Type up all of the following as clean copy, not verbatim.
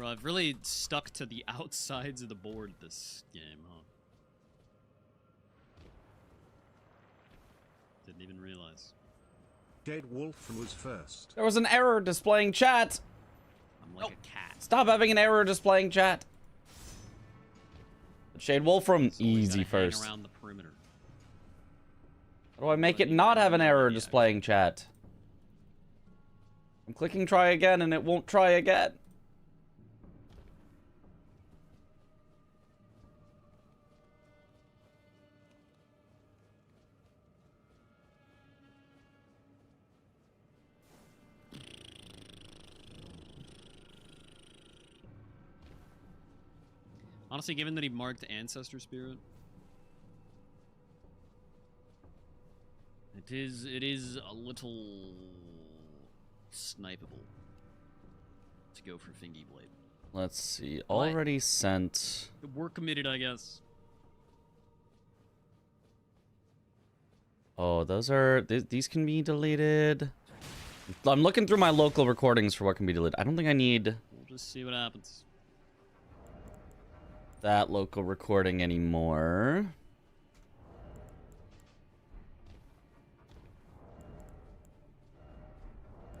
Bro, I've really stuck to the outsides of the board this game, huh? Didn't even realize. Jade Wolf was first. There was an error displaying chat. I'm like a cat. Stop having an error displaying chat. Shade Wolfram, So we easy gotta first. hang around the perimeter. How do I make it not have an error displaying chat? I'm clicking try again and it won't try again. Honestly, given that he marked Ancestor Spirit, it is a little snipeable to go for Fingy Blade. Let's see. Already sent. We're committed, I guess. Oh, those are these can be deleted. I'm looking through my local recordings for what can be deleted. I don't think I need We'll just see what happens. that local recording anymore.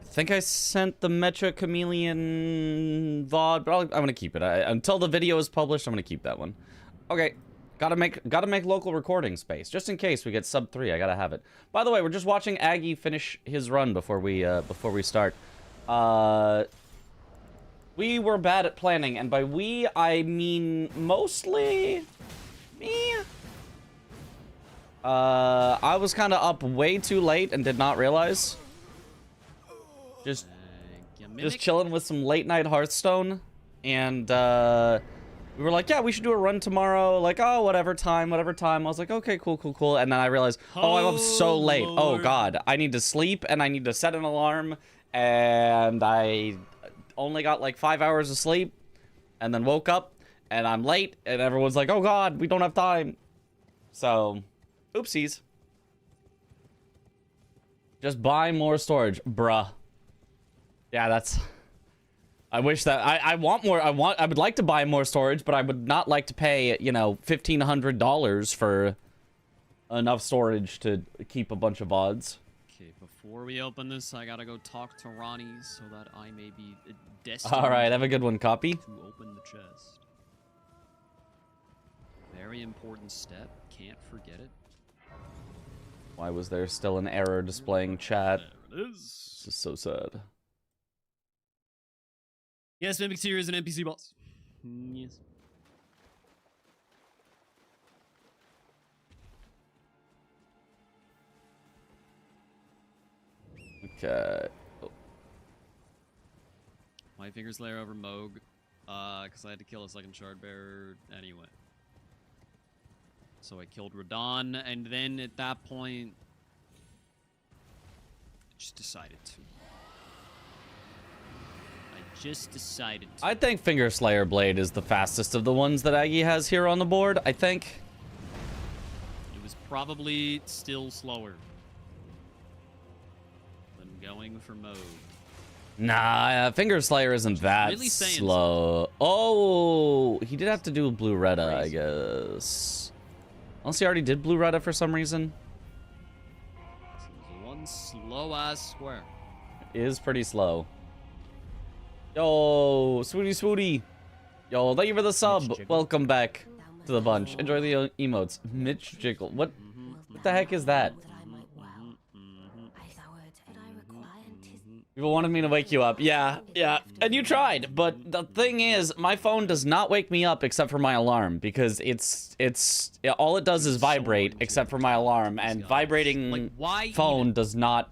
I think I sent the Metro Chameleon VOD, but I'm gonna keep it. Until the video is published, I'm gonna keep that one. Okay, gotta make local recording space just in case we get sub 3. I gotta have it. By the way, we're just watching Aggie finish his run before we start. We were bad at planning, and by we, I mean mostly me. I was kind of up way too late and did not realize. Just chilling with some late night Hearthstone, and we were like, yeah, we should do a run tomorrow. Like, oh, whatever time. I was like, okay, cool. And then I realized, oh, I'm up so late. Oh God, I need to sleep and I need to set an alarm, and I only got like 5 hours of sleep, and then woke up and I'm late, and everyone's like, oh God, we don't have time. So, oopsies. Just buy more storage, bruh. Yeah, that's... I wish that... I want more... I would like to buy more storage, but I would not like to pay, you know, $1,500 for enough storage to keep a bunch of VODs. Okay, before we open this, I gotta go talk to Ronnie so that I may be destined. Alright, have a good one, copy. To open the chest. Very important step. Can't forget it. Why was there still an error displaying chat? There it is. This is so sad. Yes, Mimic Tier is an NPC boss. Yes. Okay. Oh. My Fingers Lair over Moog. Because I had to kill a second shard bearer anyway. So I killed Radon, and then at that point, I just decided to. I think Finger Slayer Blade is the fastest of the ones that Aggie has here on the board, I think. It was probably still slower than going for Moog. Nah, Finger Slayer isn't that really slow. Oh, he did have to do Blue Retta, I guess. Unless he already did Blue Retta for some reason. This is one slow-ass square. It is pretty slow. Yo, Swooty. Yo, thank you for the sub. Welcome back to the bunch. Enjoy the emotes. Mitch Jiggle. What the heck is that? People wanted me to wake you up. Yeah. And you tried. But the thing is, my phone does not wake me up except for my alarm, because all it does is vibrate except for my alarm, and vibrating phone does not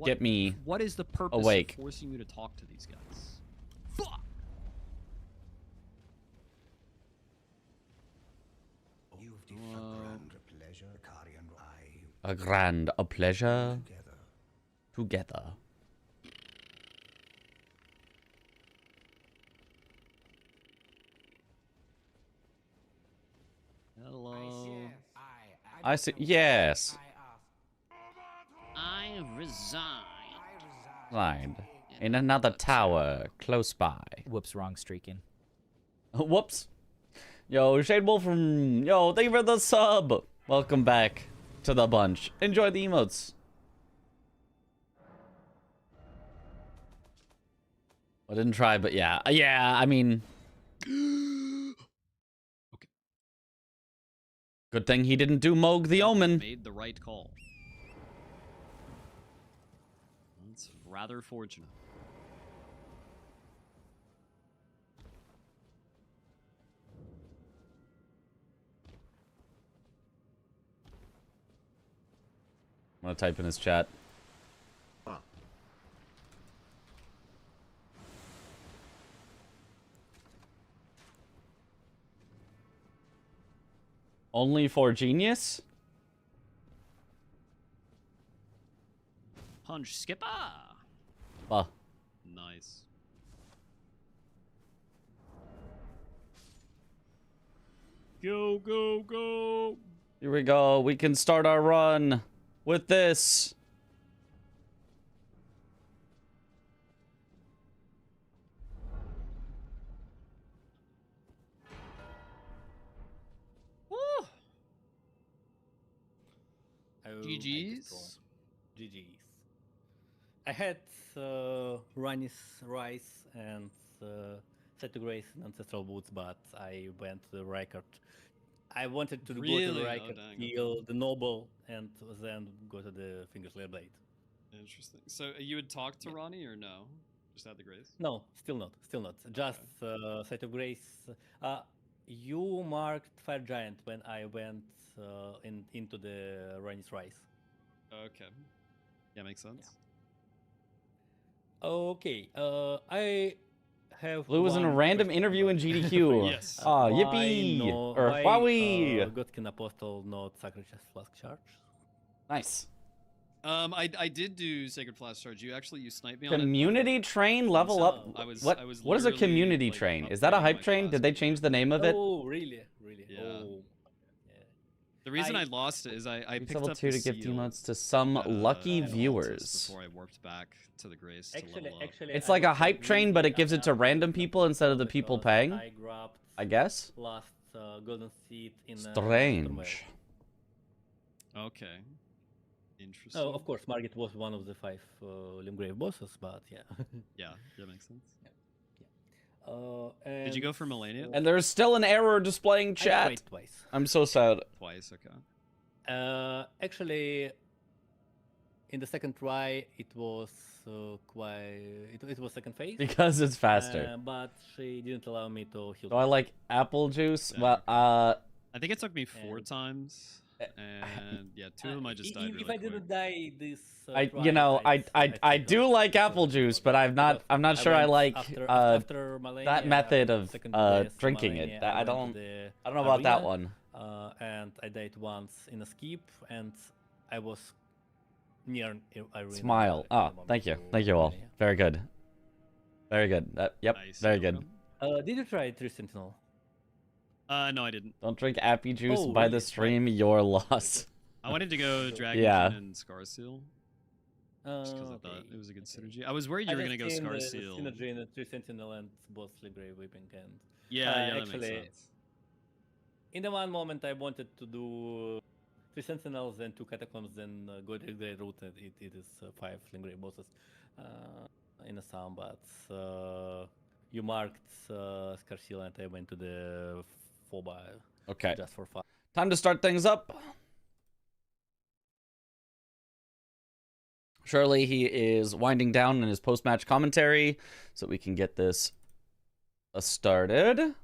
get me What is the purpose awake. of forcing you to talk to these guys? Fuck! A grand pleasure together. Hello. I see. Yes. I resign. Fine. Yeah. In another tower close by. Whoops, wrong streaking. Whoops. Yo, Shade Wolf from... Yo, thank you for the sub. Welcome back to the bunch. Enjoy the emotes. I didn't try, but yeah. Yeah, I mean... Okay. Good thing he didn't do Moog the Omen. Made the right call. That's rather fortunate. I'm gonna type in his chat. Only for genius? Punch skipper. Nice. Go, go, go. Here we go. We can start our run with this. Woo. GG's. GG's. I had Rani's Rice and Set to Grace in Ancestral Woods, but I went to the Rykard. I wanted to go to Really? the Oh, Rykard, dang, kill the Noble, and then go to the Fingerslayer Blade. Interesting. So you would talk to Ronnie or no? Just had the grace? No, still not. Still not. Just Set of Grace. You marked Fire Giant when I went into the Rani's Rice. Okay. Yeah, makes sense. Okay, I have. Blue was in a one random question interview about- in GDQ. Yes. Ah, Why yippee! no- Or why, Huawei! Godkin Apostle not Sacrifice Flask Charge? Nice. I did do Sacred Flash Charge. You sniped me on it. Community train level up. I was What is a literally, community like, train? Is that a upgrading hype my train? class Did they before. change the name of it? Oh, really? Really? Yeah. Oh. The reason I I- lost it is I Reach picked level up 2 the to give seal emotes to some at, lucky at Altus viewers. before I warped back to the Grace to Actually, level up. It's like a hype train, but it gives it to random people instead of the people because paying, I grabbed I guess. last golden seed in Strange. Okay. Interesting. Oh, of course, Margit was one of the 5 Limgrave bosses, but yeah. Yeah, that makes sense. Did Did you go for Melania? And there's still an error displaying I chat. tried twice. I'm so sad. Twice, okay. Actually, in the second try, it was it was second phase. Because it's faster. But she didn't allow me to heal. Do I like apple juice? Yeah, Well, I think it took me 4 And- times, and yeah, 2 of them I just died really If I quick. didn't die this, I do like apple juice, but I'm not sure I like after that method of second place, drinking Malenia, it. I went to don't the know about that arena, one. And I died once in a skip, and I was near arena. Smile. at the Oh, moment thank you. to Thank you all. Malenia. Very good. Very good. Yep, Nice, very you're good. welcome. Did you try Tree Sentinel? No, I didn't. Don't drink appy juice Oh, by really? the stream, your loss. I wanted to go Dragon Yeah. and Scar Seal, just because I thought it was a good synergy. I was worried I you were gonna just go seen Scar the Seal. synergy in the Tree Sentinel and both Grey Weeping, and Yeah, yeah, that actually, makes sense. in the one moment I wanted to do 3 Sentinels and 2 Catacombs, then go to the Grey route, and it is 5 Lingray bosses in a sum, but you marked Scarcilla and I went to the 4x Okay. just for fun. Time to start things up. Surely he is winding down in his post-match commentary so we can get this started.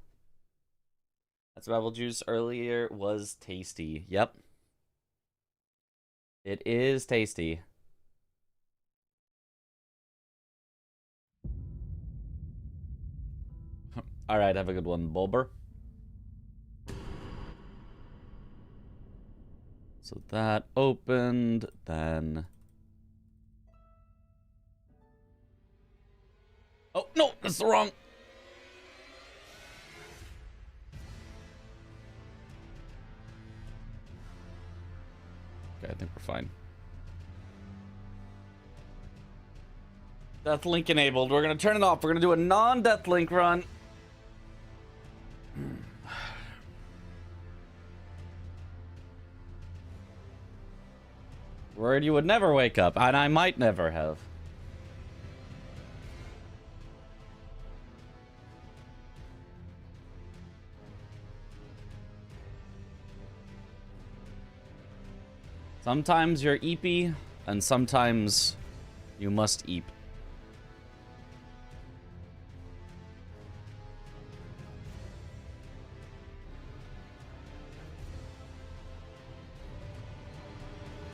That's apple juice earlier was tasty. Yep. It is tasty. All right, have a good one, Bulber. So that opened, then... Oh, no, that's the wrong... Okay, I think we're fine. Deathlink enabled. We're gonna turn it off. We're gonna do a non-Deathlink run. Worried you would never wake up, and I might never have. Sometimes you're eepy, and sometimes you must eep.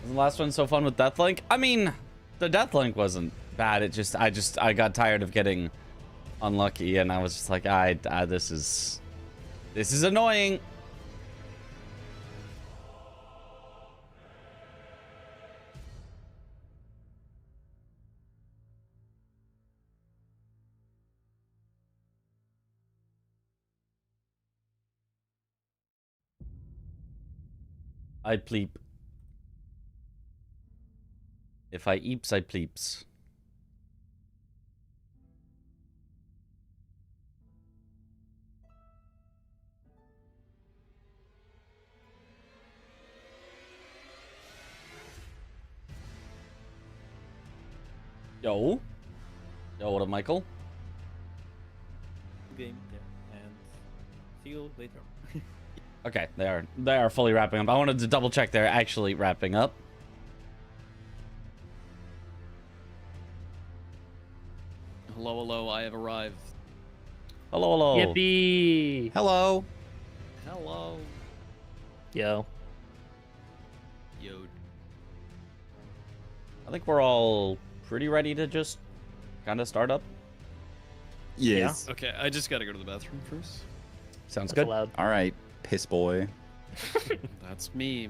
Was the last one so fun with Deathlink? I mean, the Deathlink wasn't bad. It just, I got tired of getting unlucky, and I was just like, this is annoying. I pleep. If I eeps, I pleeps. Yo. Yo, what up, Michael? Game, yeah, and see you later. Okay, they are fully wrapping up. I wanted to double check they're actually wrapping up. Hello, hello, I have arrived. Hello, hello. Yippee! Hello. Hello. Yo. Yo. I think we're all pretty ready to just kind of start up. Yes. Okay, I just gotta go to the bathroom first. Sounds That's good. allowed. All right, piss boy. That's me.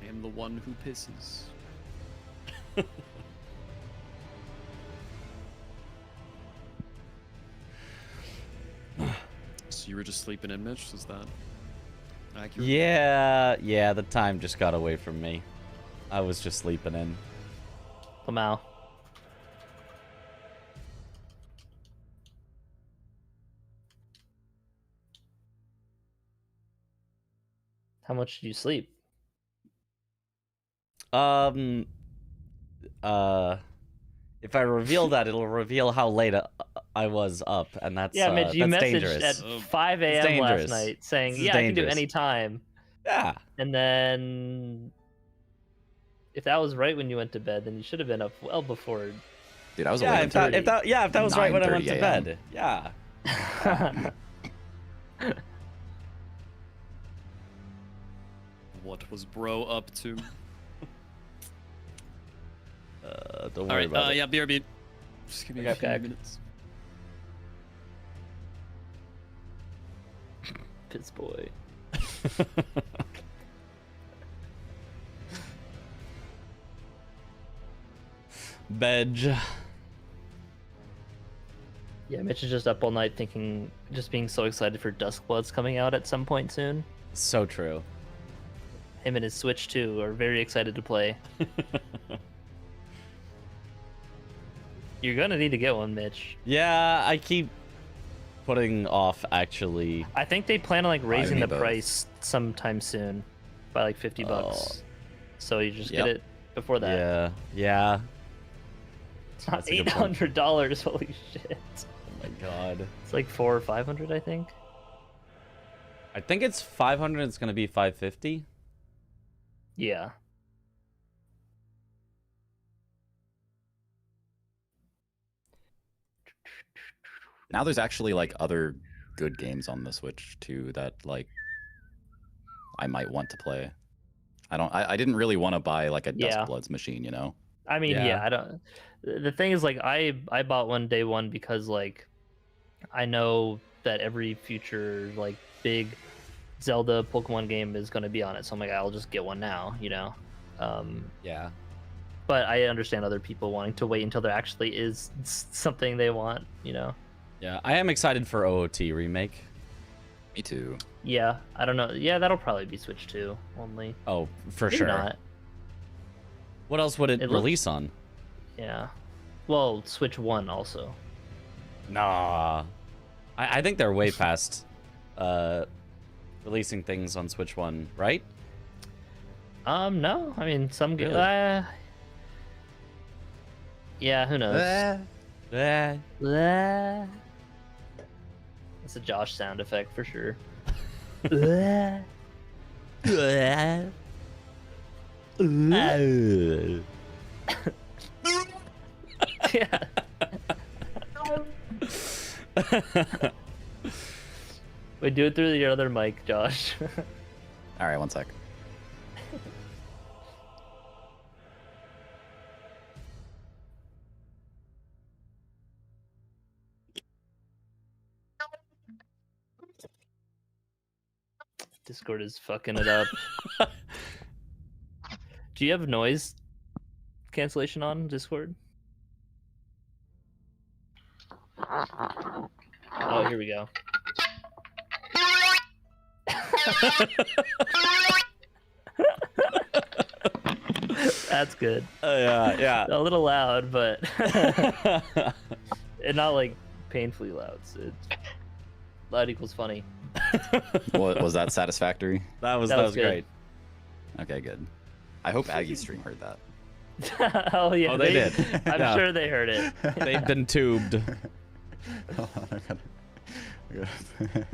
I am the one who pisses. So you were just sleeping in, Mitch? Is that accurate? Yeah, the time just got away from me. I was just sleeping in. Lamau. How much did you sleep? If I reveal that, it'll reveal how late I was up, and that's Yeah, Mitch, you that's messaged dangerous. at 5 It's a.m. last dangerous. night saying, This is yeah, I can do dangerous. any time. Yeah. And then if that was right when you went to bed, then you should have been up well before. Dude, I was Yeah, awake if that, until if that was right when I went to 9:30 a.m. bed. Yeah. What was bro up to? Don't All worry right, about it. yeah, BRB. Just give me a few Okay. minutes. Piss boy. Bedge. Yeah, Mitch is just up all night thinking, just being so excited for Duskblood's coming out at some point soon. So true. Him and his Switch 2 are very excited to play. You're gonna need to get one, Mitch. Yeah, I keep putting off actually. I think they plan on like raising me the both. price sometime soon by like $50. Oh. So you just Yep. get it before that. Yeah. It's not That's a good point. $800. Holy shit! Oh my god. It's like 400 or 500, I think. I think it's 500. It's gonna be 550. Yeah. Now there's actually like other good games on the Switch too that like I might want to play. I didn't really want to buy like a Yeah. Duskbloods machine, you know? I mean, Yeah. yeah, I don't. The thing is, like, I bought one day one because like I know that every future like big Zelda Pokemon game is going to be on it, so I'm like, I'll just get one now, you know. Yeah. But I understand other people wanting to wait until there actually is something they want, you know. Yeah. I am excited for OOT remake. Me too. Yeah, I don't know. Yeah, that'll probably be Switch 2 only. Oh, for Maybe sure. not. What else would it It looks- release on? Yeah. Well, Switch 1 also. Nah. I think they're way past releasing things on Switch 1, right? No. I mean, some Really? yeah, who knows? Eh. That's a Josh sound effect for sure. Yeah. Wait, do it through your other mic, Josh. All right, one sec. Discord is fucking it up. Do you have noise cancellation on Discord? Oh, here we go. That's good. Yeah. A little loud, but and not like painfully loud. So loud equals funny. Was that satisfactory? That was good. great. Okay, good. I hope Aggie's stream heard that. Oh yeah, Oh, they did. I'm Yeah. sure they heard it. They've been tubed. Hold on, I gotta...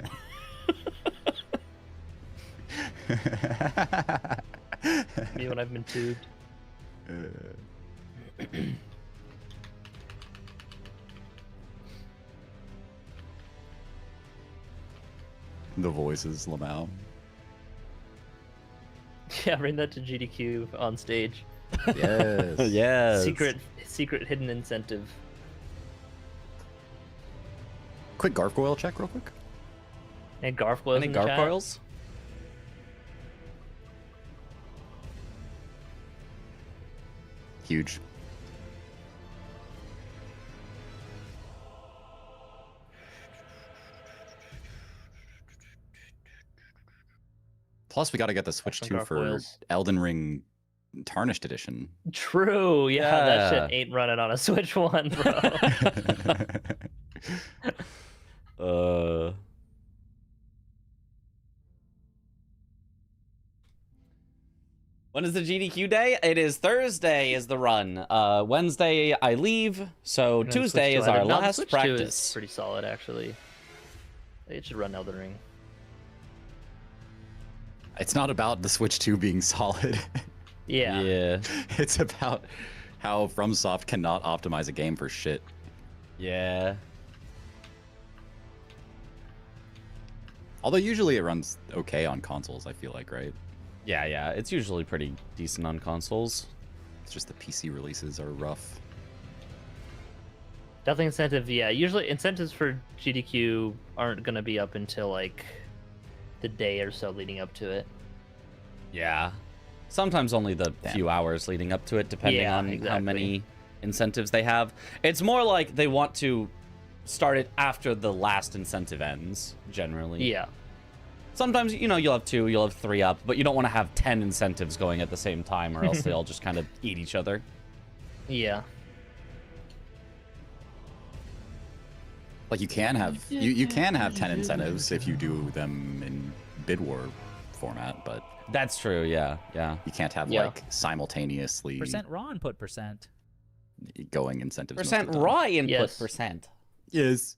Me when I've been tubed. The voices, Lamau. Yeah, bring that to GDQ on stage. Yes. Yes. Secret hidden incentive. Quick gargoyle check, real quick. And Gargoyles Any in the chat. gargoyles? Huge. Plus, we got to get the Switch Some 2 for gargoyles. Elden Ring Tarnished Edition. True, yeah, that Yeah. shit ain't running on a Switch 1, bro. When is the GDQ day? It is Thursday is the run. Wednesday I leave, so And then Tuesday Switch is 2 our either- no, the last Switch 2 is practice. pretty solid, actually. It should run Elden Ring. It's not about the Switch 2 being solid. Yeah. Yeah. It's about how FromSoft cannot optimize a game for shit. Yeah. Although usually it runs okay on consoles, I feel like, right? Yeah. It's usually pretty decent on consoles. It's just the PC releases are rough. Death incentive, yeah. Usually incentives for GDQ aren't going to be up until like the day or so leading up to it. Yeah. Sometimes only the Damn. few hours leading up to it, depending Yeah, on how exactly. many incentives they have. It's more like they want to start it after the last incentive ends, generally. Yeah. Sometimes, you know, you'll have 2, you'll have 3 up, but you don't want to have 10 incentives going at the same time, or else they all just kind of eat each other. Yeah. Like you can have you can have 10 incentives if you do them in bid war format, but That's true, yeah. you can't have Yeah. like simultaneously Percent Ron put percent. going incentives. most of Percent the time. raw input Yes. percent. Yes.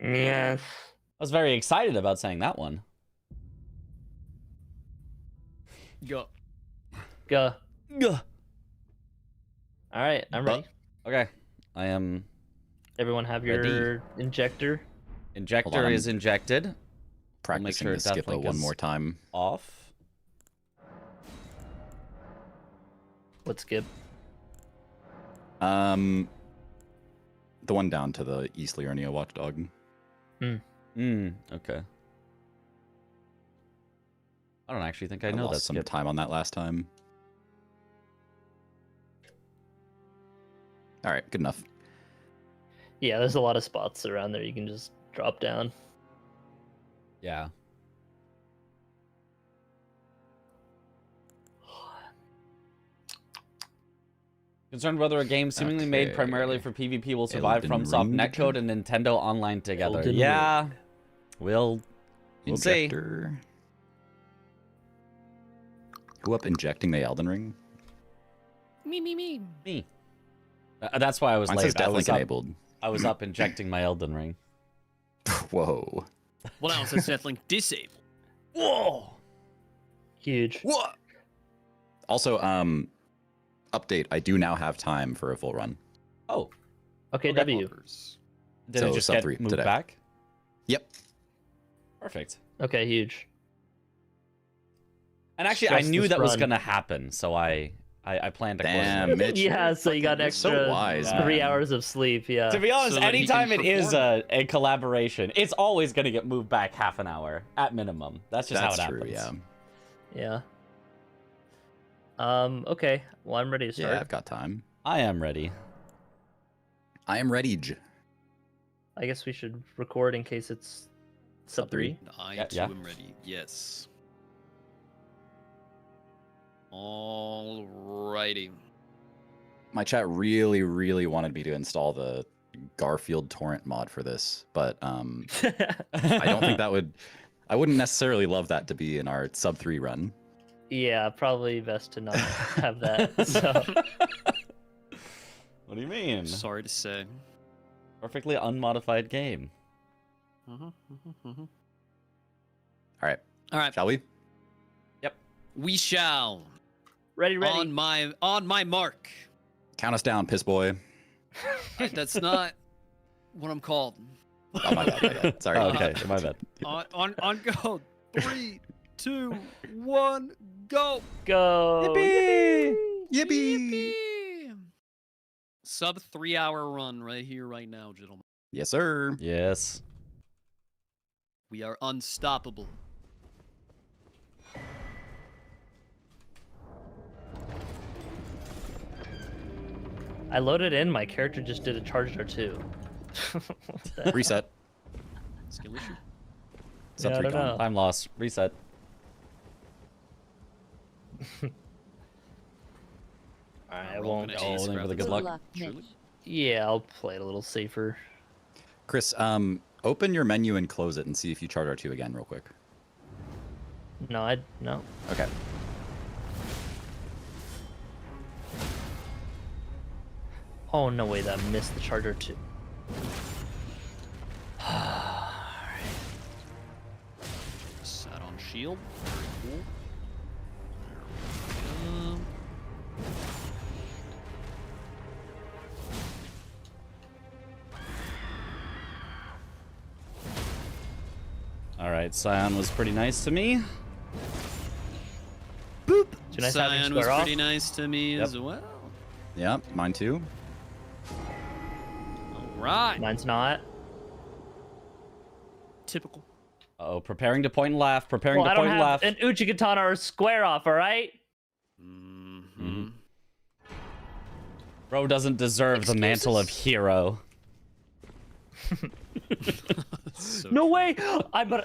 Yes. I was very excited about saying that one. Go. Go. Ugh. All right, I'm ready. Okay, I am. Everyone have your Ready. injector. Injector Hold on, is injected. Practicing sure the skip Death Link one is- more time. Off. Let's skip. The one down to the East Liurnia watchdog. Okay. I don't actually think I know lost that some skip. time on that last time. All right, good enough. Yeah, there's a lot of spots around there you can just drop down. Yeah. Concerned whether a game seemingly made primarily for PvP will survive Elden FromSoft Ring? netcode and Nintendo Online together. Elden Yeah, Ring. we'll see. Injector. Who up injecting the Elden Ring? Me. Me. That's why I was Mine late. says definitely enabled. I was up injecting my Elden Ring. Whoa. Well, now it says definitely disabled. Whoa! Huge. What? Also, update. I do now have time for a full run. Oh, Okay, W. did So it just sub get 3 moved today. back? Yep. Perfect. Okay, huge. And actually, I Stress knew this that was run. gonna happen, so I planned Damn, accordingly. Mitch. Yeah, so you got an You're so extra wise, 3 man. hours of sleep. Yeah. To be honest, So that he can anytime it is perform. a collaboration, it's always gonna get moved back half an hour at minimum. That's just That's how it true, happens. yeah. Yeah. Okay. Well, I'm ready to start. Yeah, I've got time. I am ready. I am ready. J. I guess we should record in case it's sub 3. I Yeah, too yeah. am ready. Yes. Alrighty. My chat really, really wanted me to install the Garfield torrent mod for this, but I don't think that would. I wouldn't necessarily love that to be in our sub 3 run. Yeah, probably best to not have that. So What do you mean? Sorry to say. Perfectly unmodified game. All right, All right. shall we? We shall. ready. On my mark. Count us down, piss boy. That's not what I'm called. Oh my bad. My bad. Sorry. Oh, okay, my bad. On go. 3, 2, 1, go. Go. Yippee! Yippee! Sub 3 hour run right here, right now, gentlemen. Yes, sir. Yes. We are unstoppable. I loaded in. My character just did a charge or 2. Reset. Skill issue. Sub Yeah, I 3 don't gone. know. Time loss. Reset. I We're all won't. gonna Oh, ace only grab for the this good one. luck. Surely. Yeah, I'll play it a little safer. Chris, open your menu and close it and see if you chart R2 again real quick. No. Okay. Oh no way! That missed the charger too. Sat on shield. Very cool. There we go. All right, Scion was pretty nice to me. Too nice having Cyan was square off. pretty nice to me Yep. as well. Yeah, mine too. All right. Mine's not. Typical. Uh-oh, preparing to point and laugh. Preparing Well, I to don't point and have laugh. an Uchikatana or a square off. All right. Mm-hmm. Bro doesn't deserve the mantle of hero. So No way! I'm gonna.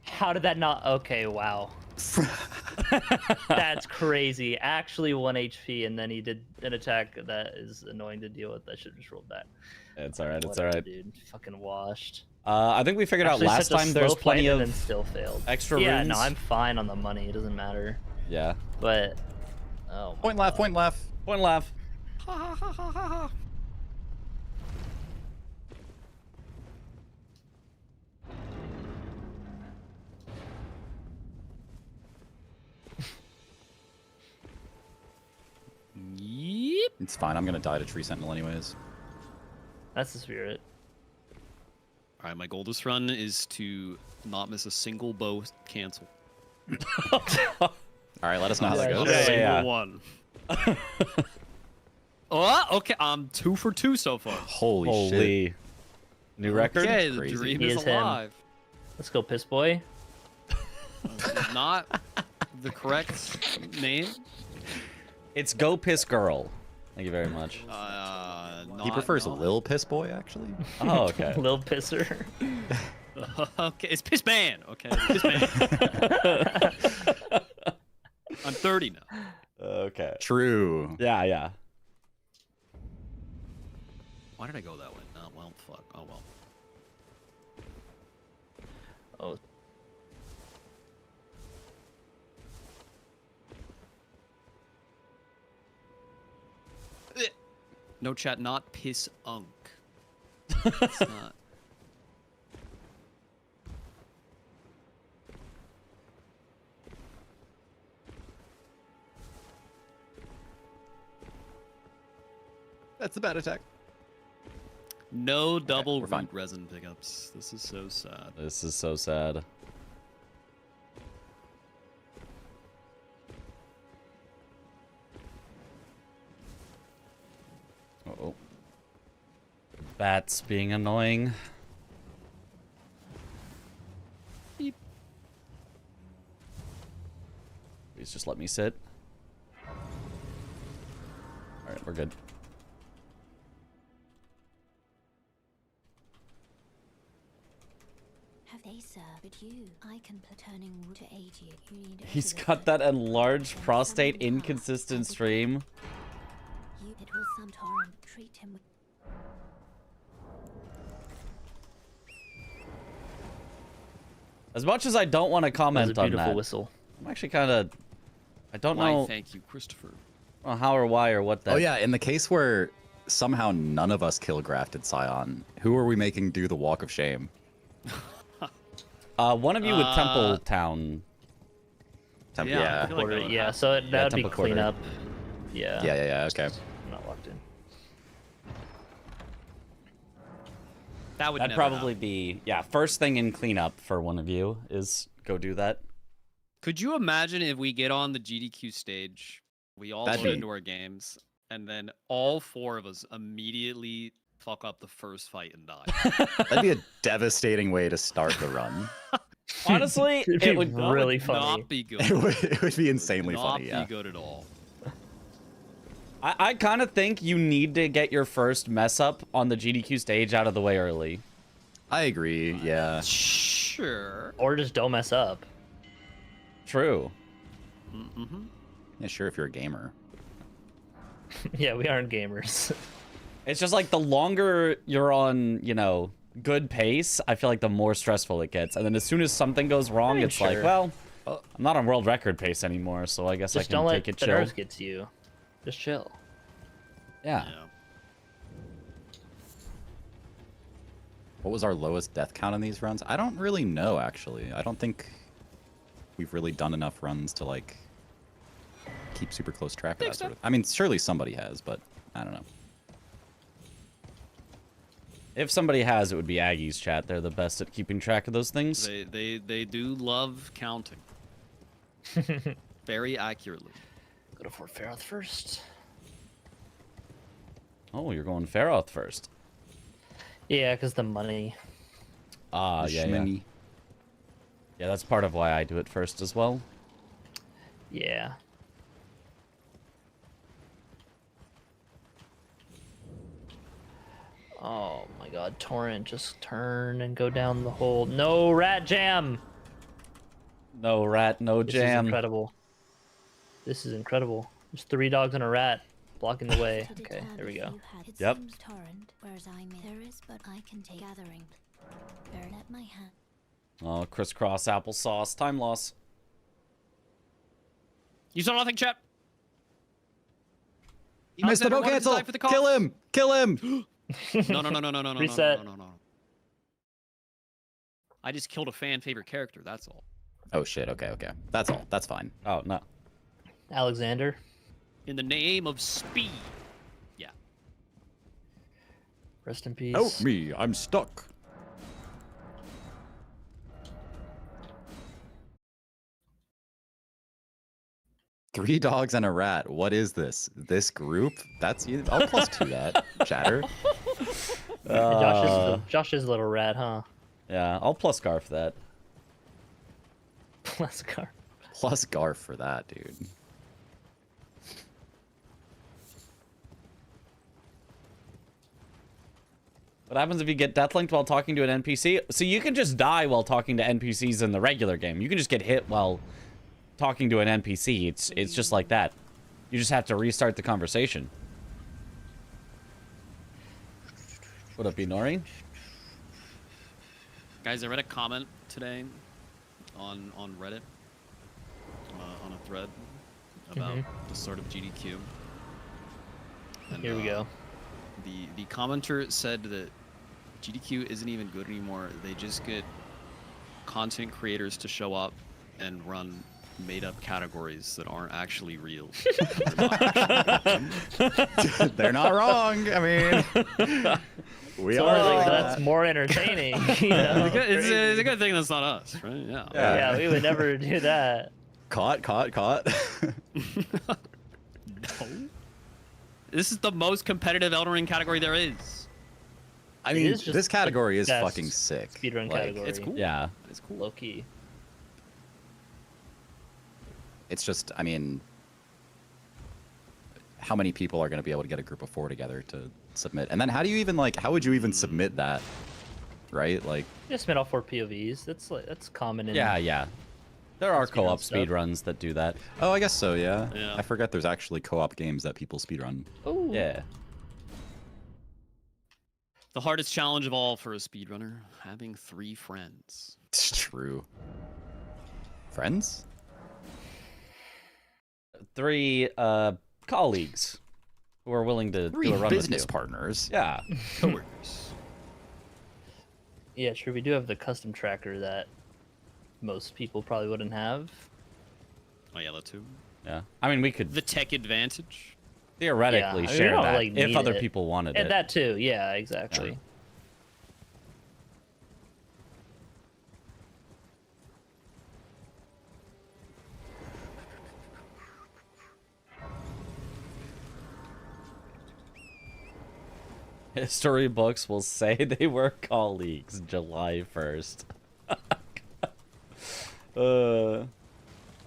How did that not? Okay, wow. That's crazy. Actually, 1 HP, and then he did an attack that is annoying to deal with. I should have just rolled back. It's all right. It's Whatever, all right. dude. Fucking washed. I think we figured Actually, out last such a time there's slow plenty fight and of then still failed. extra Yeah, runes. no, I'm fine on the money. It doesn't matter. Yeah. But oh, my Point laugh, God. point laugh. Point and laugh. Yep. It's fine. I'm gonna die to Tree Sentinel anyways. That's the spirit. All right, my goal this run is to not miss a single bow cancel. All right, let us know how that Yeah, goes. sure. Yeah, Single yeah. one. Oh, okay. I'm 2 for 2 so far. Holy shit. Holy. New record? Okay, the Crazy. dream He is is him. alive. Let's go, piss boy. Not the correct name. It's Go Piss Girl. Thank you very much. He prefers not. Lil Piss Boy, actually. Oh, okay. Lil pisser. Okay, it's Piss Man. Okay, it's Piss Man. I'm 30 now. Okay. True. Yeah, yeah. Why did I go that way? Oh, well, fuck. Oh, well. Oh, No chat, not piss unk. It's not. That's a bad attack. No double we're fine. root resin pickups. This is so sad. This is so sad. Uh-oh. Bats being annoying. Beep. Please just let me sit. Alright, we're good. Have they served you? I can put turning wood to aid you. You need He's got that enlarged prostate inconsistent stream. You it will some torrent treat him with As much as I don't want to that was comment a on beautiful that, whistle. I'm actually kind of... I don't Why, know thank you, Christopher. how or why or what that... Oh yeah, in the case where somehow none of us kill grafted Scion, who are we making do the walk of shame? One of you with Temple Town. Yeah, I Yeah. feel like Quarter- that would yeah, happen. so that would be Temple Quarter. cleanup. Yeah. Yeah. Okay. I'm not locked in. That would That'd never probably happen. be... Yeah, first thing in cleanup for one of you is go do that. Could you imagine if we get on the GDQ stage, we all That'd load be- into our games, and then all four of us immediately fuck up the first fight and die? That'd be a devastating way to start the run. Honestly, It'd be it would... That really would funny. not be good. It would be insanely not funny. Yeah. be good at all. I kind of think you need to get your first mess up on the GDQ stage out of the way early. I agree. Yeah. Sure. Or just don't mess up. True. Mm-hmm. Yeah. Sure. If you're a gamer. Yeah, we aren't gamers. It's just like the longer you're on, you know, good pace, I feel like the more stressful it gets. And then as soon as something goes wrong, mean, it's like, sure. well, I'm not on world record pace anymore, so I guess Just I can don't let take it the chill. nerves get to you. Just chill. Yeah. Yeah. What was our lowest death count in these runs? I don't really know, actually. I don't think we've really done enough runs to, like, keep super close track of that sort of... I mean, surely somebody has, but I don't know. If somebody has, it would be Aggie's chat. They're the best at keeping track of those things. They do love counting. Very accurately. Go to Fort Faroth first. Oh, you're going Faroth first. Yeah, because the money. Ah, yeah. Yeah, that's part of why I do it first as well. Yeah. Oh my god, Torrent, just turn and go down the hole. No rat jam! No rat, no This is jam. incredible. This is incredible. There's 3 dogs and a rat blocking the way. to Okay, determine there we if go. you had- It Yep. seems torrent, whereas I may. There is, but I can take gathering. Burn at my hand. Oh, crisscross applesauce. Time loss. You saw nothing, chat. You missed the Alexander no wanted to cancel! die for the cause. Kill him! Kill him! No. Reset. No. I just killed a fan favorite character. That's all. Oh shit, okay. That's all. That's fine. Oh, no. Alexander. In the name of speed. Yeah. Rest in peace. Help me, I'm stuck. Three dogs and a rat. What is this? This group? That's you. I'll plus 2 that, chatter. Josh is a little rat, huh? Yeah, I'll plus Scarf that. Bless car. Plus Garf for that, dude. What happens if you get deathlinked while talking to an NPC? So you can just die while talking to NPCs in the regular game. You can just get hit while talking to an NPC. It's just like that. You just have to restart the conversation. What up, Nori? Guys, I read a comment today on Reddit, on a thread about the start of GDQ. And, Here we go. The commenter said that GDQ isn't even good anymore. They just get content creators to show up and run made-up categories that aren't actually real. They're not wrong. I mean, we So are. like, that's more entertaining. You know? It's a good thing that's not us, right? Yeah. Yeah, we would never do that. Caught. No. This is the most competitive Elden Ring category there is. I It mean, is just this category is best fucking sick. Speedrun Like, category. It's cool. Yeah. It's cool. Low key. It's just, I mean, how many people are going to be able to get a group of 4 together to submit? And then how do you even, like, how would you even submit that? Right? Like, Just made all 4 POVs. That's common in Yeah. There are Speedrun co-op stuff. speedruns that do that. oh, I guess so, yeah. Yeah. I forget there's actually co-op games that people speedrun. Ooh. Yeah. The hardest challenge of all for a speedrunner, having 3 friends. It's true. Friends? 3 colleagues who are willing to 3 do a run business with you. partners. Yeah. Coworkers. Yeah, sure. We do have the custom tracker that most people probably wouldn't have. Oh yeah, that too. Yeah. I mean, we could The tech advantage. theoretically Yeah, I mean, we share don't, that like, if need other it. people wanted And it. that too. Yeah, exactly. History books will say they were colleagues July 1st.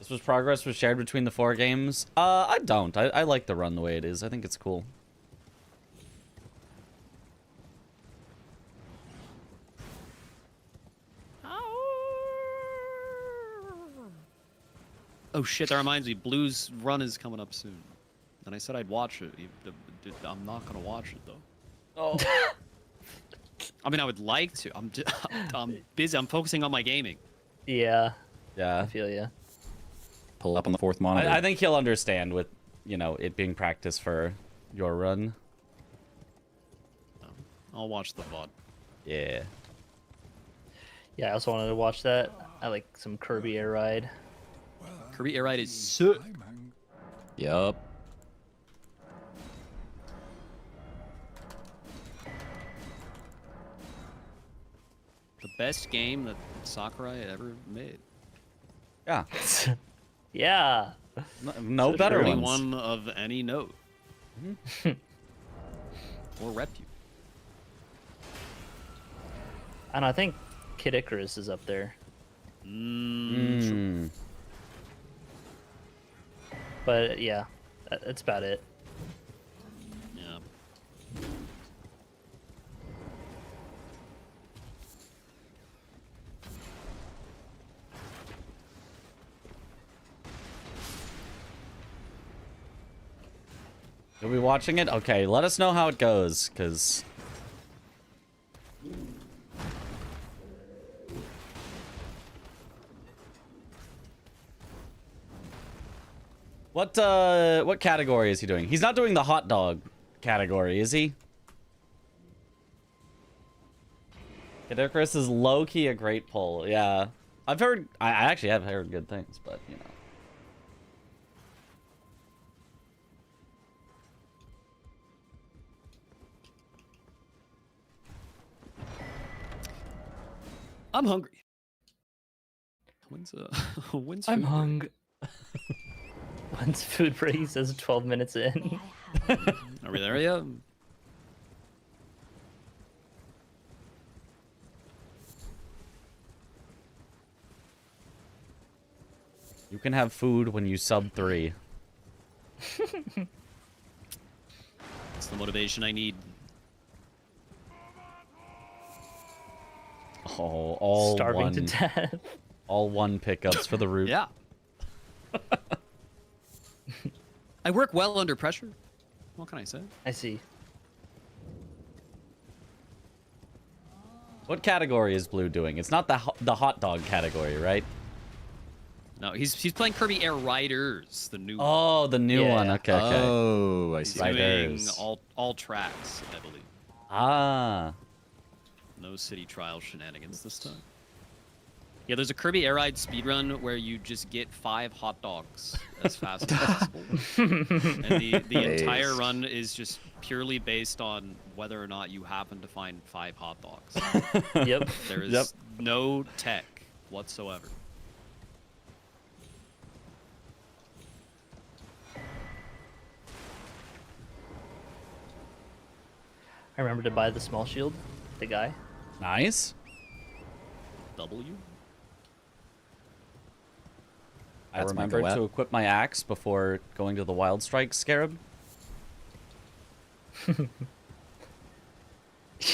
This progress was shared between the 4 games. I don't. I like the run the way it is. I think it's cool. Oh shit, that reminds me. Blue's run is coming up soon. And I said I'd watch it. I'm not gonna watch it though. Oh. I mean, I would like to. I'm busy. I'm focusing on my gaming. Yeah, I Yeah. feel you. Pull up on the 4th monitor. I think he'll understand with, you know, it being practice for your run. I'll watch the VOD. Yeah. Yeah, I also wanted to watch that. I like some Kirby Air Ride. Kirby Air Ride is sick. Yup. The best game that Sakurai ever made. Yeah. Yeah. No So better true. ones. One of any note. Or repute. And I think Kid Icarus is up there. Mm. But yeah, that's about it. Yeah. You'll be watching it? Okay, let us know how it goes, because... What category is he doing? He's not doing the hot dog category, is he? Icarus is low-key a great pull, yeah. I've heard... I actually have heard good things, but, you know. I'm hungry. When's I'm food break? hung. When's food break? He says 12 minutes in. Are we there yet? You can have food when you sub 3. It's the motivation I need. Oh, all Starving one, to death. all 1 pickups for the root. Yeah. I work well under pressure. What can I say? I see. What category is Blue doing? It's not the hot dog category, right? No, he's playing Kirby Air Riders, the new one. Oh, the new one. Okay, okay. Oh, I He's see. doing Riders. all tracks, I believe. Ah. No city trial shenanigans this time. Yeah, there's a Kirby Air Ride speedrun where you just get 5 hot dogs as fast as possible. And the entire Nice. run is just purely based on whether or not you happen to find 5 hot dogs. Yep. There is Yep. no tech whatsoever. I remember to buy the small shield, the guy. Nice. W? I That's my remembered go-at. to equip my axe before going to the Wild Strike Scarab.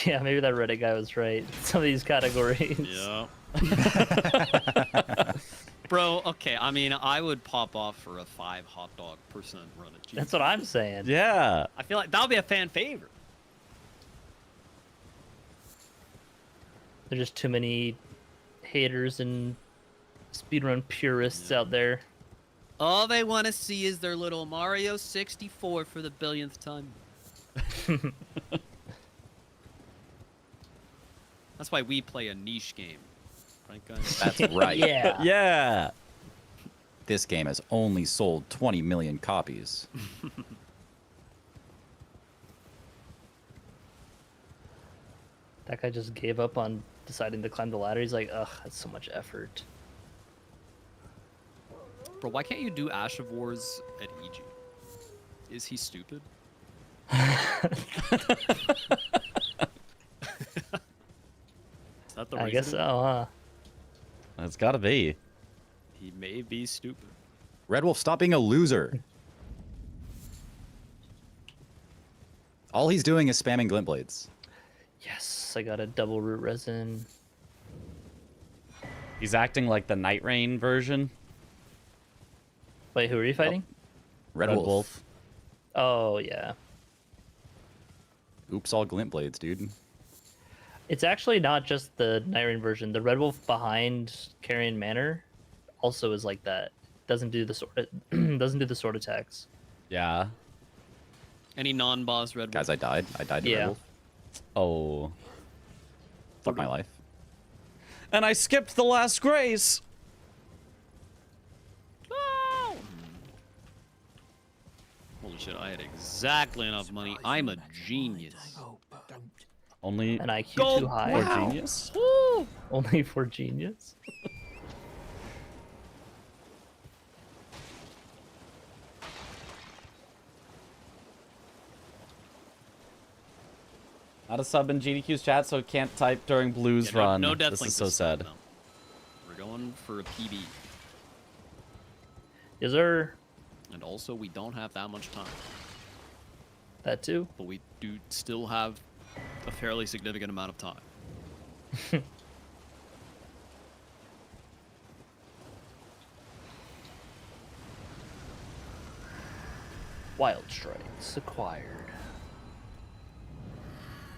Yeah, maybe that Reddit guy was right. Some of these categories. Yeah. Bro, okay, I mean, I would pop off for a 5 hot dog % run at G. That's what I'm saying. Yeah. I feel like that would be a fan favorite. There's just too many haters and speedrun purists out there. All they want to see is their little Mario 64 for the billionth time. That's why we play a niche game. Right, guys? That's right. Yeah. Yeah. This game has only sold 20 million copies. That guy just gave up on deciding to climb the ladder. He's like, ugh, that's so much effort. Bro, why can't you do Ash of Wars at EG? Is he stupid? Is that the reason? I guess so, huh? It's gotta be. He may be stupid. Red Wolf, stop being a loser. All he's doing is spamming glint blades. Yes, I got a double root resin. He's acting like the Night Rain version. Wait, who are you fighting? Red, Red Wolf. Wolf. Oh, yeah. Oops, all glint blades, dude. It's actually not just the Night Rain version. The Red Wolf behind Carrion Manor also is like that. Doesn't do the sword. Doesn't do the sword attacks. Yeah. Any non-boss Red Wolf? Guys, I died. I died to Yeah. Red Wolf. Oh. Fuck my life. And I skipped the last grace. Oh! Holy shit, I had exactly enough money. I'm a genius. Only An IQ Go- too high. for Wow. genius. Only for genius. Not a sub in GDQ's chat, so can't type during Blue's Yeah, run. no death This link is so this time, sad. no. We're going for a PB. Is there And also, we don't have that much time. that too? But we do still have a fairly significant amount of time. Wild Strikes acquired.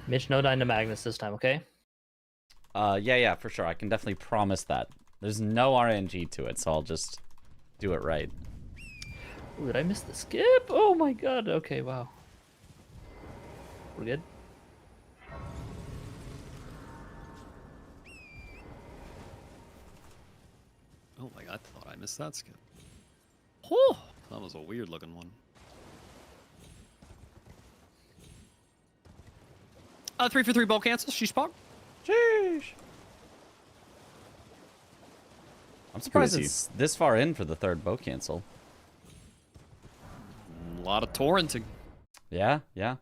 Mitch, no Dynamagnus this time, okay? Yeah, for sure. I can definitely promise that. There's no RNG to it, so I'll just do it right. Ooh, did I miss the skip? Oh my god. Okay, wow. We're good? Oh my god, I thought I missed that skip. Oh, that was a weird looking one. 3 for 3 ball cancel. Sheesh pog. Sheesh. I'm surprised Who is he? it's this far in for the third bow cancel. A lot of torrenting. Yeah, yeah.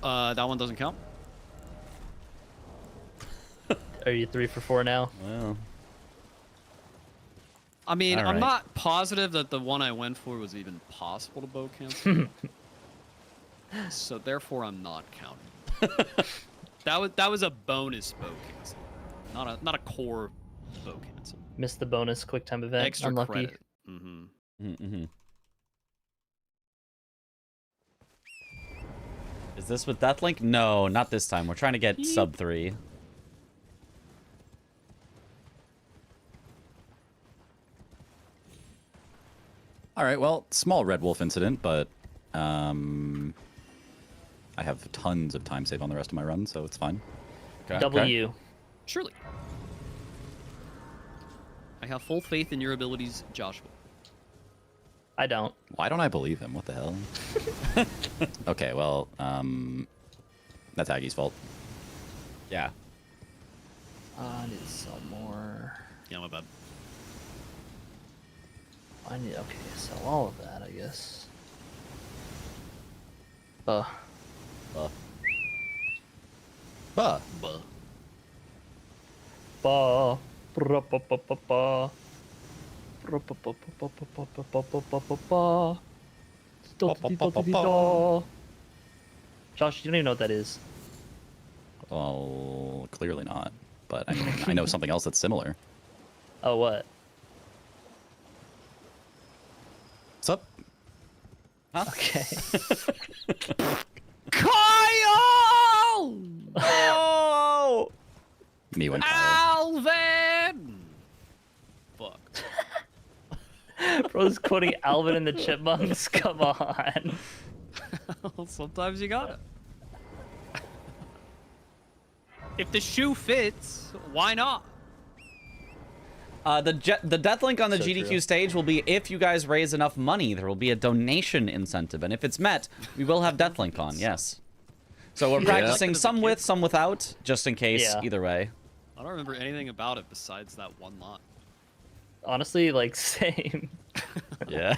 That one doesn't count. Are you 3 for 4 now? Well, I mean, All I'm right. not positive that the one I went for was even possible to bow cancel. So therefore, I'm not counting. That was a bonus bow cancel, not a core bow cancel. Missed the bonus quick time event. Extra Unlucky. credit. Mm-hmm. Mm-hmm. Is this with Deathlink? No, not this time. We're trying to get sub 3. All right, well, small Red Wolf incident, but I have tons of time saved on the rest of my run, so it's fine. Okay. W. Surely. I have full faith in your abilities, Joshua. I don't. Why don't I believe him? What the hell? Okay, well, that's Aggie's fault. Yeah. I need to sell more. Yeah, my bad. I need, okay, sell all of that, I guess. Buh. Ba. Ba, ba, ba, ba, ba, ba. Ba, ba, ba, ba, ba, ba, ba, ba, ba, ba, ba, ba. Da, da, da, da, da, da. Josh, you don't even know what that is. Well, clearly not. But I mean, I know something else that's similar. Oh, what? What's up? Okay. Kyle! Oh! Me when Kyle. Alvin! Fuck. Bro's quoting Alvin and the Chipmunks. Come on. Sometimes you got it. If the shoe fits, why not? The Deathlink on the So GDQ true. stage will be if you guys raise enough money, there will be a donation incentive. And if it's met, we will have Deathlink on, yes. So we're practicing Like it as a some kid. with, some without, just in case, Yeah. either way. I don't remember anything about it besides that one line. Honestly, like, same. Yeah.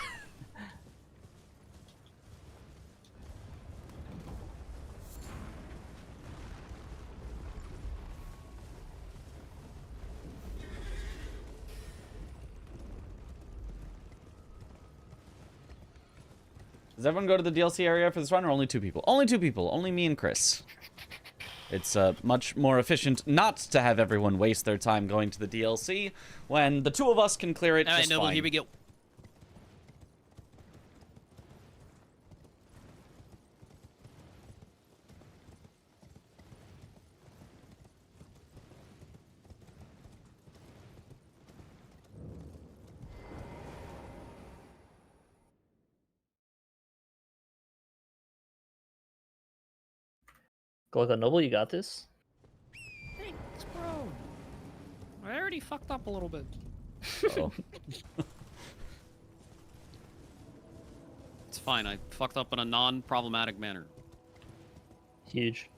Does everyone go to the DLC area for this run, or only 2 people? Only 2 people. Only me and Chris. It's much more efficient not to have everyone waste their time going to the DLC when the 2 of us can clear it All right, just Noble, fine. here we go. Golga Noble, you got this? Thanks, bro. I already fucked up a little bit. Oh. It's fine. I fucked up in a non-problematic manner. Huge.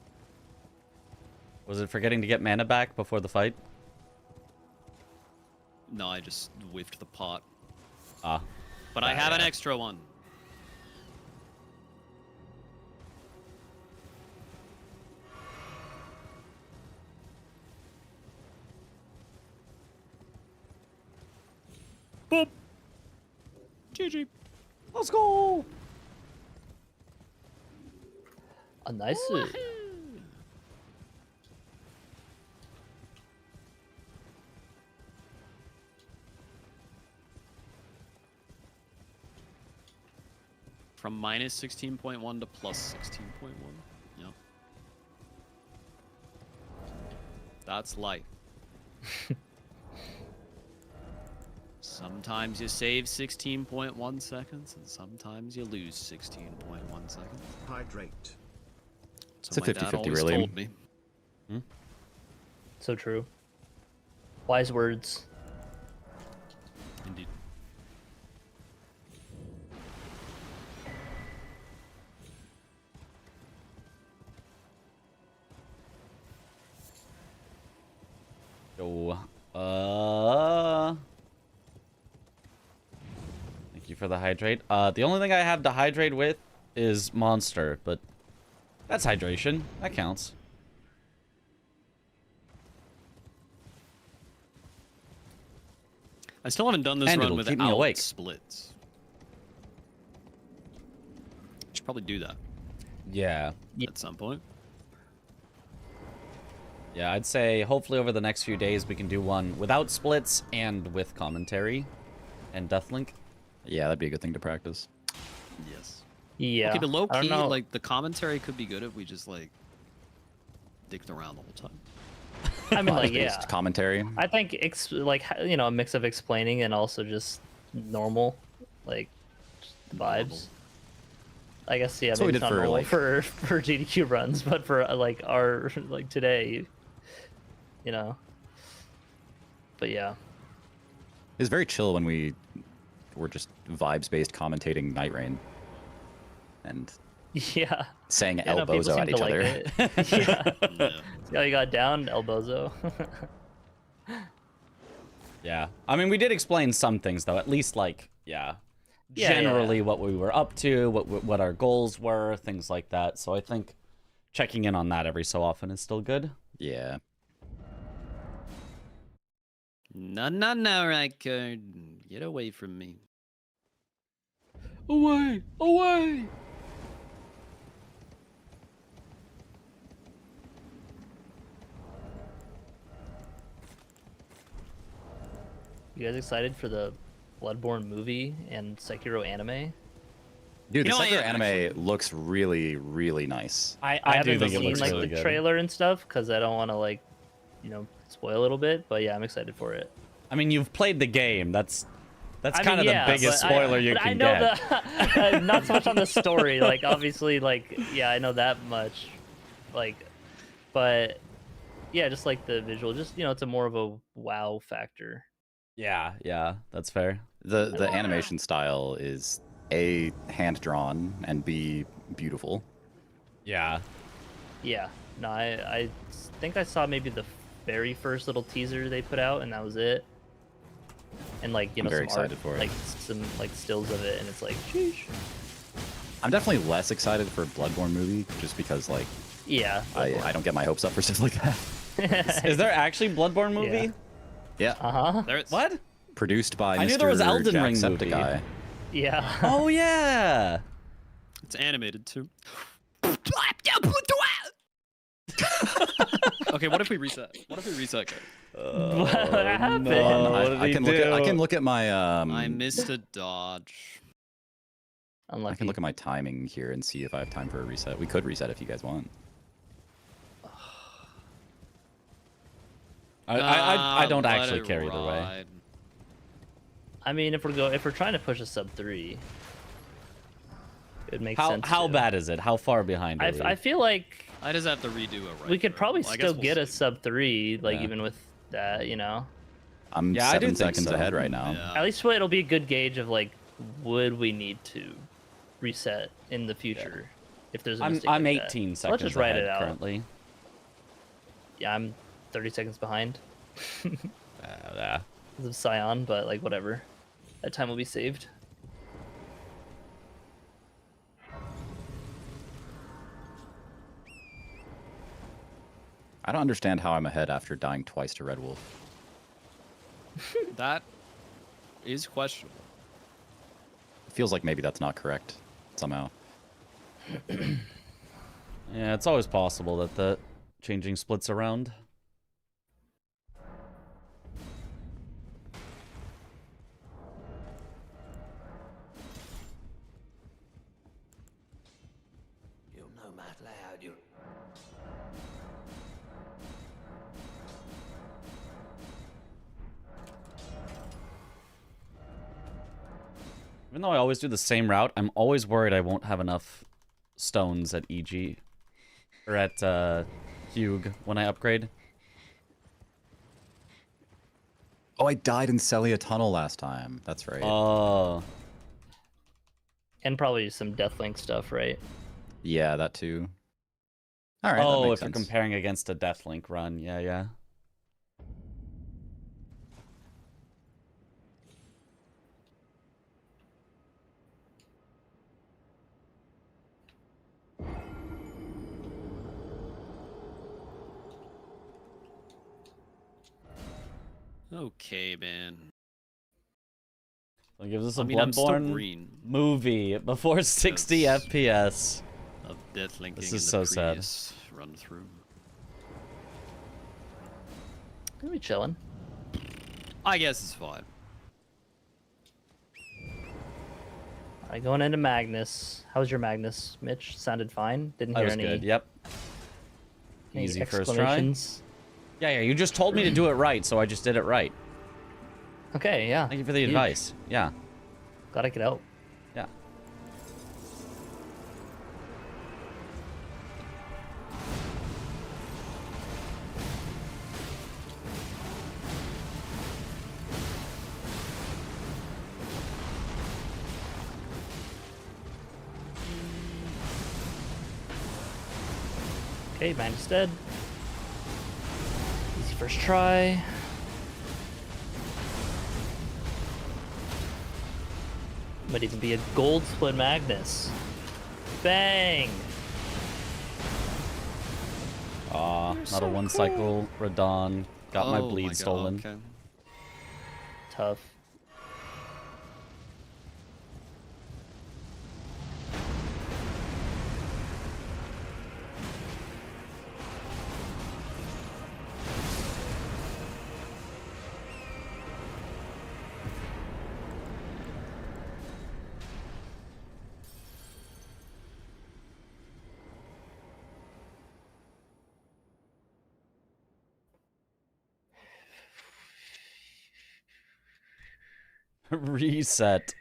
Was it forgetting to get mana back before the fight? No, I just whiffed the pot. Ah. But I have an extra one. Boop. GG. Let's go! A nice. From minus 16.1 to plus 16.1. Yep. That's life. Sometimes you save 16.1 seconds, and sometimes you lose 16.1 seconds. Hydrate. So It's a my dad 50-50 always really. told me. So true. Wise words. Indeed. Yo. Thank you for the hydrate. The only thing I have to hydrate with is Monster, but that's hydration. That counts. I still haven't done this And run it'll keep me without awake. splits. Should probably do that Yeah. at some point. Yeah, I'd say hopefully over the next few days we can do one without splits and with commentary and Deathlink. Yeah, that'd be a good thing to practice. Yes. Yeah. Okay, but low I key, don't know. like the commentary could be good if we just like dicked around the whole time. I mean, like, yeah. Based commentary. I think you know, a mix of explaining and also just normal, like, vibes. I guess yeah, That's what we maybe did it's not for, normal like- for GDQ runs, but for like our like today, you know. But yeah, It's very chill when we were just vibes-based commentating Night Rain. And yeah. saying Yeah, no, people elbozo seem at to each like other. it. Yeah. Yeah. See how you got down, Elbozo. Yeah. I mean, we did explain some things, though. At least, like, Yeah, generally what we were up to, what our goals were, things like that. So I think checking in on that every so often is still good. Yeah. No, Ryker. Get away from me. Away! Away! You guys excited for the Bloodborne movie and Sekiro anime? Dude, the You know, Sekiro yeah, anime looks really, really nice. I I do haven't think it seen looks like really the good. trailer and stuff because I don't want to like, you know, spoil a little bit. But yeah, I'm excited for it. I mean, you've played the game. That's I kind mean, of yeah, the biggest but spoiler you but can I know get. the not so much on the story. Like obviously, like yeah, I know that much. Like, but yeah, just like the visual. Just you know, it's a more of a wow factor. Yeah, that's fair. The animation style is A, hand-drawn, and B, beautiful. Yeah. Yeah, no, I think I saw maybe the very first little teaser they put out, and that was it. And like you I'm know, very some art, excited for it. like some like stills of it, and it's like, sheesh. I'm definitely less excited for a Bloodborne movie, just because, like, Yeah. I don't get my hopes up for stuff like that. Is there actually Bloodborne movie? Yeah. Uh-huh. There it's What? Produced by I Mr. knew there was Elden Ring Jacksepticeye. movie. Yeah. Oh yeah. It's animated too. Oh, Okay, what if we reset? What if we reset, guys? What happened? no. What did I he can look at I do? can look at my I missed a dodge. Unlucky. I can look at my timing here and see if I have time for a reset. We could reset if you guys want. I don't Let actually it care either way. ride. I mean, if we're trying to push a sub 3, it makes sense. How to. bad is it? How far behind are we? I feel like I just have to redo it right. we could probably Well, I guess still we'll get a see. sub 3, like Yeah. even with that, you know. I'm Yeah, I do 7 think seconds so. ahead right now. Yeah. At least it'll be a good gauge of like, would we need to reset in the future if there's a mistake I'm like 18 that. seconds Let's just write ahead it out. currently. Yeah, I'm 30 seconds behind. Yeah. Because of Scion, but like whatever. That time will be saved. I don't understand how I'm ahead after dying twice to Red Wolf. That is questionable. It feels like maybe that's not correct somehow. Yeah, it's always possible that the changing splits around. Even though I always do the same route, I'm always worried I won't have enough stones at EG. Or at Hugh when I upgrade. Oh, I died in Celia Tunnel last time. That's right. Oh. And probably some Deathlink stuff, right? Yeah, that too. All right. Oh, that if makes you're sense. comparing against a Deathlink run. Yeah. Okay, man. So it gives us a I mean, I'm still Bloodborne green movie before 60 Yes. FPS. of Death Linking. This is in the so sad. previous Run through. Gonna be chilling. I guess it's fine. Alright, going into Magnus. How was your Magnus, Mitch? Sounded fine. Didn't That hear was any, good. Yep. any Easy first try. exclamations. Yeah. You just told me to do it right, so I just did it right. Okay, yeah. Thank you for the Huge. advice. Yeah. Glad I could help. Yeah. Okay, Magnus dead. Easy first try. Might even be a gold split Magnus. Bang! Not a one cycle Radon. Got my Oh bleed God, stolen. Okay. Tough. Reset.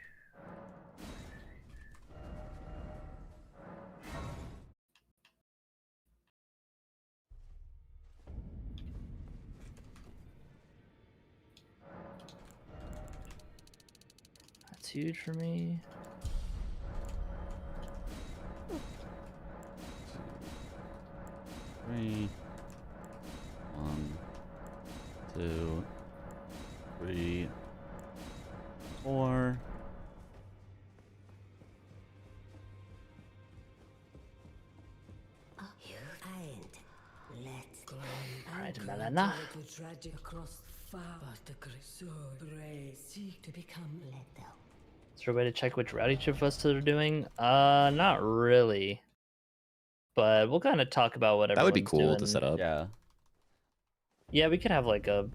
That's huge for me. Three. 1, 2, 3, 4. Alright, Melena. Is there a way to check which route each of us are doing? Not really. But we'll kind of talk about what That would be everyone's cool to doing. set up. Yeah. Yeah, we could have like a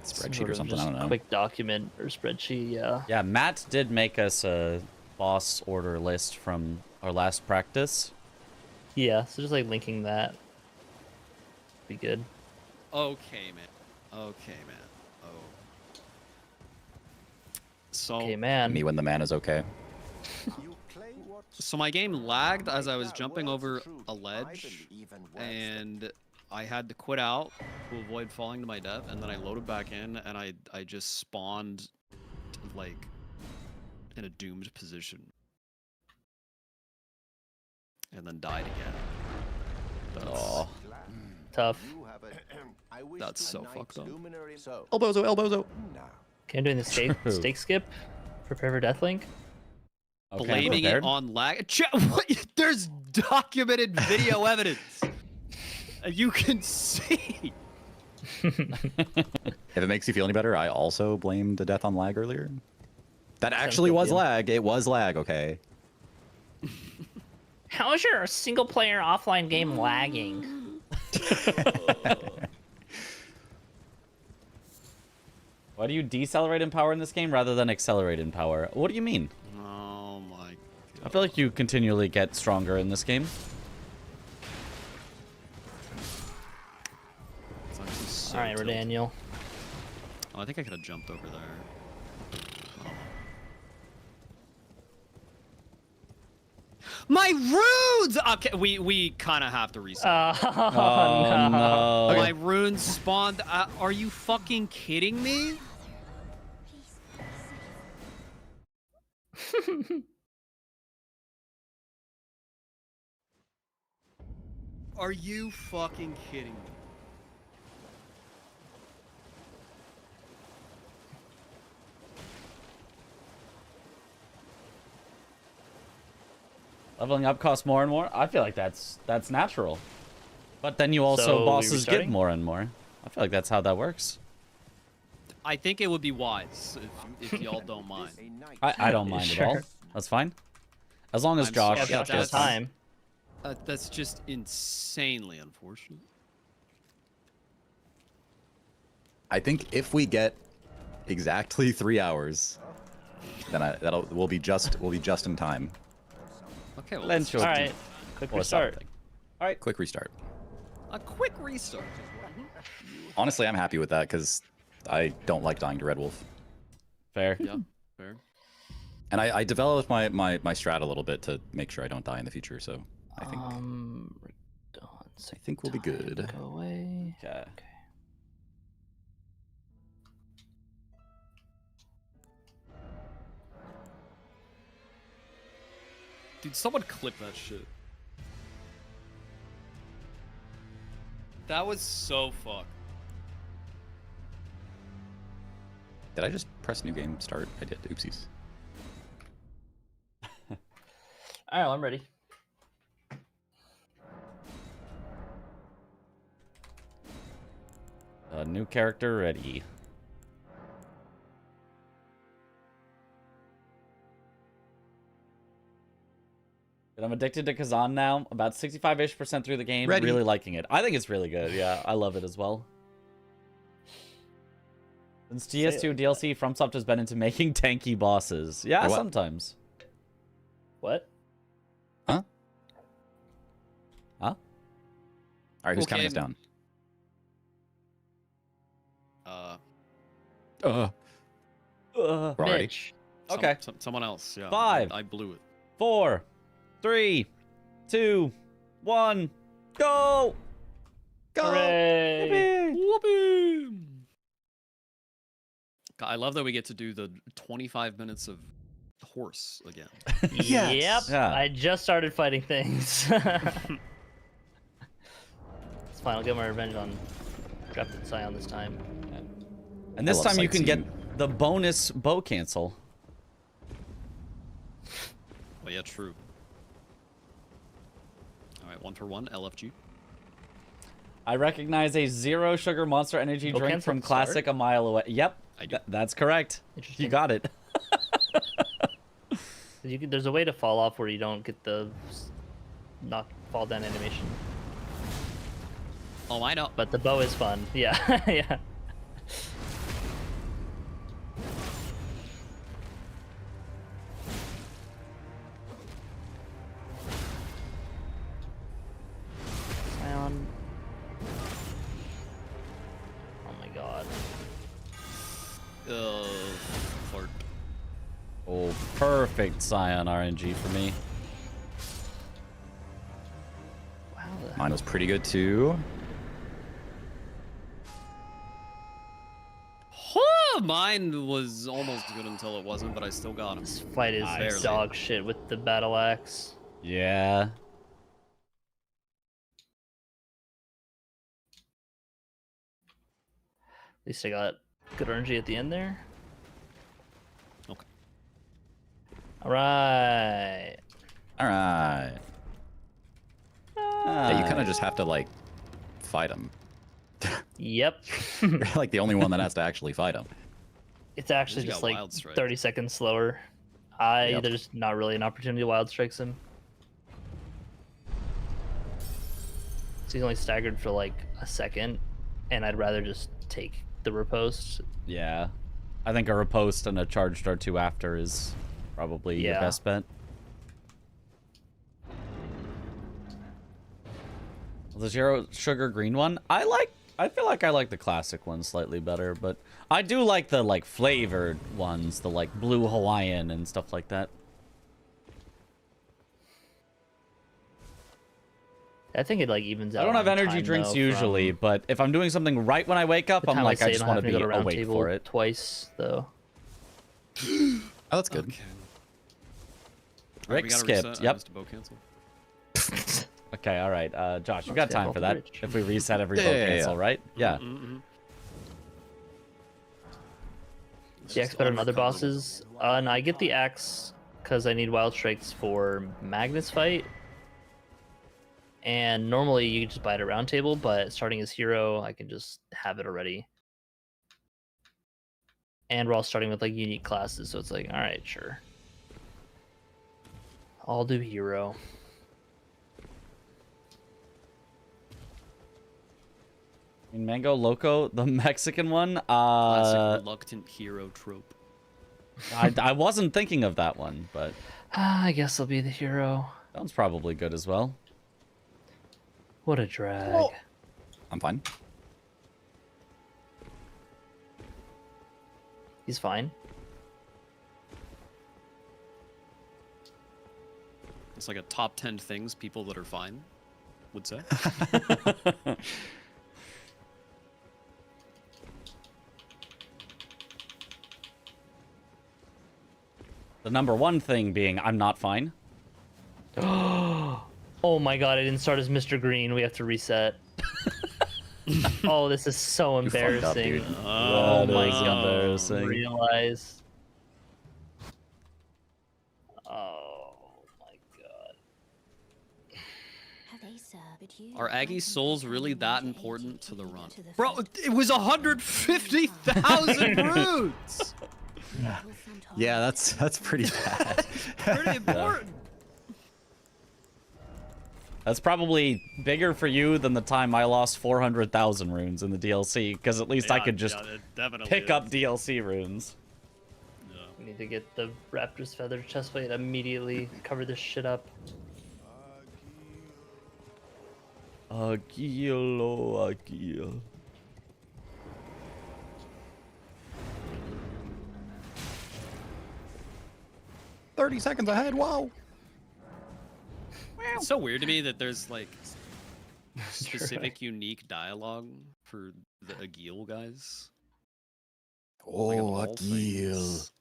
Spreadsheet sort or of something. just I don't know. quick document or spreadsheet. Yeah. Yeah, Matt did make us a boss order list from our last practice. Yeah. So just like linking that. Be good. Okay, man. Okay, man. Oh. So, Okay, man. Me when the man is okay. so my game lagged as I was jumping over a ledge, and I had to quit out to avoid falling to my death, and then I loaded back in, and I just spawned, like, in a doomed position. And then died again. Oh. Tough. That's so fucked up. Elbozo, elbozo. Okay, I'm doing the stake skip. Prepare for deathlink. Okay, Blaming prepared. it on lag. What? There's documented video evidence. You can see. If it makes you feel any better, I also blamed the death on lag earlier. That actually good was deal. lag. It was lag, okay. How is your single player offline game lagging? Why do you decelerate in power in this game rather than accelerate in power? What do you mean? Oh my god. I feel like you continually get stronger in this game. It's actually so All right, tilted. Daniel. Oh, I think I could have jumped over there. Oh. My runes! Okay, we kind of have to reset. Oh, no. My runes spawned. Are you fucking kidding me? Are you fucking kidding me? Leveling up costs more and more. I feel like that's natural. But then you also So, we bosses give restarting? more and more. I feel like that's how that works. I think it would be wise if y'all don't mind. I don't mind at all. Sure. That's fine. As long as I'm Josh sorry. Yeah, Yeah, Josh has that's- time. That's just insanely unfortunate. I think if we get exactly 3 hours, then we'll be just in time. Okay, well, Lens let's short. All right, quick Or restart. something. All right. Quick restart. a quick restart. Honestly, I'm happy with that because I don't like dying to Red Wolf. Fair. Yeah, fair. And I developed my strat a little bit to make sure I don't die in the future, so I think I think we'll be good. Go away. Okay. Dude, someone clip that shit. That was so fucked. Did I just press new game start? I did. Oopsies. All right, well, I'm ready. New character ready. And I'm addicted to Kazan now. About 65-ish% through the game. Ready. Really liking it. I think it's really good. Yeah, I love it as well. Since GS2 DLC, FromSoft has been into making tanky bosses. Yeah, What? sometimes. What? Huh? Huh? All right, who's Okay. counting us down? We're already. Mitch. Okay. Someone else. Yeah. 5. I blew it. 4, 3, 2, 1, go! Hooray! Whoopee! God, I love that we get to do the 25 minutes of horse again. Yep. Yeah. I just started fighting things. It's fine. I'll get my revenge on Drafted Scion this time. And this I love time you can get sightseeing. the bonus bow cancel. Oh yeah, true. All right, 1 for 1, LFG. I recognize a 0 sugar Monster Energy Bow drink cancel from at the start? Classic a mile away. Yep, I do. that's correct. Interesting. You got it. There's a way to fall off where you don't get the not fall down animation, Oh, I know. but the bow is fun. Yeah, yeah. Scion. Oh my god. Flirt. Oh, perfect Scion RNG for me. Wow. Mine was pretty good too. Mine was almost good until it wasn't, but I still got him. This fight is Barely. dog shit with the battle axe. Yeah. At least I got good RNG at the end there. Okay. All right. All right. Yeah, you kind of just have to like fight him. Yep. You're like the only one that has to actually fight him. It's actually He's got just like wild strike. 30 seconds slower. Yep. There's not really an opportunity to wild strikes him. So he's only staggered for like a second, and I'd rather just take the riposte. Yeah. I think a riposte and a charged R2 after is probably your Yeah. best bet. The 0 sugar green one, I feel like I like the classic one slightly better, but I do like the like flavored ones, the like blue Hawaiian and stuff like that. I think it like evens out. I don't have on energy time, drinks though, usually, from but if I'm doing something right when I wake up, the I'm time like, I save, just don't want have to be go to round awake table for it. twice though. Oh, that's good. Okay. Rick Alright, we gotta skipped, reset. I yep. missed a bow cancel. Okay, all right. Josh, you Let's got get time off for the that bridge. if we reset every Yeah, bow yeah, yeah. cancel, right? Yeah. Mm-hmm. The axe better than other bosses. And I get the axe because I need wild strikes for Magnus fight. And normally you can just buy it at round table, but starting as hero, I can just have it already. And we're all starting with like unique classes, so it's like, all right, sure. I'll do hero. mean, Mango Loco, the Mexican one. Classic reluctant hero trope. I wasn't thinking of that one, but I guess I'll be the hero. that one's probably good as well. What a drag. I'm fine. He's fine. It's like a top 10 things people that are fine would say. The number one thing being I'm not fine. Oh my god, I didn't start as Mr. Green. We have to reset. Oh, this is so You fucked up, embarrassing. dude. Oh That my is god. embarrassing. Realize. Oh my god. Have they, sir, but you Are I Aggie can souls take really anyone that to important 80 to the run? to the Bro, front. it was 150,000 roots! Yeah, that's pretty bad. Pretty important. That's probably bigger for you than the time I lost 400,000 runes in the DLC, because at least I could just it definitely pick is. up DLC runes. Yeah. We need to get the Raptor's Feather chestplate immediately. Cover this shit up. Agil. 30 seconds ahead. Whoa. It's so weird to me that there's like specific unique dialogue for the Agil guys. Like, of Oh, all Agil. things.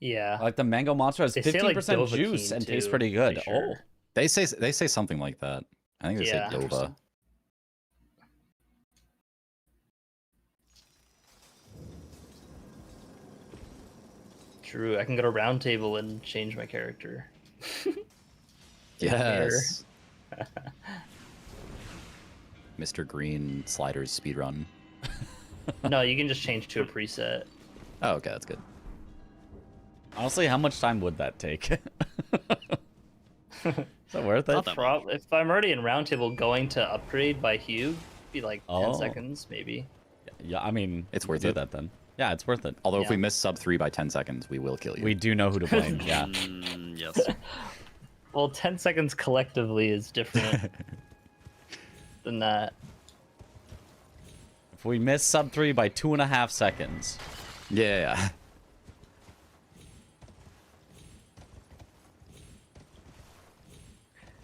Yeah. Like the mango monster has They say, like, 15% juice Dovahkiin, and tastes too, pretty good. pretty sure. Oh, They say something like that. I think they Yeah. say Dova. True. I can go to round table and change my character. Yes. Mr. Green Sliders speedrun. No, you can just change to a preset. Oh, okay, that's good. honestly, how much time would that take? Is that worth it? Not that If I'm already in round table, going to upgrade by Hugh be like 10 Oh. seconds, maybe. Yeah, I mean, It's we can worth do it. that then. Yeah, it's worth it. Although if we Yeah. miss sub 3 by 10 seconds, we will kill you. We do know who to blame. Yeah. Yes. Well, 10 seconds collectively is different than that. If we miss sub 3 by 2.5 seconds. Yeah.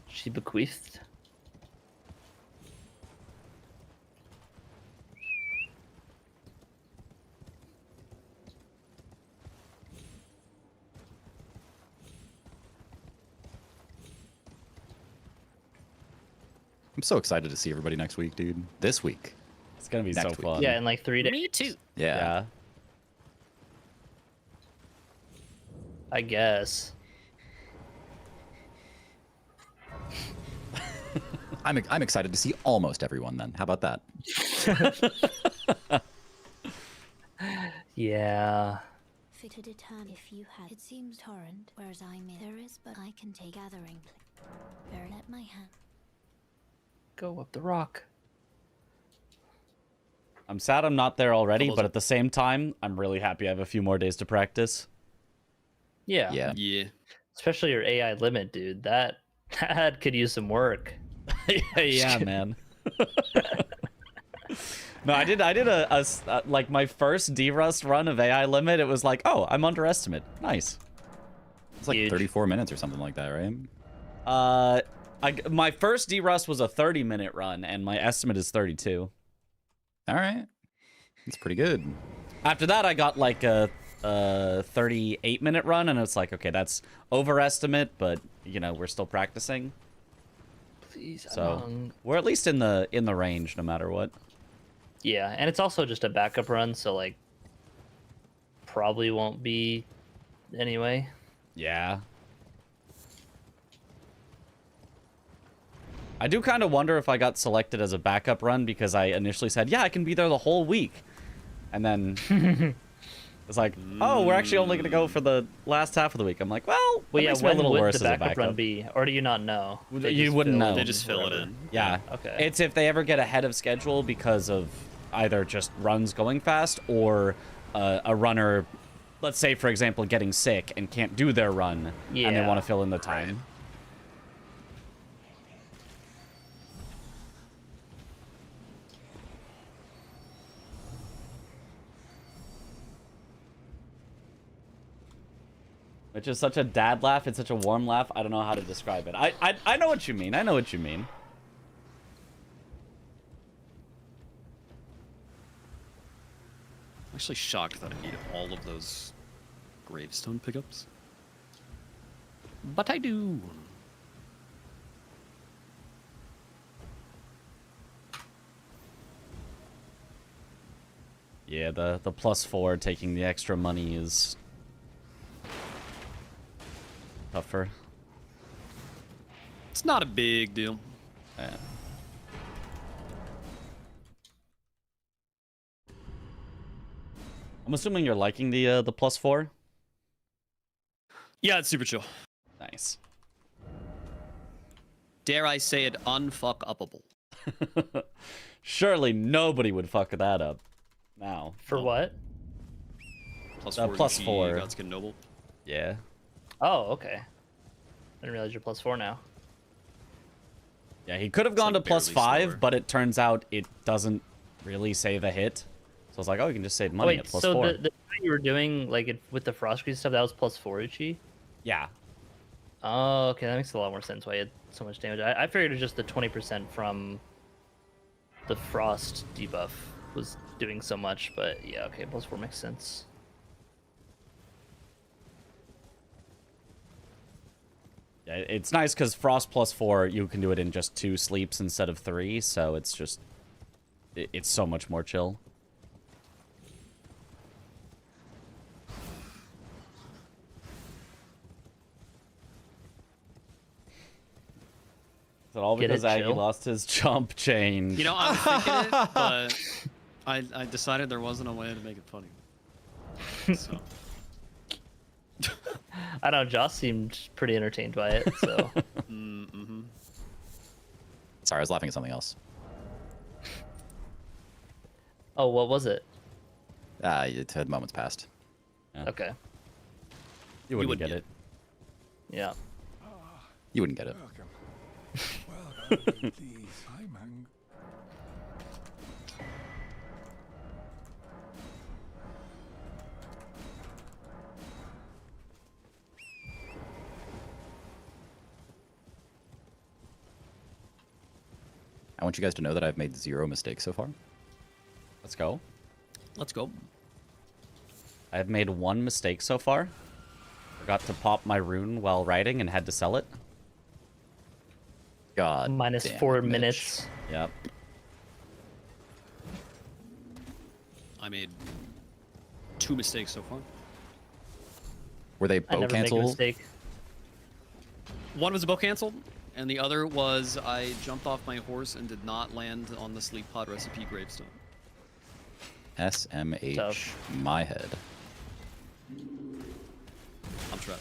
She bequeathed. I'm so excited to see everybody next week, dude. This week. It's gonna be so Next week. fun. Yeah, in like 3 days. Me too. Yeah. Yeah. I guess. I'm excited to see almost everyone then. How about that? Yeah. Fit to determine if you had. It seems torrent, whereas I'm in. There is, but I can take gathering. Bear let my hand. Go up the rock. I'm sad I'm not there already, Almost. but at the same time, I'm really happy I have a few more days to practice. Yeah. Yeah. Yeah. Especially your AI limit, dude. That could use some work. Yeah, man. No, I did like my first D-Rust run of AI limit. It was like, oh, I'm underestimate. Nice. It's like Huge. 34 minutes or something like that, right? My first D-Rust was a 30-minute run, and my estimate is 32. All right. That's pretty good. After that, I got like a 38-minute run, and it's like, okay, that's overestimate, but you know, we're still practicing. Please, So we're at least in the range, no matter what. yeah, and it's also just a backup run, so like probably won't be anyway. Yeah. I do kind of wonder if I got selected as a backup run because I initially said, yeah, I can be there the whole week. And then It's like, oh, we're actually only gonna go for the last half of the week. I'm like, well, Well, that yeah, makes me a when little would worse the as a backup run backup. be? Or do you not know? They You just wouldn't fill know. They just fill it wherever? in. Yeah. Okay. It's if they ever get ahead of schedule because of either just runs going fast or a runner, let's say, for example, getting sick and can't do their run, and they Yeah. want to fill in the time. Which is such a dad laugh. It's such a warm laugh. I don't know how to describe it. I know what you mean. I know what you mean. I'm actually shocked that I need all of those gravestone pickups. But I do. Yeah, the +4 taking the extra money is tougher. It's not a big deal. Yeah. I'm assuming you're liking the +4. Yeah, it's super chill. Nice. Dare I say it, unfuck-upable. Surely nobody would fuck that up. Now. For what? +4 +4. Uchi, Godskin Noble. Yeah. Oh, okay. I didn't realize you're +4 now. Yeah, he could have gone like to barely +5, slower. but it turns out it doesn't really save a hit. So it's like, oh, you can just save money Wait, at so +4. the you were doing like with the Frostgrave stuff, that was +4 Uchi? Yeah. Oh, okay, that makes a lot more sense why you had so much damage. I figured it was just the 20% from the Frost debuff was doing so much, but yeah, okay, +4 makes sense. Yeah, it's nice because Frost +4, you can do it in just 2 sleeps instead of 3, so it's just... It's so much more chill. Is it all Get because it, Aggie chill? lost his jump change? You know, I'm thinking it, but I decided there wasn't a way to make it funny. So. I don't know, Joss seemed pretty entertained by it, so... Mm-hmm. Sorry, I was laughing at something else. Oh, what was it? It had moments past. Okay, You wouldn't wouldn't get it. yeah. You wouldn't get it. I want you guys to know that I've made 0 mistakes so far. Let's go. Let's go. I've made 1 mistake so far. Forgot to pop my rune while riding and had to sell it. God. Minus damn 4 it, Mitch. minutes. Yep. I made 2 mistakes so far. Were they I bow never make a cancel? mistake. One was a bow canceled, and the other was I jumped off my horse and did not land on the sleep pod recipe gravestone. SMH. Tough. My head. I'm trash.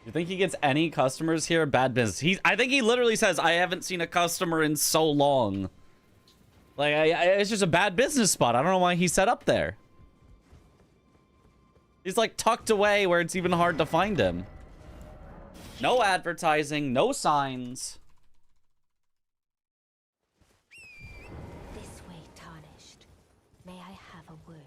You think he gets any customers here? Bad business. I think he literally says, I haven't seen a customer in so long. Like, it's just a bad business spot. I don't know why he's set up there. He's like tucked away where it's even hard to find him. No advertising, no signs. This way, Tarnished. May I have a word?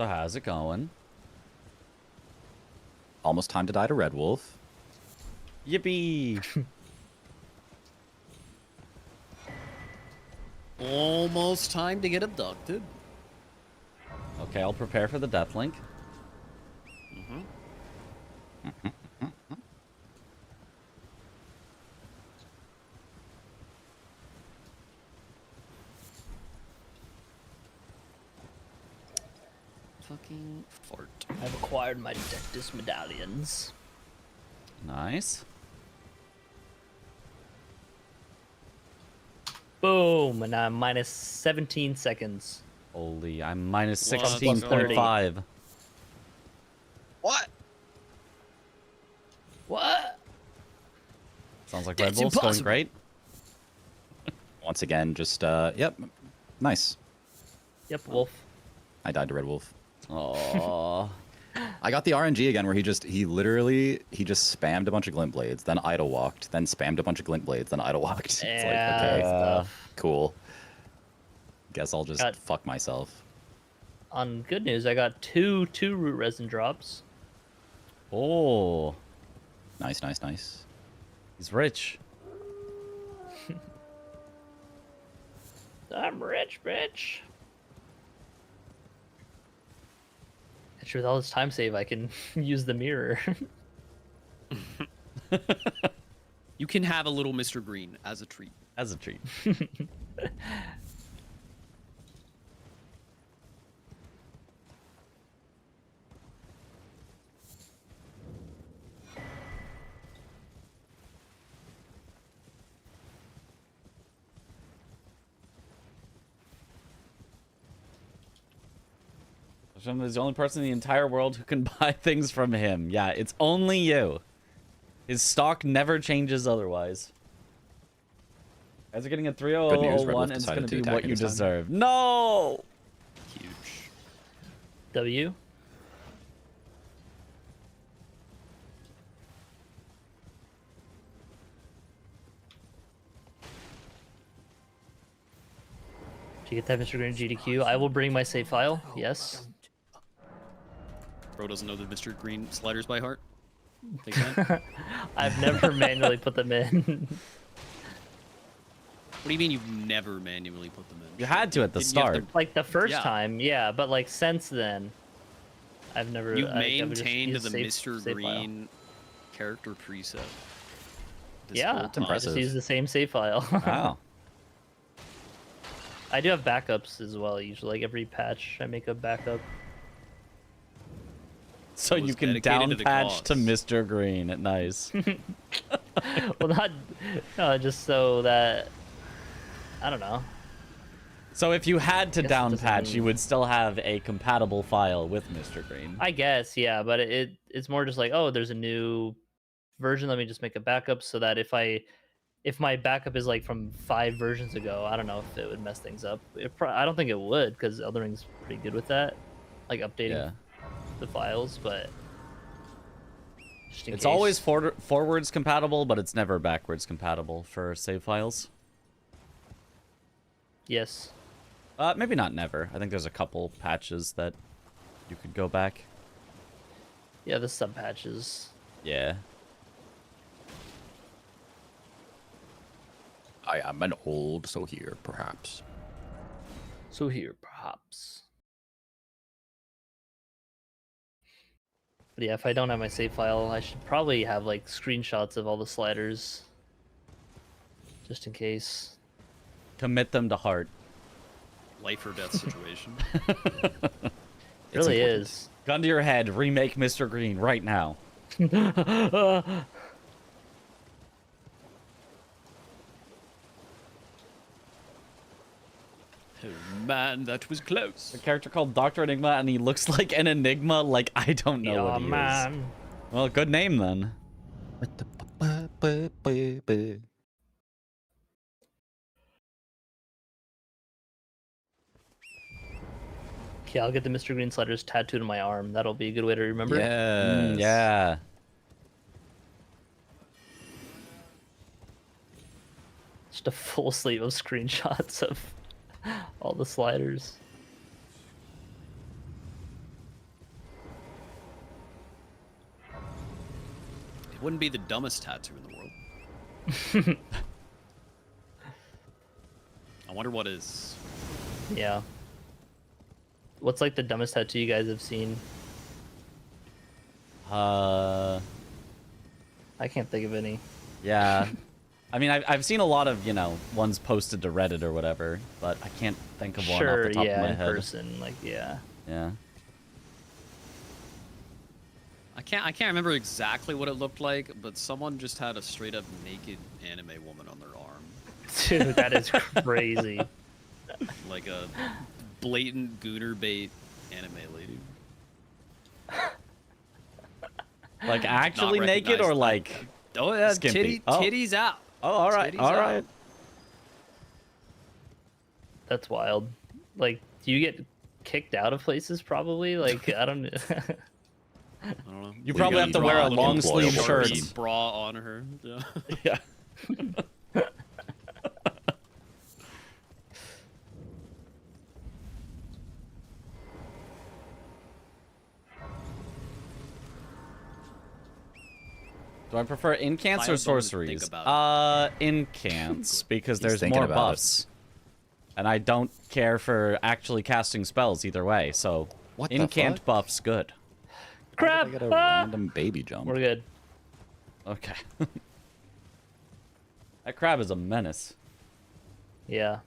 So how's it going? Almost time to die to Red Wolf. Yippee! Almost time to get abducted. Okay, I'll prepare for the death link. Mm-hmm. Fucking fart. I've acquired my Dectus medallions. Nice. Boom, and I'm minus 17 seconds. Holy, I'm minus What? 16.5. What? What? Sounds like Red That's Bull's going impossible. great. Once again, just yep, nice. Yep, Wolf. I died to Red Wolf. Oh. I got the RNG again where he just spammed a bunch of glint blades, then idle walked, then spammed a bunch of glint blades, then idle walked. It's Yeah, like, okay, stuff. cool. Guess I'll just Got- fuck myself. On good news, I got two root resin drops. Oh. Nice, nice, nice. He's rich. I'm rich, bitch. Actually, with all this time save, I can use the mirror. You can have a little Mr. Green as a treat. As a treat. Hashem is the only person in the entire world who can buy things from him. Yeah, it's only you. His stock never changes otherwise. Guys are getting a Good news, Red 3001 Wolf and it's decided going to to be attack what you this time. deserve. No! Huge. W. Did you get that, Mr. Green GDQ? I will bring my save file. Yes. Bro doesn't know the Mr. Green sliders by heart. Take that. I've never manually put them in. What do you mean you've never manually put them in? You had to at the Didn't you have start. Like the first Yeah. time, yeah, but like since then, I've never. You I've just maintained used the save- Mr. save file. Green character preset. This Yeah, whole I time. just use the same save file. Wow. I do have backups as well. Usually, like every patch, I make a backup. So It was you can dedicated down to the patch to cause. Mr. Green. Nice. Well, not just so that I don't know. So if you had to Guess it down doesn't patch, you mean- would still have a compatible file with Mr. Green. I guess, yeah, but it's more just like, oh, there's a new version. Let me just make a backup so that if my backup is like from 5 versions ago, I don't know if it would mess things up. I don't think it would because Elden Ring's pretty good with that, like updating Yeah. the files. But just in It's case. always forwards compatible, but it's never backwards compatible for save files. Yes. Maybe not never. I think there's a couple patches that you could go back. Yeah, the sub patches. Yeah. I am an old, so here, perhaps. So here, perhaps. But yeah, if I don't have my save file, I should probably have like screenshots of all the sliders, just in case. Commit them to heart. Life or death situation. It really important. is. Gun to your head, remake Mr. Green right now. Oh man, that was close. A character called Dr. Enigma, and he looks like an enigma. Like, I don't know Yeah, what he man. is. Well, good name then. Okay, I'll get the Mr. Green sliders tattooed on my arm. That'll be a good way to remember. Yes. Yeah. Just a full sleeve of screenshots of all the sliders. Wouldn't be the dumbest tattoo in the world. I wonder what is. Yeah. What's like the dumbest tattoo you guys have seen? Uh, I can't think of any. yeah. I mean, I've seen a lot of, you know, ones posted to Reddit or whatever, but I can't think of one off Sure, the top yeah, of my in head. person, like yeah. Yeah. I can't remember exactly what it looked like, but someone just had a straight up naked anime woman on their arm. Dude, that is crazy. Like a blatant gooner bait anime lady. Like actually Not naked or recognized. like Oh yeah, skimpy? Oh. titties out. Oh, all right. Titties All out. right. That's wild. Like, do you get kicked out of places probably? Like, I don't know. I don't know. You probably have to Draw wear a little long sleeve employable shirt. bra on her. Yeah. Yeah. Do I prefer incants or Kyle, don't think sorceries? about Incants, because He's there's thinking more about it. buffs. And I don't care for actually casting spells either way, so What the incant fuck? buff's good. Crap! I got a Ah! random baby jump. We're good. Okay. That crab is a menace. Yeah.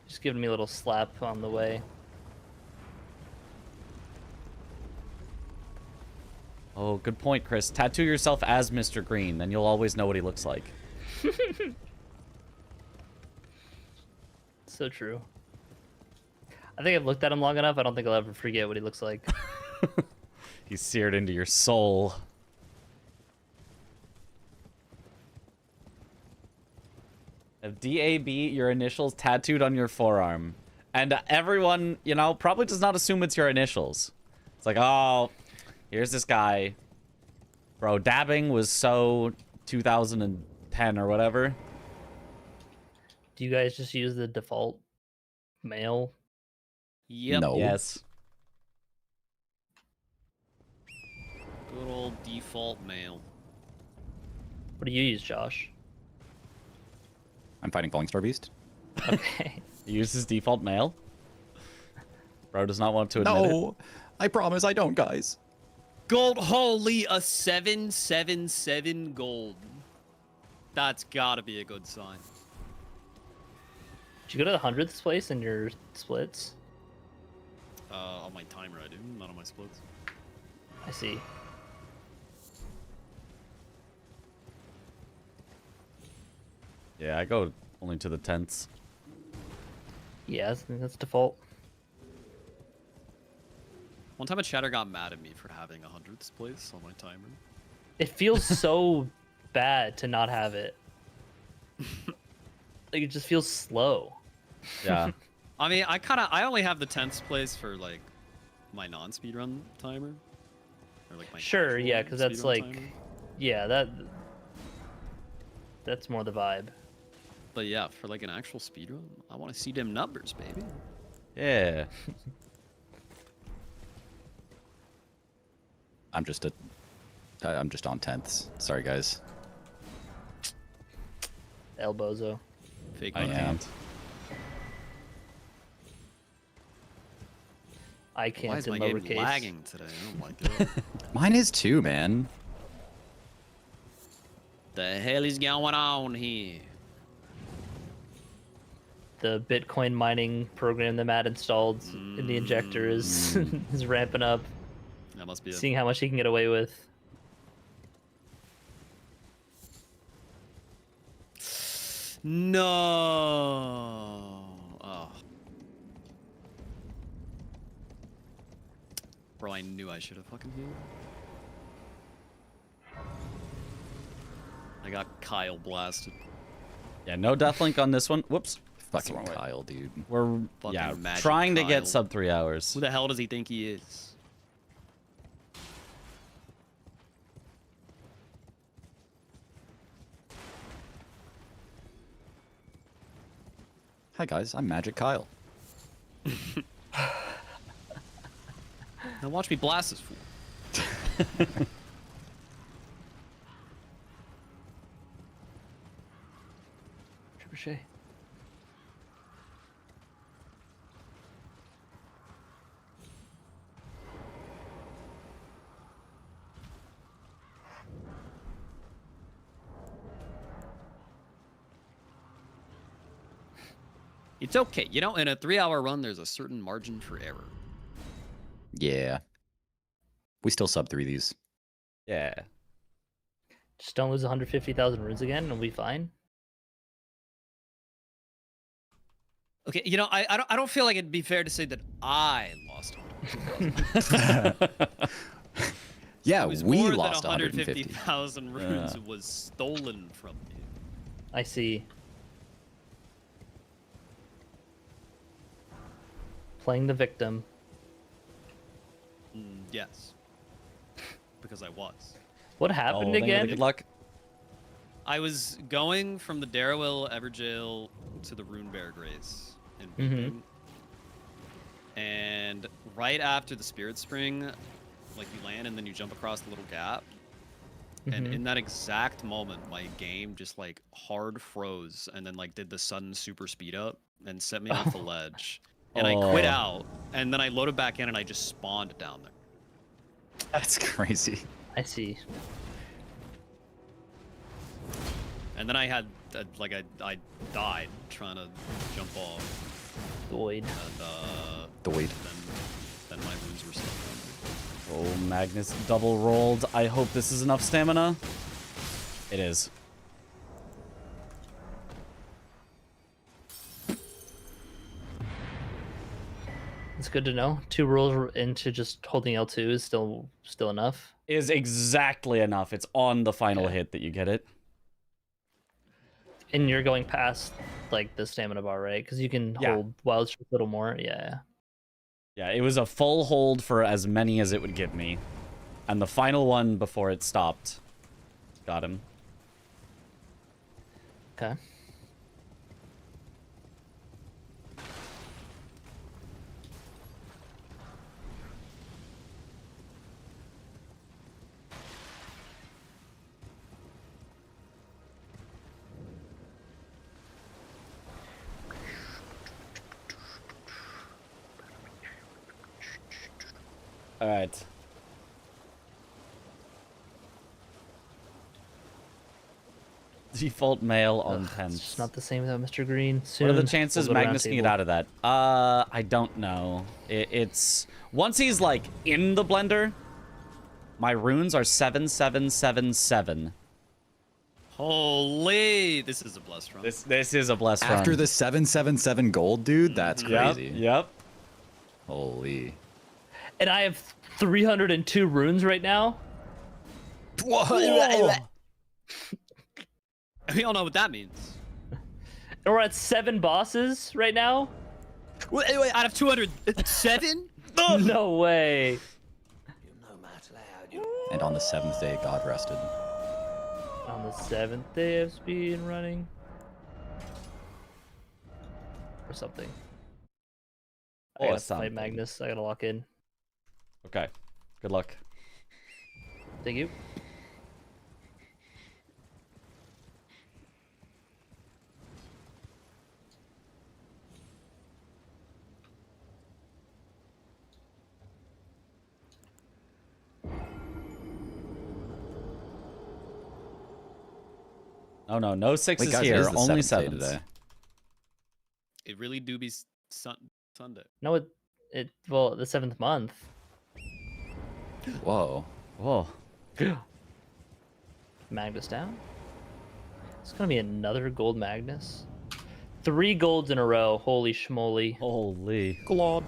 Just giving me a little slap on the way. Oh, good point, Chris. Tattoo yourself as Mr. Green, then you'll always know what he looks like. So true. I think I've looked at him long enough. I don't think I'll ever forget what he looks like. He's seared into your soul. If DAB, your initials tattooed on your forearm. And everyone, you know, probably does not assume it's your initials. It's like, oh, here's this guy. Bro, dabbing was so 2010 or whatever. Do you guys just use the default male? Yep. No. Yes. Good old default male. What do you use, Josh? I'm fighting Falling Star Beast. Okay. He uses default male. Bro does not want to admit it. No, I promise I don't, guys. Gold, holy, a 777 gold. That's gotta be a good sign. Did you go to the 100th place in your splits? On my timer I do, not on my splits. I see. Yeah, I go only to the 10s. Yeah, that's default. One time a chatter got mad at me for having a 100th place on my timer. It feels so bad to not have it. Like, it just feels slow. Yeah. I mean, I only have the 10th place for like my non-speedrun timer. Or like my Sure, casual yeah, because that's speedrun like, timer. yeah, that's more the vibe. But yeah, for like an actual speedrun, I want to see them numbers, baby. Yeah. I'm just on 10ths. Sorry, guys. El Bozo. Fake I money. am. I Why can't is in my game lowercase. lagging today? Oh my god. Mine is too, man. The hell is going on here? The Bitcoin mining program that Matt installed in the injector is is ramping up, That must be a seeing how much he can get away with. No. Oh. Bro, I knew I should have fucking healed. I got Kyle blasted. Yeah, no deathlink on this one. Whoops. That's the Fucking wrong way. Kyle, dude. We're Fucking yeah, magic trying to Kyle. get sub 3 hours. Who the hell does he think he is? Hi, guys. I'm Magic Kyle. Now watch me blast this fool. touche. It's okay. You know, in a 3-hour run, there's a certain margin for error. Yeah. We still sub 3 these. Yeah. Just don't lose 150,000 runes again, and we'll be fine. Okay, you know, I don't feel like it'd be fair to say that I lost 150,000. Yeah, It was we more lost than 150. 150,000 runes was stolen from me. I see. Playing the victim. Yes. Because I was. What happened again? Good luck. I was going from the Darrowell Everjail to the Runebear Grace in Weeping. And right after the Spirit Spring, like you land and then you jump across the little gap. And in that exact moment, my game just like hard froze and then like did the sudden super speed up and set me off the ledge. And I quit out, and then I loaded back in and I just spawned down there. That's crazy. I see. And then I had, I died trying to jump off. Void. And, The weight. then my wounds were still down. Oh, Magnus double rolled. I hope this is enough stamina. It is. It's good to know. 2 rolls into just holding L2 is still enough. Is exactly enough. It's on the final hit that you get it. And you're going past like the stamina bar, right? Because you can hold Wild Strike a little more. Yeah. Yeah, it was a full hold for as many as it would give me. And the final one before it stopped got him. Okay. All right. Default male on It's pens. just not the same without Mr. Green. Soon, What are the chances we'll go to Magnus can round get table. out of that? I don't know. It's once he's like in the blender. My runes are 7777. Holy, this is a blessed run. This is a blessed run. After the 777 gold, dude, that's crazy. Yep. Holy. And I have 302 runes right now. Whoa. We all know what that means. And we're at 7 bosses right now. Wait, out of 207? No way. And on the 7th day, God rested. On the 7th day of speed running. Or something. I gotta something. fight Magnus. I gotta lock in. Okay. Good luck. Thank you. Oh no, no sixes Wait, guys, it here. is the Only 7th day sevens. today. It really do be Sunday. No, well, the 7th month. Whoa. Whoa. Magnus down. It's gonna be another gold Magnus. 3 golds in a row. Holy schmoly. Holy. God.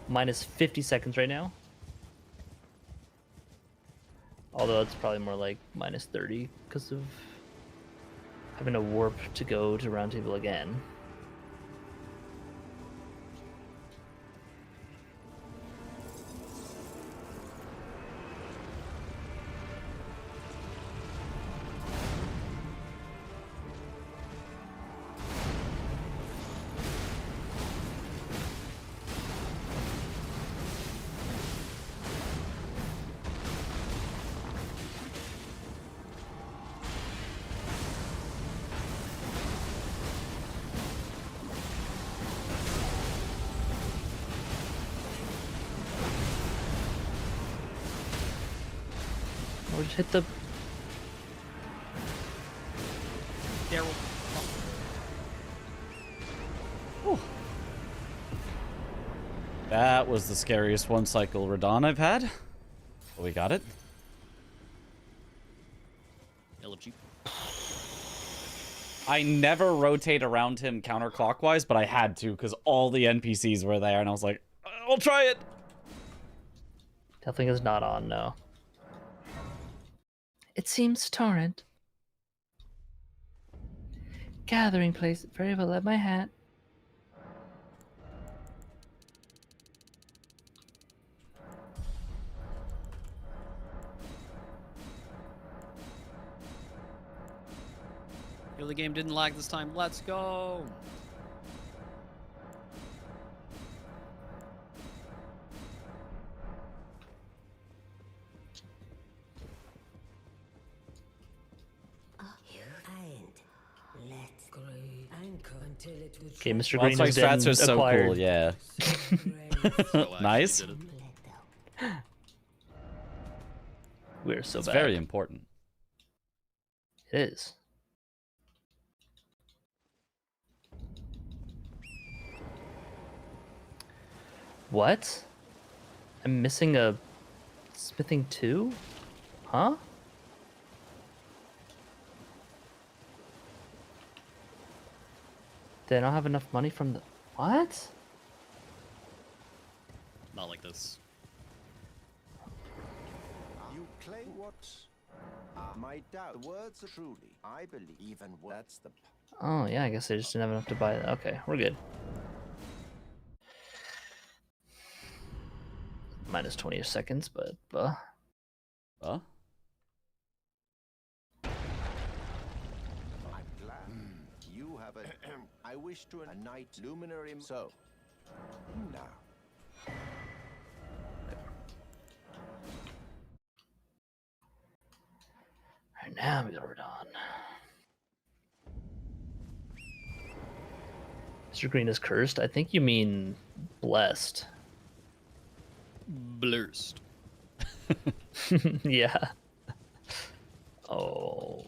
Minus 50 seconds right now. Although it's probably more like minus 30 because of having to warp to go to roundtable again. Or just hit the. Daryl. That was the scariest one cycle Radon I've had. But we got it. LFG. I never rotate around him counterclockwise, but I had to because all the NPCs were there, and I was like, I'll try it. Definitely is not on, no. It seems Torrent. Gathering place. Very well at my hat. Yo, the game didn't lag this time. Let's go. Okay, Mr. Well, Green that's why has strats been are so acquired. cool, yeah. So actually Nice. did it. We're so It's bad. very important. It is. What? I'm missing a smithing 2? Huh? Did I not have enough money from the... What? Not like this. You claim what? My doubt. Words are truly. I believe even that's the. Oh, yeah, I guess I just didn't have enough to buy that. Okay, we're good. Minus 20 seconds, but... Huh? I'm glad. You have a. I wish to a night luminary. So. Now. Alright, now we got Radon. Mr. Green is cursed. I think you mean blessed. Blurst. Yeah. Oh.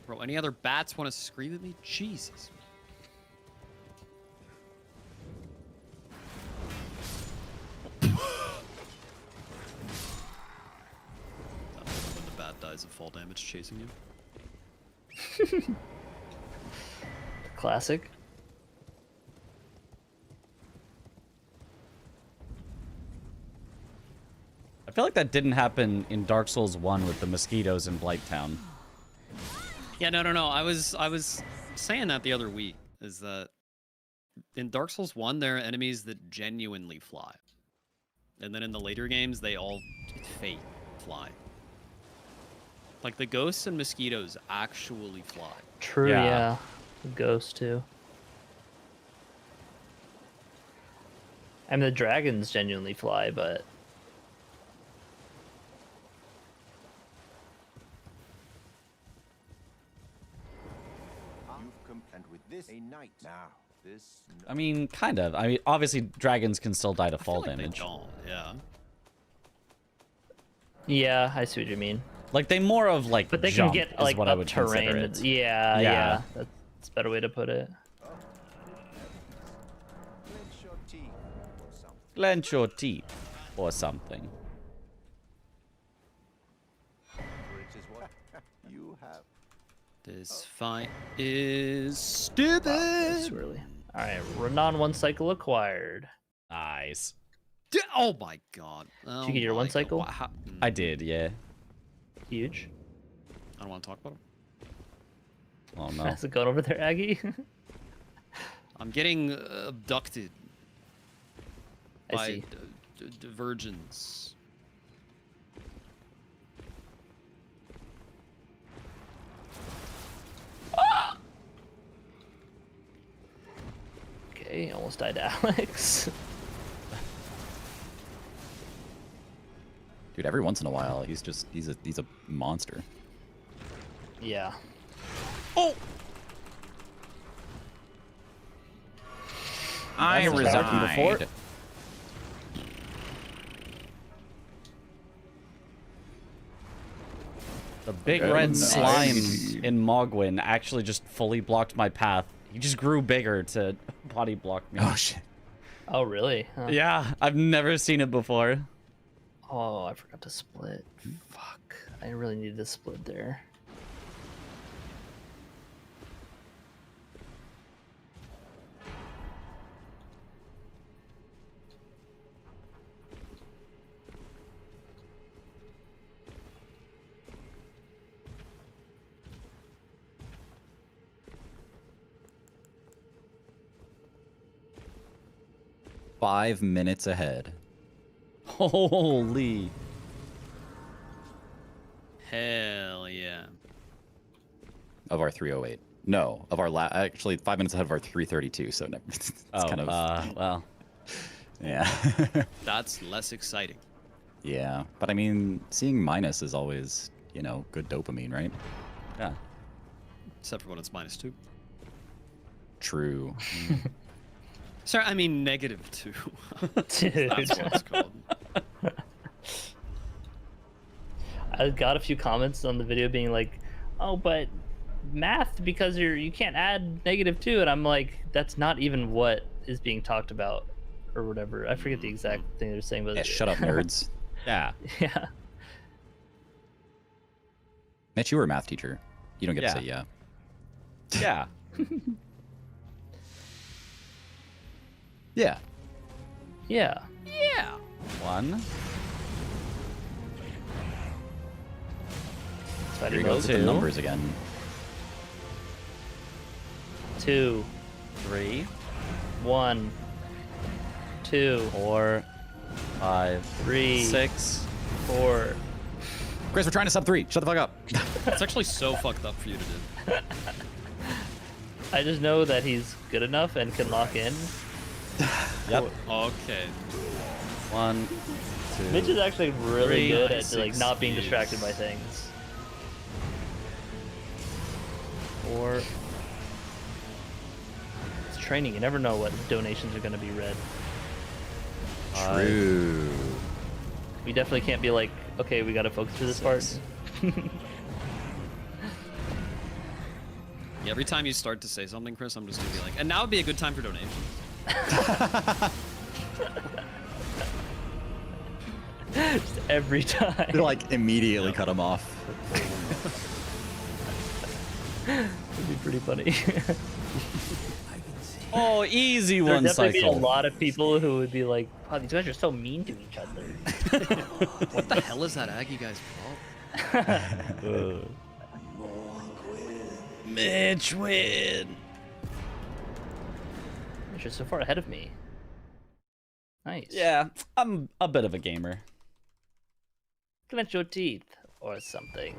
Bro, any other bats want to scream at me? Jesus. When the bat dies of fall damage chasing you. Classic. I feel like that didn't happen in Dark Souls 1 with the mosquitoes in Blighttown. Yeah, no. I was saying that the other week, is that in Dark Souls 1, there are enemies that genuinely fly. And then in the later games, they all fake fly. Like, the ghosts and mosquitoes actually fly. True, Yeah. yeah. The ghost, too. I mean, the dragons genuinely fly, but... You've come and with this a night now. This. I mean, kind of. I mean, obviously, dragons can still die to I feel fall like damage. They don't, yeah. Yeah, I see what you mean. Like, they more of, like, But they jump can get, is like, what I up would consider terrain. it. Yeah, Yeah. yeah. That's a better way to put it. Clench your teeth or something. Clench your teeth or something. For it is what you have. This fight is stupid. That's really... Alright, Renan 1 cycle acquired. Nice. Oh my god. Oh Did you get your my 1 God. cycle? I did, yeah. Huge. I don't want to talk about him. Oh, no. How's it going over there, Aggie? I'm getting abducted I by see. divergence. Okay, almost died to Alex. Dude, every once in a while, he's a monster. Yeah. Oh! I That's what happened before. resigned. The big Oh, red nice. slime in Mogwin actually just fully blocked my path. He just grew bigger to body block me. Oh shit. Oh, really? Huh. Yeah, I've never seen it before. Oh, I forgot to split. Fuck. I really needed to split there. Five minutes ahead. Holy. Hell yeah. Of our 308. No, of our actually 5 minutes ahead of our 332. So never. It's kind of well. yeah. That's less exciting. Yeah, but I mean, seeing minus is always, you know, good dopamine, right? Yeah. Except for when it's -2. True. Sorry, I mean -2. Dude. That's what it's called. I got a few comments on the video being like, "Oh, but math because you can't add -2," and I'm like, that's not even what is being talked about, or whatever. I forget the exact thing they're saying, but Yeah, shut up, nerds. Yeah. yeah. Mitch, you were a math teacher. You don't get Yeah. to say yeah. Yeah. Yeah. Yeah. Yeah. 1. Spider Here we go, mode. Look at the 2. numbers again. 2, 3. 1, 2, 4. 5. 3, 6. 4. Chris, we're trying to sub 3. Shut the fuck up. It's actually so fucked up for you to do. I just know that he's good enough and can lock in. Yep. Okay. 1, 2. Mitch is actually really 3, good at 6 like not being is- distracted by things. 4. It's training. You never know what donations are going to be read. True. We definitely can't be like, okay, we got to focus for this part. Yeah, every time you start to say something, Chris, I'm just gonna be like, and now would be a good time for donations. Just every time. You're like immediately cut him off. It'd be pretty funny. Oh, easy There'd one definitely be a cycle. lot of people who would be like, wow, these guys are so mean to each other. What the hell is that Aggie guy's problem? Mitch win. Which is so far ahead of me. Nice. Yeah, I'm a bit of a gamer. Clench your teeth or something.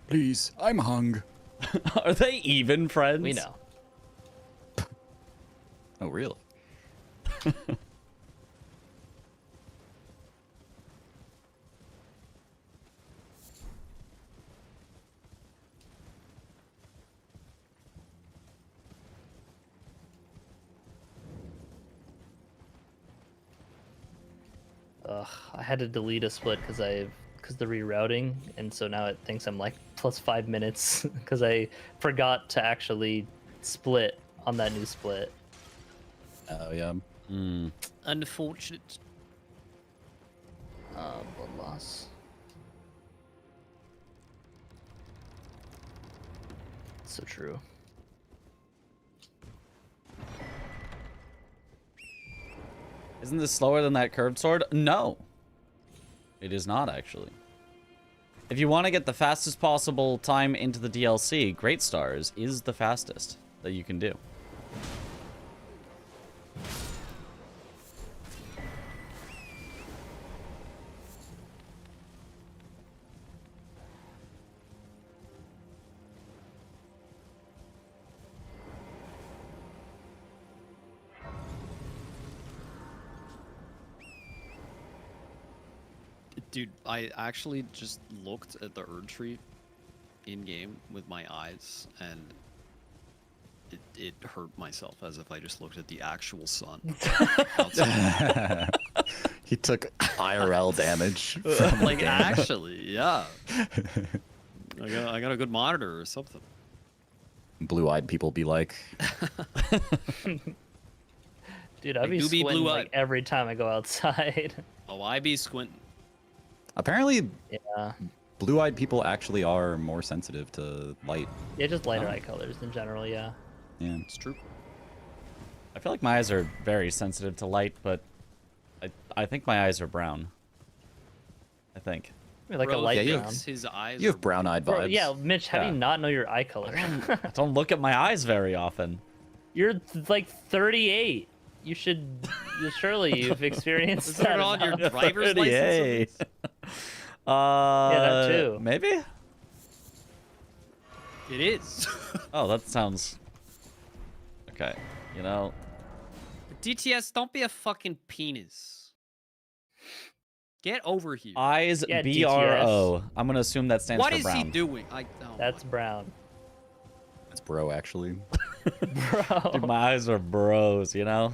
Please, I'm hung. Are they even friends? We know. Oh, really? Ugh, I had to delete a split because the rerouting, and so now it thinks I'm like plus 5 minutes because I forgot to actually split on that new split. Oh, yeah. Unfortunate. Blood loss. So true. Isn't this slower than that curved sword? No. It is not, actually. If you want to get the fastest possible time into the DLC, Great Stars is the fastest that you can do. Dude, I actually just looked at the Erd tree in game with my eyes, and it hurt myself as if I just looked at the actual sun. outside. He took IRL damage. Like actually, yeah. I got a good monitor or something. Blue-eyed people be like, Dude, I'd I be do be squinting blue-eyed. like every time I go outside. Oh, I be squinting. apparently, Yeah. blue-eyed people actually are more sensitive to light. Yeah, just lighter Oh. eye colors in general, yeah. Yeah. It's true. I feel like my eyes are very sensitive to light, but I think my eyes are brown. I think. I mean, like a Bro light yeah, you brown. have- His eyes. You are have brown-eyed Bro, vibes. yeah, Mitch, how do Yeah. you not know your eye color? I don't look at my eyes very often. You're like 38. You should surely you've experienced Is that. that on your enough. driver's license? Yay. at least? that too. Maybe? It is. Oh, that sounds... Okay, you know... DTS, don't be a fucking penis. Get over here. Eyes, Yeah, B-R-O. I'm gonna assume that stands What for is brown. he doing? That's brown. That's bro, actually. Bro. Dude, my eyes are bros, you know?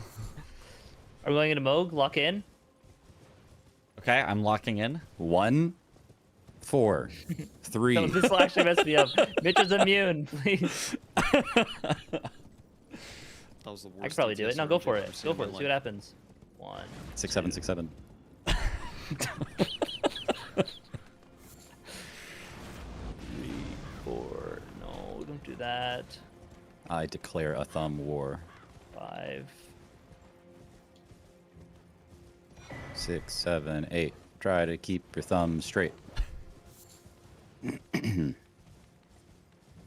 Are we going into Moog? Lock in? Okay, I'm locking in. 1, 4, 3. No, this will actually mess me up. Mitch is immune, please. That was the worst I could probably do it. DTS No, go origin for I've it. ever seen Go in for my it. See life. what happens. 1. 6, 7, 6, 7. 3, 4. No, don't do that. I declare a thumb war. 5. 6, 7, 8. Try to keep your thumb straight. What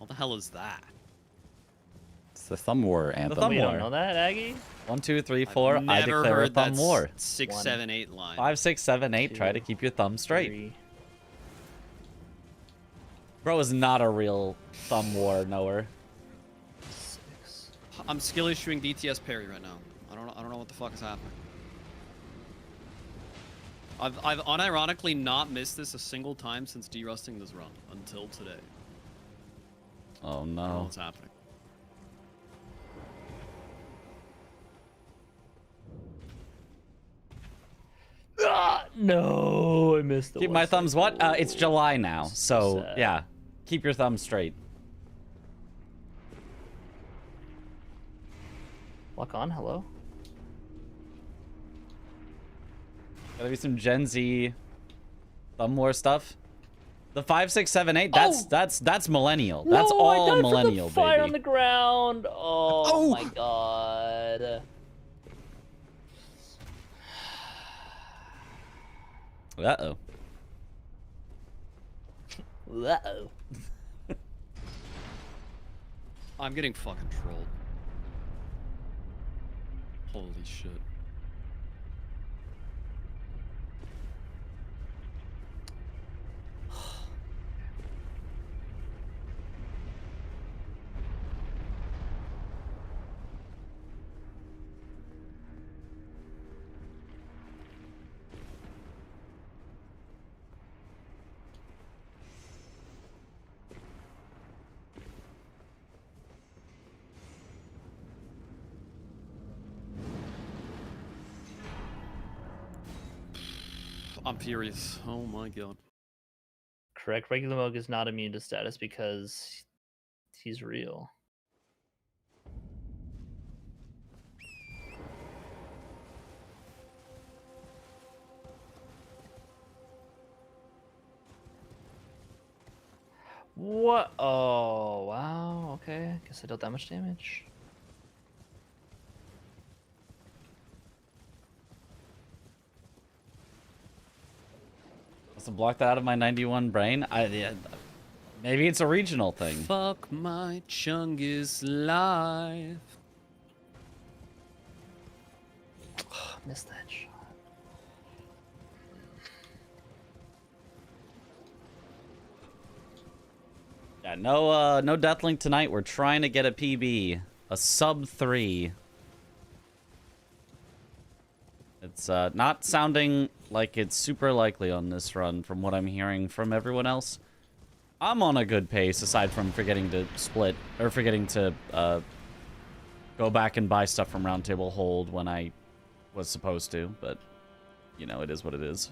the hell is that? It's the thumb war anthem. thumb We war. don't know that, Aggie? 1, 2, 3, 4. I've I never declare a heard thumb that war. 6, 1, 7, 8 line. 5, 6, 7, 8. Try to 2, keep your thumb straight. 3. Bro is not a real thumb war knower. 6. I'm skill issuing DTS parry right now. I don't know what the fuck is happening. I've unironically not missed this a single time since derusting this run until today. Oh I don't know no. what's happening. Ah, no, I missed the Keep one my thumbs what? cycle. It's July now, so sad. yeah. Keep your thumbs straight. Lock on, hello? Gotta be some Gen Z thumb war stuff. The 5, 6, 7, 8. That's millennial. That's no, all I died millennial, from the fire baby. on the ground. Oh, Oh. my god. Uh-oh. Uh-oh. I'm getting fucking trolled. Holy shit. I'm furious. Oh my god. Correct, regular Moog is not immune to status because he's real. What? Oh, wow. Okay. Guess I dealt that much damage. Must have blocked that out of my 91 brain. Yeah, maybe it's a regional thing. Fuck my Chungus life. Missed that shot. Yeah, no Deathlink tonight. We're trying to get a PB, a sub 3. It's not sounding like it's super likely on this run from what I'm hearing from everyone else. I'm on a good pace, aside from forgetting to split, or forgetting to go back and buy stuff from Roundtable Hold when I was supposed to, but, you know, it is what it is.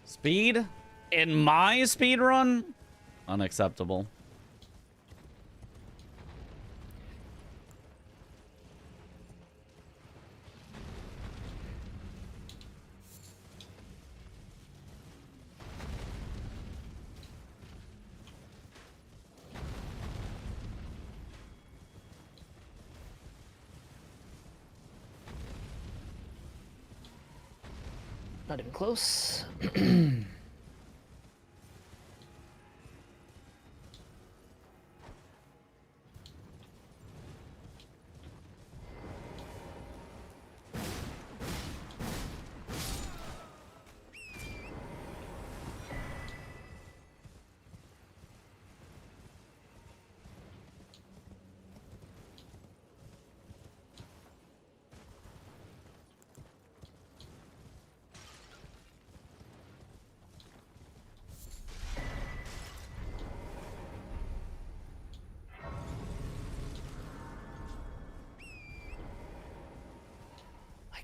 Speed? In my speed run? Unacceptable. Not even close.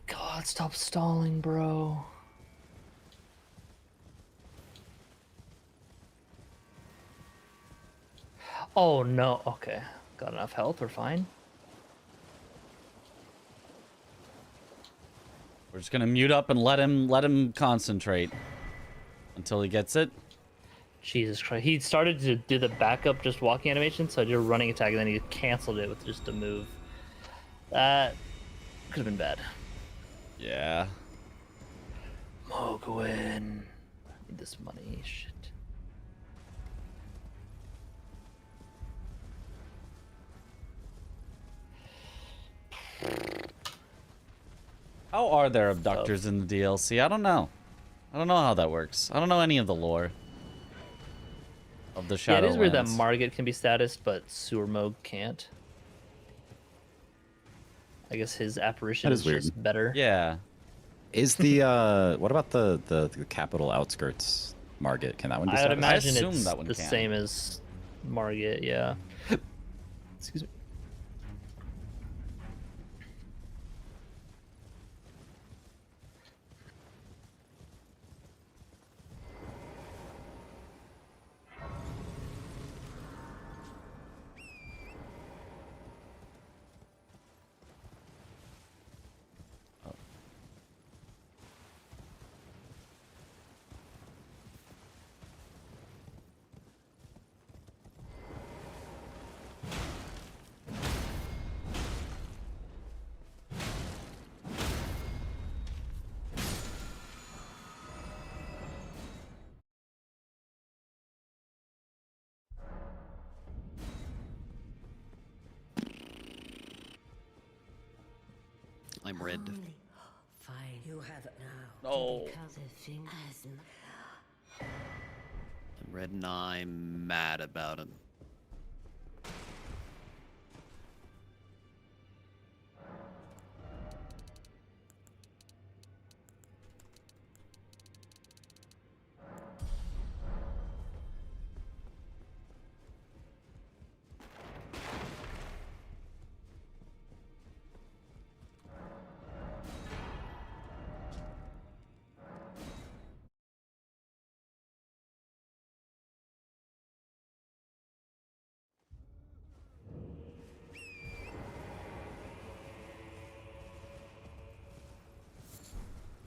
God, stop stalling, bro. Oh no, okay. Got enough health, we're fine. We're just gonna mute up and let him concentrate until he gets it. Jesus Christ. He started to do the backup just walking animation, so I did a running attack and then he canceled it with just a move. That could have been bad. Yeah. Mogwin. Need this money. Shit. How are there abductors in the DLC? I don't know. I don't know how that works. I don't know any of the lore of the Shadowlands. Yeah, it is weird that Margit can be status, but Sewer Mog can't. I guess his apparition is weird. just better. Yeah. Is the what about the capital outskirts Margit? Can that one be I would status? imagine assume it's that one the can. same as Margit, yeah. Excuse me. I'm red. Fine, you have it now. Oh. I'm red and I'm mad about it.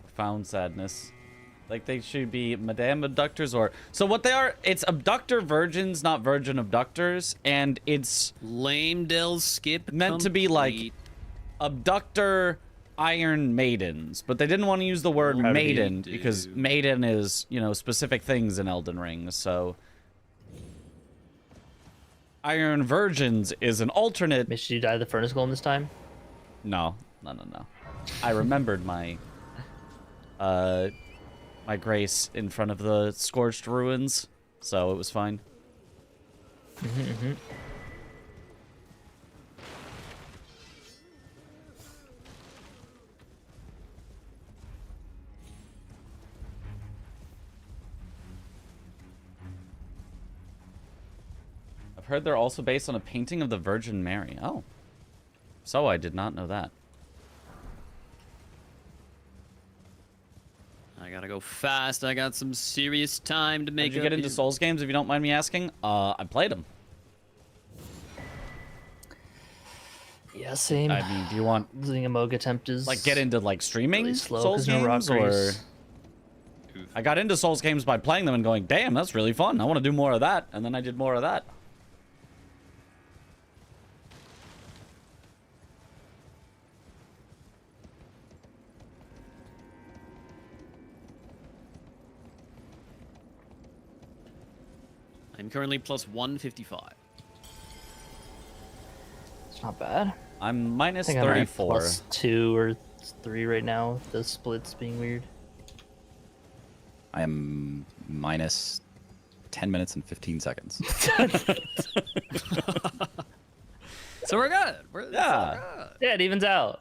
Profound sadness. Like they should be Madame Abductors or... So what they are, it's Abductor Virgins, not Virgin Abductors. And it's Lame Del skip meant to be like Abductor Iron Maidens. But they didn't want to use the word maiden because maiden is, you know, specific things in Elden Ring. So... Iron Virgins is an alternate. Did you die the furnace golem this time? No. I remembered my my grace in front of the scorched ruins, so it was fine. I've heard they're also based on a painting of the Virgin Mary. Oh. So I did not know that. I gotta go fast. I got some serious time to make. Did you get into Souls games, if you don't mind me asking? I played them. Yeah, same. I mean, do you want Losing a Moog attempt is like get into like streaming really slow Souls 'cause no rock games, or? race. I got into Souls games by playing them and going, damn, that's really fun. I want to do more of that, and then I did more of that. I'm currently plus 155. It's not bad. I'm minus I think I'm at 34. plus 2 or 3 right now, with the splits being weird. I am minus 10 minutes and 15 seconds. So we're good. Yeah. Yeah, it evens out.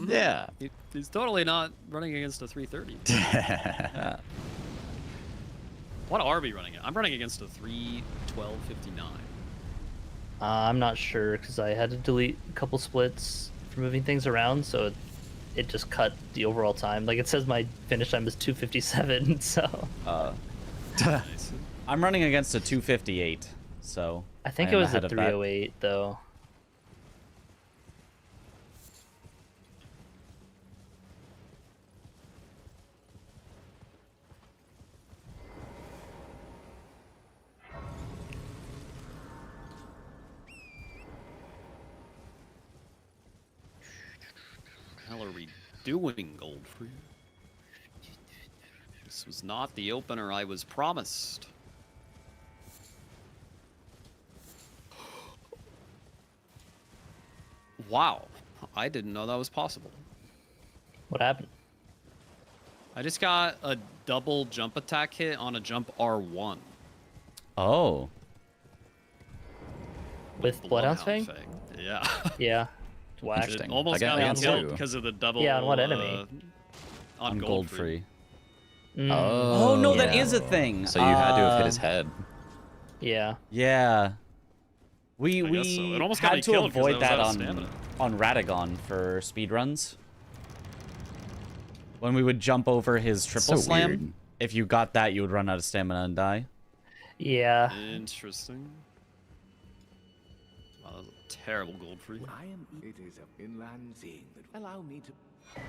Yeah. He's totally not running against a 330. Yeah. What are we running at? I'm running against a 312.59. I'm not sure because I had to delete a couple splits for moving things around, so it just cut the overall time. Like it says my finish time is 2:57, so. Nice. I'm running against a 258, so. I think am it was ahead a of that. 308 though. What the hell are we doing, Goldfree? This was not the opener I was promised. Wow, I didn't know that was possible. What happened? I just got a double jump attack hit on a jump R1. Oh. With Bloodhound's Fang? Yeah. Yeah. Whack. Interesting. It almost Again, got me against killed who? because of the double. Yeah, on what enemy? On Goldfree. Mm, Oh, no, that yeah. is a thing. So you had to have hit his head. Yeah. Yeah. I guess so. It almost got me had to killed 'cause I avoid was that out of stamina. on Radagon for speedruns. When we would jump over his triple So slam, weird. if you got that, you would run out of stamina and die. Yeah. Interesting. Wow, that was a terrible Goldfree. It is an inland thing that allow me to.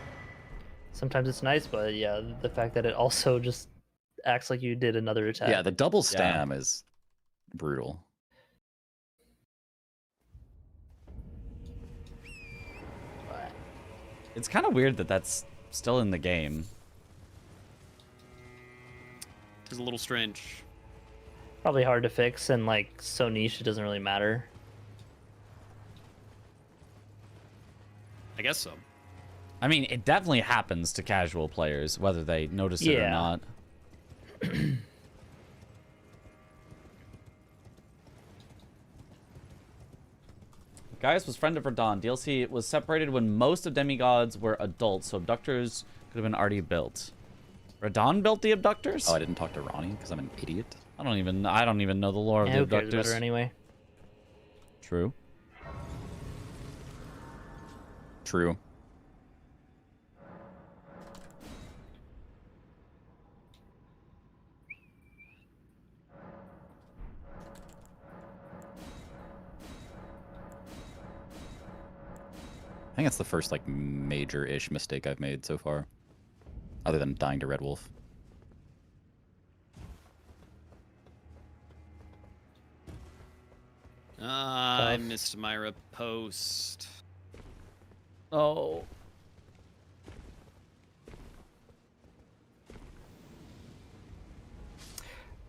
Sometimes it's nice, but yeah, the fact that it also just acts like you did another attack. Yeah, the double stam is brutal. It's kind of weird that that's still in the game. It's a little strange. Probably hard to fix and like so niche it doesn't really matter. I guess so. I mean, it definitely happens to casual players, whether they notice it or Yeah. not. Gaius was friend of Radon. DLC was separated when most of demigods were adults, so abductors could have been already built. Radon built the abductors? Oh, I didn't talk to Ronnie because I'm an idiot. I don't even know the lore Yeah, of who the cares about abductors. her anyway? True. True. I think that's the first like major-ish mistake I've made so far, other than dying to Red Wolf. Ah, I missed my riposte. Oh.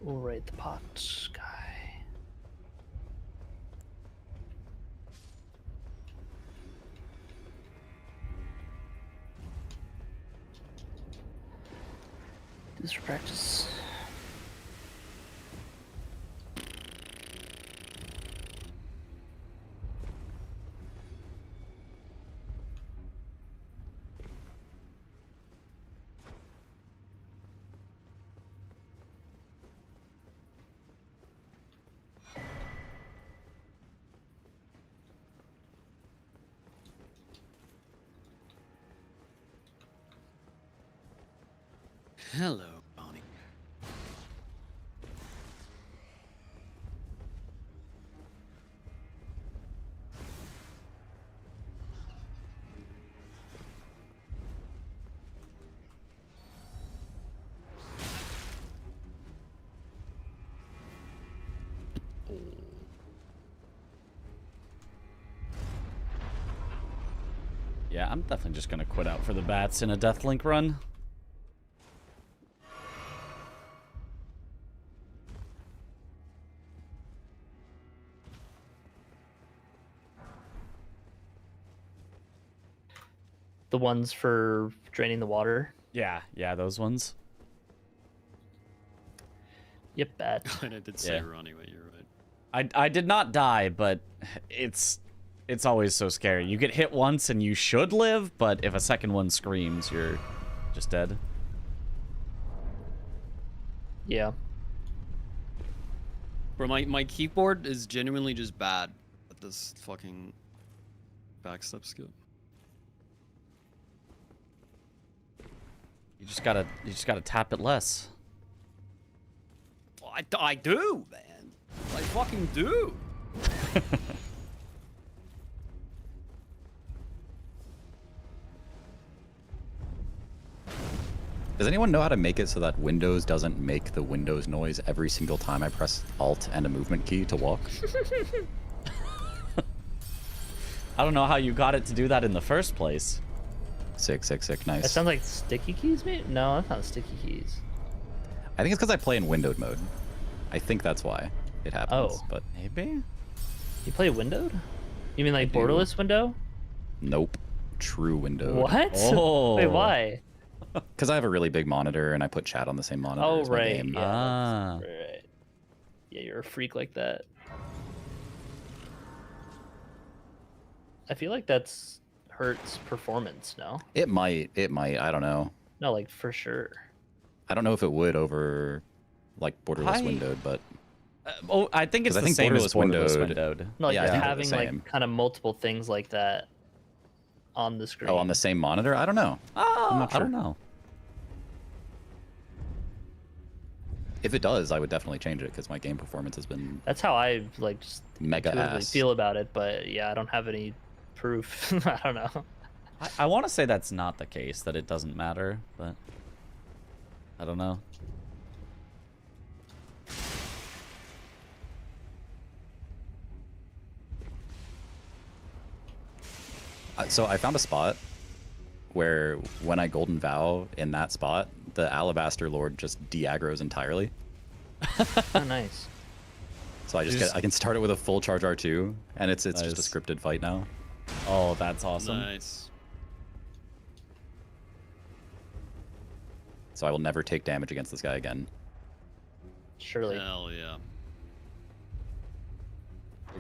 We'll raid the pot guy. this for practice. Hello, Bonnie. Yeah, I'm definitely just gonna quit out for the bats in a Deathlink run. The ones for draining the water. Yeah, those ones. Yep, bad. I did say her anyway, you're right. I did not die, but it's always so scary. You get hit once and you should live, but if a second one screams, you're just dead. Yeah. Bro, my keyboard is genuinely just bad at this fucking backstep skip. You just gotta tap it less. Well, I do, man. I fucking do. Does anyone know how to make it so that Windows doesn't make the Windows noise every single time I press Alt and a movement key to walk? I don't know how you got it to do that in the first place. Sick, nice. That sounds like sticky keys, mate? No, that's not sticky keys. I think it's because I play in windowed mode. I think that's why it happens. Oh. But Maybe? You play windowed? You mean like do. borderless window? nope, true windowed. What? Oh. Wait, why? Because I have a really big monitor and I put chat on the same monitor Oh, as my right. game. Yeah, Ah. right. Yeah, you're a freak like that. I feel like that's hurts performance, no? It might, I don't know. No, like for sure. I don't know if it would over like borderless I- windowed, but I think it's 'Cause I the think same as borderless borderless windowed- windowed. No, like Yeah, I just think they're the having same. like kind of multiple things like that on the screen. oh, on the same monitor? I don't know. Oh, not I don't sure. know. If it does, I would definitely change it because my game performance has been That's how I like just mega intuitively ass. feel about it, but yeah, I don't have any proof. I don't know. I want to say that's not the case, that it doesn't matter, but I don't know. So I found a spot where when I Golden Vow in that spot, the Alabaster Lord just de-aggroes entirely. Oh, nice. So I can start it with a full charge R2, and it's just a Nice. scripted fight now. Oh, that's awesome. Nice. So I will never take damage against this guy again. Surely. Hell yeah.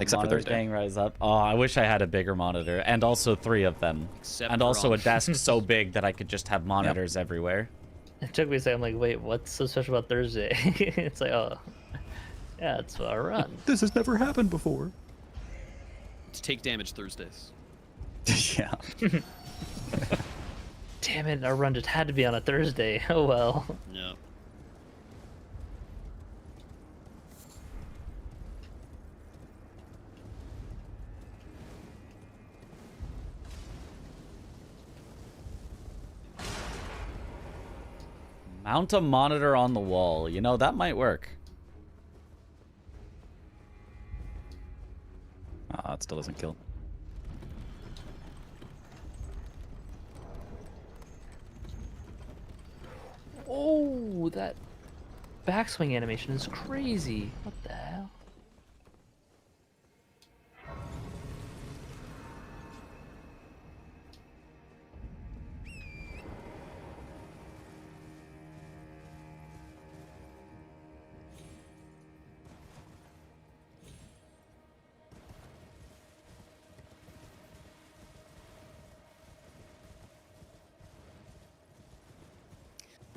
Except for Monitor Thursday. gang rise up. Oh, I wish I had a bigger monitor, and also 3 of them. Except And for also a on- desk so big that I could just have monitors everywhere. It took me a second. I'm like, wait, what's so special about Thursday? It's like, oh, yeah, it's our run. This has never happened before. It's take damage Thursdays. Yeah. Damn it, our run just had to be on a Thursday. Oh well. Yeah. Mount a monitor on the wall. You know, that might work. It still doesn't kill. Oh, that backswing animation is crazy. What the hell?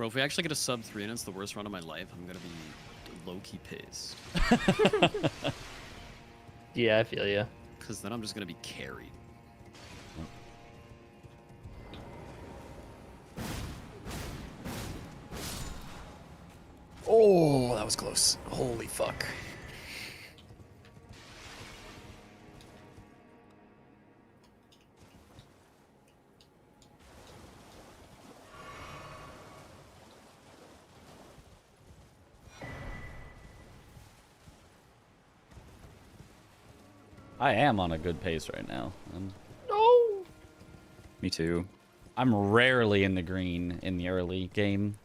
Bro, if we actually get a sub 3 and it's the worst run of my life, I'm gonna be low-key pissed. Yeah, I feel you. Because then I'm just gonna be carried. Oh, that was close. Holy fuck. I am on a good pace right now. No. Me too. I'm rarely in the green in the early game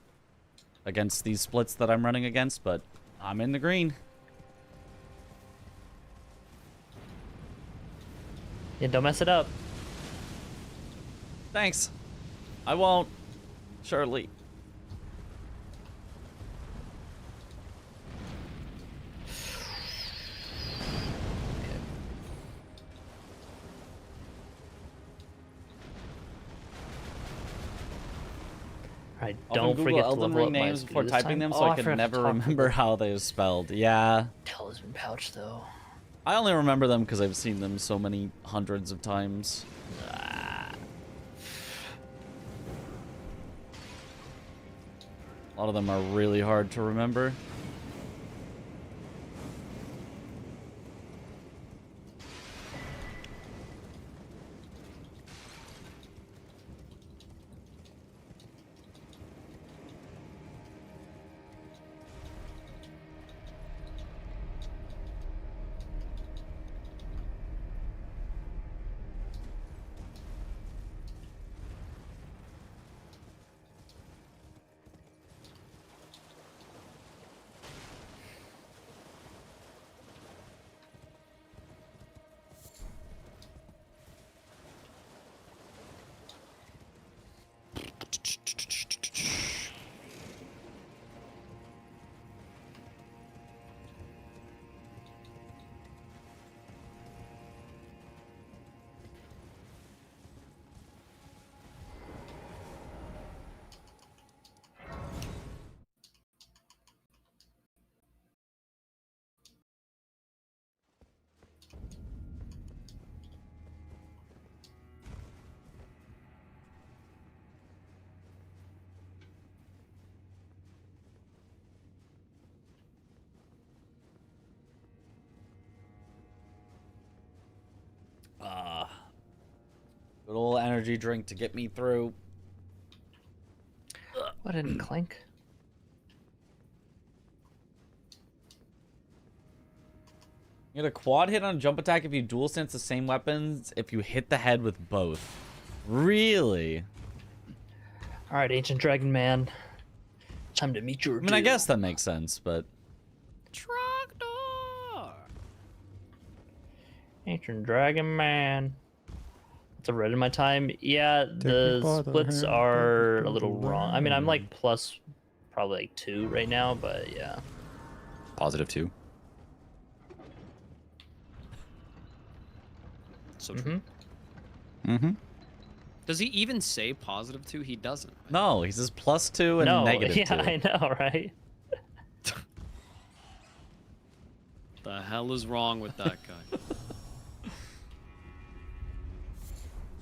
against these splits that I'm running against, but I'm in the green. Yeah, don't mess it up. Thanks. I won't. Surely. Alright, Often don't Google forget to Elden level Ring up my names speed before this typing time. them, Oh, so I I can forgot to never talk remember about how they're spelled. Yeah. Talisman pouch though. I only remember them because I've seen them so many hundreds of times. A lot of them are really hard to remember. Good old energy drink to get me through. What didn't clank? You get a quad hit on a jump attack if you dual sense the same weapons if you hit the head with both. Really? Alright, Ancient Dragon Man. Time to meet your I mean, I guess that makes sense, but... Ancient Dragon Man. It's a red in my time. Yeah, the splits are a little wrong. I mean, I'm like plus probably like 2 right now, but yeah. Positive 2. So true. Mm-hmm. Does he even say positive 2? He doesn't. No, he says +2 and No, negative yeah, 2. I know, right? The hell is wrong with that guy?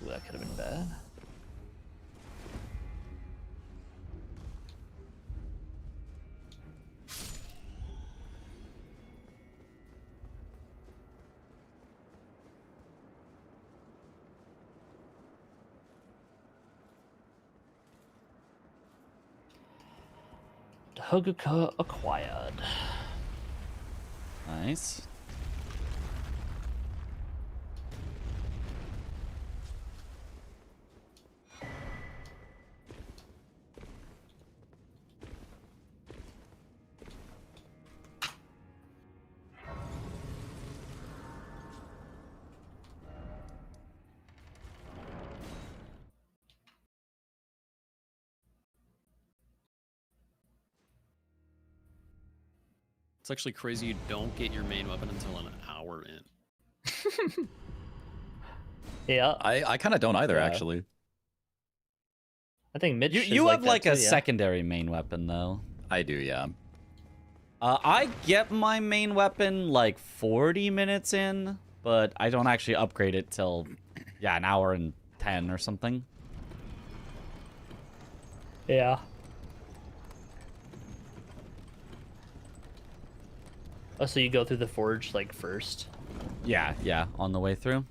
Ooh, that could have been bad. Hoguka acquired. Nice. It's actually crazy you don't get your main weapon until an hour in. Yeah. I kind of don't either, Yeah. actually. I think Mitch. You is have that like a too, yeah. secondary main weapon though. I do, yeah. I get my main weapon like 40 minutes in, but I don't actually upgrade it till, yeah, an hour and 10 or something. Yeah. Oh, so you go through the forge like first? Yeah, yeah, on the way through.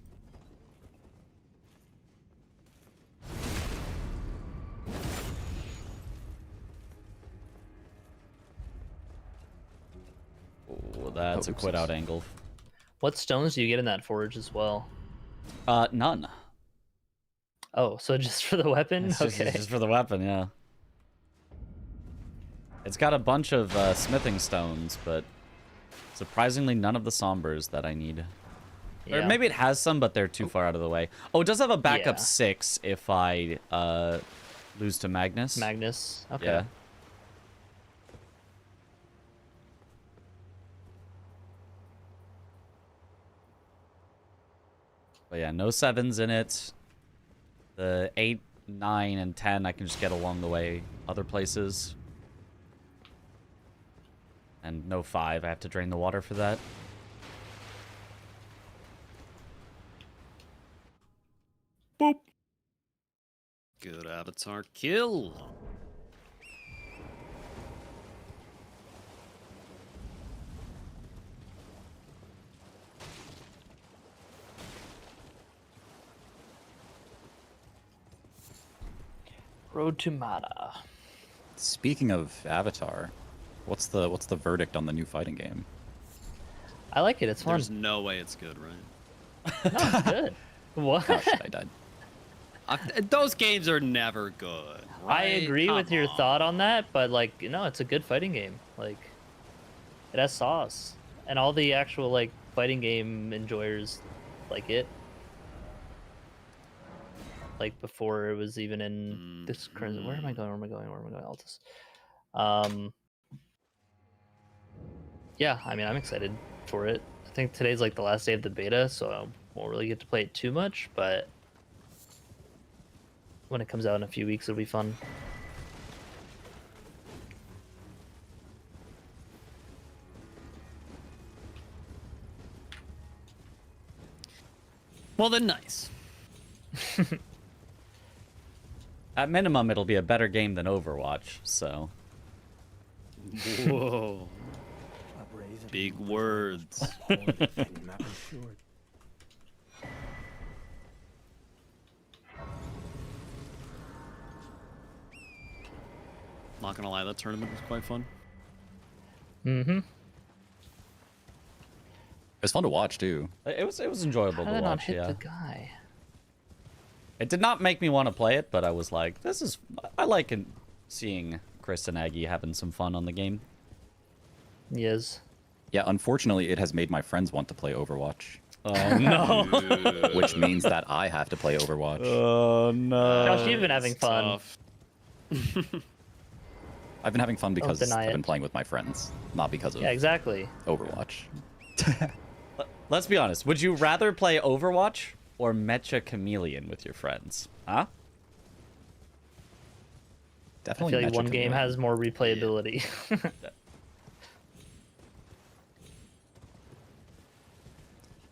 Oh, that's a quit out angle. What stones do you get in that forge as well? None. Oh, so just for the weapon? It's Okay. just for the weapon, yeah. It's got a bunch of smithing stones, but surprisingly none of the sombers that I need. Or Yeah. maybe it has some, but they're too far out of the way. Oh, it does have a backup Yeah. 6 if I lose to Magnus. Magnus. Okay. Yeah. But yeah, no 7s in it. The 8, 9, and 10 I can just get along the way other places. And no 5, I have to drain the water for that. Boop. Good avatar kill. Road to Mata. Speaking of Avatar, what's the verdict on the new fighting game? I like it. It's fun. There's no way it's good, right? No, it's good. What? Oh shit, I died. Those games are never good. I Right? agree with Come your on. thought on that, but like, it's a good fighting game. Like, it has sauce, and all the actual like fighting game enjoyers like it. Like before it was even in this current. Where am I going? Where am I going? Where am I going? Altus. Yeah, I mean, I'm excited for it. I think today's like the last day of the beta, so I won't really get to play it too much, but when it comes out in a few weeks, it'll be fun. Well, then nice. At minimum, it'll be a better game than Overwatch, so... Whoa. Big words. Not gonna lie, that tournament was quite fun. Mm-hmm. It was fun to watch too. It was enjoyable How to did I not watch, hit yeah. the guy? It did not make me want to play it, but I was like, I like seeing Chris and Aggie having some fun on the game. Yes. Yeah, unfortunately, it has made my friends want to play Overwatch. Oh no! Which means that I have to play Overwatch. Oh no! Josh, you've been having fun. Tough. I've been having fun because deny I've been it. playing with my friends, not because of Yeah, exactly. Overwatch. Let's be honest. Would you rather play Overwatch or Mecha Chameleon with your friends? Huh? I Definitely. feel like Mecha one game Chameleon. has more replayability.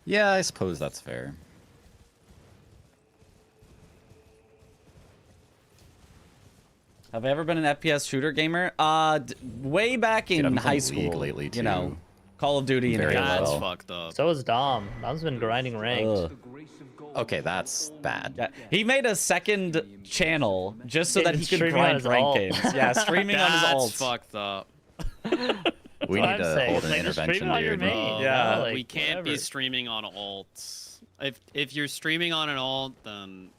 Yeah, I suppose that's fair. Have I ever been an FPS shooter gamer? Way back Dude, in I've been high playing League school, lately, you know, too. Call of Duty and Very Halo. That's well. fucked up. So is Dom. Dom's been grinding ranked. Ugh. Okay, that's bad. Yeah, he made a second channel just so that he could Streaming on grind his ranked alt. games. Yeah, streaming on his That's alt. fucked up. We what need I'm to saying. hold It's an like, just intervention, stream it on your dude. main. Yeah. Like, We can't be whatever. streaming on alt. If you're streaming on an alt, then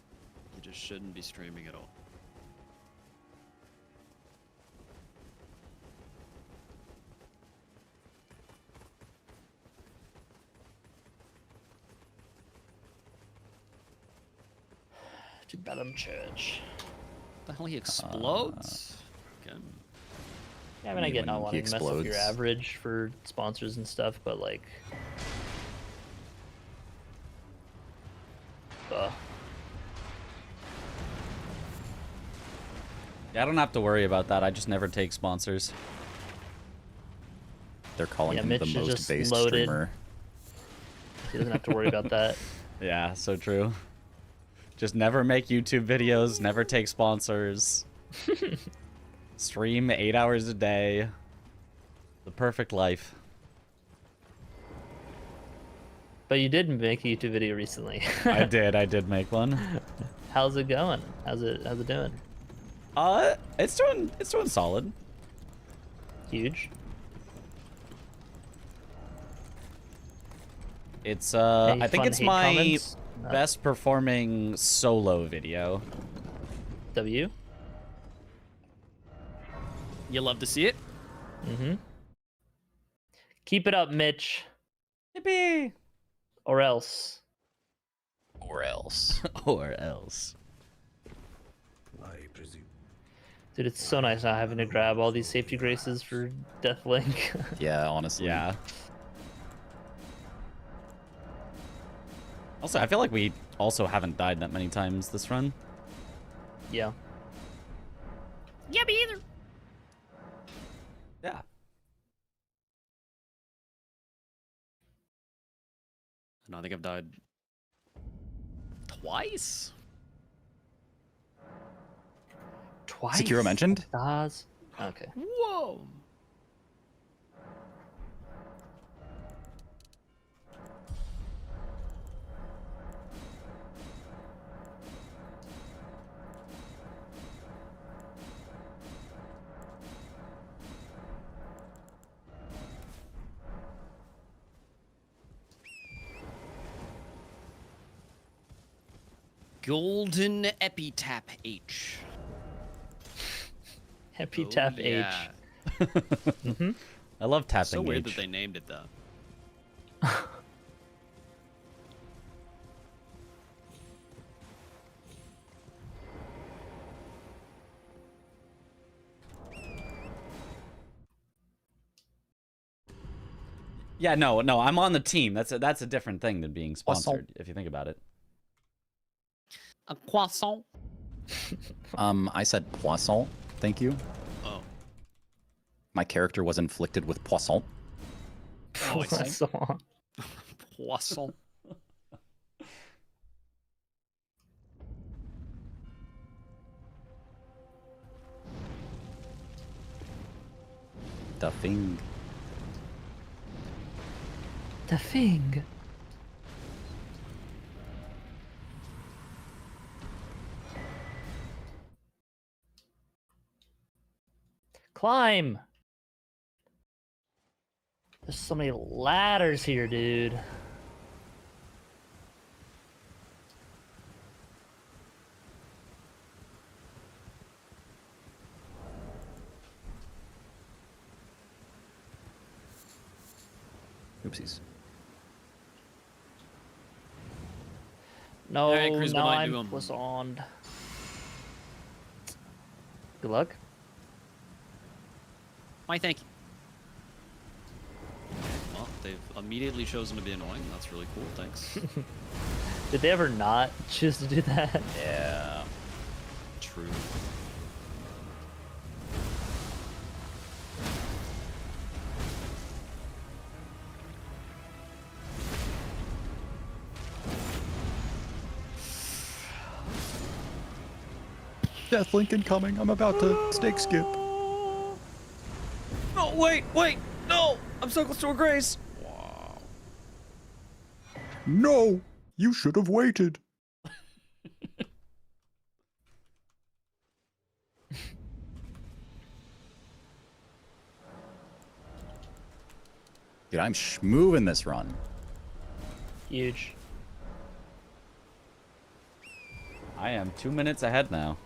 you just shouldn't be streaming at all. To Bellum Church. The hell he explodes? Okay. Yeah, I mean, I get not When he wanting to mess up your explodes. average for sponsors and stuff, but like... Yeah, I don't have to worry about that. I just never take sponsors. They're calling him Mitch the is most just based loaded. streamer. He doesn't have to worry about that. Yeah, so true. Just never make YouTube videos, never take sponsors. Stream 8 hours a day. The perfect life. But you did make a YouTube video recently. I did make one. How's it going? How's it doing? It's doing solid. Huge. It's Any I think fun it's hate my comments? No. best performing solo video. W. You love to see it. Mm-hmm. Keep it up, Mitch. Yippee! Or else. Or else. Or else. I presume. Dude, it's so nice not having to grab all these safety graces for Deathlink. Yeah, honestly. Yeah. Also, I feel like we also haven't died that many times this run. Yeah. Yeah, me either. Yeah. No, I think I've died twice. Twice. Sekiro mentioned? Stars. Okay. Whoa. Golden Epitaph H. Epitaph Oh, yeah. H. Mm-hmm. I love tapping So weird H. that they named it though. Yeah, no, I'm on the team. That's a different thing than being sponsored, if you think about it. A croissant. I said poisson, thank you. Oh. My character was inflicted with poisson. Oh, I see. Croissant. Poisson. The thing. The thing. Climb. There's so many ladders here, dude. Oopsies. No, Alright, Cruz, what now do I do? I'm poisoned. Good luck. Why, thank you. Well, they've immediately chosen to be annoying. That's really cool. Thanks. Did they ever not choose to do that? Yeah. True. Deathlink incoming. I'm about to stake skip. No, wait, no! I'm so close to a grace. Wow. No! You should have waited. Dude, I'm moving this run. Huge. I am 2 minutes ahead now.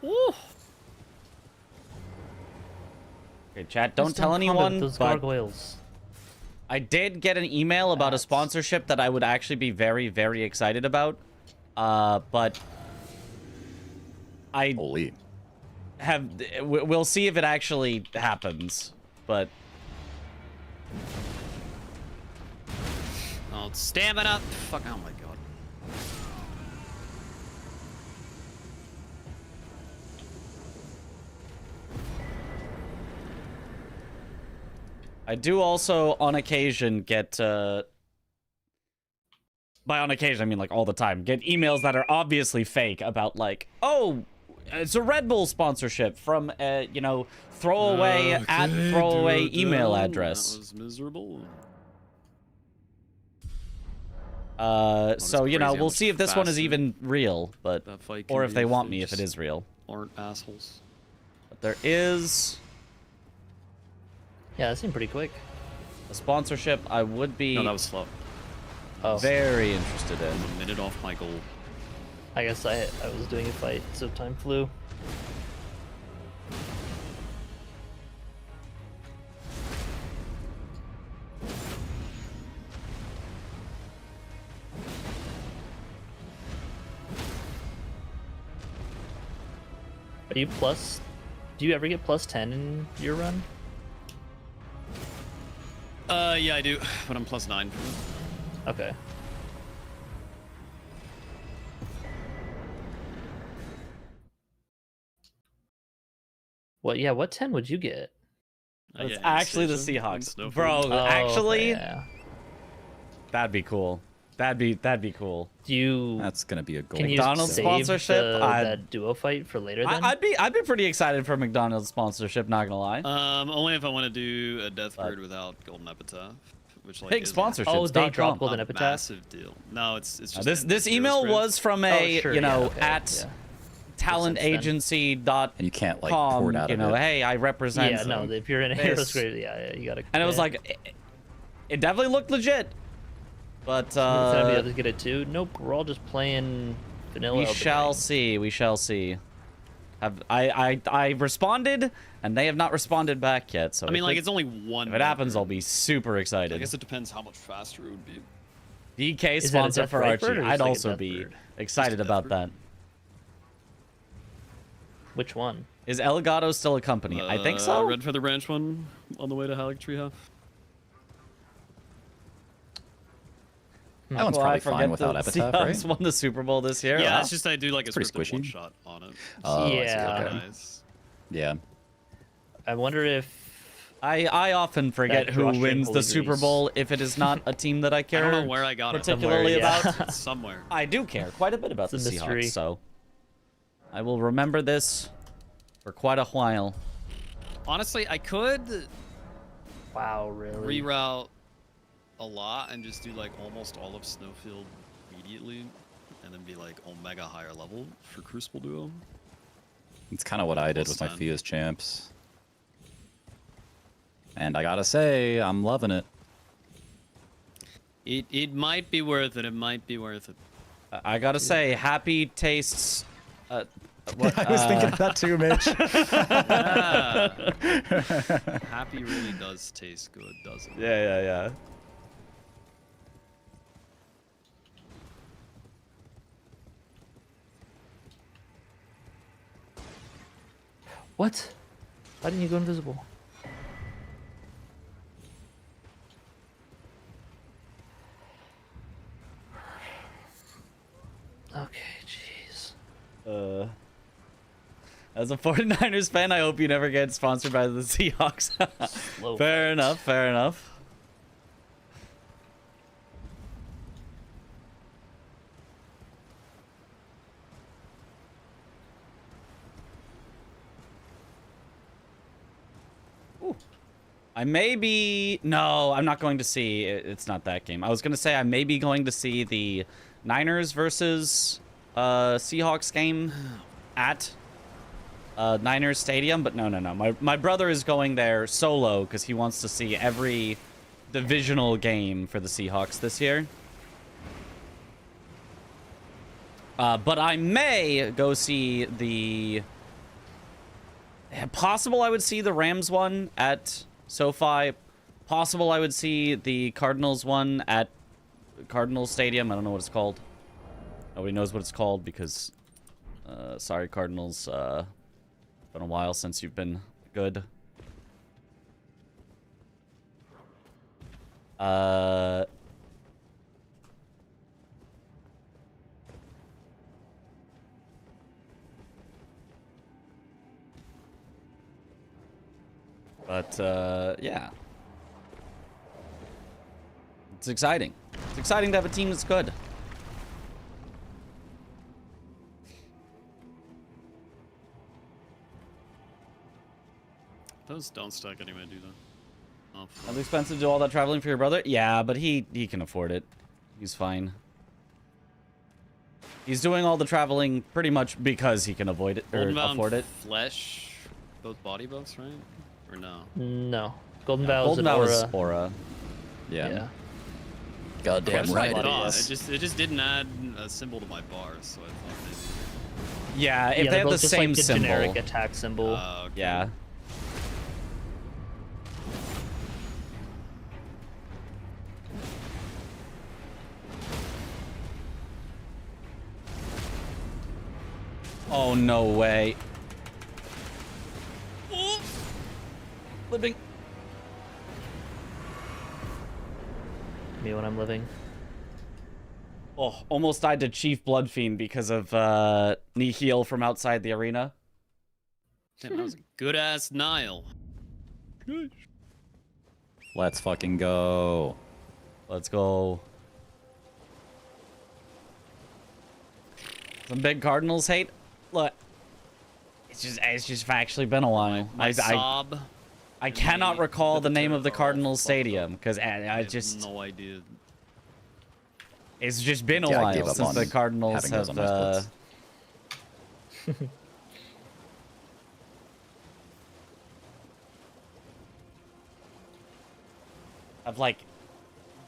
Woo. Okay, chat, don't Just tell comment anyone, those but gargoyles. I did get an email about a That's- sponsorship that I would actually be very, very excited about. But I Holy. we'll see if it actually happens, but Oh, it's stamina. Fuck. Oh my god. I do also on occasion get by on occasion I mean like all the time get emails that are obviously fake about like, oh, it's a Red Bull sponsorship from you know, throwaway at throwaway email address. That was miserable. So you know, crazy how we'll much see if this one is faster even real, but that fight or can if be they if want they me if it just is real. Aren't assholes. But there is Yeah, that seemed pretty quick. a sponsorship I would be No, that was slow. Oh, very interested in. I'm a minute off my goal. I guess I was doing a fight, so time flew. Are you plus? Do you ever get plus 10 in your run? Yeah, I do, but I'm +9. Okay. What? Yeah. What 10 would you get? It's yeah, actually the Station and Seahawks, Snowfield. bro. Oh, actually, yeah. that'd be cool. That'd be cool. Do you? That's gonna be a goal. Can you McDonald's save sponsorship? that duo fight for later? Then I'd be pretty excited for McDonald's sponsorship. Not gonna lie. Only if I want to do a death bird without golden epitaph, which like Big is sponsorships. Oh, they dot dropped com. Golden a Epitaph? massive deal. No, it's just This in email Zero was from Oh, a sure, you know yeah, okay, at yeah. talent sense then. agency dot And you can't like com. pour it out You of know, it. hey, I represent. Yeah, no. If you're in a this. Heroes grade, yeah, you gotta. And it was commit. like, it definitely looked legit. But Is that gonna be able to get it too? Nope. We're all just playing vanilla. we Elden shall Ring. see. We shall see. I responded, and they have not responded back yet. So I mean, if like it, it's only one. if it happens, member. I'll be super I excited. guess it depends how much faster it would be. DK Is that a sponsor Death for Right Archie. Bird or just I'd like a also Death be Bird? excited Death about Bird. that. Which one? Is Elgato still a company? I think so. Red Feather Branch one on the way to Halleck Treehouse. That one's Well, I probably fine forget without the Epitaph, Seahawks right? won the Super Bowl this year. Yeah, Wow. it's just I do like a pretty scripted squishy. one shot on it. Oh, I see, Yeah. okay. Nice. Yeah. I wonder if. I often forget That who drawstring wins the fully Super agrees. Bowl if it is not a team that I I care don't know where I got it. particularly Somewhere, yeah. about. It's somewhere. I do care quite a bit about the It's a mystery. Seahawks, so I will remember this for quite a while. Honestly, I could Wow, really? reroute a lot and just do like almost all of Snowfield immediately, and then be like Omega higher level for Crucible Duo. It's kind of what I did Plus with my 10. Fia's champs. And I gotta say, I'm loving it. It might be worth it. It might be worth it. I gotta say, happy tastes. What, I was thinking that too, Mitch. Happy really does taste good, doesn't it? Yeah. What? Why didn't you go invisible? Okay, jeez. As a 49ers fan, I hope you never get sponsored by the Seahawks. Slow Fair fight. enough. Fair enough. Ooh. I may be... No, I'm not going to see... It's not that game. I was going to say I may be going to see the Niners versus Seahawks game at Niners Stadium, but no. My brother is going there solo because he wants to see every divisional game for the Seahawks this year. But I may go see the... Possible I would see the Rams one at SoFi. Possible I would see the Cardinals one at Cardinals Stadium. I don't know what it's called. Nobody knows what it's called because Sorry, Cardinals. Been a while since you've been good. But, yeah. It's exciting. It's exciting to have a team that's good. Those don't stack anyway, do they? Oh, fuck. It's expensive to do all that traveling for your brother? Yeah, but he can afford it. He's fine. He's doing all the traveling pretty much because he can avoid it or Golden Vow afford and it. Flesh, both body buffs, right? Or no? No. Golden Vow is Golden an Vow aura. is aura. Yeah. Yeah. Goddamn That's right what I it thought. is. It just didn't add a symbol to my bars, so I thought maybe. Yeah, if Yeah, they they're had the both just same like the symbol. generic attack symbol. Okay. Yeah. Oh, no way. Living. Me when I'm living. Oh, almost died to Chief Bloodfiend because of Nihil from outside the arena. Damn, that was a good ass Nile. Let's fucking go. Let's go. Some big Cardinals hate. Look, it's just actually been a while. My sob. I cannot recall the name of the Cardinals fucked Stadium because I I have just no idea. it's just been a Yeah, I gave while up since on the Cardinals having those have. on my splits. I've like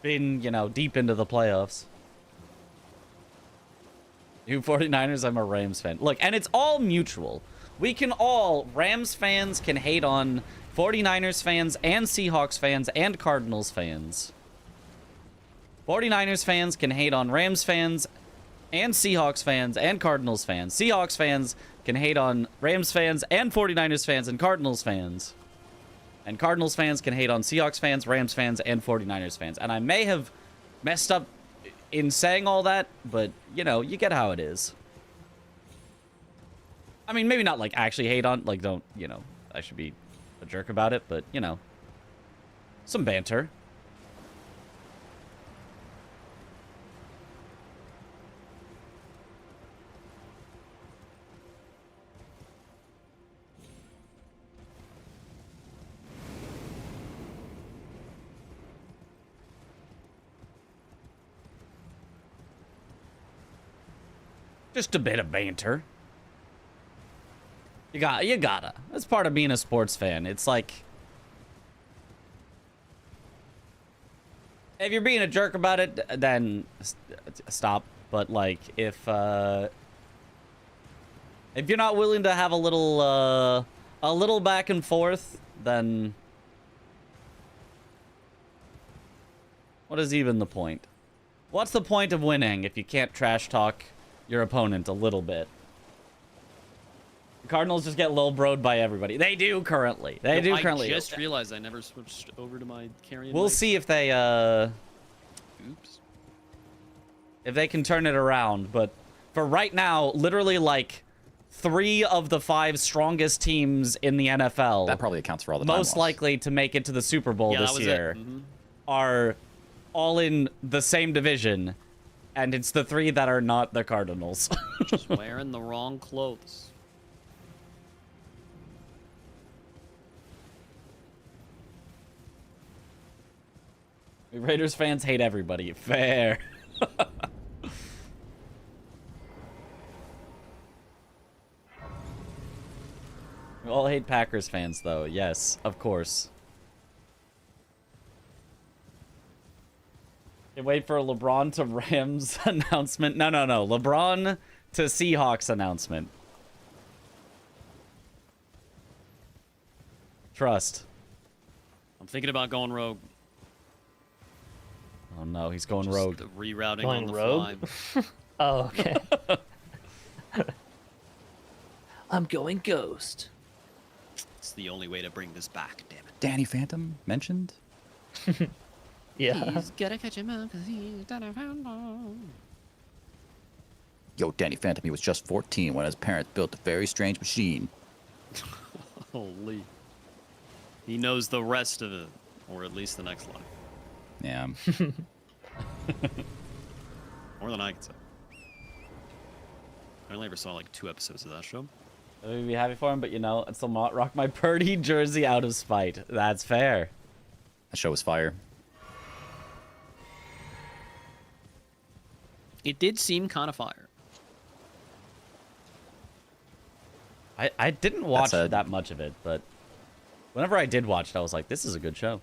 been, you know, deep into the playoffs. You 49ers, I'm a Rams fan. Look, and it's all mutual. We can all, Rams fans can hate on 49ers fans and Seahawks fans and Cardinals fans. 49ers fans can hate on Rams fans and Seahawks fans and Cardinals fans. Seahawks fans can hate on Rams fans and 49ers fans and Cardinals fans. And Cardinals fans can hate on Seahawks fans, Rams fans, and 49ers fans. And I may have messed up in saying all that, but, you know, you get how it is. I mean, maybe not, like, actually hate on, like, don't, you know, I should be a jerk about it, but, you know, some banter. Just a bit of banter. You gotta. That's part of being a sports fan. It's like, if you're being a jerk about it, then stop. But like, if you're not willing to have a little back and forth, then what is even the point? What's the point of winning if you can't trash talk your opponent a little bit? The Cardinals just get low broed by everybody. They do currently. They do currently. I just realized I never switched over to my carrying. We'll leg. see if they Oops. if they can turn it around, but for right now, literally like 3 of the 5 strongest teams in the NFL, That probably accounts for all the time most loss. likely to make it to the Super Bowl Yeah, that this was year, it. Mhm. are all in the same division, and it's the 3 that are not the Cardinals. Just wearing the wrong clothes. Raiders fans hate everybody. Fair. We all hate Packers fans, though. Yes, of course. Okay, wait for a LeBron to Rams announcement. No. LeBron to Seahawks announcement. Trust. I'm thinking about going rogue. Oh no, he's going Just rogue. the rerouting Going on the rogue? fly. Oh, okay. I'm going ghost. It's the only way to bring this back, damn it. Danny Phantom mentioned. Yeah. He's gotta catch him up because he's done a found. Yo, Danny Phantom, he was just 14 when his parents built a very strange machine. Holy. He knows the rest of it, or at least the next line. Yeah. More than I can say. I only ever saw like 2 episodes of that show. I would be happy for him, but you know, I'd still not rock my Purdy jersey out of spite. That's fair. That show was fire. It did seem kind of fire. I didn't watch That said- that much of it, but whenever I did watch it, I was like, this is a good show.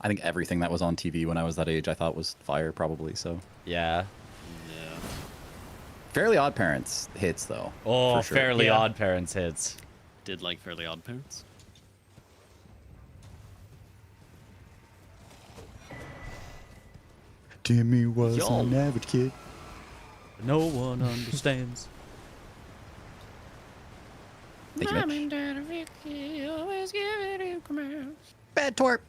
I think everything that was on TV when I was that age I thought was fire, probably, so. Yeah. Yeah. Fairly Odd Parents hits, though. Oh, for sure. Fairly Yeah. Odd Parents hits. Did like Fairly Odd Parents. Jimmy was Yo. an average kid. No one understands. Thank you, Mitch. and Dad are Vicky, always giving you commands. Bad twerp.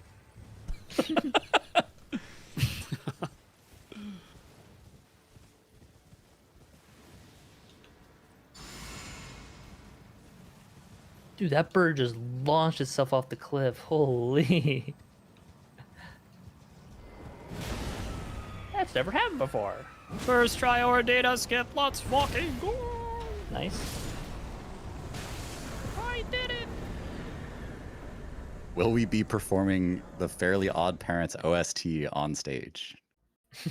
Dude, that bird just launched itself off the cliff. Holy. That's never happened before. First try our data skip, let's fucking go! Nice. I did it! Will we be performing the Fairly Odd Parents OST on stage?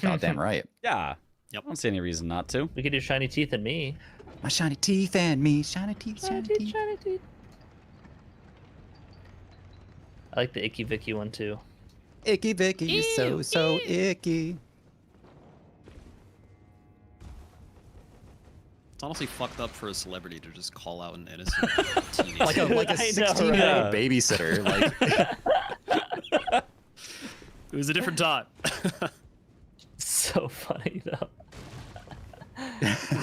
Goddamn right. Yeah. Yep. I don't see any reason not to. We could do Shiny Teeth and Me. My shiny teeth and me. Shiny teeth, shiny teeth. Shiny Teeth. I like the Icky Vicky one too. Icky Vicky, you're so icky. It's honestly fucked up for a celebrity to just call out an innocent teenager. Like a I know, 16-year-old right? babysitter. Like, It was a different time. So funny though.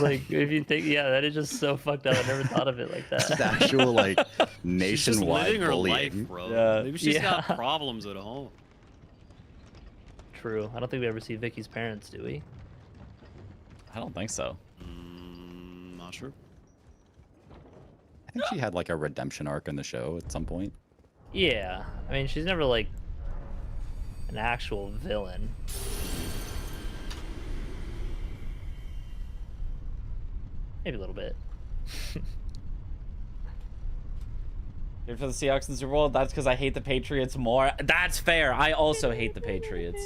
Like if you think, yeah, that is just so fucked up. I never thought of it like just that. actual like She's just nationwide living her bullying. life, bro. Yeah. Maybe she's got Yeah. problems at home. True. I don't think we ever see Vicky's parents, do we? I don't think so. Not sure. I think she had like a redemption arc in the show at some point. Yeah. I mean, she's never like an actual villain. Maybe a little bit. Here for the Seahawks in the Super Bowl. That's because I hate the Patriots more. That's fair. I also hate the Patriots.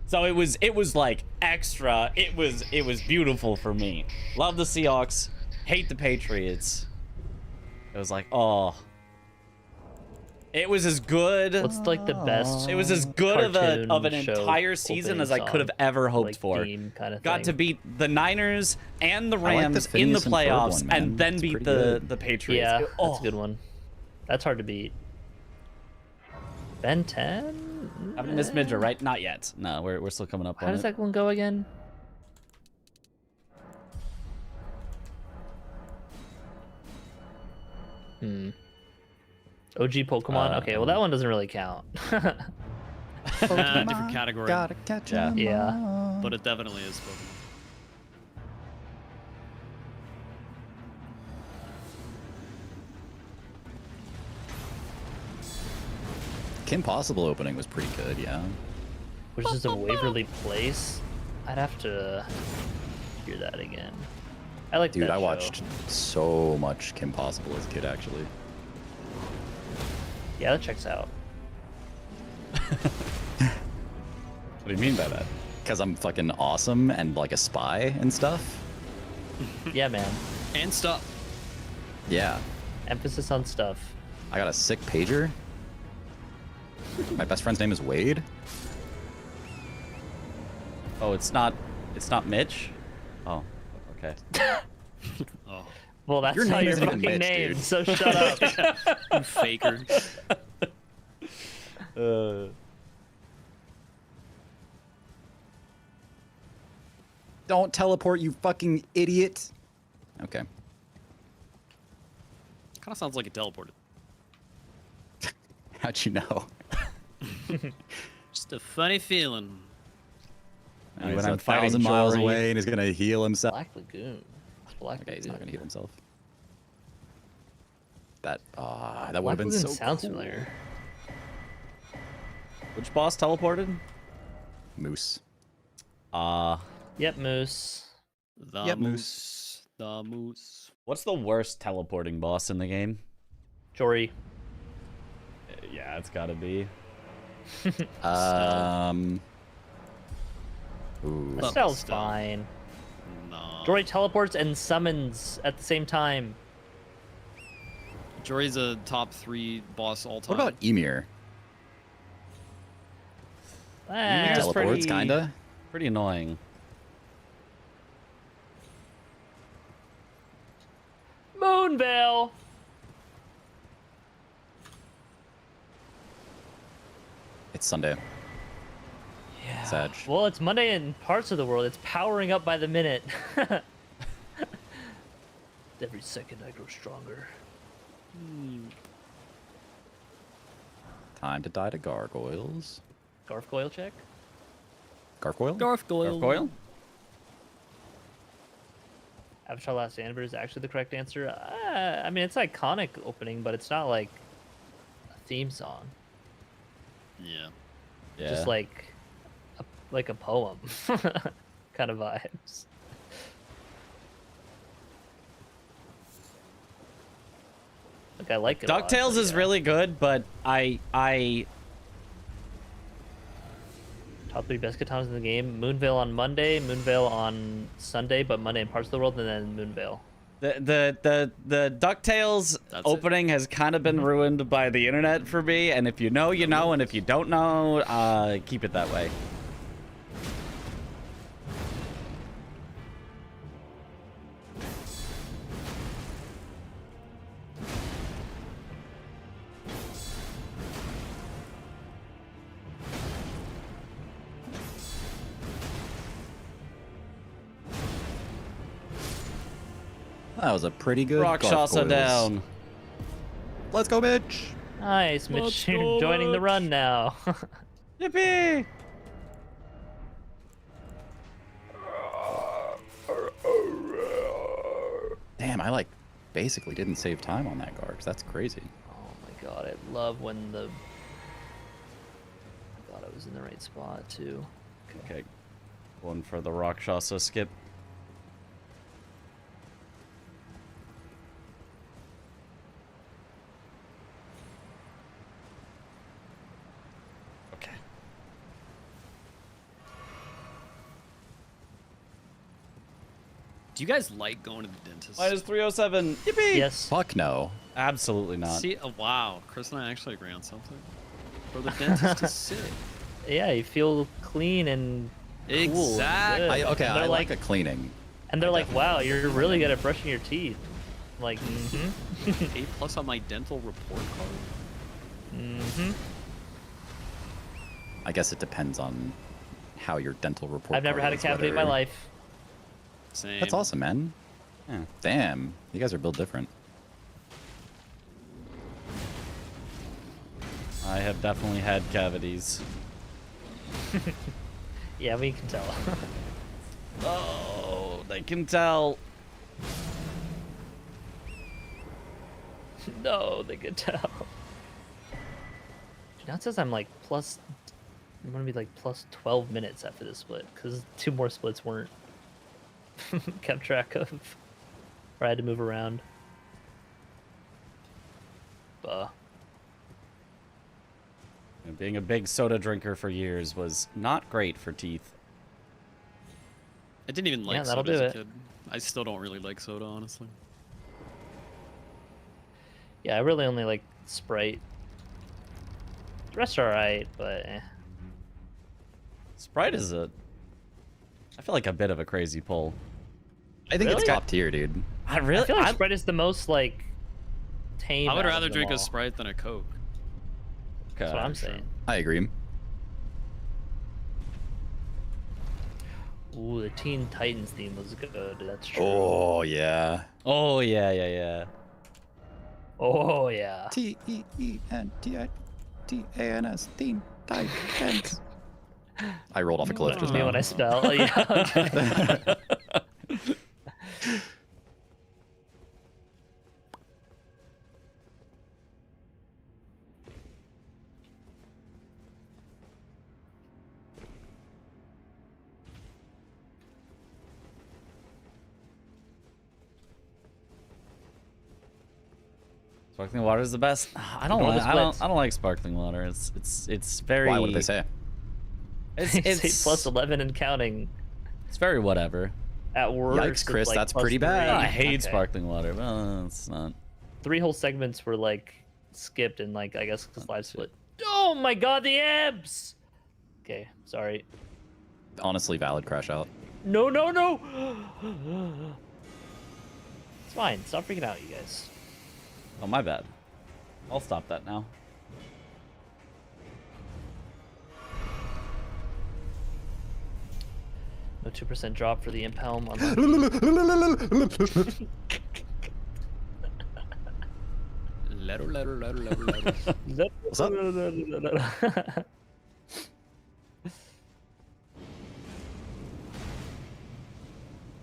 So it was like extra. It was beautiful for me. Love the Seahawks. Hate the Patriots. It was like, oh. It was as good. What's like the best? It was as good of an cartoon show entire season as I opening could have ever hoped like for. theme kind of Got to thing. beat the Niners and the I like the Rams in the Phineas and Ferb playoffs, one, man. and then It's beat pretty the good. Patriots. Yeah, Oh. that's a good one. That's hard to beat. Ben 10? Haven't missed Midger, right? Not yet. No, we're still coming up How on does it. that one go again? OG Pokemon? Okay, well that one doesn't really count. Different category. Gotta catch Yeah. 'em Yeah. all. But it definitely is Pokemon. Kim Possible opening was pretty good, yeah. Which is a Waverly Place? I'd have to hear that again. I like Dude, that I show. watched so much Kim Possible as a kid, actually. Yeah, that checks out. What do you mean by that? Because I'm fucking awesome and like a spy and stuff? Yeah, man. And stuff. Yeah. Emphasis on stuff. I got a sick pager. My best friend's name is Wade. Oh, it's not Mitch? Oh, okay. Oh, Well, that's Your not name your isn't even fucking Mitch, name, dude. so shut up. you faker. Don't teleport, you fucking idiot. Okay. Kind of sounds like it teleported. How'd you know? Just a funny feeling. He's when a I'm fighting 1,000 miles Jory. away and he's gonna heal himself. Black Lagoon. Black Okay, he's not gonna Lagoon. heal himself. That that would Black have been Lagoon so sounds cool. familiar. Which boss teleported? Moose. Yep, Moose. The Yep, moose. The moose. What's the worst teleporting boss in the game? Jory. Yeah, it's gotta be. Ooh. Estelle's Estelle. fine. No. Jory teleports and summons at the same time. Jory's a top 3 boss all time. What about Emir? Ah, Teleports, kinda. Pretty annoying. Moonveil. It's Sunday. Yeah. Sag. Well, it's Monday in parts of the world. It's powering up by the minute. Every second I grow stronger. Time to die to gargoyles. Gargoyle check? Gargoyle? Gargoyle? Gargoyle? Avatar Last Airbender is actually the correct answer. I mean, it's iconic opening, but it's not like a theme song. Yeah. Yeah. Just like a poem kind of vibes. Like I like it. a lot, DuckTales but is yeah. really good, but I Top 3 best katanas in the game. Moonveil on Monday, Moonveil on Sunday, but Monday in parts of the world, and then Moonveil. the DuckTales That's opening has kind of been ruined by the internet for me, and if you know, you know, and if you don't know, keep it that way. That was a pretty good Rakshasa gargoyles. down. Let's go, bitch. Nice, Mitch. Let's You're go, joining the Mitch. run now. Yippee! Damn, I like basically didn't save time on that Gargs. That's crazy. Oh my god, I love when the. I thought I was in the right spot too. Okay, one for the Rakshasa skip. Okay. Do you guys like going to the dentist? Minus 307. Yippee! Yes. Fuck no. Absolutely not. See, wow. Chris and I actually agree on something. For the dentist is sick. Yeah, you feel clean and cool. and Exactly. good. Okay, And they're I like, like a cleaning. and they're like, wow, you're really good at brushing your teeth. I'm like, A+ on my dental report card. I guess it depends on how your dental report. I've never card had a is, cavity in my whether- life. Same. That's awesome, man. Yeah. Damn, you guys are built different. I have definitely had cavities. Yeah, we can tell. Oh, they can tell. No, they can tell. Now it says I'm like plus. I'm gonna be like plus 12 minutes after this split because 2 more splits weren't kept track of, or I had to move around. And being a big soda drinker for years was not great for teeth. I didn't even like Yeah, that'll soda as do a it. kid. I still don't really like soda, honestly. Yeah, I really only like Sprite. The rest are alright, but Sprite is I feel like a bit of a crazy pull. I think Really? it's top tier, dude. I I really, feel like Sprite is the most like tame. I would out of rather them drink all. a Sprite than a Coke. That's what I'm saying. I agree. Ooh, the Teen Titans theme was good. That's true. Oh yeah. Oh yeah, yeah, yeah. Oh yeah. Teentantans. Teen Titans. I rolled off a cliff That's just me now. when I spell. Yeah. Okay. Sparkling water is the best. I don't Roll like. the I don't. splits. I don't like sparkling water. It's very. Why? What did they say? It's plus 11 and counting. It's very whatever. At worst, Yikes, it's Chris, like that's plus pretty 3. bad. I hate Okay. sparkling water. Well, it's not. 3 whole segments were like skipped and like I guess because live split. Oh my god, the abs! Okay, sorry. Honestly, valid crash out. No, no, no! It's fine. Stop freaking out, you guys. Oh, my bad. I'll stop that now. No 2% drop for the imp helm on What's up?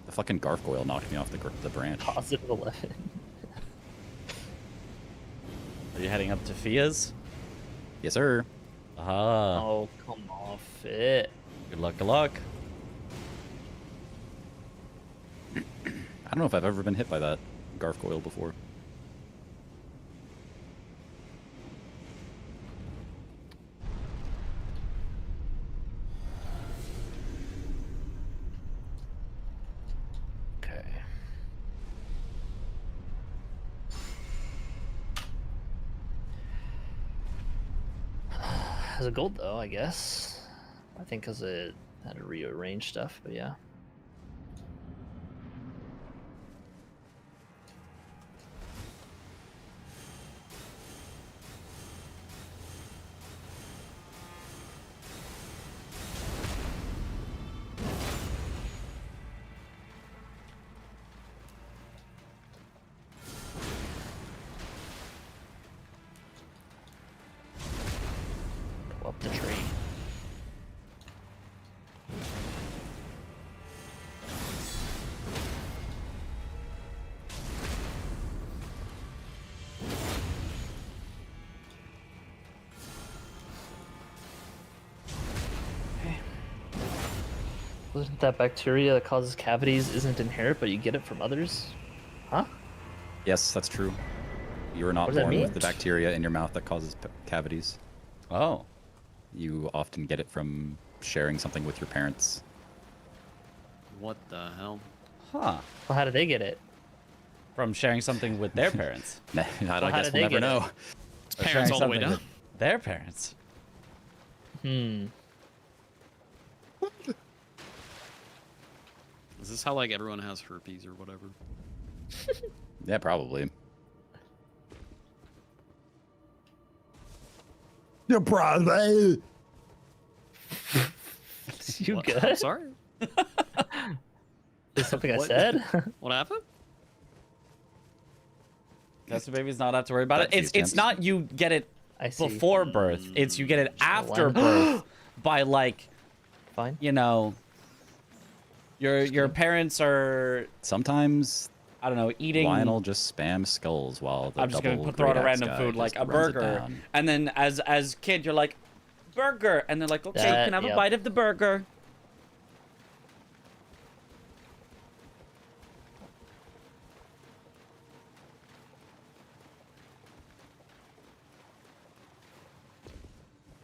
The fucking gargoyle knocked me off the branch. Positive 11. Are you heading up to Fia's? Yes, sir. Ah. Oh, come off it. Good luck. Good luck. I don't know if I've ever been hit by that gargoyle before. Okay. Has a gold though, I guess. I think because it had to rearrange stuff, but yeah. Go up the tree. Okay. Wasn't that bacteria that causes cavities isn't inherent, but you get it from others? Huh? Yes, that's true. You are not What does that born with mean? the bacteria in your mouth that causes cavities. Oh. You often get it from sharing something with your parents. What the hell? Huh. Well, how did they get it? From sharing something with their parents. I how guess did we'll they never get it? know. It's Or parents sharing all the way something down. with their parents. Hmm. Is this how like everyone has herpes or whatever? Yeah, probably. Your brother. You What? good? I'm sorry. Is something I What? said? What happened? That's babies not have to worry about it. That's It's these not you get it I see. before birth. It's you get it after one. birth by like, Fine. you know, your parents are, Sometimes I don't know, eating. Lionel just spams skulls while the I'm just gonna double throw out a great axe random guy food like just a runs it burger, down. and then as kid you're like, burger, and they're like, okay, you That- can have a yep. bite of the burger.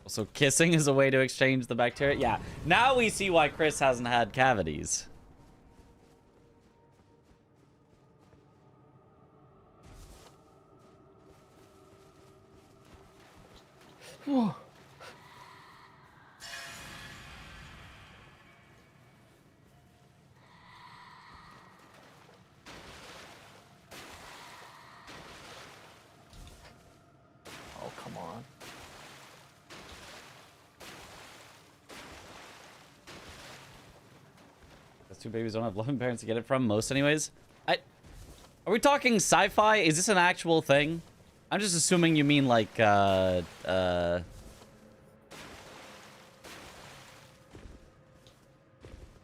So kissing is a way to exchange the bacteria. Yeah. Now we see why Chris hasn't had cavities. Oh, come on. Those two babies don't have loving parents to get it from, most anyways. Are we talking sci-fi? Is this an actual thing? I'm just assuming you mean like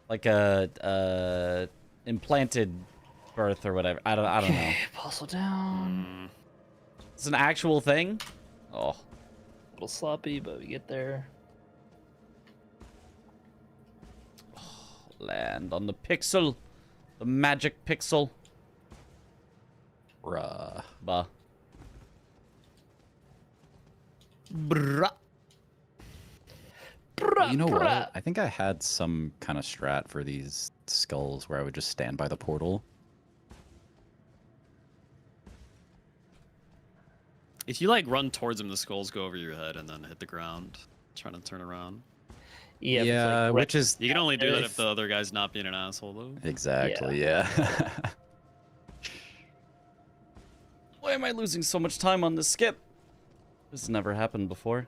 like a implanted birth or whatever. I don't know. Puzzle down. It's an actual thing? Oh. A little sloppy, but we get there. Land on the pixel. The magic pixel. Bruh. Bah. Bruh. You know what? I think I had some kind of strat for these skulls where I would just stand by the portal. If you like run towards them, the skulls go over your head and then hit the ground, trying to turn around. Yeah, Yeah, like which is You can only do that if the other guy's not being an asshole, though. exactly, yeah. Why am I losing so much time on this skip? This has never happened before.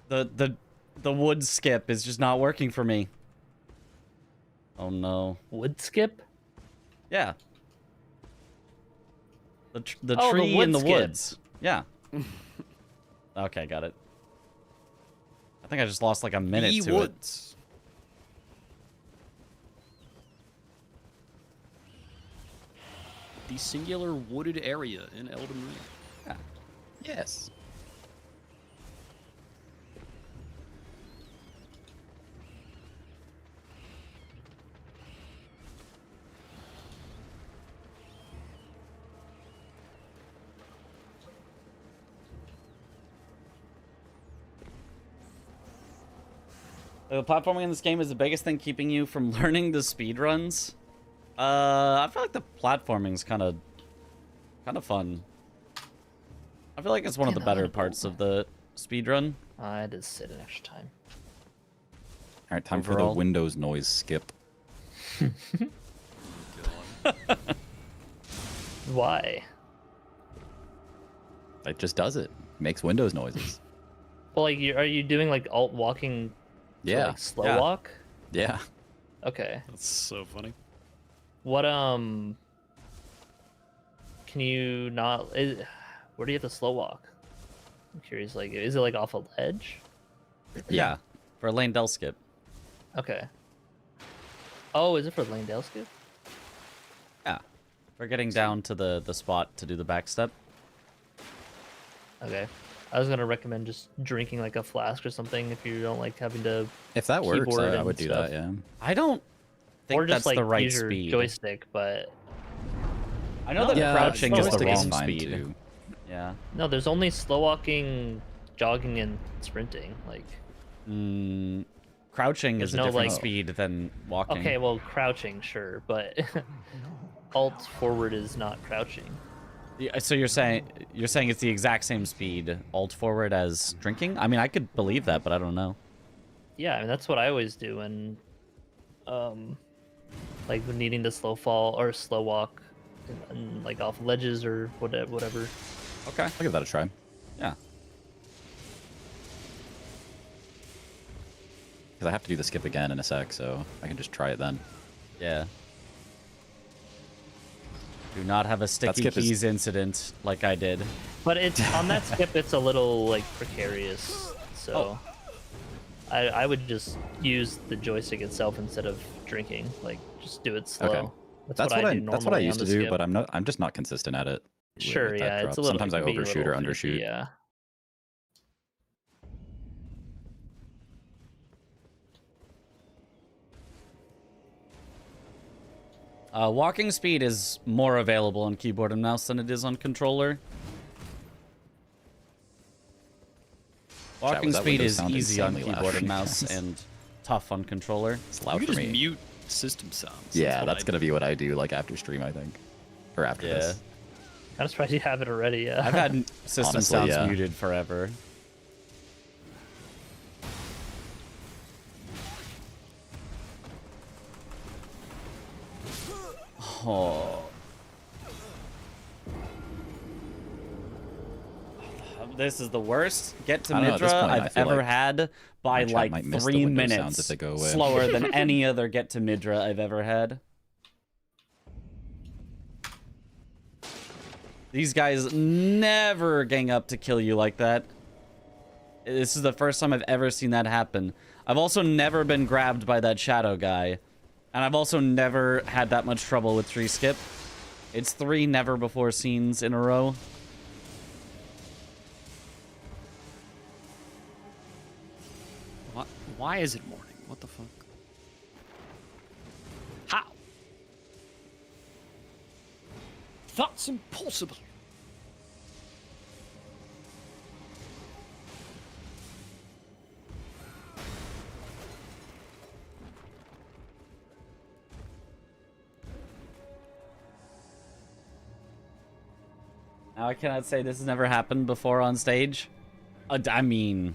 The wood skip is just not working for me. Oh no. wood skip. Yeah. The Oh, the tree wood in the skip. woods. Yeah. Okay, got it. I think I just lost like a minute to it. woods. The singular wooded area in Elden Ring. Yeah. Yes. The platforming in this game is the biggest thing keeping you from learning the speedruns. I feel like the platforming's kind of fun. I feel like it's one of the better parts of the speedrun. I did sit an extra time. All right, time for Overall. the Windows noise skip. Why? It just does it. Makes Windows noises. Well, like, are you doing like alt walking? To, Yeah. like, slow Yeah. walk. Yeah. Okay. That's so funny. What can you not? Where do you have to slow walk? I'm curious. Like, is it like off a ledge? Yeah, for a lane del skip. Okay. Oh, is it for lane Dale skip? Yeah, for getting down to the spot to do the back step. Okay. I was gonna recommend just drinking like a flask or something if you don't like having to. If that works, Keyboard I and would do stuff. that, yeah. I don't think Or just that's like the right use your speed. joystick, but I know that Yeah, crouching is the joystick is wrong fine, speed. too. Yeah. no, there's only slow walking, jogging, and sprinting. Like, Crouching is There's a no, different like- speed than walking. okay, well, crouching, sure, but alt forward is not crouching. Yeah, so you're saying it's the exact same speed alt forward as drinking? I mean, I could believe that, but I don't know. Yeah, I mean that's what I always do when, like when needing to slow fall or slow walk, and like off ledges or whatever. Okay. I'll give that a try. Yeah. Because I have to do the skip again in a sec, so I can just try it then. Yeah. Do not have a sticky skip is- keys incident like I did. But it's on that skip, it's a little like precarious. So I would just use the joystick itself instead of drinking. Like just do it slow. Okay. That's what I do normally. That's what I on used to the do, skip. but I'm just not consistent at it. with Sure, that yeah, drop. it's a little. Sometimes it I can be a overshoot little or finicky, undershoot. Yeah. Walking speed is more available on keyboard and mouse than it is on controller. Walking was that speed window is sound easy on insanely loud keyboard for and you mouse guys? and tough on controller. It's You loud can for just me. mute system sounds. Yeah, what that's I gonna be what I do like after stream, I think, or after Yeah. this. I'm surprised you have it already. Yeah. I've had system Honestly, sounds yeah. muted forever. Oh. This is the worst get to I don't know, at this Midra point, I I've feel ever like had by my chat like might miss the 3 window sounds minutes if they go away. slower than any other get to Midra I've ever had. These guys never gang up to kill you like that. This is the first time I've ever seen that happen. I've also never been grabbed by that shadow guy. And I've also never had that much trouble with tree skip. It's 3 never before scenes in a row. Why is it morning? What the fuck? How? That's impossible. Now I cannot say this has never happened before on stage. I mean,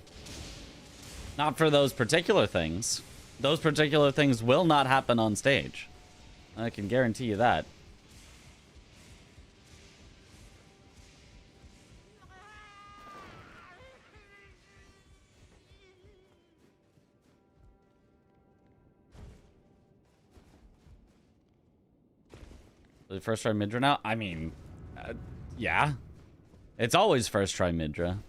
not for those particular things. Those particular things will not happen on stage. I can guarantee you that. The first try Midra now? I mean, yeah. It's always first try Midra.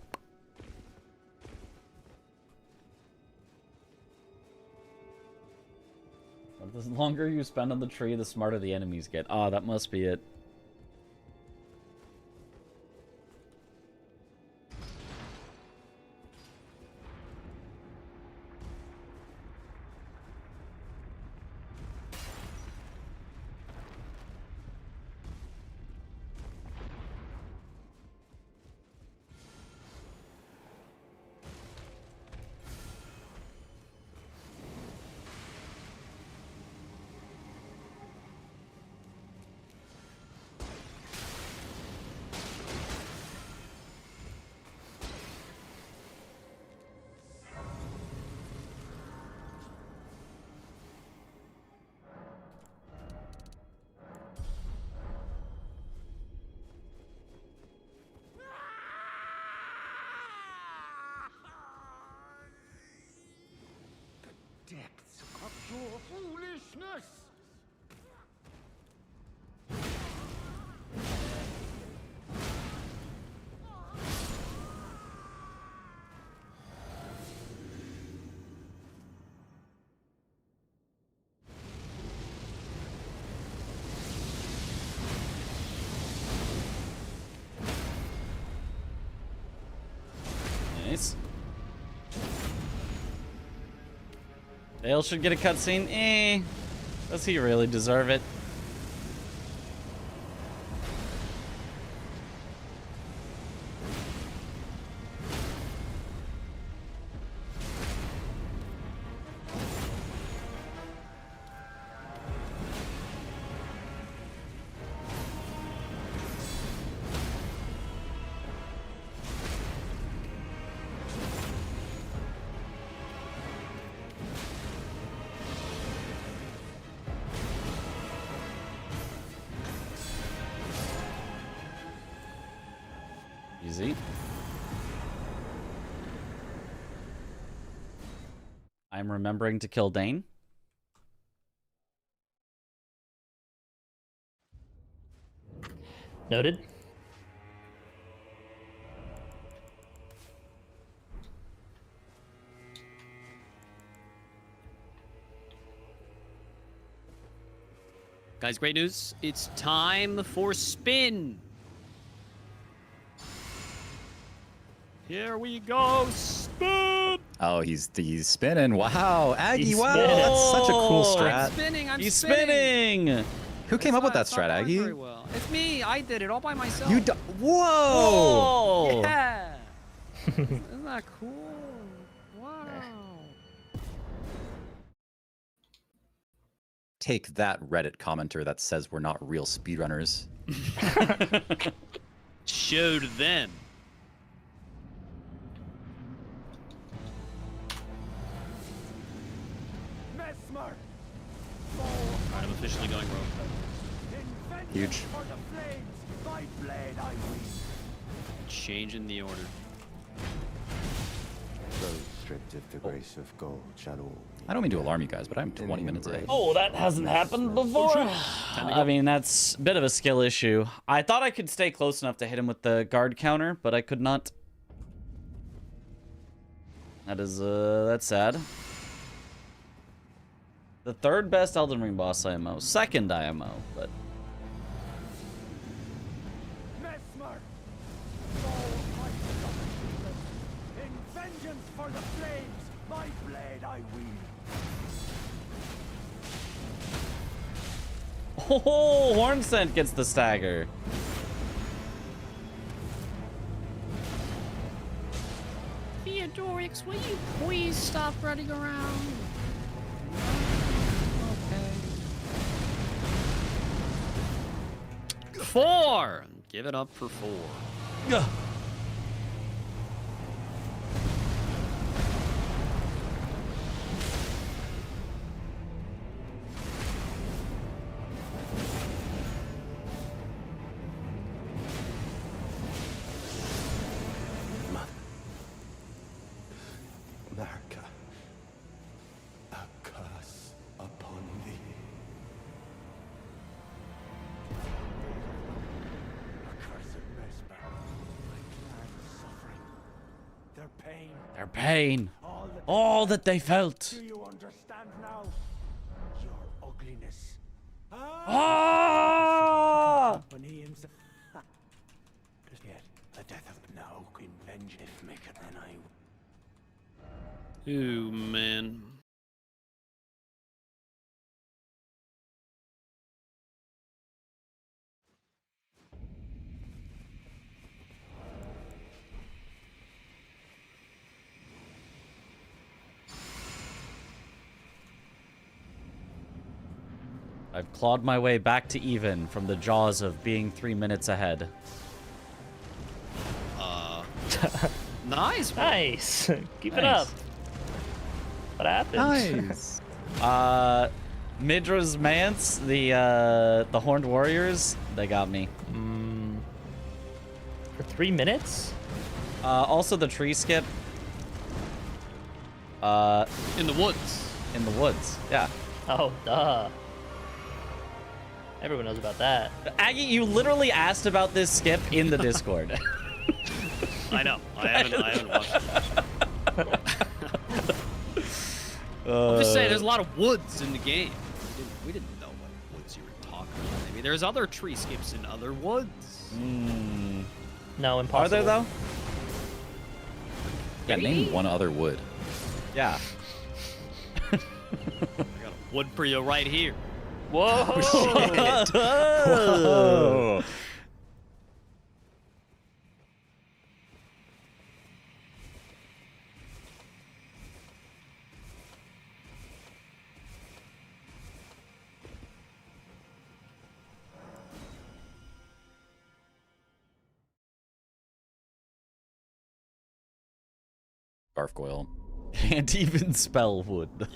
But the longer you spend on the tree, the smarter the enemies get. Oh, that must be it. Depths of your foolishness! Nice. Dale should get a cutscene. Eh. Does he really deserve it? Easy. I'm remembering to kill Dane. Noted. Guys, great news. It's time for spin. Here we go. Spin. Oh, he's spinning. Wow, Aggie, He's wow, spinning. that's such a cool I'm strat. spinning. I'm He's spinning. spinning! Who came up with that It's not strat, going Aggie? very well. It's me. I did it all by myself. You Whoa! Yeah. Isn't that cool? Wow. Take that, Reddit commenter that says we're not real speedrunners. Showed them. Mesmer! Alright, I'm officially going rogue. Huge. For the flames, thy blade I wield. Changing the order. stripped if the grace of gold shall all. I don't mean to alarm you guys, but I'm 20 minutes ahead. Oh, that hasn't happened before. I mean, that's a bit of a skill issue. I thought I could stay close enough to hit him with the guard counter, but I could not. That's sad. The third best Elden Ring boss IMO. Second IMO, but... In vengeance for the flames, my blade I wield. Oh, Hornscent gets the stagger. Theodorix, will you please stop running around? Okay. 4! Give it up for 4. Ugh. America, a curse upon thee. Accursed Mesmer, my clan suffering. Their pain. Their pain. All that they felt. Do you understand now? Your ugliness. Ah! Company himself. Yet the death of now in vengeance if make it then I. Ooh, man. I've clawed my way back to even from the jaws of being 3 minutes ahead. Nice. Nice. Keep it up. What happened? Nice. Midra's Mance, the Horned Warriors, they got me. For 3 minutes? Also the tree skip. In the woods. In the woods, yeah. Oh, duh. Everyone knows about that. Aggie, you literally asked about this skip in the Discord. I know. I haven't watched it. I'm just saying, there's a lot of woods in the game. We didn't know what woods you were talking about. Maybe there's other tree skips in other woods. No, impossible. Are there though? Yeah, name one other wood. Yeah. I got a wood for you right here. Whoa! Whoa. Gargoyle. Can't even spell wood. Yeah.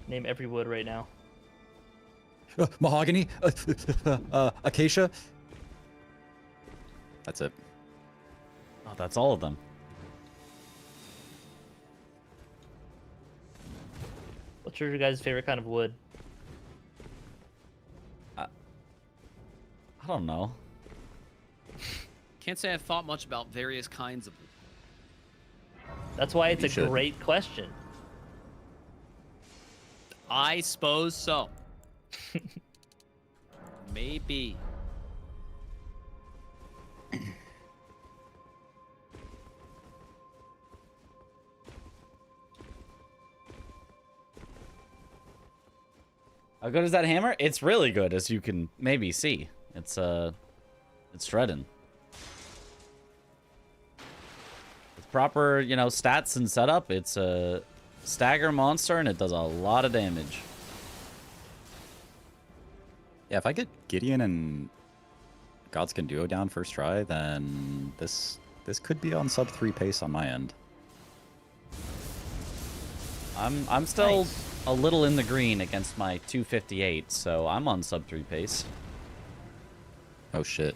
Name every wood right now. Mahogany. Acacia. That's it. Oh, that's all of them. What's your guys' favorite kind of wood? I don't know. Can't say I've thought much about various kinds of. That's why it's You a should. great question. I suppose so. Maybe. How good is that hammer? It's really good, as you can maybe see. It's shredding. With proper, you know, stats and setup, it's a stagger monster and it does a lot of damage. Yeah, if I get Gideon and Gods Can Duo down first try, then this could be on sub 3 pace on my end. I'm still a little in the green against my 258, so I'm on sub 3 pace. Oh shit.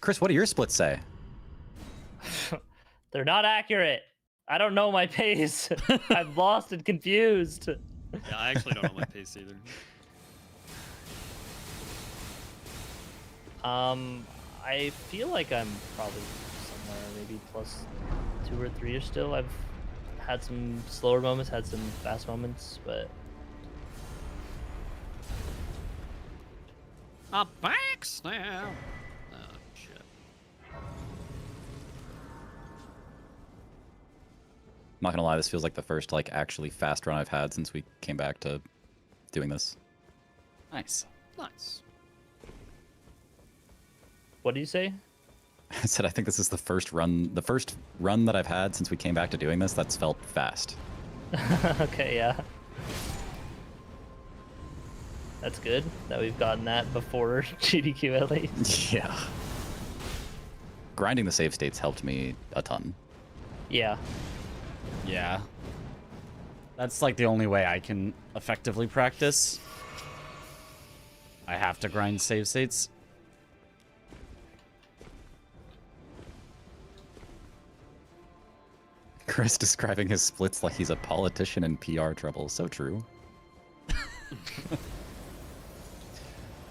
Chris, what do your splits say? They're not accurate. I don't know my pace. I'm lost and confused. Yeah, I actually don't know my pace either. I feel like I'm probably somewhere maybe +2 or 3 still. I've had some slower moments, had some fast moments, but A back snap. Oh shit. Not gonna lie, this feels like the first like actually fast run I've had since we came back to doing this. Nice. Nice. what do you say? I said I think this is the first run that I've had since we came back to doing this that's felt fast. Okay, yeah. That's good that we've gotten that before GDQ at least. Yeah. Grinding the save states helped me a ton. Yeah. Yeah. That's like the only way I can effectively practice. I have to grind save states. Chris describing his splits like he's a politician in PR trouble. So true.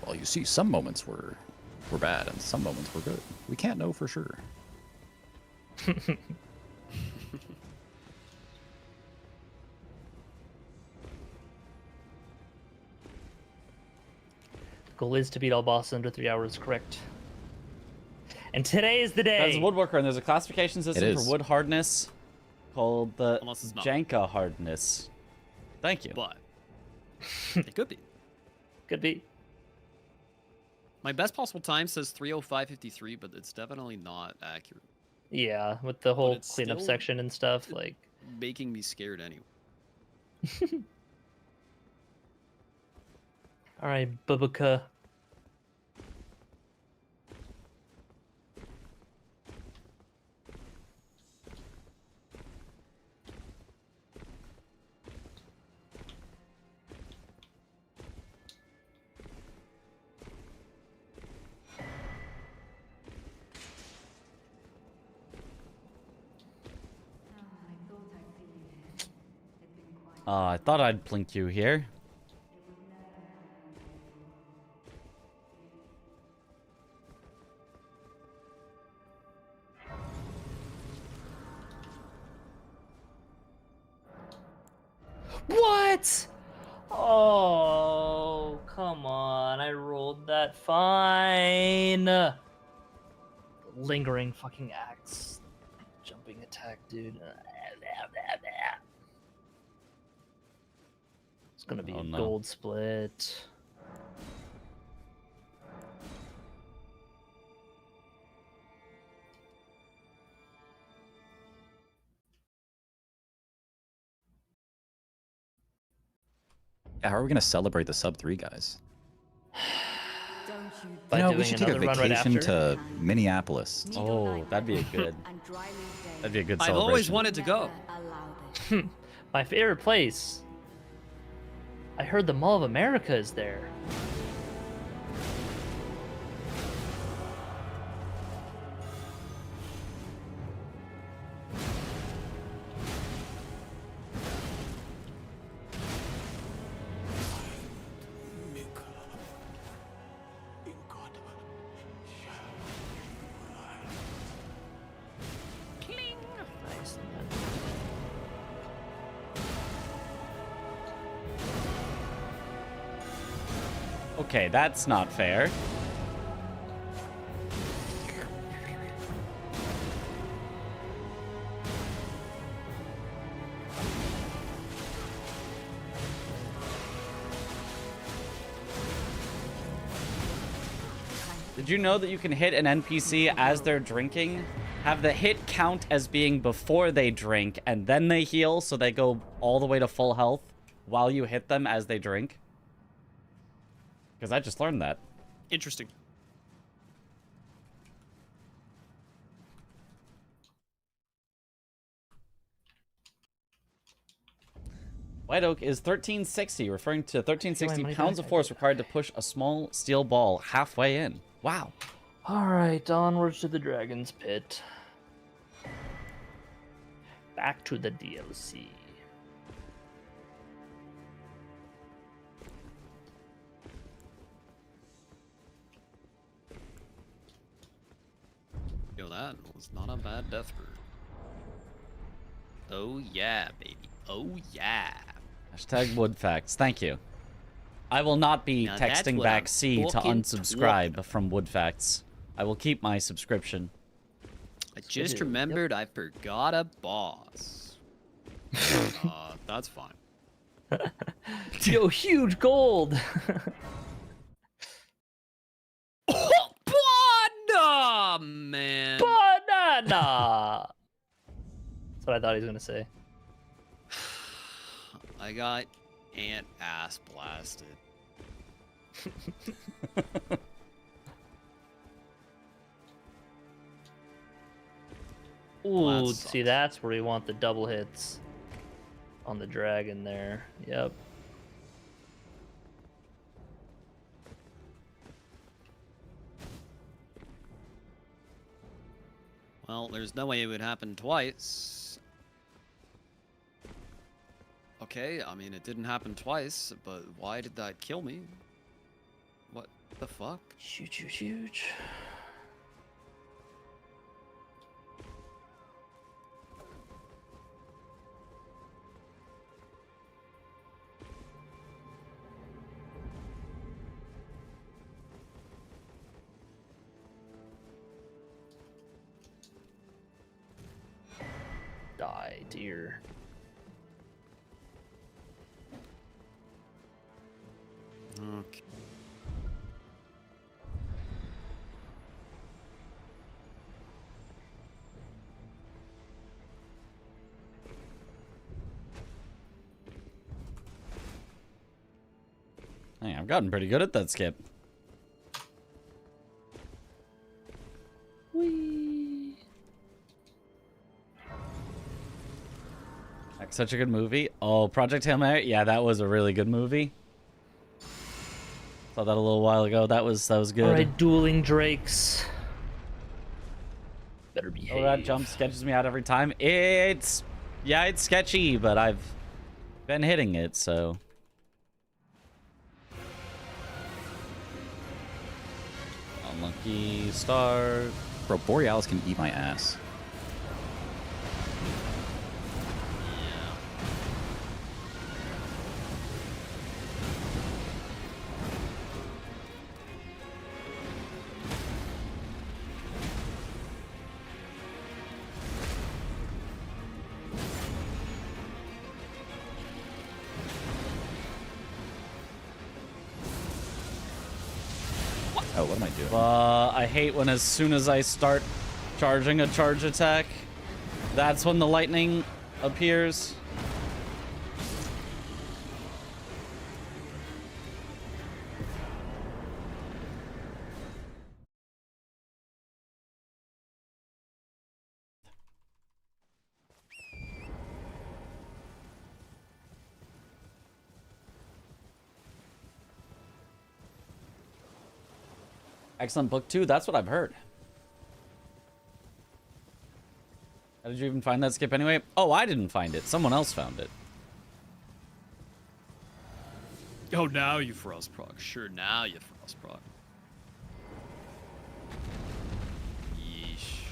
Well, you see, some moments were bad and some moments were good. We can't know for sure. Goal is to beat all bosses under 3 hours, correct? And today is the day. As a woodworker, and there's a classification system is. for wood hardness called the Unless it's not. Janka hardness. Thank you. But it could be. Could be. My best possible time says 3:05:53, but it's definitely not accurate. Yeah, with the whole it's cleanup still- section and stuff, like. Making me scared anyway. All right, Bubaka. I thought I'd plink you here. What? Oh, come on. I rolled that fine. Lingering fucking axe. Jumping attack, dude. It's gonna be Oh, a no. gold split. Yeah, how are we gonna celebrate the sub 3 guys? By You know, we doing should take a another run right vacation after. to Minneapolis. Oh, that'd be a good. That'd be a good I've celebration. always wanted to go. My favorite place. I heard the Mall of America is there. Nice. Okay, that's not fair. Did you know that you can hit an NPC as they're drinking? Have the hit count as being before they drink, and then they heal, so they go all the way to full health while you hit them as they drink? Because I just learned that. Interesting. White oak is 1360, referring to Get my 1360 money pounds back, of force required to push a small steel ball halfway in. Wow. Alright, onwards to the Dragon's Pit. Back to the DLC. Yo, that was not a bad death bird. Oh yeah, baby. Oh yeah. Hashtag wood facts. Thank you. I will not be Now that's texting what back I'm C to fucking unsubscribe from wood facts. I will keep my subscription. I just remembered I forgot a boss. That's fine. Yo, huge gold! Banana, man. Banana! That's what I thought he was gonna say. I got ant ass blasted. Ooh, That see, sucks. that's where we want the double hits on the dragon there. Yep. Well, there's no way it would happen twice. Okay, I mean, it didn't happen twice, but why did that kill me? What the fuck? Huge, huge, huge. Die, dear. Okay. Hey, I've gotten pretty good at that skip. Whee! Like, such a good movie. Oh, Project Hail Mary? Yeah, that was a really good movie. Saw that a little while ago. That was good. Alright, dueling drakes. Better behave. Oh, that jump sketches me out every time. It's sketchy, but I've been hitting it, so. Unlucky start. Bro, Borealis can eat my ass. Oh, what am I doing? I hate when as soon as I start charging a charge attack, that's when the lightning appears. Excellent book too. That's what I've heard. How did you even find that skip anyway? Oh, I didn't find it. Someone else found it. Oh, now you frost proc. Sure, now you frost proc. Yeesh.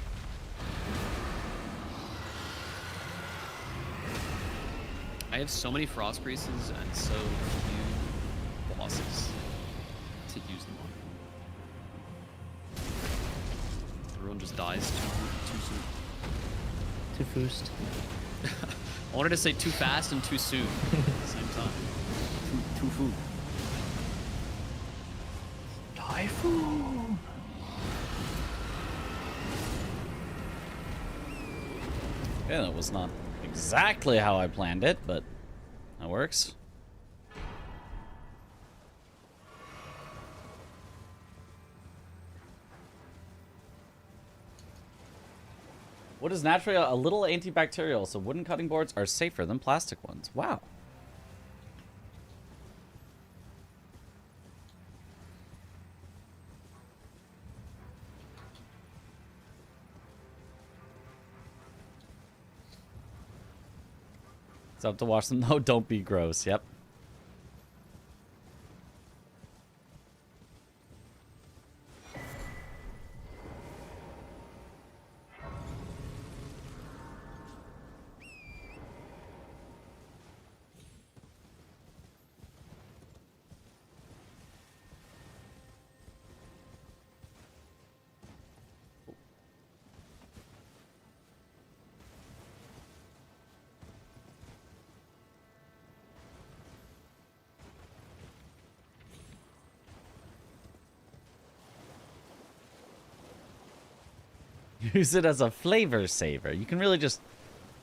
I have so many frost greases and so few bosses to use them on. Everyone just dies too soon. Too foost. I wanted to say too fast and too soon at the same time. Too food. Typhoon! Yeah, that was not exactly how I planned it, but that works. Wood is naturally a little antibacterial, so wooden cutting boards are safer than plastic ones. Wow. Stop to watch them. No, don't be gross. Yep. Use it as a flavor saver. You can really just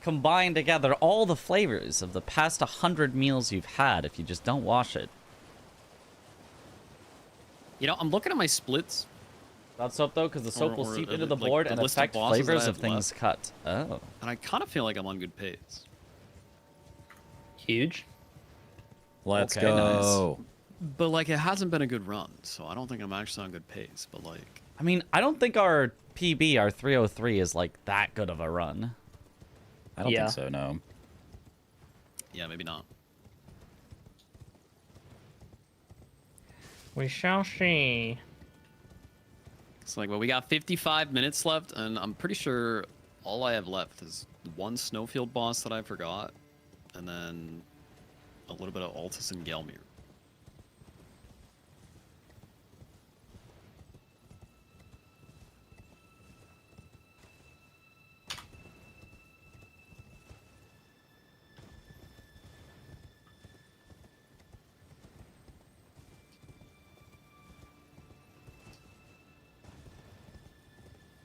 combine together all the flavors of the past 100 meals you've had if you just don't wash it. You know, I'm looking at my splits. Not soap though, because the soap will seep into the like, board the and list of affect bosses that flavors I of have things left. cut. Oh. And I kind of feel like I'm on good pace. Huge. Let's Okay, go. But, like, it hasn't been a good run, so I don't think I'm actually on good pace. But, like... I mean, I don't think our PB, our 303, is, like, that good of a run. I don't think so, no. Yeah, maybe not. We shall see. It's like, well, we got 55 minutes left, and I'm pretty sure all I have left is one Snowfield boss that I forgot, and then a little bit of Altus and Gelmir.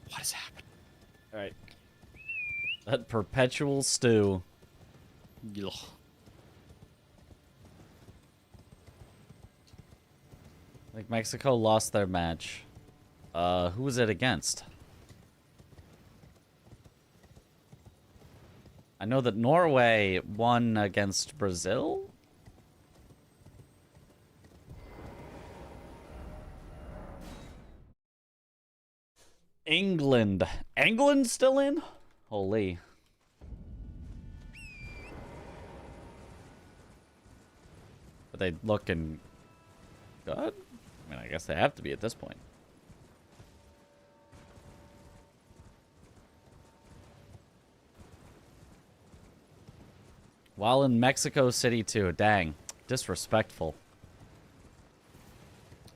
What is happening? All right. That perpetual stew. Ugh. Like, Mexico lost their match. Who was it against? I know that Norway won against Brazil? England. England still in? Holy. But they looking good? I mean, I guess they have to be at this point. While in Mexico City too. Dang. Disrespectful.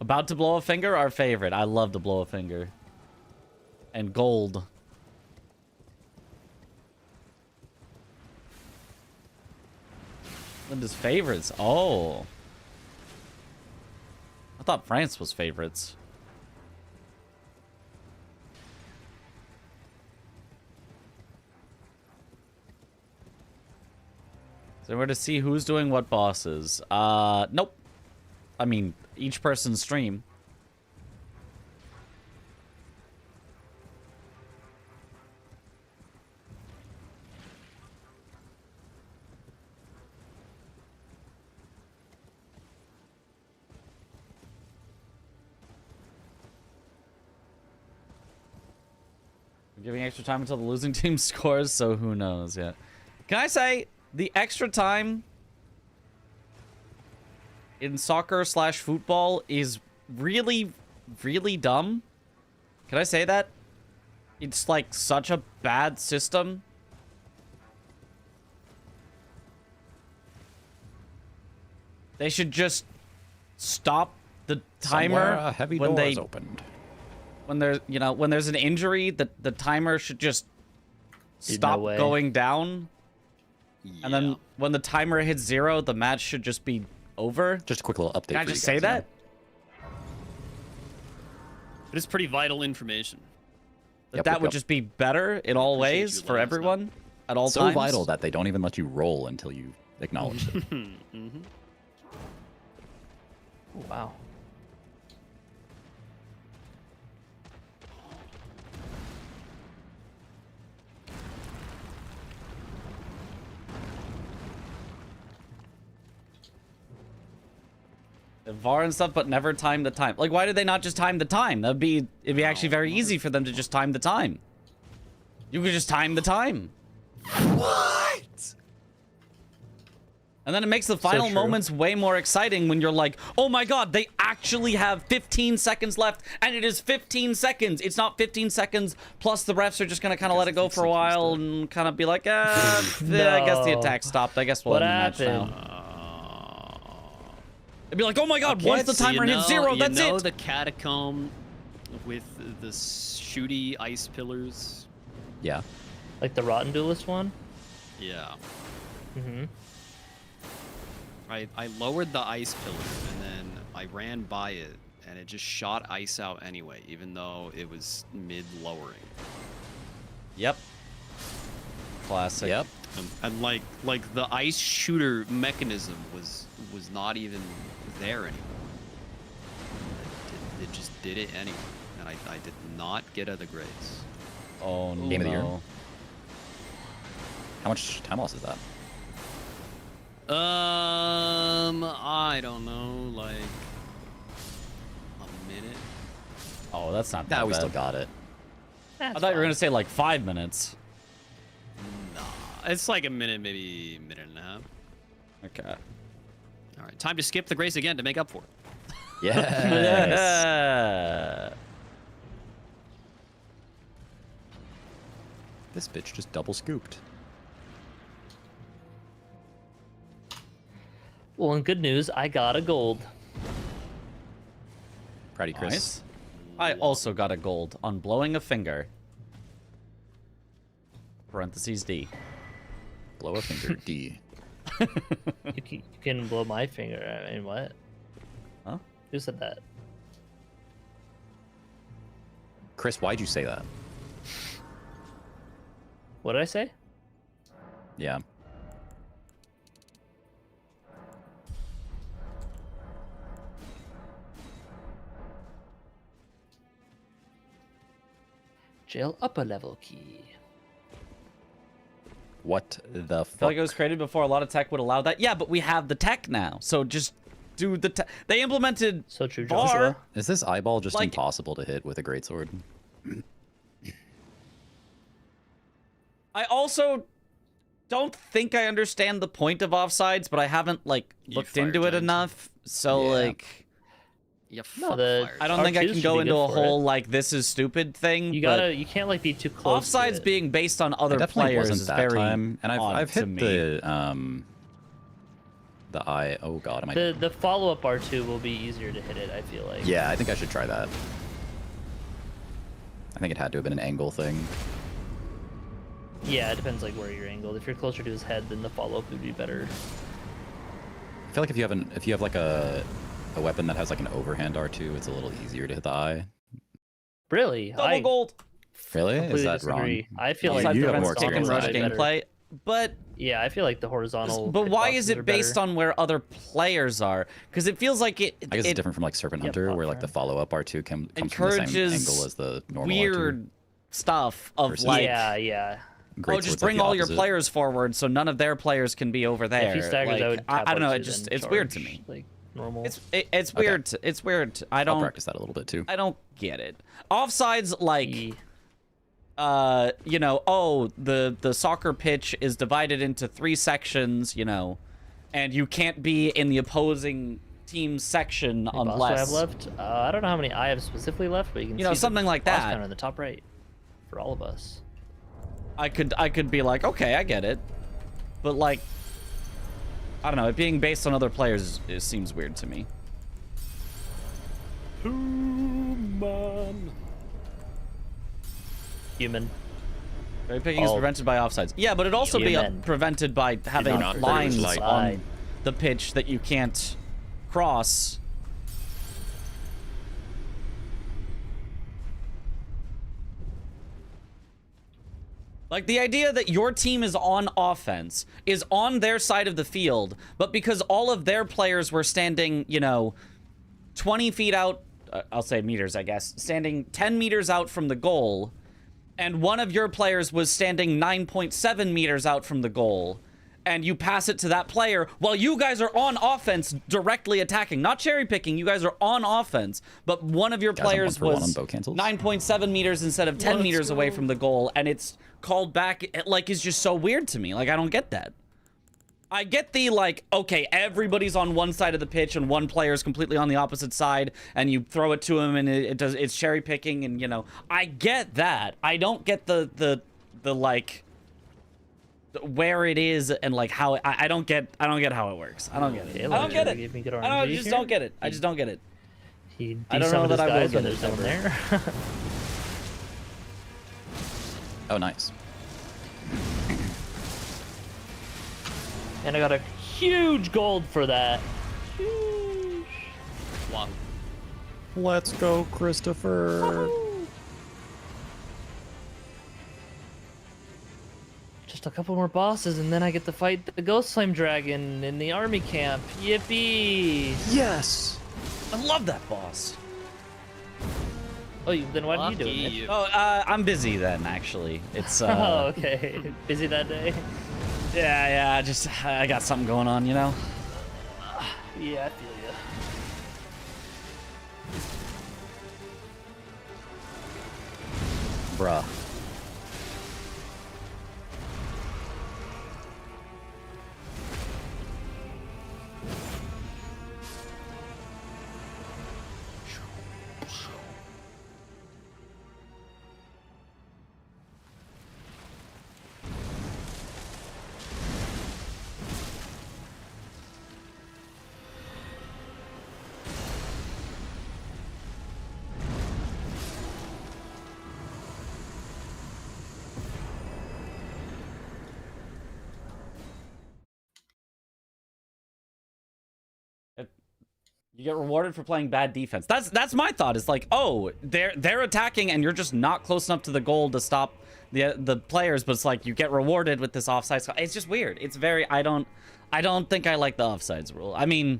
About to blow a finger? Our favorite. I love to blow a finger. And gold. Linda's favorites. Oh. I thought France was favorites. So we're to see who's doing what bosses. Nope. I mean, each person's stream. We're giving extra time until the losing team scores, so who knows yet. Can I say, the extra time in soccer/football is really, really dumb? Can I say that? It's like such a bad system. They should just stop the timer Somewhere a heavy when door they is opened. when there's, you know, when there's an injury, the timer should just stop way. going down. Yeah. And then when the timer hits 0, the match should just be over. Just a quick little update. Can I for just you say guys, that? But it's pretty vital information. That that would just be better in all Appreciate ways you for letting us know. everyone at all So times. vital that they don't even let you roll until you acknowledge it. Mm-hmm. Oh, wow. VAR and stuff, but never time the time. Like, why did they not just time the time? It'd be actually very easy for them to just time the time. You could just time the time. What? And then it makes the final true. moments way more exciting when you're like, oh my god, they actually have 15 seconds left, and it is 15 seconds. It's not 15 seconds, plus the refs are just going to kind of let it go for a while and kind of be like, I guess the attack stopped. I guess we'll What end the match happened? now. It'd be like, oh my god, once the timer hits 0, that's you know it. the catacomb with the shooty ice pillars? Yeah. Like the Rotten Duelist one? Yeah. Mm-hmm. I lowered the ice pillar, and then I ran by it, and it just shot ice out anyway, even though it was mid-lowering. Yep. Classic. Yep. And like the ice shooter mechanism was not even there anymore. It just did it anyway, and I did not get other grades. Oh no. Game of the year. How much time loss is that? I don't know, like a minute. Oh, that's not that Nah, we bad. still got it. I thought you were going to say like 5 minutes. Nah, it's like a minute, maybe a minute and a half. Okay. All right, time to skip the grace again to make up for it. Yes. Yeah. This bitch just double scooped. Well, in good news, I got a gold. Proudy Chris. Nice. I also got a gold on blowing a finger. Parentheses D. Blow a finger. D. You can blow my finger. I mean, what? Huh? Who said that? Chris, why'd you say that? What did I say? Yeah. Jail upper level key. What the I feel like it fuck? was created before a lot of tech would allow that. Yeah, but we have the tech now. So just do the tech. They implemented So true, VAR. Joshua. Is this eyeball just Like- impossible to hit with a greatsword? I also don't think I understand the point of offsides, but I haven't like You looked fire into it giant. enough. So Yeah. like Yeah, No, fuck the- fire I don't Our think I twos can should go be into good a for whole like this is stupid thing. You but gotta. You can't like be too close. to offsides it. being based on It other definitely players wasn't is that very time, and odd I've to hit me. the eye. Oh god, am I? The follow up R2 will be easier to hit it. I feel like. Yeah, I think I should try that. I think it had to have been an angle thing. Yeah, it depends like where you're angled. If you're closer to his head, then the follow up would be better. I feel like if you have like a weapon that has like an overhand R2, it's a little easier to hit the eye. Really, Double gold. Really? Is completely that disagree. wrong? I feel Yeah, like you the have more prevents kick and experience rush than I do. gameplay, but Yeah, I feel like the horizontal. but why is hitboxes it are based better. on where other players are? Because it feels like it. I guess it it's different from like Serpent Yep, Hunter, where like the platform. follow-up R2 comes from the same encourages angle as the normal weird R2. stuff of Versus- like. Yeah. Great Oh, just swords like bring the all your opposite. players forward, so none of their players can be over there. If he staggers like, out, I don't know. It's weird to me. Like normal. It's Okay. weird. It's weird. I I'll don't. practice that a little bit too. I don't get it. Offsides, like, Yeah. you know, oh, the soccer pitch is divided into 3 sections, you know, and you can't be in the opposing team's section Boss do I unless have left? I don't know how many I have specifically left, but you can You know, see something the like boss that. counter in the top right for all of us. I could be like, okay, I get it, but like, I don't know, it being based on other players it seems weird to me. Human. Cherry picking is Oh. prevented by offsides. Yeah, but it also be Human. prevented by having not lines produce light. on the pitch that you can't cross. Like, the idea that your team is on offense is on their side of the field, but because all of their players were standing, you know, 20 feet out, I'll say meters, I guess, standing 10 meters out from the goal, and one of your players was standing 9.7 meters out from the goal, and you pass it to that player while you guys are on offense directly attacking. Not cherry picking, you guys are on offense, but one of your Guys, I'm 1 players for 1 on was bow cancels. 9.7 meters instead of 10 meters away from the goal, and it's called back. It, like, is just so weird to me. Like, I don't get that. I get the, like, okay, everybody's on one side of the pitch and one player's completely on the opposite side, and you throw it to him and it's cherry picking, and, you know, I get that. I don't get the like, where it is and, like, how I don't get how it works. I don't get it. I don't get it. I just don't get it. I just don't get it. I don't know that I will get it ever. There. Oh, nice. And I got a huge gold for that. Huge. One. Let's go, Christopher. Just a couple more bosses, and then I get to fight the Ghost Flame Dragon in the army camp. Yippee! Yes! I love that boss. Oh, then why are you doing Lucky it? you. Oh, I'm busy then, actually. It's, Oh, okay. Busy that day? yeah, just, I got something going on, you know? Yeah, I feel ya. Bruh. You get rewarded for playing bad defense. That's my thought. It's like, oh, they're attacking and you're just not close enough to the goal to stop the players, but it's like you get rewarded with this offsides. It's just weird. It's very I don't think I like the offsides rule. I mean,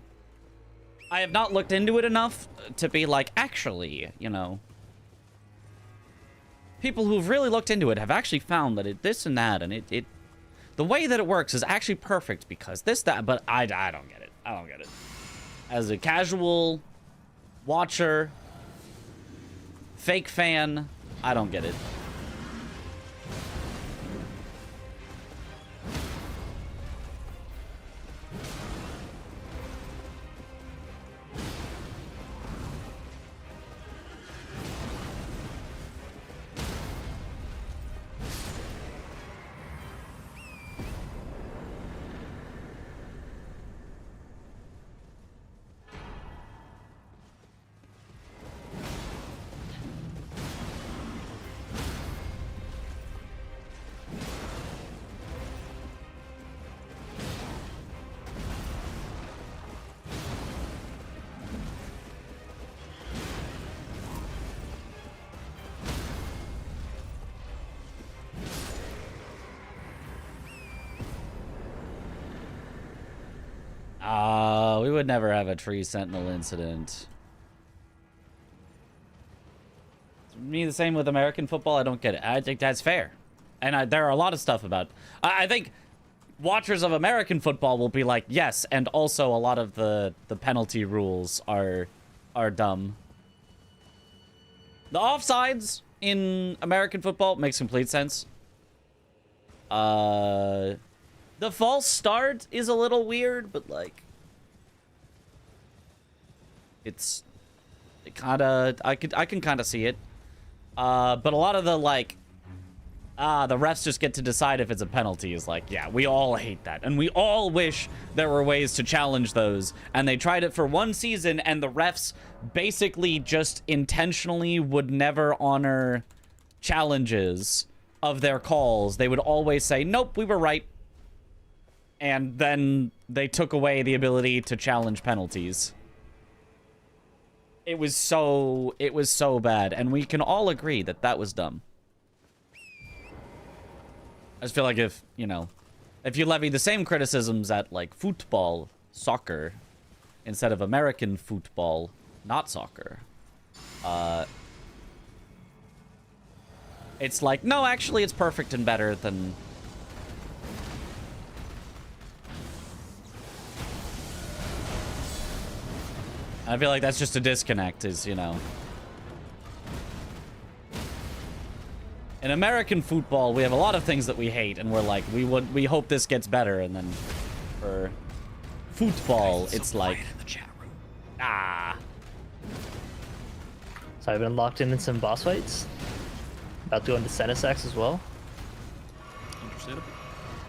I have not looked into it enough to be like, actually, you know, people who've really looked into it have actually found that this and that, and it the way that it works is actually perfect because this, that, but I don't get it. I don't get it. As a casual watcher, fake fan, I don't get it. We would never have a tree sentinel incident. To me, the same with American football. I don't get it. I think that's fair. And there are a lot of stuff about... I think watchers of American football will be like, yes, and also a lot of the penalty rules are dumb. The offsides in American football makes complete sense. The false start is a little weird, but like... It kind of... I can kind of see it. But a lot of the, like... the refs just get to decide if it's a penalty is like, yeah, we all hate that. And we all wish there were ways to challenge those. And they tried it for one season, and the refs basically just intentionally would never honor challenges of their calls. They would always say, nope, we were right. And then they took away the ability to challenge penalties. It was so bad. And we can all agree that that was dumb. I just feel like if, you know, if you levy the same criticisms at, like, football, soccer, instead of American football, not soccer, it's like, no, actually, it's perfect and better than... I feel like that's just a disconnect, is, you know... In American football, we have a lot of things that we hate, and we're like, we hope this gets better, and then For football, it's like ah. So I've been locked in some boss fights. About to go into Senesax as well. Understandable.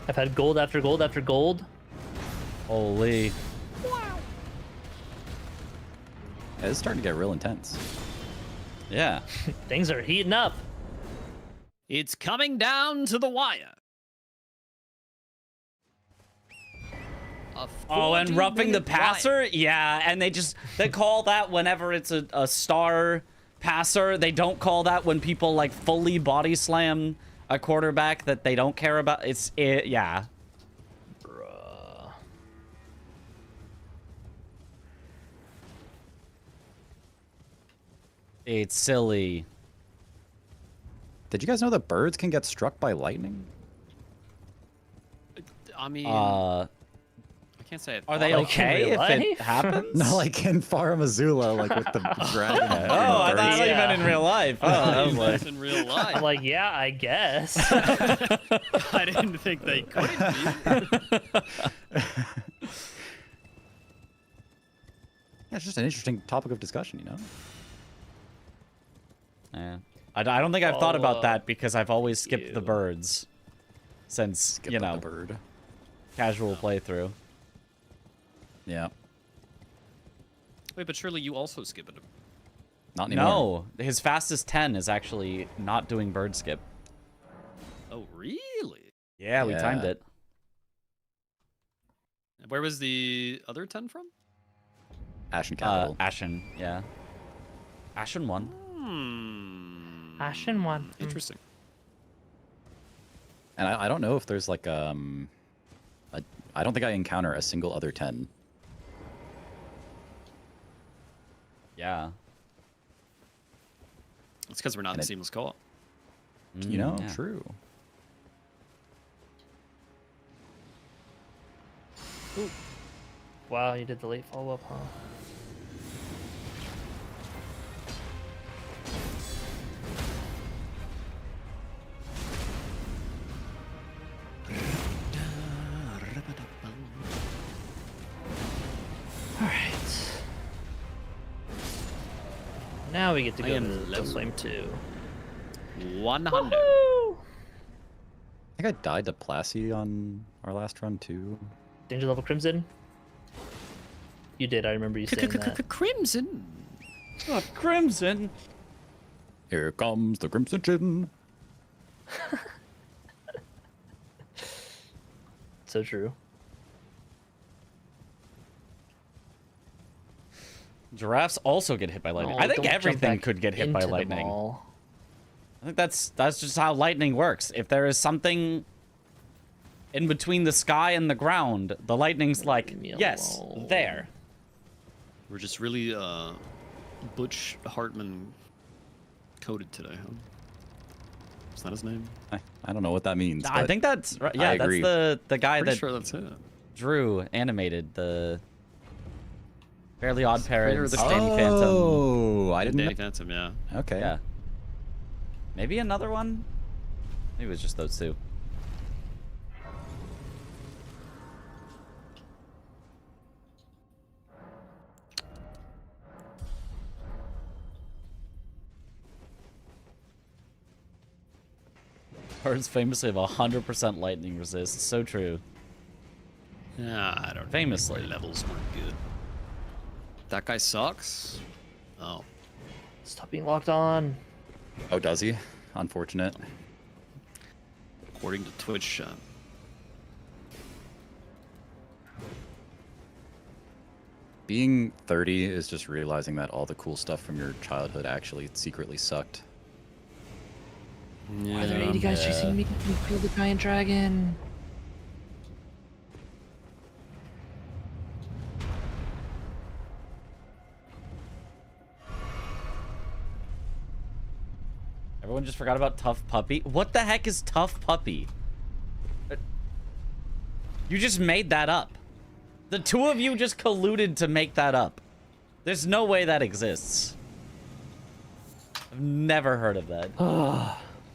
I've had gold after gold after gold. Holy. Yeah, it's starting to get real intense. Yeah. Things are heating up. It's coming down to the wire. Oh, and roughing the passer? Yeah, and they call that whenever it's a star passer. They don't call that when people like fully body slam a quarterback that they don't care about. Yeah. Bruh. It's silly. Did you guys know that birds can get struck by lightning? I mean, Are I can't say it. they okay if it happens? No, like in Far Missoula, like with the dragon. Oh, I thought you meant in real life. Oh, I was like, in real life. I'm like, yeah, I guess. I didn't think they could be. Yeah, it's just an interesting topic of discussion, you know? yeah. I don't think I've thought about Oh, that because I've always skipped the you. birds since, Skip you the know, bird. casual playthrough. Yeah. Wait, but surely you also skip it. Not anymore. No, his fastest 10 is actually not doing bird skip. Oh, really? Yeah, we timed Yeah. it. Where was the other 10 from? Ashen Capital. Ashen, yeah. Ashen won. Ashen one. Interesting. And I don't know if there's like I don't think I encounter a single other 10. Yeah. It's because we're not in seamless co-op. You know, yeah. true. Wow, you did the late follow-up, huh? Alright. Now we get to I go am to low. Flame 2. 100. Woohoo! I think I died to Plassey on our last run too. Danger level Crimson? You did, I remember you saying that. Crimson. Oh, Crimson. Here comes the Crimson Chin. So true. Giraffes also get hit by lightning. Oh, I think don't jump everything back could get hit by into the lightning. mall. I think that's just how lightning works. If there is something in between the sky and the ground, the lightning's like, Leave me yes, alone. there. We're just really Butch Hartman coded today, huh? Is that his name? I don't know what that means. I but think that's right. I Yeah, that's agree. the guy Pretty that sure that's it. drew, animated the Fairly Odd creator of Parents, the Danny Phantom. Oh, I didn't Danny know. Phantom, yeah. Okay. Yeah. Maybe another one? Maybe it was just those two. Birds famously have 100% lightning resist. So true. Yeah, I don't know. Famously. My levels weren't good. That guy sucks? Oh. Stop being locked on. Oh, does he? Unfortunate. According to Twitch, Being 30 is just realizing that all the cool stuff from your childhood actually secretly sucked. Why are there 80 guys chasing me? We killed the giant dragon. Everyone just forgot about Tough Puppy. What the heck is Tough Puppy? You just made that up. The two of you just colluded to make that up. There's no way that exists. I've never heard of that.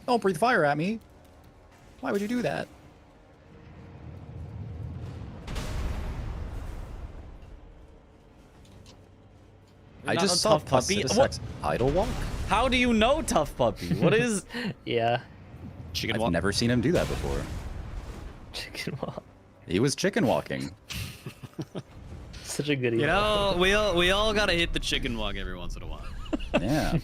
Don't breathe fire at me. Why would you do that? I not just a saw tough puppy. Citisex idle walk. How do you know Tough Puppy? What is? Yeah. Chicken I've walk. never seen him do that before. Chicken walk. He was chicken walking. Such a good You email. know, we all gotta hit the chicken walk every once in a while. Yeah.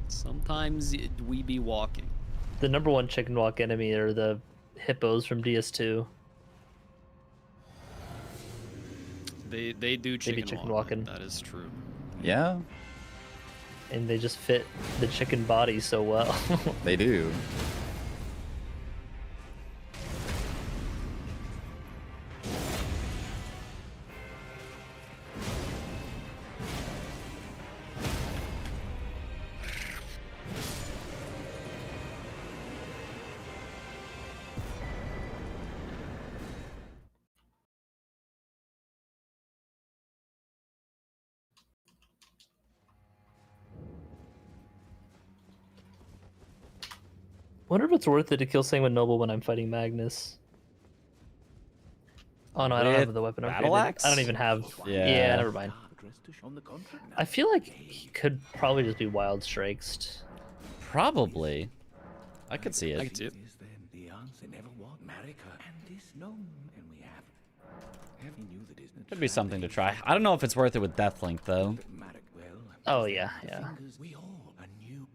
Sometimes we be walking. The number one chicken walk enemy are the hippos from DS2. They do They be chicken, chicken walk. walking. That is true. Yeah, And they just fit the chicken body so well. they do. Wonder if it's worth it to kill Sanguine Noble when I'm fighting Magnus. Oh no, I don't With have the weapon battle upgraded. axe? I don't even have. Yeah. Yeah, never mind. On the contrary. I feel like he could probably just be wild strikes. Probably. I could see it. I can see it. Is then the answer never was America and this no, and we have. Have you knew that isn't Could be something to try. I don't know if it's worth it with Deathlink though. Marek, well, Oh yeah, yeah. fingers, we all are new.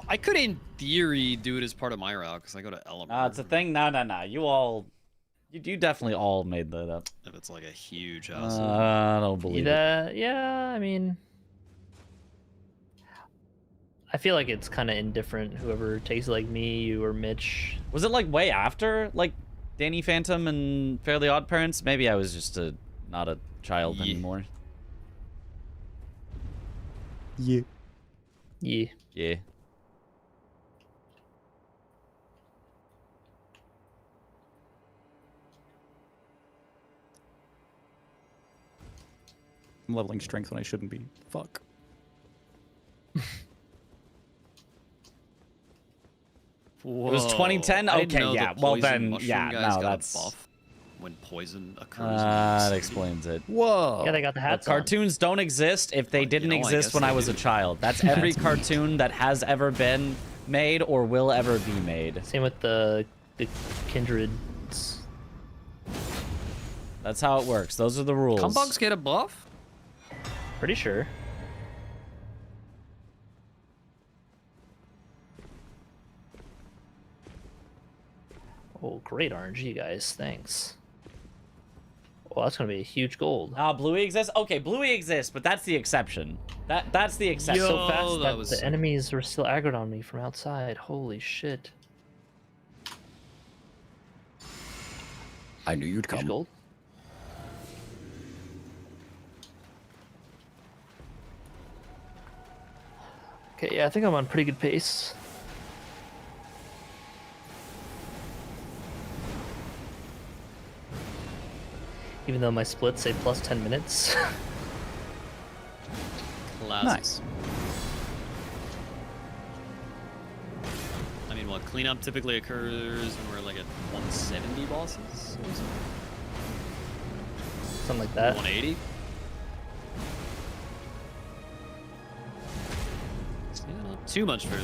I could, in theory, do it as part of my route because I go to Element. It's a thing. No. You definitely all made that up. If it's like a huge house. I don't believe it. Yeah, I mean, I feel like it's kind of indifferent. Whoever takes it, like me, you, or Mitch. Was it like way after like Danny Phantom and Fairly Odd Parents? Maybe I was just not a child Yeah. anymore. Yeah. Yeah. Yeah. I'm leveling strength when I shouldn't be. Fuck. Whoa. It was 2010? I didn't Okay, know the yeah. Well, poison then, mushroom yeah, guys no, got a that's- buff when poison occurs. in the That city. explains it. Whoa. Yeah, they got the But hats on. cartoons don't exist if they Well, you didn't know, I exist guess when they I was a do. child. That's every cartoon that has ever been made or will ever be made. Same with the kindreds. That's how it works. Those are the rules. Cumbugs get a buff? Pretty sure. Oh, great RNG, guys. Thanks. Well, that's gonna be a huge gold. Bluey exists? Okay, Bluey exists, but that's the exception. That's the exception. Yo. So fast that that was the sick. enemies were still aggroed on me from outside. Holy shit. I knew you'd Huge come. gold. Okay, yeah, I think I'm on pretty good pace. Even though my splits say plus 10 minutes. Classic. Nice. I mean, what cleanup typically occurs when we're like at 170 bosses? Something like that. 180? Yeah, not too much further.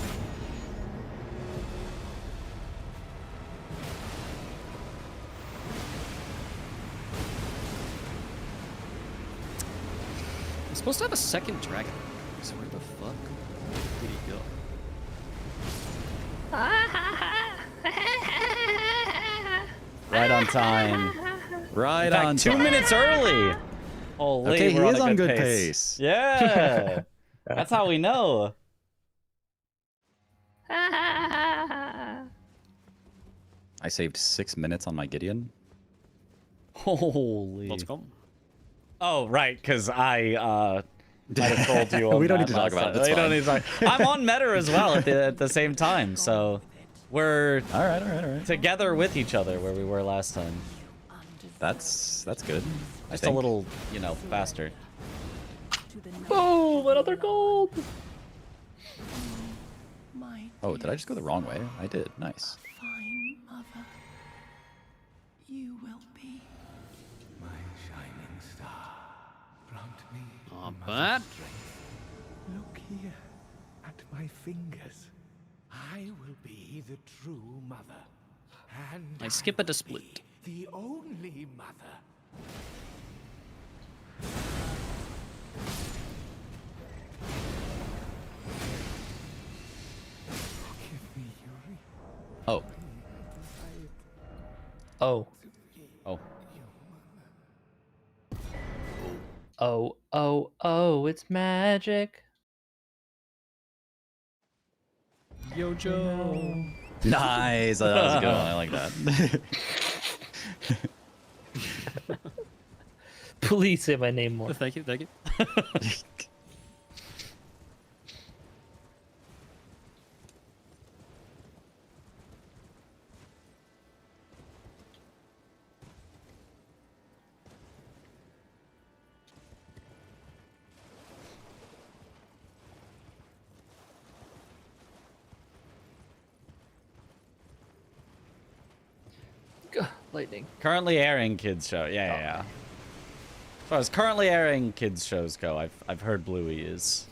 I'm supposed to have a second dragon. So where the fuck did he go? Right on time. Right In fact, on 2 time. minutes early. Holy, Okay, he we're is on on a good pace. Yeah. That's how we know. I saved 6 minutes on my Gideon. Holy. Let's go. Oh, right, because I might have told you. On We don't that need to talk last about it, time. it's We don't fine. need to talk. I'm on meta as well at the same time, so we're All right. together with each other where we were last time. That's good. I Just a think. little, faster. Boom! Another gold! Oh, did I just go the wrong way? I did. Nice. Fine, mother. You will Not bad. Look here at my fingers. I will be the true mother. And I skip it to split. the only mother. Give me Yuri. Oh. Oh. Oh. Oh, oh, oh, it's magic. Yo, Joe. Nice. That was a good one. I like that. Please say my name more. Thank you, thank you. Lightning. Currently airing kids show. Yeah. As far as currently airing kids shows go, I've heard Bluey is.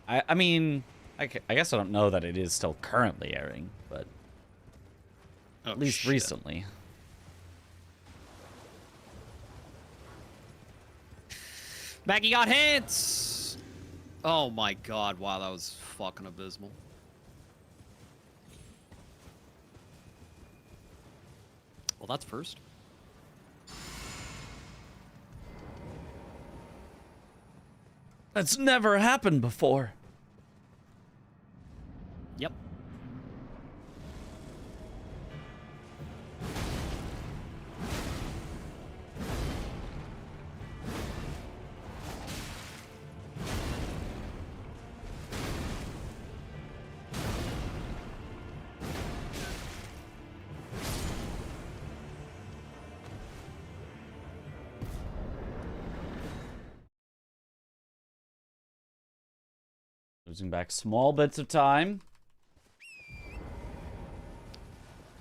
I mean, I guess I don't know that it is still currently airing, but at least recently. Maggie got hits! Oh my god, wow, that was fucking abysmal. Well, that's first. That's never happened before. Yep. Losing back small bits of time.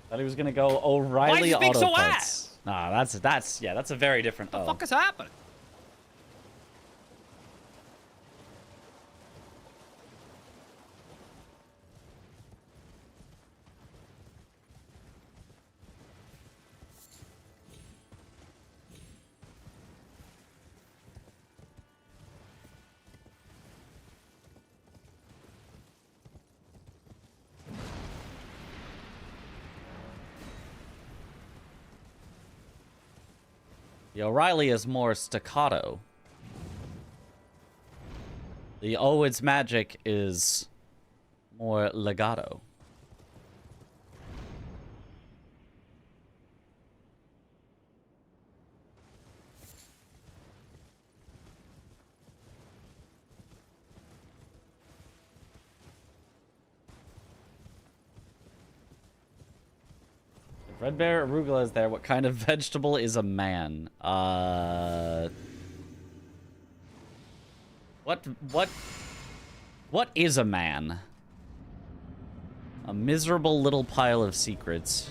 Thought he was gonna go O'Reilly Why is he being auto so parts. Nah, that's a very different. What the fuck is happening? The O'Reilly is more staccato. The Oh It's Magic is more legato. If Red Bear Arugula is there, what kind of vegetable is a man? What is a man? A miserable little pile of secrets.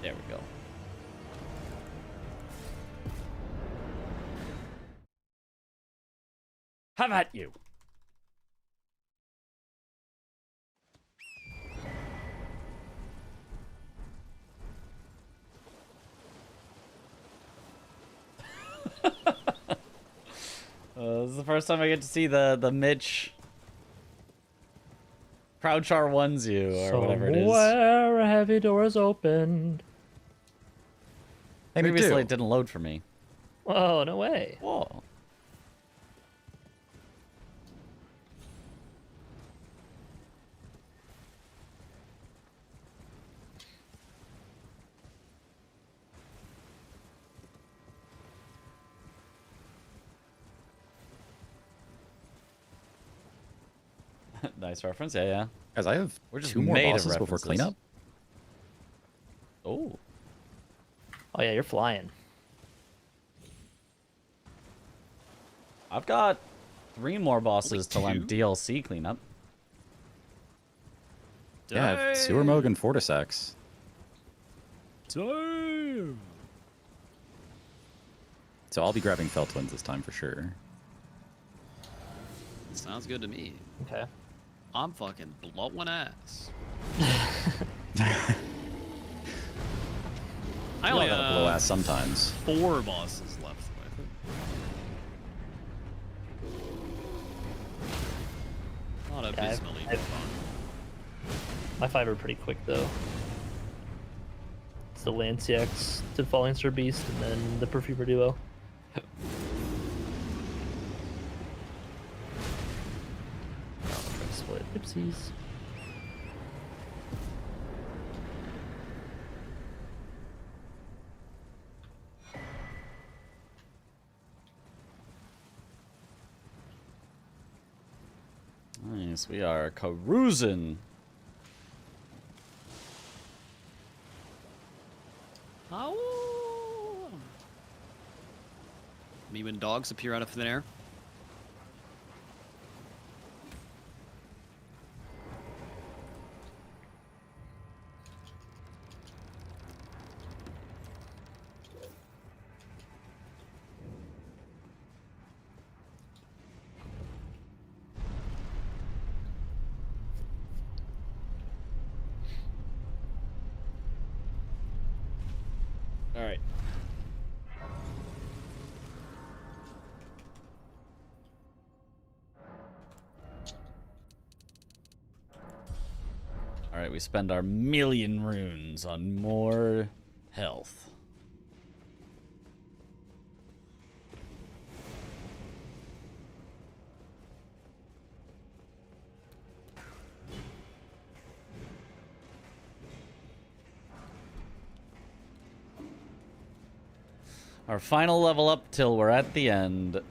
There we go. Have at you. This is the first time I get to see the Mitch Crouch R1s or whatever it is. Somewhere a heavy door is opened. Previously, it didn't load for me. Whoa, no way. Whoa. Nice reference. Yeah, yeah. Guys, I have We're just 2 more made of bosses before references. cleanup. Oh. Oh yeah, you're flying. I've got 3 more bosses till I'm 2? DLC cleanup. Yeah, I have Sewer Moog and Fortisax. Damn. So I'll be grabbing Fell Twins this time for sure. Sounds good to me. Okay. I'm fucking blowing ass. I only gotta blow ass sometimes. 4 bosses left. Not abysmally fun. My 5 are pretty quick though. It's the Lanciax to Falling Star Beast, and then the Perfumer duo. Split. Oopsies. Nice. We are cruising. Oh. Me when dogs appear out of thin air. All right. All right, we spend our 1,000,000 runes on more health. Our final level up till we're at the end.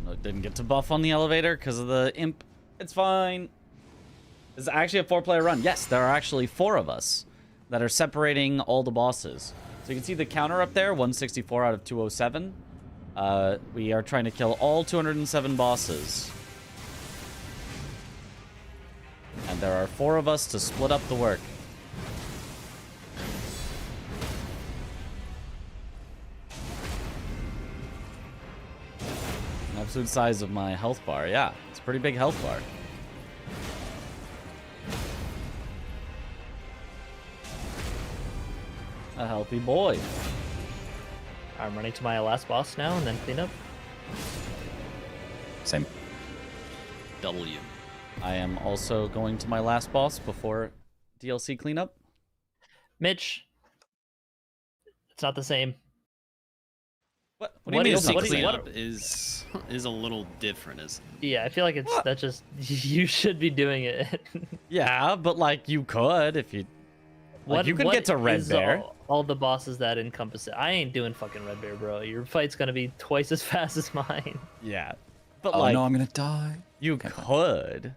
No, didn't get to buff on the elevator because of the imp. It's fine. It's actually a 4-player run. Yes, there are actually 4 of us that are separating all the bosses. So you can see the counter up there, 164 out of 207. We are trying to kill all 207 bosses. And there are 4 of us to split up the work. Absolute size of my health bar. Yeah, it's a pretty big health bar. A healthy boy. I'm running to my last boss now and then clean up. Same. W. I am also going to my last boss before DLC cleanup. Mitch, It's not the same. What do you What mean? is- It's not what the is- same? what- is a little different, isn't it? Yeah, I feel like that's just you should be doing it. Yeah, but like you could if you. Like, you could what get to Red is Bear. all the bosses that encompass it. I ain't doing fucking Red Bear, bro. Your fight's gonna be twice as fast as mine. Yeah, but Oh like no, I'm gonna die. you could.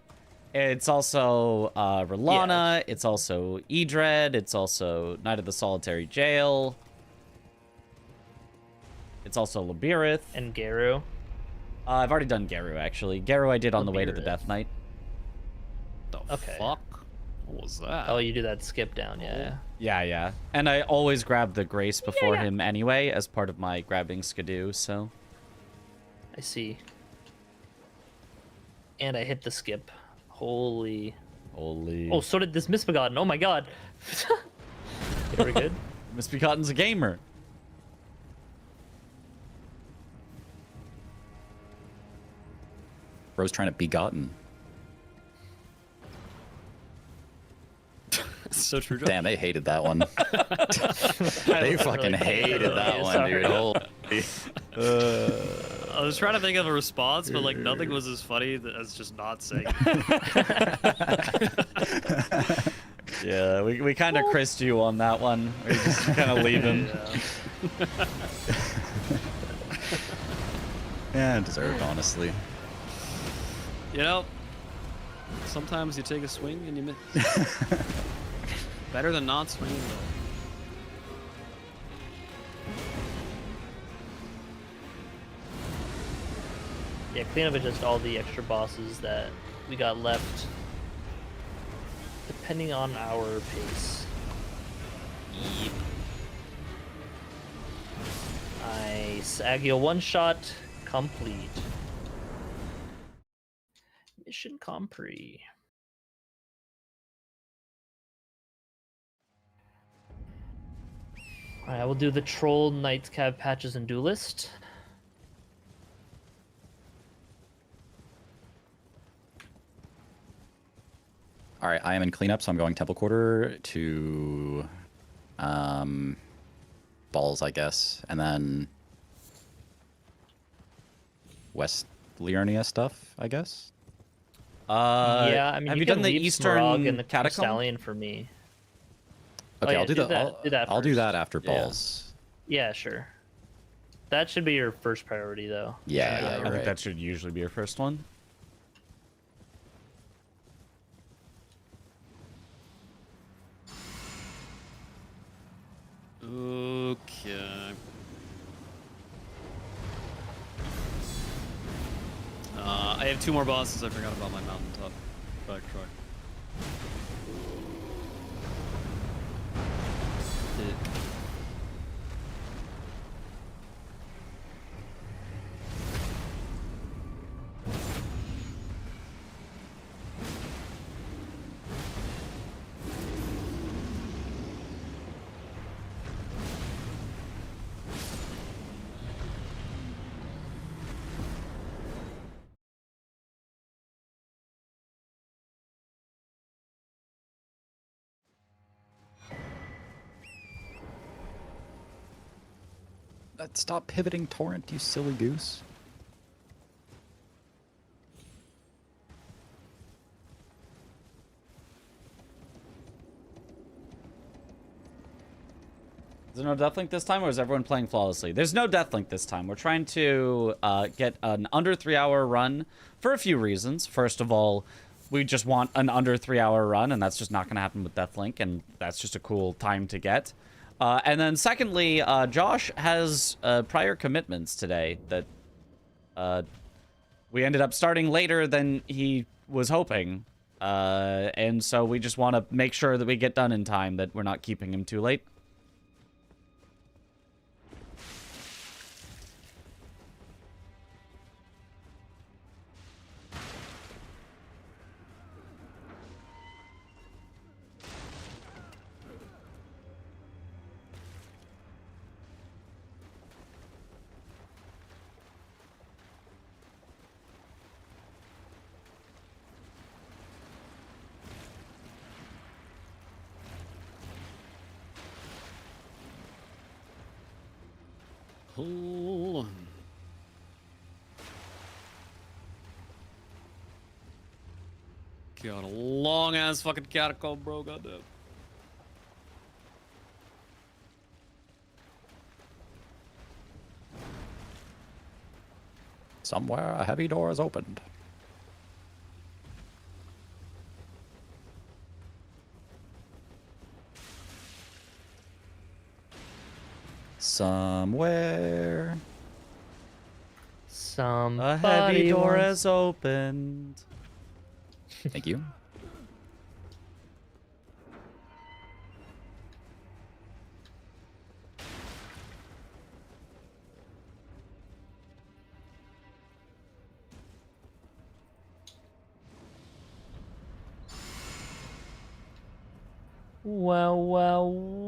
It's also Rilana. Yeah. It's also Edred. It's also Night of the Solitary Jail. It's also Labirith. And Garu. I've already done Garu, actually. Garu I did on the way to the Labirith. Death Knight. The Okay. fuck? What was that? Oh, you do that skip down, yeah. Yeah. And I always grab the Grace before him anyway, as part of my grabbing Skidoo, so... I see. And I hit the skip. Holy. Oh, so did this Misbegotten. Oh my god. Very good. Misbegotten's a gamer. Bro's trying to be gotten. So true. Josh. Damn, they hated that one. They fucking hated that one, dude. Holy. I was trying to think of a response, but like nothing was as funny as just not saying it. Yeah, we kind of Chris'd you on that one. We just kind of leave him. Yeah, deserved, honestly. You know, sometimes you take a swing and you miss. Better than not swinging though. Yeah, clean up just all the extra bosses that we got left, depending on our pace. Yep. Nice. Agio one-shot complete. Mission compre. Alright, I will do the Troll, Knights, Cav, Patches, and Duelist. All right, I am in cleanup, so I'm going Temple Quarter to Balls, I guess, and then West Liurnia stuff, I guess. Yeah, I mean, have you can done the leave Eastern Smaragd and the Catacomb? Stallion for me. Okay, yeah, I'll do do the that- do that I'll do first. that after Yeah. Balls. Yeah, sure. That should be your first priority, though. Yeah, I yeah, think right. that should usually be your first one. Okay. I have 2 more bosses. I forgot about my mountaintop backtrack. Stop pivoting, Torrent, you silly goose. Is there no Deathlink this time, or is everyone playing flawlessly? There's no Deathlink this time. We're trying to get an under 3-hour run for a few reasons. First of all, we just want an under 3-hour run, and that's just not going to happen with Deathlink, and that's just a cool time to get. And then secondly, Josh has prior commitments today that we ended up starting later than he was hoping. And so we just want to make sure that we get done in time, that we're not keeping him too late. Pull. God, a long ass fucking catacomb, bro. Goddamn. Somewhere a heavy door is opened. Somewhere. A heavy door wants- has opened. Thank you.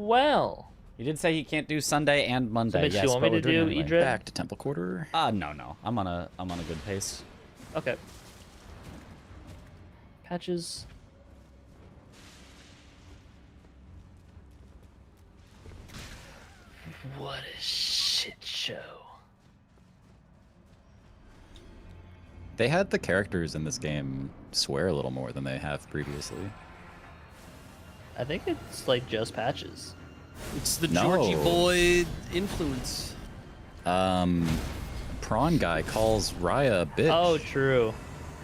Well. He did say he can't do Sunday and Monday. So, Mitch, yes, you want but me we're to doing do it anyway. Edred? Back to Temple Quarter. No. I'm on a good pace. Okay. Patches. What a shit show. They had the characters in this game swear a little more than they have previously. I think it's like just patches. It's the No. Georgie boy influence. Prawn guy calls Raya a bitch. Oh, true.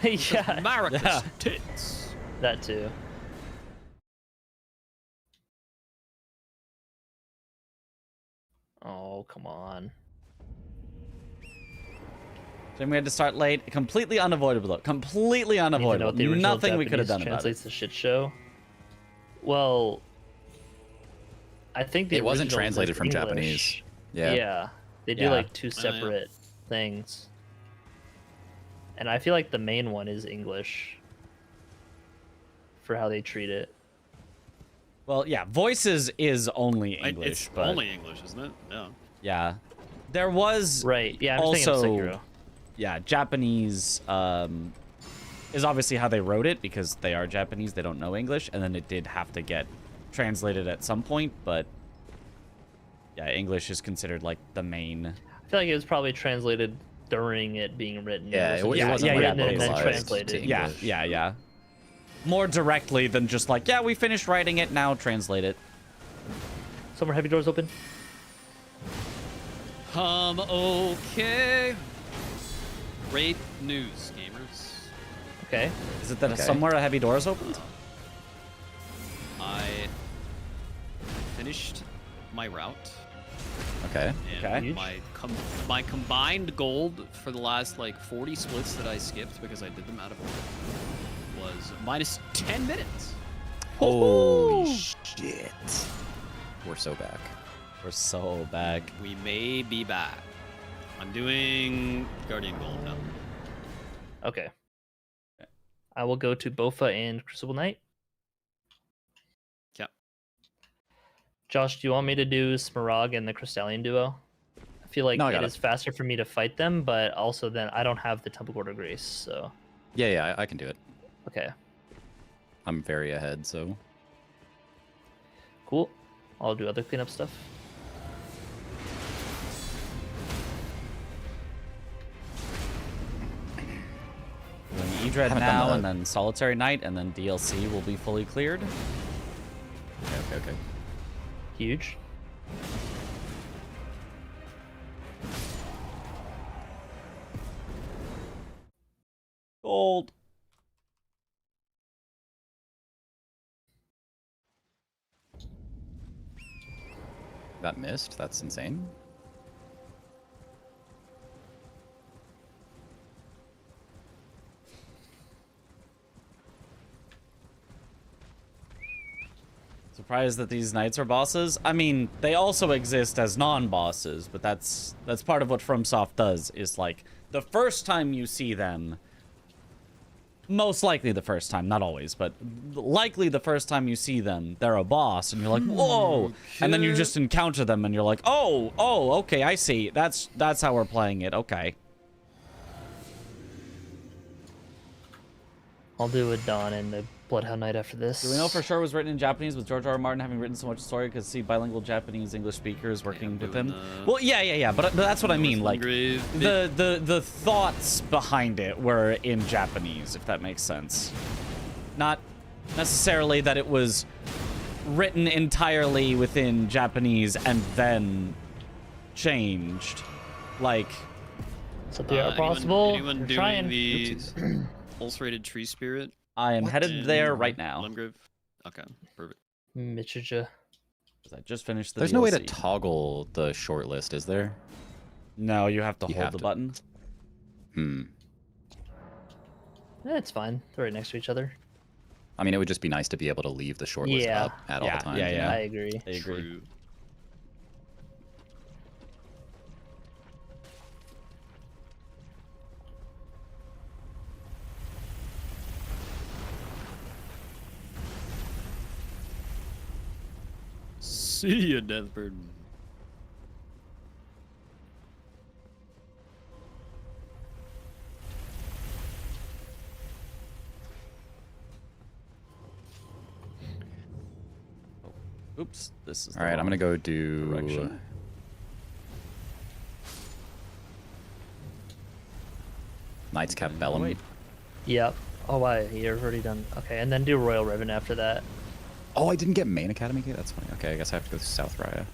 Yeah, Maracus Yeah. tits. that too. Oh, come on. Then we had to start late. Completely unavoidable, though. Completely Need to know unavoidable. what the original Nothing we could have Japanese done about it. translates to shit show. Well, I think the It wasn't original is translated from English. Japanese. Yeah. Yeah. They do Yeah. like two yeah. separate things. And I feel like the main one is English for how they treat it. Well, yeah, voices is only English, It's but only English, isn't it? Yeah. yeah, there was Right. Yeah, I'm just thinking also of Sekiro. yeah, Japanese is obviously how they wrote it because they are Japanese, they don't know English, and then it did have to get translated at some point, but yeah, English is considered like the main. I feel like it was probably translated during it being written. Yeah, it wasn't yeah, written yeah, and then localized translated. to Yeah, English. yeah. More directly than just like, yeah, we finished writing it, now translate it. Some more heavy doors open. Okay. Great news, gamers. Okay. Is it that Okay. somewhere a heavy door is opened? I finished my route. Okay. And Okay. Huge. my combined gold for the last like 40 splits that I skipped because I did them out of order was minus 10 minutes. Holy shit. We're so back. We're so back. We may be back. I'm doing Guardian Gold now. Okay. I will go to Bofa and Crucible Knight. Yep. Josh, do you want me to do Smaragd and the Crystallian duo? I feel like No, I it got is faster for me to fight them, but also then I don't have the Temple Quarter Grace, so Yeah, I can do it. okay. I'm very ahead, so. Cool. I'll do other cleanup stuff. Doing Edred Haven't done now, the- and then Solitary Night, and then DLC will be fully cleared. Okay. Huge. Gold. That missed? That's insane. Surprised that these knights are bosses. I mean, they also exist as non-bosses, but that's part of what FromSoft does. Is like the first time you see them, most likely the first time, not always, but likely the first time you see them, they're a boss, and you're like, whoa, and then you just encounter them, and you're like, oh, okay, I see. That's how we're playing it. Okay. I'll do a Dawn and the Bloodhound Knight after this. Do we know for sure it was written in Japanese with George R. R. Martin having written so much story because see bilingual Japanese English speakers working with him? Well, yeah, but that's what I mean. Like the thoughts behind it were in Japanese, if that makes sense. Not necessarily that it was written entirely within Japanese and then changed. Like, so they are possible. Anyone We're doing trying. the ulcerated tree spirit? I am headed there right now. Limgrave? Okay, perfect. Mitchija. I just finished the There's DLC. no way to toggle the short list, is there? No, you have to hold the button. It's fine. They're right next to each other. I mean, it would just be nice to be able to leave the short list up at all times. Yeah, you know? I agree. I agree. True. See ya, Deathbird. Oops, this is. All right, I'm gonna go do. Direction. Knights Cap Bellum. Wait. Yep. Oh, why? You've already done. Okay, and then do Royal Riven after that. Oh, I didn't get Main Academy Gate? That's funny. Okay, I guess I have to go to South Raya.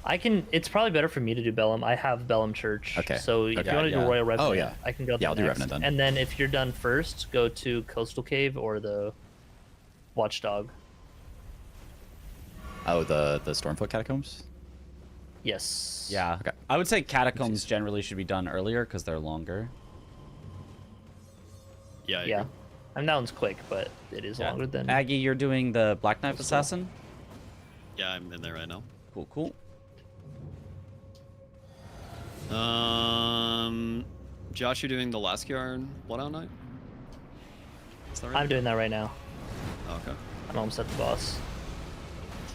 I can. It's probably better for me to do Bellum. I have Bellum Church. Okay. So if Okay, you want to do yeah. Royal Revenant, Oh, yeah. I can go. Yeah, I'll do next. Revenant then. And then if you're done first, go to Coastal Cave or the Watchdog. Oh, the Stormfoot Catacombs? Yes. Yeah. Okay. I would say catacombs generally should be done earlier because they're longer. Yeah. I Yeah. agree. I mean, that one's quick, but it is longer than. Aggie, you're doing the Black Knife Assassin? Yeah, I'm in there right now. Cool, cool. Josh, you're doing the Laskiar Bloodhound Knight? Is that right? I'm doing that right now. Oh, okay. I'm almost at the boss.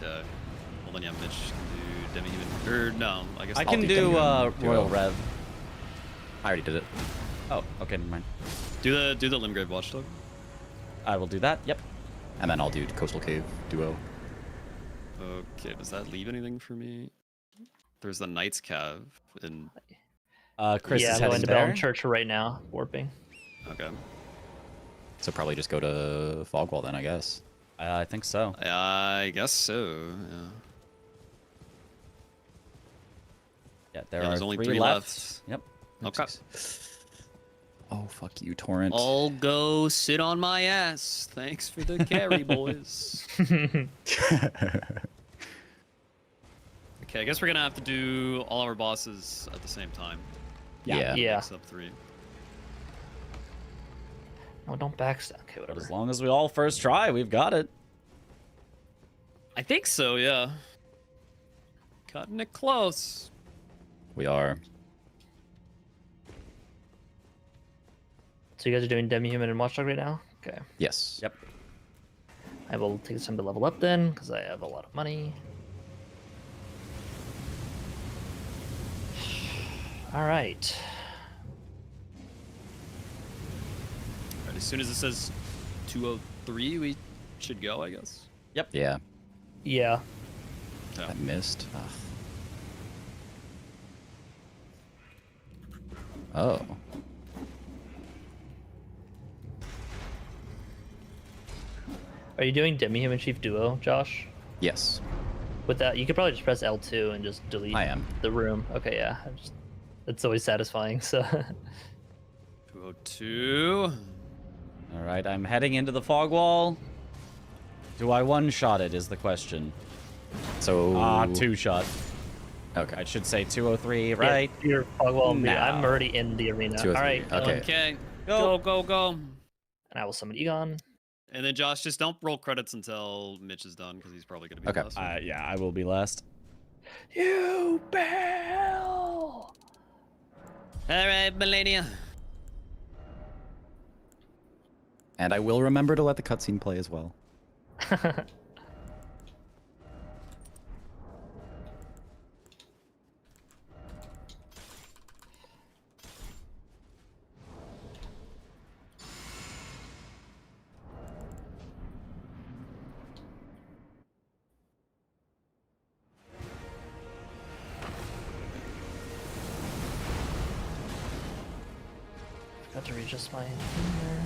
Well then, yeah, Mitch can do Demi-Human. Or no, I guess I I'll can do Demi-Human Royal Duo. Rev. I already did it. Oh, okay, never mind. do the Limgrave Watchdog. I will do that. Yep. And then I'll do Coastal Cave Duo. Okay, does that leave anything for me? There's the Knight's Cav in. Chris yeah, is I'm going heading to there. Bellum Church right now, warping. Okay. So probably just go to Fogwall then, I guess. I think so. I guess so. Yeah. Yeah, there Yeah, are there's only 3 3 left. Yep. Okay. Oh, fuck you, Torrent. I'll go sit on my ass. Thanks for the carry, boys. Okay, I guess we're gonna have to do all our bosses at the same time. Yeah. Yeah. Mix up 3. Oh, don't backstab. Okay, But whatever. as long as we all first try, we've got it. I think so, yeah. Cutting it close. We are. So you guys are doing Demi-Human and Watchdog right now? Okay. Yes. Yep. I will take some to level up then, because I have a lot of money. All right. Alright, as soon as it says 203, we should go, I guess. Yep. Yeah. Yeah. So, I missed. Ugh. Oh. Are you doing Demi-Human Chief Duo, Josh? Yes. With that, you could probably just press L2 and just delete I am. the room. Okay, yeah. It's always satisfying, so... 202. All right, I'm heading into the fog wall. Do I one-shot it is the question. So. 2-shot. Okay. I should say 203, right? Yeah, your fog wall. No. I'm already in the arena. 203, All right. okay. Okay. Go. Go. And I will summon Egon. And then Josh, just don't roll credits until Mitch is done, because he's probably gonna be Okay. the last one. Yeah, I will be last. You bell! Alright, Melania. And I will remember to let the cutscene play as well. Got to readjust my finger.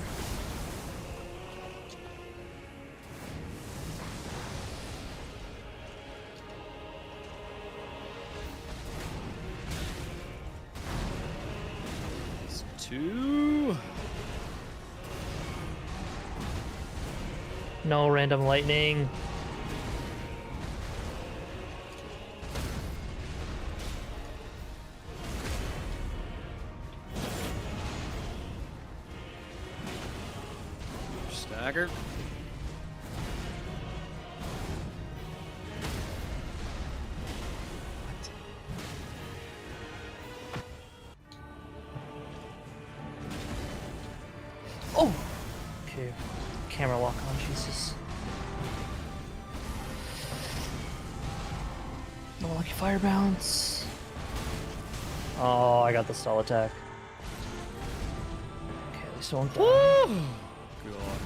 It's 2. No random lightning. Stagger. Oh! Okay. Camera lock on, Jesus. No lucky fire bounce. Oh, I got the stall attack. Okay, at least I won't die. God.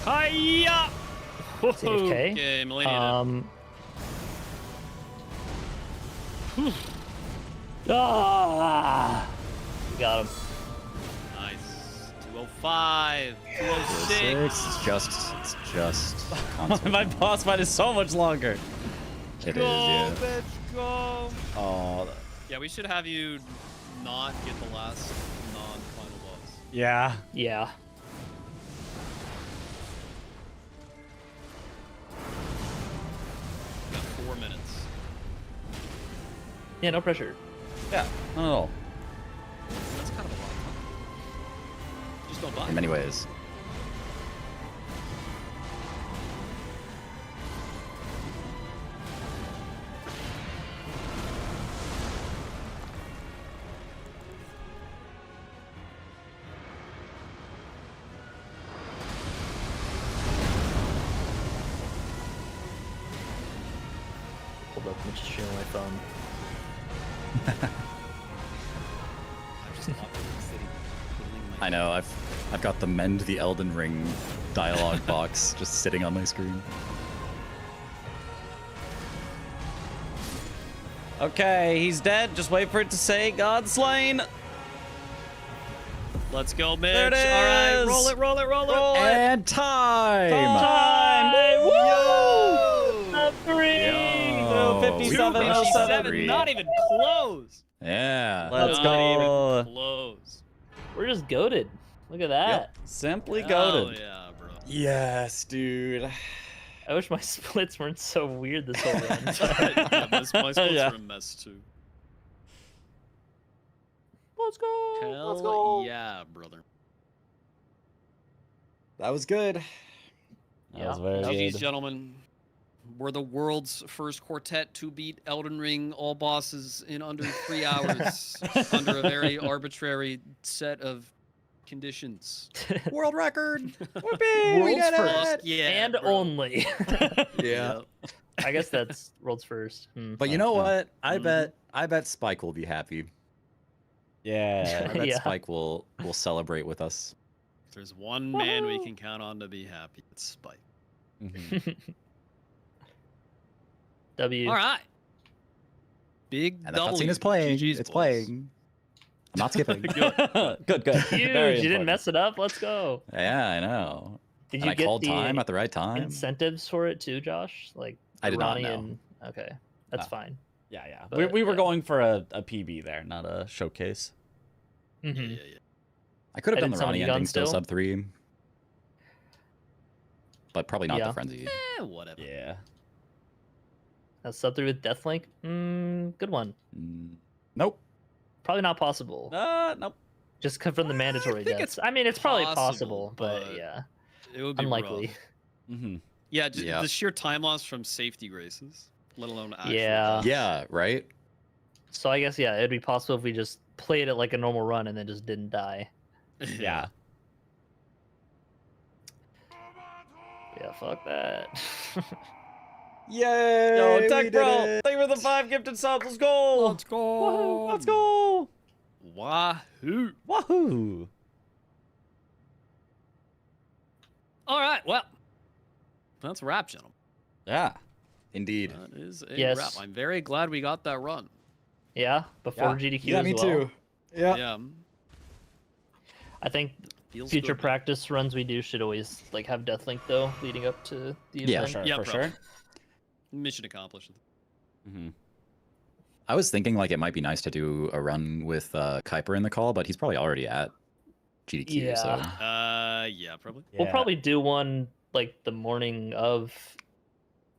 Hiya! AFK. Okay, Millennium. Ah! We got him. Nice. 205. 206. It's just console. My boss fight is so much longer. It is, yeah. Let's go. Oh, Yeah, we should have you not get the last non-final boss. Yeah. Yeah. We got 4 minutes. Yeah, no pressure. Yeah. Not at all. That's kind of a lot of time. Just don't die. in many ways. Hold up, I'm just sharing my phone. I'm just walking the city, twiddling my I know. I've got the Mend the Elden Ring dialogue box just sitting on my screen. Okay, he's dead. Just wait for it to say God slain. Let's go, Mitch. There it All right, is. roll it, roll it, roll it. Roll it. And time! Time. Woo! Top 3! Yo. 57, 257, not even close. Yeah. Let's Not go. even close. We're just goated. Look at that. Simply Hell goated. yeah, bro. Yes, dude. I wish my splits weren't so weird this whole run. Yeah, my splits Yeah. are a mess too. Let's go. Hell Let's go. yeah, brother. That was good. That was very Ladies, good. gentlemen, we're the world's first quartet to beat Elden Ring all bosses in under 3 hours under a very arbitrary set of conditions. World record. Whoopee, we World's did first. it. Yeah, And bro. only. Yeah. I guess that's world's first. But you know what? I Mhm. bet Spike will be happy. Yeah. I bet Yeah. Spike will celebrate with us. If there's one man we can count on to be happy, it's Spike. Mhm. W. All right. Big And the W. cutscene is playing. GG's, It's boys. playing. I'm not skipping. Good. Huge. Very You didn't important. mess it up. Let's go. Yeah, I know. Did And you I get called the time at the right time. incentives for it too, Josh? Like I did not Ronnie know. and okay, that's Oh. fine. Yeah. But, we were yeah. going for a PB there, not a showcase. Mhm. Yeah. I could have done Edit the some of Ronnie the ending guns still still? sub 3. But probably not Yeah. the frenzy. Whatever. Yeah. That's sub 3 with Deathlink. Good one. Nope. Probably not possible. Nope. Just come from the mandatory think deaths. it's I mean, it's probably possible, possible, but but yeah, It would be unlikely. rough. Mm-hmm. Yeah, Yeah. the sheer time loss from safety graces, let alone actual Yeah. deaths. Yeah, right? So I guess yeah, it'd be possible if we just played it like a normal run and then just didn't die. Yeah. Yeah, fuck that. Yay! Yo, we Tech did Bro, it! thank you for the 5 gifted subs. Let's go. Let's go. Woohoo, let's go. Wahoo. Wahoo. All right, well, that's a wrap, gentlemen. Yeah. Indeed. That is a Yes. wrap. I'm very glad we got that run. Yeah, before Yeah. GDQ Yeah, as me well. too. Yeah. Yeah. I think Feels future good. practice runs we do should always like have Deathlink though, leading up to the Yeah, event. Sure, Yeah, for probably. sure. Mission accomplished. Mm-hmm. I was thinking like it might be nice to do a run with Kuiper in the call, but he's probably already at GDQ. Yeah. So Yeah, probably. We'll probably do one like the morning of,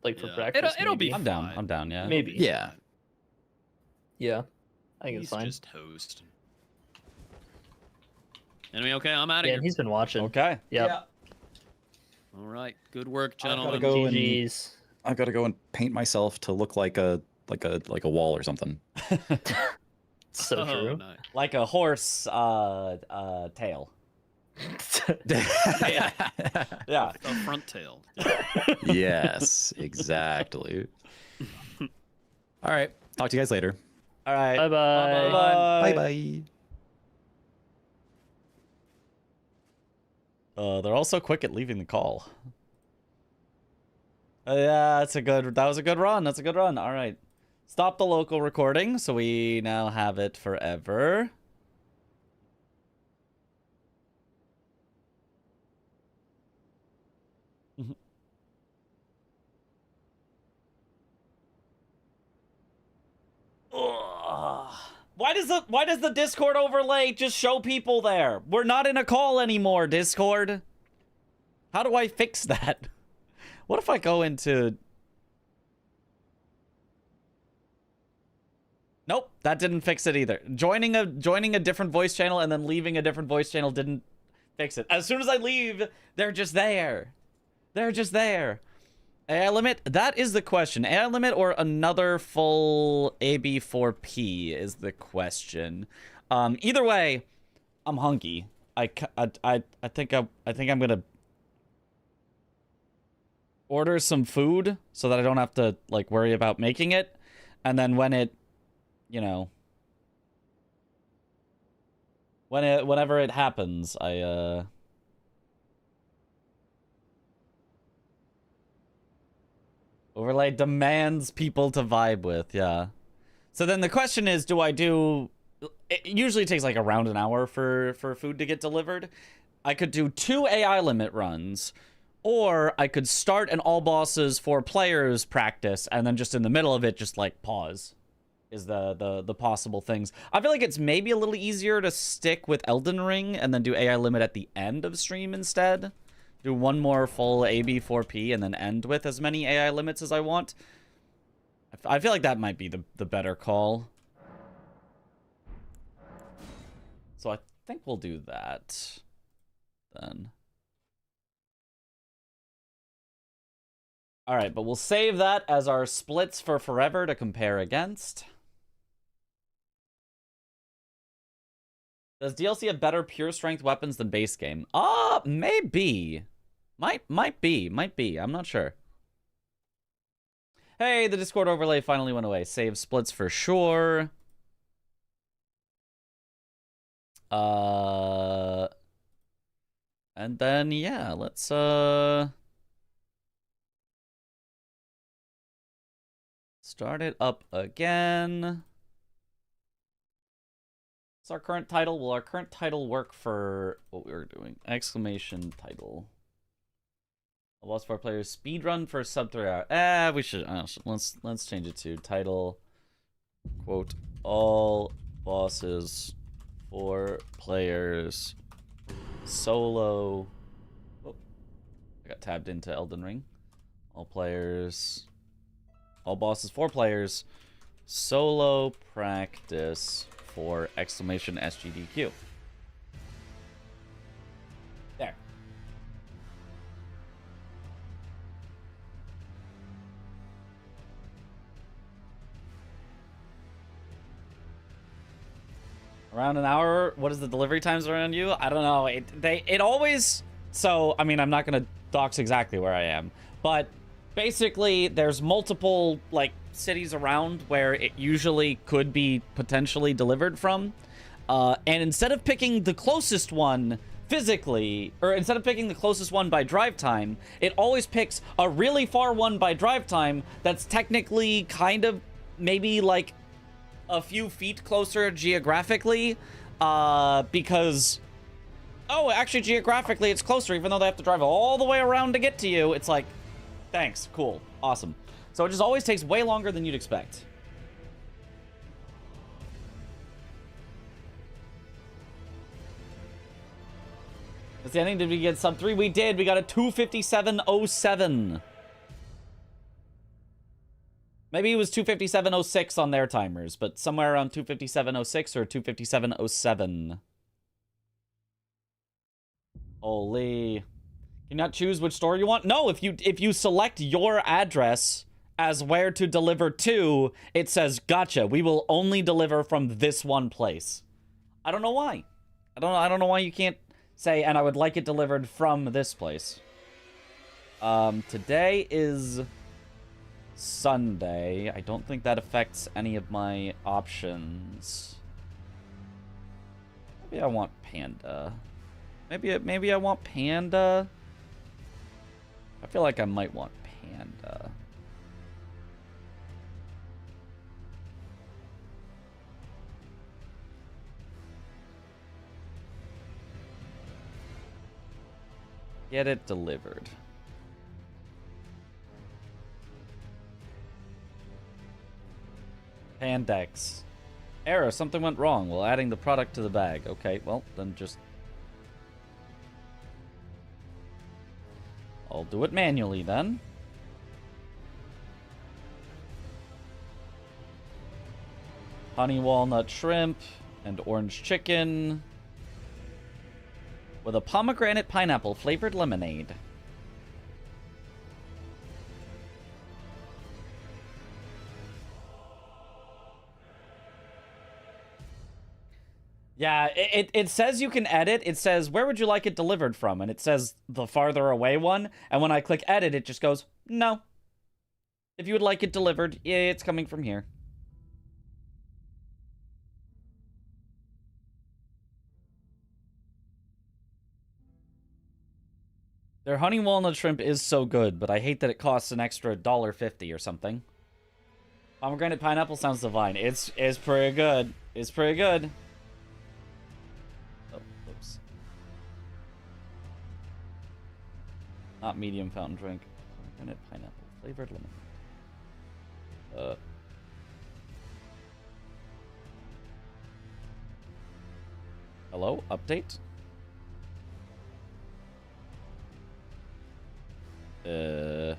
like for Yeah. practice. It'll be maybe. I'm down. fine. I'm down. Yeah. Maybe. yeah, Yeah, I think He's it's fine. just host. Anyway, okay, I'm out of Yeah, here. and he's been watching. Okay. Yep. All right, good work, I've gotta gentlemen. go and GG's. I've got to go and paint myself to look like a wall or something. So Oh, true. nice. Like a horse tail. Yeah. Yeah. A front tail. Yes, exactly. All right, talk to you guys later. All right. Bye bye. Bye bye. They're also quick at leaving the call. Yeah, that was a good run. That's a good run. All right. Stop the local recording, so we now have it forever. Ugh. Why does the Discord overlay just show people there? We're not in a call anymore, Discord. How do I fix that? What if I go into... Nope, that didn't fix it either. Joining a different voice channel and then leaving a different voice channel didn't fix it. As soon as I leave, they're just there. They're just there. AI limit? That is the question. AI limit or another full AB4P is the question. Either way, I'm hungry. I think I'm gonna order some food so that I don't have to like worry about making it, and then when it, you know, whenever it happens, overlay demands people to vibe with, yeah. So then the question is, do I do... It usually takes like around an hour for food to get delivered. I could do 2 AI limit runs, or I could start an all bosses for players practice, and then just in the middle of it, just like pause, is the possible things. I feel like it's maybe a little easier to stick with Elden Ring and then do AI limit at the end of stream instead. Do one more full AB4P and then end with as many AI limits as I want. I feel like that might be the better call. So I think we'll do that then. All right, but we'll save that as our splits for forever to compare against. Does DLC have better pure strength weapons than base game? Maybe. Might be. I'm not sure. Hey, the Discord overlay finally went away. Save splits for sure. And then yeah, let's start it up again. What's our current title? Will our current title work for what we were doing? Exclamation title. A boss for players. Speedrun for sub 3 hours. We should. Let's change it to title. Quote all bosses for players. Solo. Oh, I got tabbed into Elden Ring. All players. All bosses for players. Solo practice for exclamation SGDQ. There. Around an hour. What is the delivery times around you? I don't know. It always. So I mean, I'm not gonna dox exactly where I am, but basically, there's multiple like cities around where it usually could be potentially delivered from, and instead of picking the closest one physically, or instead of picking the closest one by drive time, it always picks a really far one by drive time that's technically kind of maybe like a few feet closer geographically, because, oh, actually geographically it's closer, even though they have to drive all the way around to get to you. It's like, thanks, cool, awesome. So it just always takes way longer than you'd expect. What's the ending? Did we get sub 3? We did. We got a 257.07. Maybe it was 257.06 on their timers, but somewhere around 257.06 or 257.07. Holy. Can you not choose which store you want? No, if you select your address as where to deliver to, it says, gotcha, we will only deliver from this one place. I don't know why. I don't know why you can't say, and I would like it delivered from this place. Today is Sunday. I don't think that affects any of my options. Maybe I want Panda. Maybe I want Panda. I feel like I might want Panda. Get it delivered. Pandex. Error, something went wrong while adding the product to the bag. Okay, well, then just... I'll do it manually then. Honey walnut shrimp and orange chicken with a pomegranate pineapple flavored lemonade. Yeah, it says you can edit. It says, where would you like it delivered from? And it says the farther away one. And when I click edit, it just goes, no. If you would like it delivered, it's coming from here. Their honey walnut shrimp is so good, but I hate that it costs an extra $1.50 or something. Pomegranate pineapple sounds divine. It's pretty good. It's pretty good. Oh, oops. Not medium fountain drink. Pomegranate pineapple flavored lemonade. Hello? Update? Okay,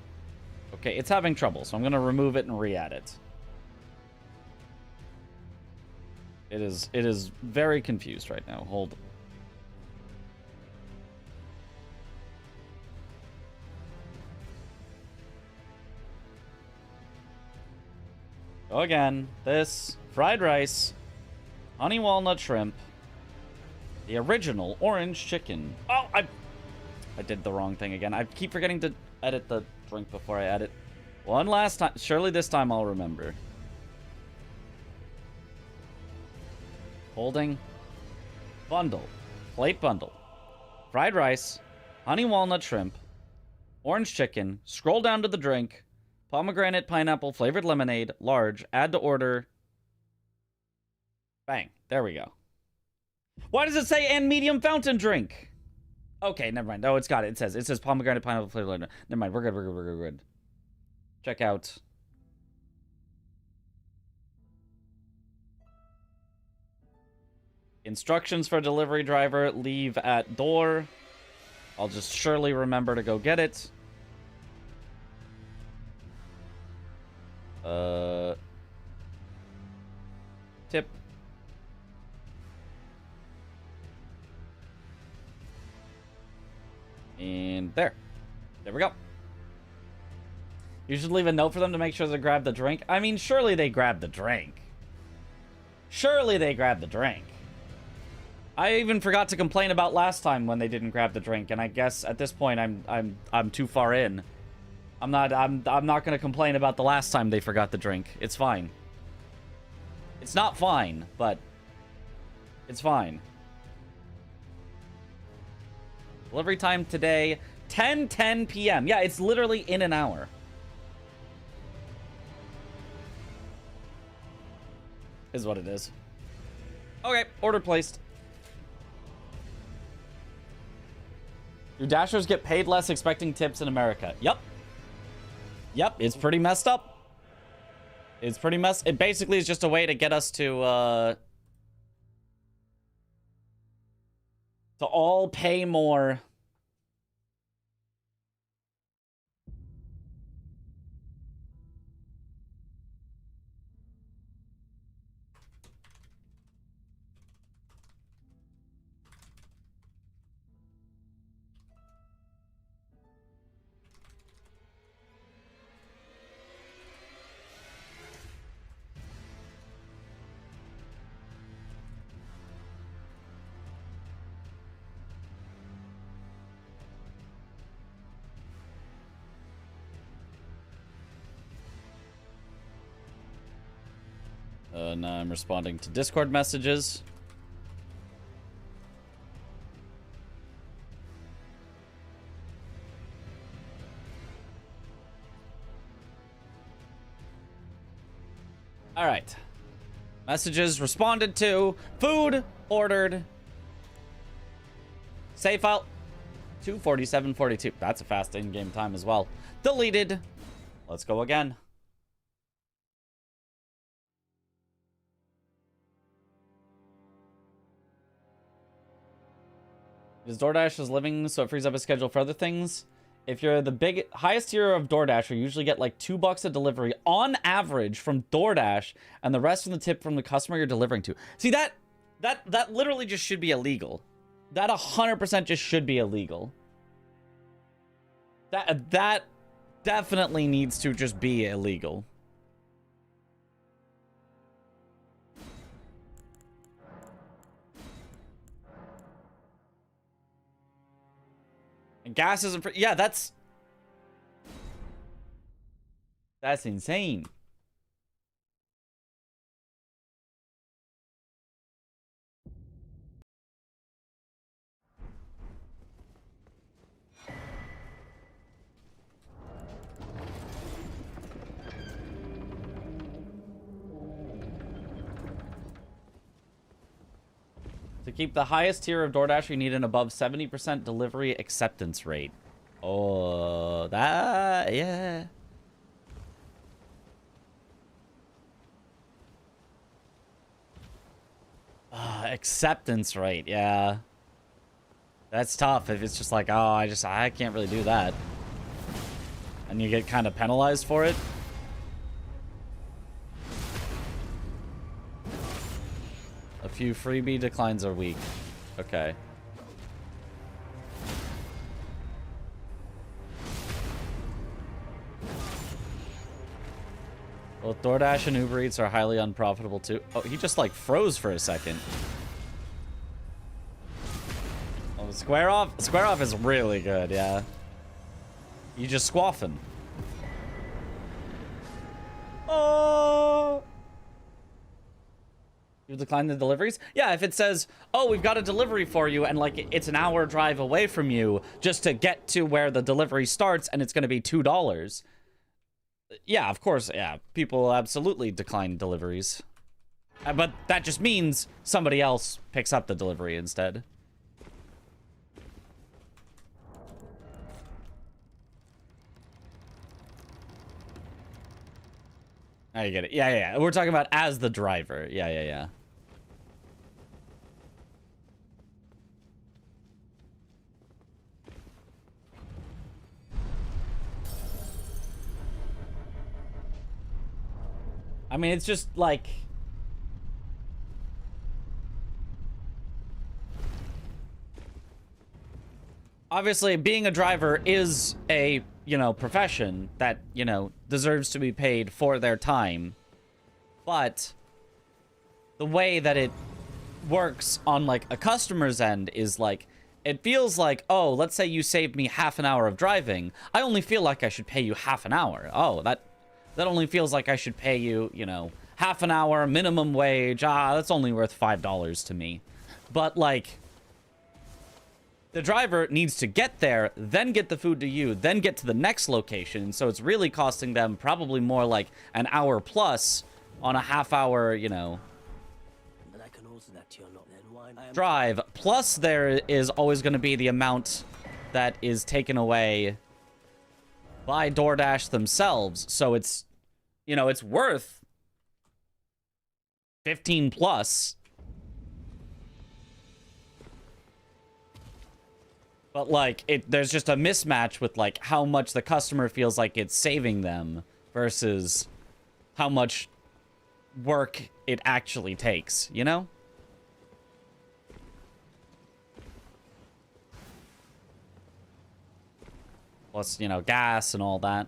it's having trouble, so I'm gonna remove it and re-add it. It is very confused right now. Hold on. Go again. This fried rice, honey walnut shrimp, the original orange chicken. Oh, I did the wrong thing again. I keep forgetting to edit the drink before I edit. One last time. Surely this time I'll remember. Holding. Bundle. Plate bundle. Fried rice. Honey walnut shrimp. Orange chicken. Scroll down to the drink. Pomegranate pineapple flavored lemonade. Large. Add to order. Bang. There we go. Why does it say and medium fountain drink? Okay, never mind. Oh, it's got it. It says pomegranate pineapple flavored. Never mind. We're good. We're good. Check out. Instructions for delivery driver. Leave at door. I'll just surely remember to go get it. Tip. And there we go. You should leave a note for them to make sure they grab the drink. I mean, surely they grabbed the drink. Surely they grabbed the drink. I even forgot to complain about last time when they didn't grab the drink, and I guess at this point I'm too far in. I'm not gonna complain about the last time they forgot the drink. It's fine. It's not fine, but it's fine. Delivery time today, 10:10 p.m. Yeah, it's literally in an hour. is what it is. Okay, order placed. Do Dashers get paid less expecting tips in America? Yep. Yep, it's pretty messed up. It's pretty messed. It basically is just a way to get us to all pay more. Now I'm responding to Discord messages. All right. Messages responded to. Food ordered. Save file. 2:47:42. That's a fast in-game time as well. Deleted. Let's go again. Is DoorDash living so it frees up a schedule for other things? If you're the highest tier of DoorDash, you usually get like $2 a delivery on average from DoorDash, and the rest from the tip from the customer you're delivering to. See, that literally just should be illegal. That 100% just should be illegal. That definitely needs to just be illegal. And gas isn't free. Yeah, that's insane. To keep the highest tier of DoorDash, you need an above 70% delivery acceptance rate. Oh, yeah. Acceptance rate, yeah. That's tough if it's just like, oh, I can't really do that. And you get kind of penalized for it. A few freebie declines are weak. Okay. Both DoorDash and Uber Eats are highly unprofitable too. Oh, he just like froze for a second. Oh, Square Off is really good, yeah. You just squaffing. Oh. You decline the deliveries? Yeah, if it says, oh, we've got a delivery for you, and like it's an hour drive away from you just to get to where the delivery starts, and it's going to be $2. Yeah, of course, yeah. People absolutely decline deliveries. But that just means somebody else picks up the delivery instead. I get it. Yeah. We're talking about as the driver. Yeah. I mean, it's just like... Obviously, being a driver is a, profession that, deserves to be paid for their time. But the way that it works on, like, a customer's end is, like, it feels like, oh, let's say you saved me half an hour of driving. I only feel like I should pay you half an hour. Oh, that only feels like I should pay you, half an hour, minimum wage. That's only worth $5 to me. But, like... The driver needs to get there, then get the food to you, then get to the next location. So it's really costing them probably more like an hour plus on a half hour, drive. Plus, there is always going to be the amount that is taken away by DoorDash themselves. So it's, you know, it's worth 15 plus. But like, there's just a mismatch with like how much the customer feels like it's saving them versus how much work it actually takes, you know? Plus, you know, gas and all that.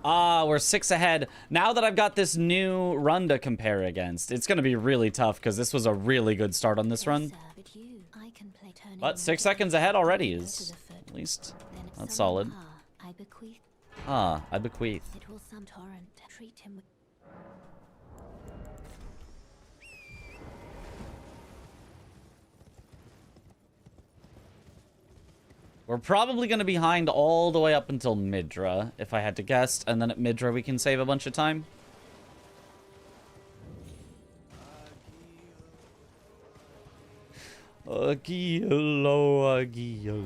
Ah, we're 6 ahead. Now that I've got this new run to compare against, it's going to be really tough because this was a really good start on this run. But 6 seconds ahead already is at least that's solid. Ah, I bequeath. We're probably going to be behind all the way up until Midra, if I had to guess. And then at Midra, we can save a bunch of time. Agilo, Agilo.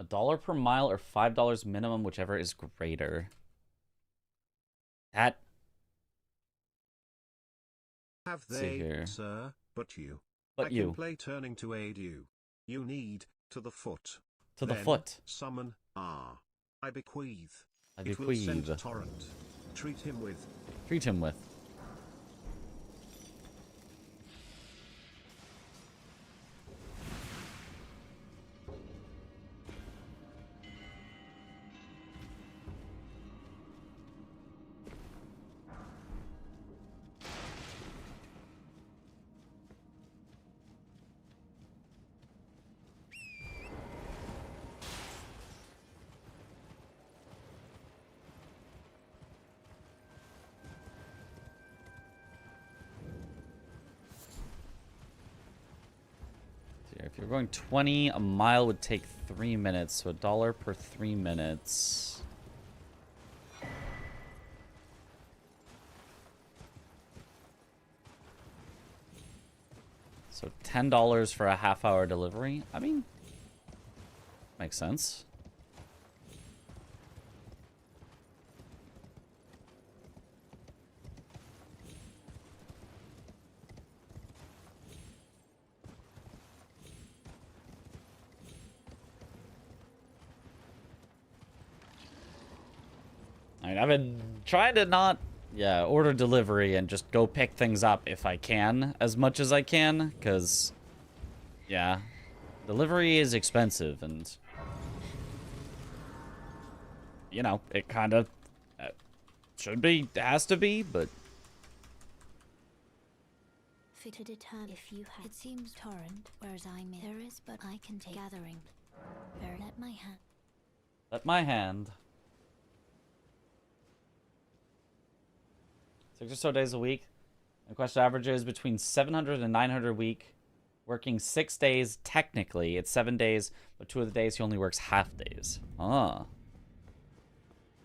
$1 per mile or $5 minimum, whichever is greater. That. Have Let's see they, here. sir? But you. But I you. can play turning to aid you. You need to the foot. To the Then foot. Summon R. I bequeath. I It will send bequeath. torrent. Treat him with. Treat him with. If you're going 20, a mile would take 3 minutes, so $1 per 3 minutes. So $10 for a half-hour delivery. I mean, makes sense. I mean, I've been trying to not, order delivery and just go pick things up if I can, as much as I can, because, delivery is expensive, and, you know, it kind of should be, has to be, but... To determine if you have. It seems torrent, whereas I'm in. There is, but I can take gathering. Let my hand. Let my hand. 6 or so days a week. The quest averages between 700 and 900 a week. Working 6 days, technically. It's 7 days, but 2 of the days he only works half days. Ah.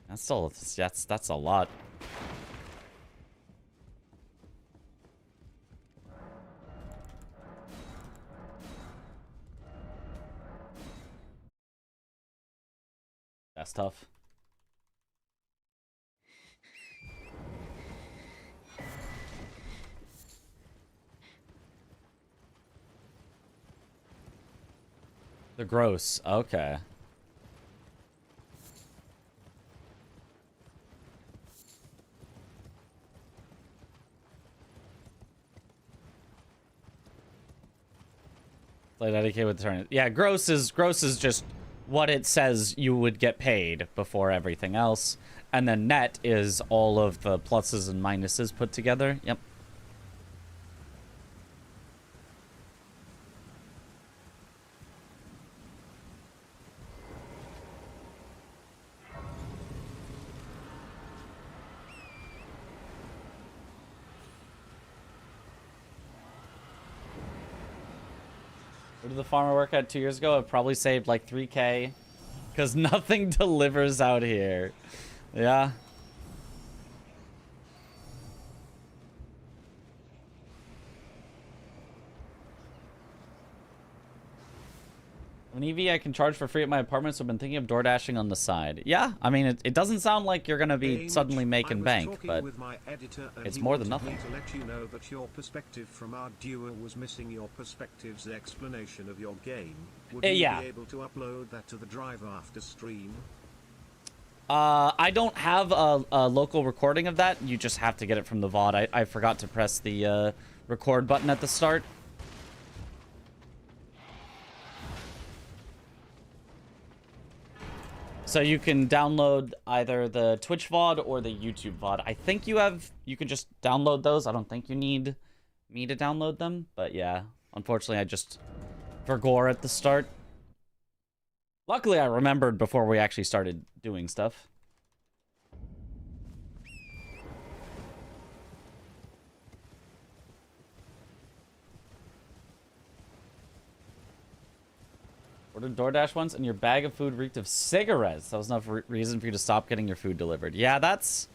That's still, that's a lot. That's tough. They're gross. Okay. Play dedicated with the tournament. Yeah, gross is just what it says you would get paid before everything else. And then net is all of the pluses and minuses put together. Yep. Where did the farmer work at 2 years ago? I've probably saved like 3K. Because nothing delivers out here. Yeah. An EV I can charge for free at my apartment, so I've been thinking of door dashing on the side. Yeah, I mean, it doesn't sound like you're going to be suddenly making bank, but it's more than nothing. To let you know that your perspective from our duo was missing your perspective's explanation of your game. Would you yeah. be able to upload that to the drive after stream? I don't have a local recording of that. You just have to get it from the VOD. I forgot to press the record button at the start. So you can download either the Twitch VOD or the YouTube VOD. I think you can just download those. I don't think you need me to download them. But yeah, unfortunately I just forgot at the start. Luckily I remembered before we actually started doing stuff. Ordered DoorDash once, and your bag of food reeked of cigarettes. That was enough reason for you to stop getting your food delivered. Yeah, that's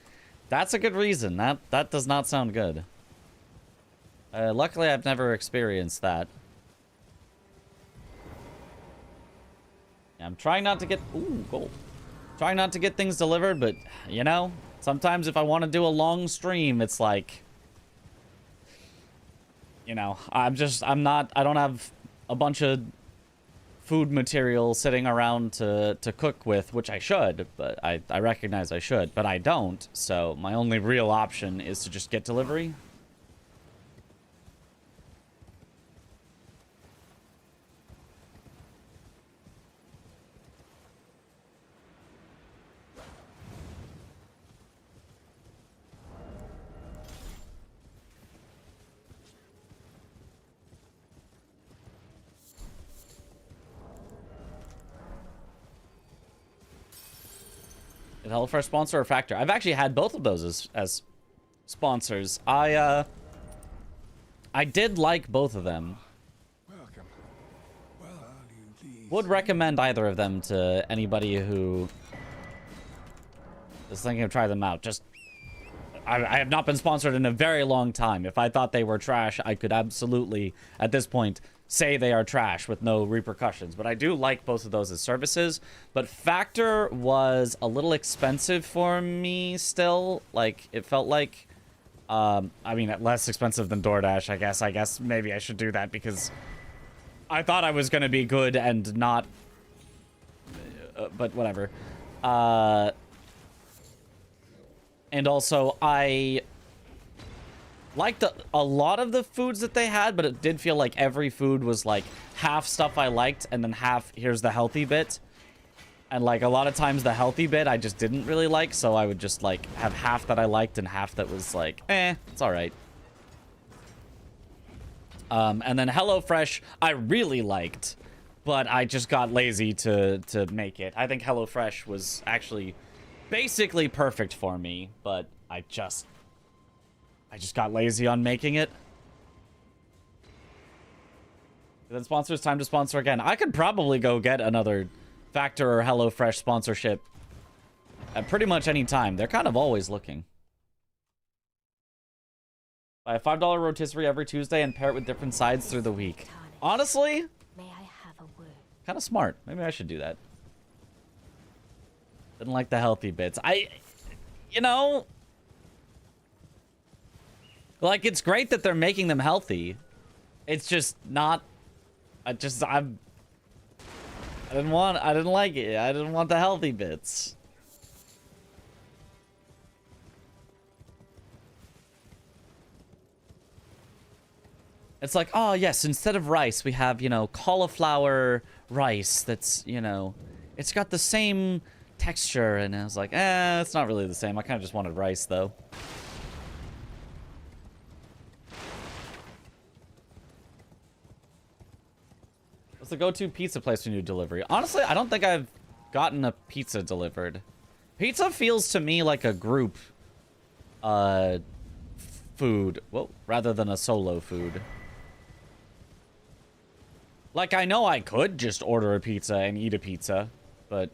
a good reason. That does not sound good. Luckily, I've never experienced that. Yeah, I'm trying not to get... Ooh, gold. Trying not to get things delivered, but, you know, sometimes if I want to do a long stream, it's like... You know, I don't have a bunch of food material sitting around to cook with, which I should, but I recognize I should, but I don't, so my only real option is to just get delivery. Is HelloFresh sponsor or Factor? I've actually had both of those as sponsors. I did like both of them. Welcome. Well, Would recommend either of them to anybody who is thinking of trying them out. Just, I have not been sponsored in a very long time. If I thought they were trash, I could absolutely, at this point, say they are trash with no repercussions. But I do like both of those as services. But Factor was a little expensive for me still. Like, it felt like, I mean, less expensive than DoorDash, I guess. I guess maybe I should do that because I thought I was going to be good and not, but whatever. And also, I liked a lot of the foods that they had, but it did feel like every food was like half stuff I liked and then half here's the healthy bit. And like a lot of times the healthy bit I just didn't really like, so I would just like have half that I liked and half that was like, it's all right. And then HelloFresh I really liked, but I just got lazy to make it. I think HelloFresh was actually basically perfect for me, but I just got lazy on making it. Then sponsors, time to sponsor again. I could probably go get another Factor or HelloFresh sponsorship at pretty much any time. They're kind of always looking. Buy a $5 rotisserie every Tuesday and pair it with different sides through the week. Honestly, kind of smart. Maybe I should do that. Didn't like the healthy bits. You know, like, it's great that they're making them healthy. It's just not, I didn't like it. I didn't want the healthy bits. It's like, oh yes, instead of rice, we have, you know, cauliflower rice that's, you know, it's got the same texture. And I was like, it's not really the same. I kind of just wanted rice, though. What's the go-to pizza place when you do delivery? Honestly, I don't think I've gotten a pizza delivered. Pizza feels to me like a group food, well, rather than a solo food. Like, I know I could just order a pizza and eat a pizza, but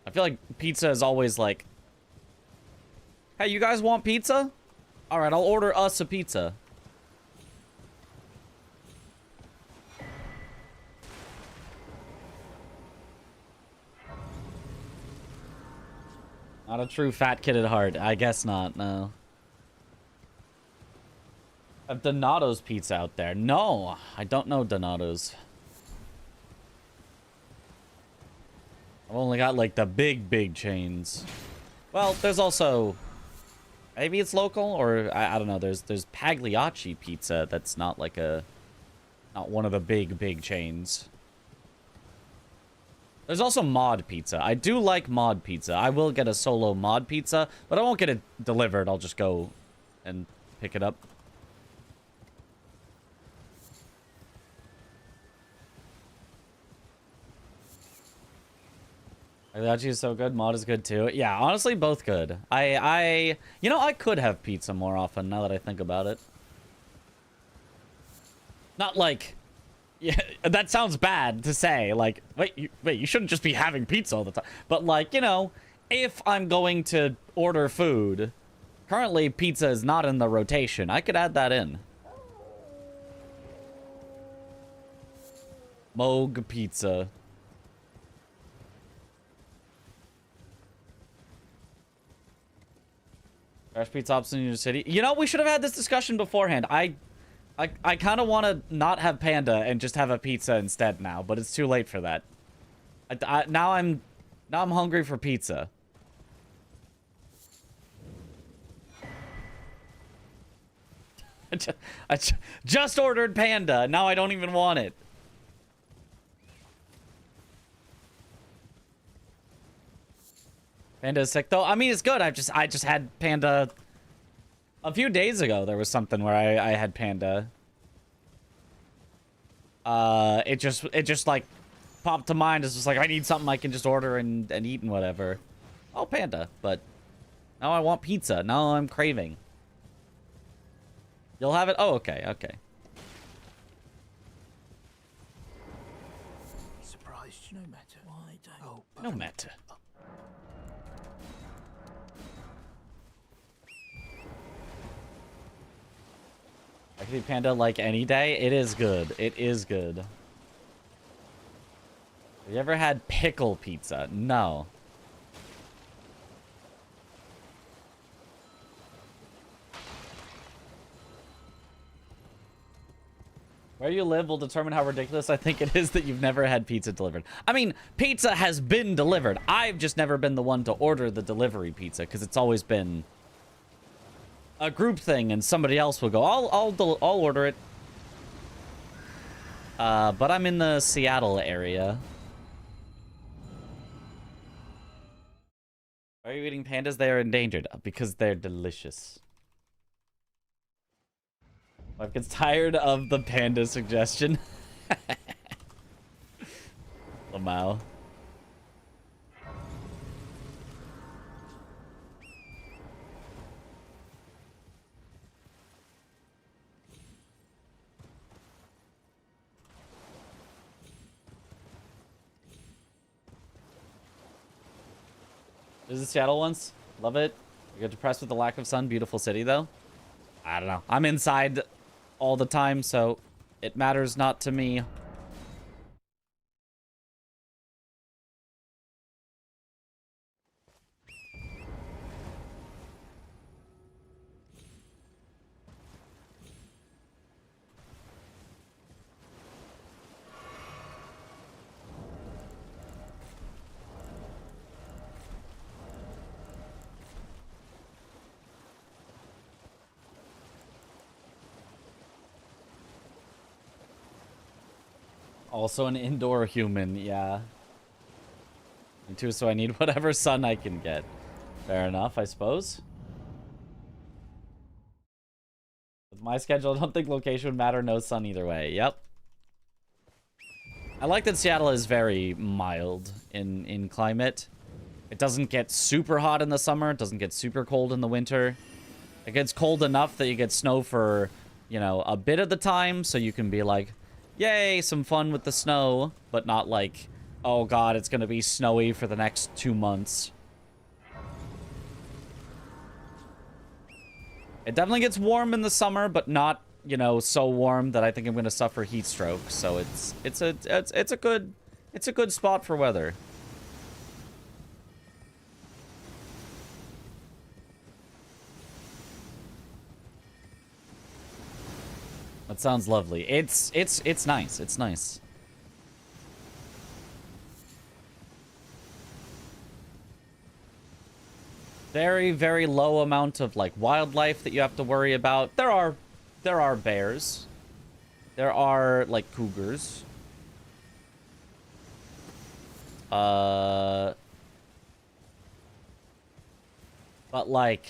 I feel like pizza is always like, hey, you guys want pizza? All right, I'll order us a pizza. Not a true fat kid at heart. I guess not, no. Have Donato's pizza out there? No, I don't know Donato's. I've only got, like, the big chains. Well, there's also... Maybe it's local, or I don't know. There's Pagliacci pizza that's not like a... Not one of the big chains. There's also mod pizza. I do like mod pizza. I will get a solo mod pizza, but I won't get it delivered. I'll just go and pick it up. Pagliacci is so good. Mod is good too. Yeah, honestly, both good. You know, I could have pizza more often now that I think about it. Not like... Yeah, that sounds bad to say. Like, wait, you shouldn't just be having pizza all the time. But, like, you know, if I'm going to order food, currently pizza is not in the rotation. I could add that in. Moog pizza. Fresh pizza ops in your city. You know, we should have had this discussion beforehand. I kind of want to not have panda and just have a pizza instead now, but it's too late for that. Now I'm hungry for pizza. I just ordered panda. Now I don't even want it. Panda is sick though. I mean, it's good. I just had panda. A few days ago, there was something where I had panda. It just like popped to mind. It's just like, I need something I can just order and eat and whatever. Oh, panda. But now I want pizza. Now I'm craving. You'll have it? Oh, okay, okay. Surprised, no matter. Why don't? Oh, no matter. I can eat panda like any day. It is good. It is good. Have you ever had pickle pizza? No. Where you live will determine how ridiculous I think it is that you've never had pizza delivered. I mean, pizza has been delivered. I've just never been the one to order the delivery pizza because it's always been a group thing, and somebody else will go, I'll order it. But I'm in the Seattle area. Why are you eating pandas? They are endangered because they're delicious. Wife gets tired of the panda suggestion. Lamau. Visit Seattle once. Love it. You get depressed with the lack of sun. Beautiful city, though. I don't know. I'm inside all the time, so it matters not to me. Also an indoor human, yeah. Me too, so I need whatever sun I can get. Fair enough, I suppose. With my schedule, I don't think location would matter. No sun either way. Yep. I like that Seattle is very mild in climate. It doesn't get super hot in the summer. It doesn't get super cold in the winter. It gets cold enough that you get snow for, you know, a bit of the time. So you can be like, yay, some fun with the snow. But not like, oh god, it's going to be snowy for the next 2 months. It definitely gets warm in the summer, but not, you know, so warm that I think I'm going to suffer heat stroke. So it's a good spot for weather. That sounds lovely. It's nice. It's nice. Very, very low amount of like wildlife that you have to worry about. There are bears. There are like cougars. But like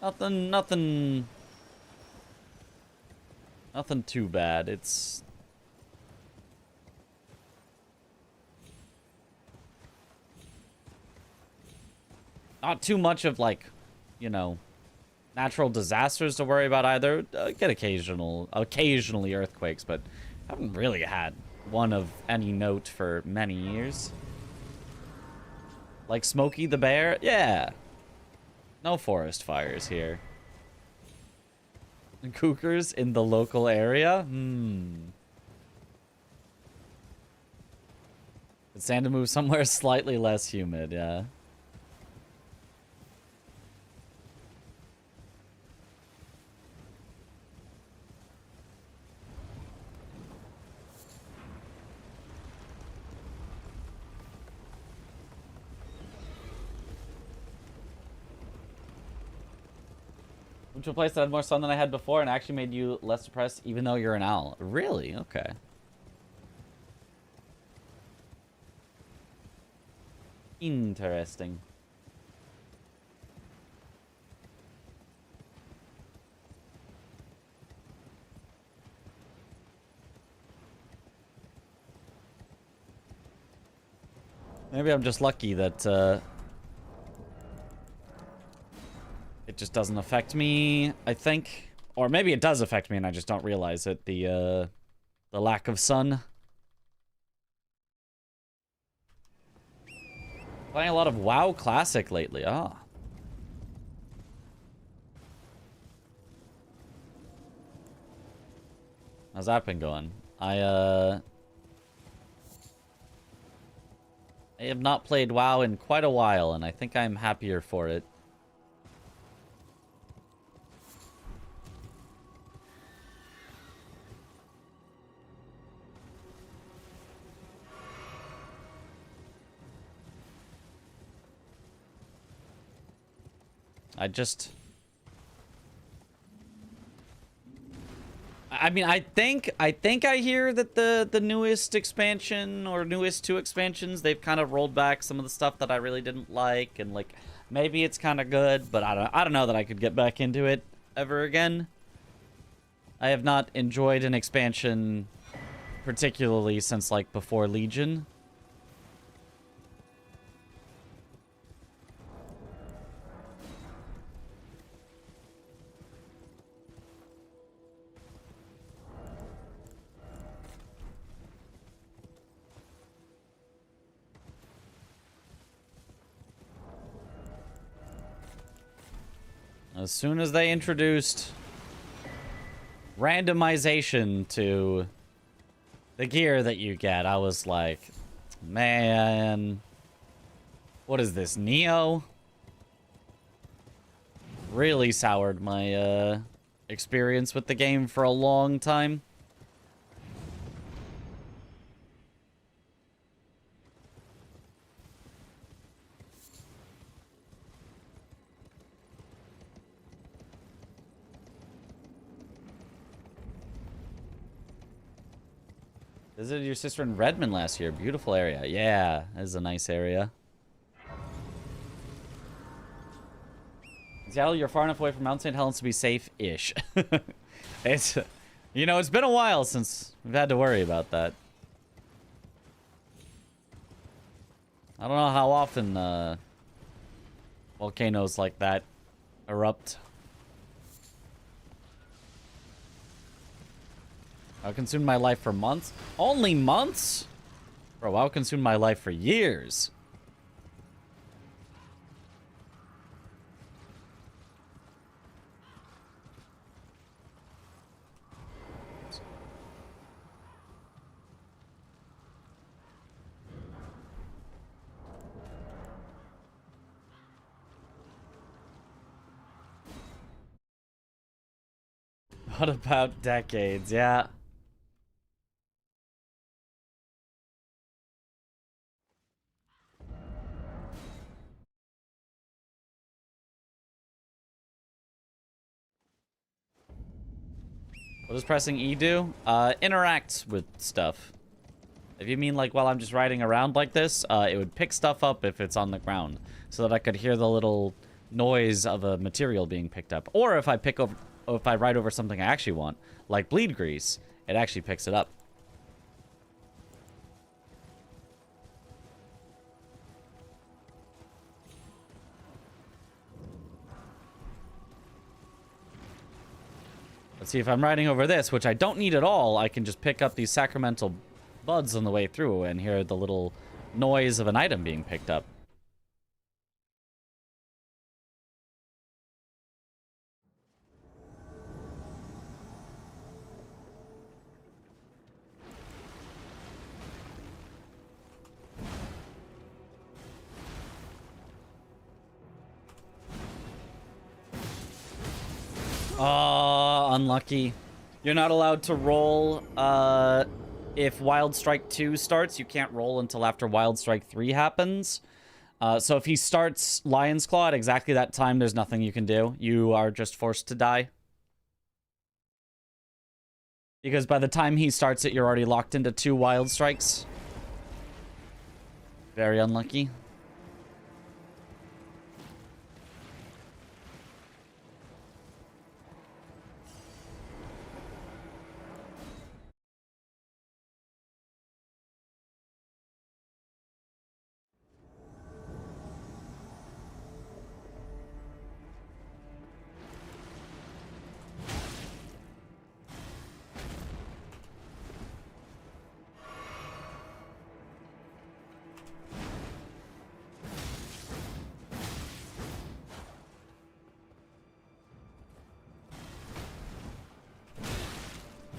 nothing too bad. It's not too much of like, you know, natural disasters to worry about either. Get occasionally earthquakes, but haven't really had one of any note for many years. Like Smokey the Bear? Yeah. No forest fires here. Cougars in the local area? It's time to move somewhere slightly less humid, yeah. Went to a place that had more sun than I had before and actually made you less depressed even though you're an owl. Really? Okay. Interesting. Maybe I'm just lucky that it just doesn't affect me, I think. Or maybe it does affect me and I just don't realize it. The lack of sun. Playing a lot of WoW Classic lately. Ah. How's that been going? I have not played WoW in quite a while, and I think I'm happier for it. I mean, I think I hear that the newest expansion or newest 2 expansions, they've kind of rolled back some of the stuff that I really didn't like, and like maybe it's kind of good, but I don't know that I could get back into it ever again. I have not enjoyed an expansion particularly since like before Legion. As soon as they introduced randomization to the gear that you get, I was like, man, what is this, Neo? Really soured my experience with the game for a long time. Visited your sister in Redmond last year. Beautiful area. Yeah, that is a nice area. Seattle, you're far enough away from Mount St. Helens to be safe-ish. It's, you know, it's been a while since we've had to worry about that. I don't know how often volcanoes like that erupt. WoW consumed my life for months. Only months? Bro, WoW consumed my life for years. What about decades? Yeah. What does pressing E do? Interact with stuff. If you mean like while I'm just riding around like this, it would pick stuff up if it's on the ground, so that I could hear the little noise of a material being picked up. Or if I ride over something I actually want, like bleed grease, it actually picks it up. Let's see, if I'm riding over this, which I don't need at all, I can just pick up these sacramental buds on the way through and hear the little noise of an item being picked up. Oh, unlucky. You're not allowed to roll if Wild Strike 2 starts. You can't roll until after Wild Strike 3 happens. So if he starts Lion's Claw at exactly that time, there's nothing you can do. You are just forced to die. Because by the time he starts it, you're already locked into 2 Wild Strikes. Very unlucky.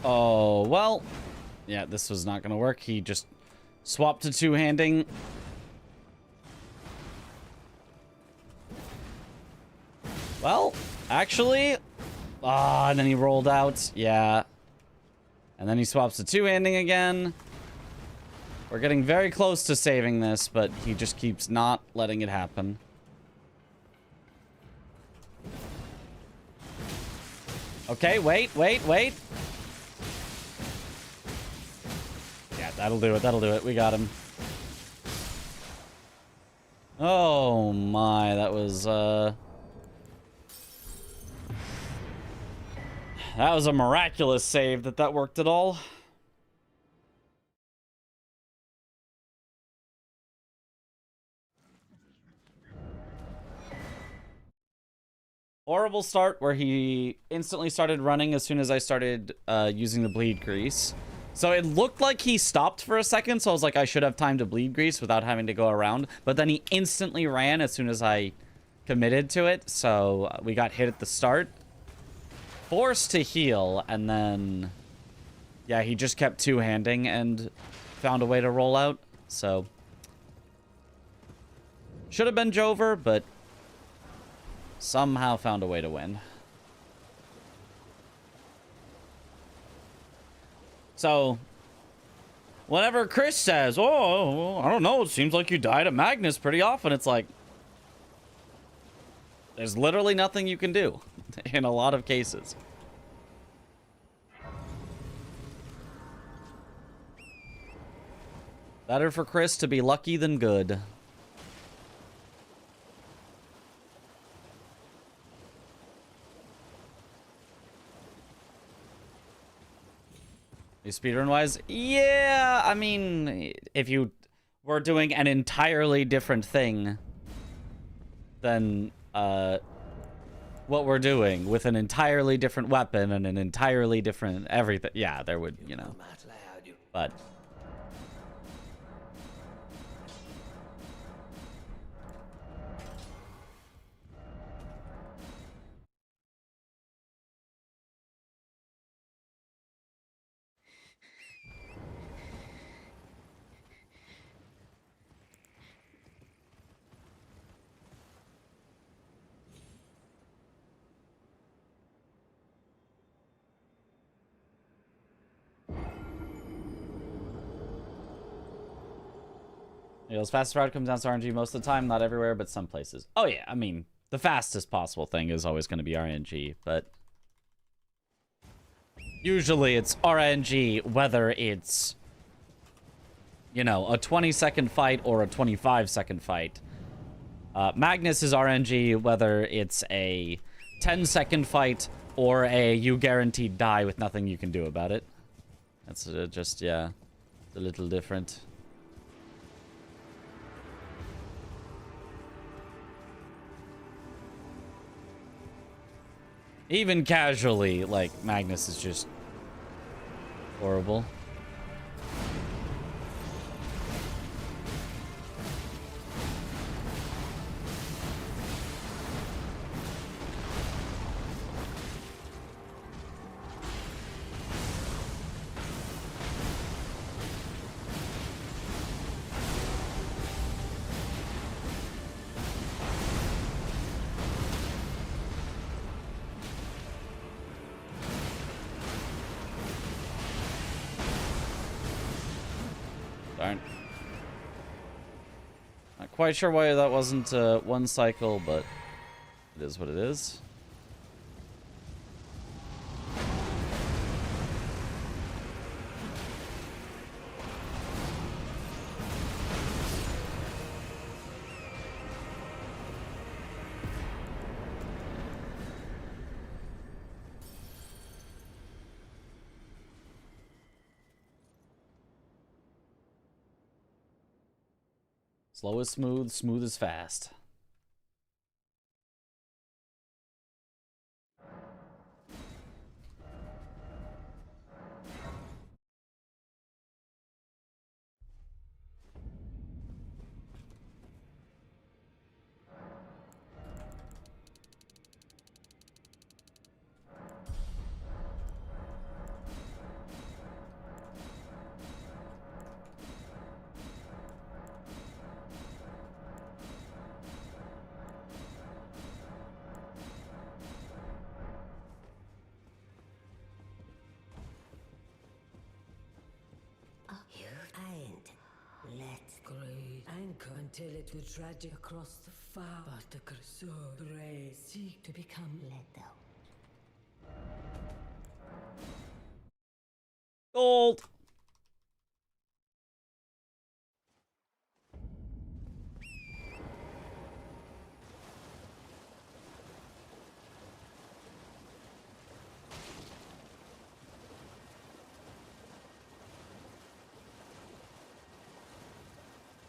Oh, well. Yeah, this was not going to work. He just swapped to two-handing. Well, actually... Ah, and then he rolled out. Yeah. And then he swaps to two-handing again. We're getting very close to saving this, but he just keeps not letting it happen. Okay, wait. Yeah, that'll do it. We got him. Oh my, that was a miraculous save that worked at all. Horrible start where he instantly started running as soon as I started using the bleed grease. So it looked like he stopped for a second, so I was like, I should have time to bleed grease without having to go around. But then he instantly ran as soon as I committed to it, so we got hit at the start. Forced to heal, and then... yeah, he just kept two-handing and found a way to roll out, so... should have been Jover, but... somehow found a way to win. So, whenever Chris says, oh, I don't know, it seems like you died at Magnus pretty often, it's like, there's literally nothing you can do in a lot of cases. Better for Chris to be lucky than good. Speedrun wise, yeah, I mean, if you were doing an entirely different thing than what we're doing with an entirely different weapon and an entirely different everything, yeah, there would, you know, but you know, as fastest route comes down to RNG most of the time, not everywhere, but some places. Oh yeah, I mean, the fastest possible thing is always going to be RNG, but usually it's RNG whether it's, you know, a 20-second fight or a 25-second fight. Magnus is RNG whether it's a 10-second fight or a you guaranteed die with nothing you can do about it. That's just, yeah, it's a little different. Even casually, like, Magnus is just horrible. Darn. Not quite sure why that wasn't one cycle, but it is what it is. Slow is smooth, smooth is fast. You ain't let great anchor until it would tragic across the far. But the Cresur Grey seek to become let out. Gold.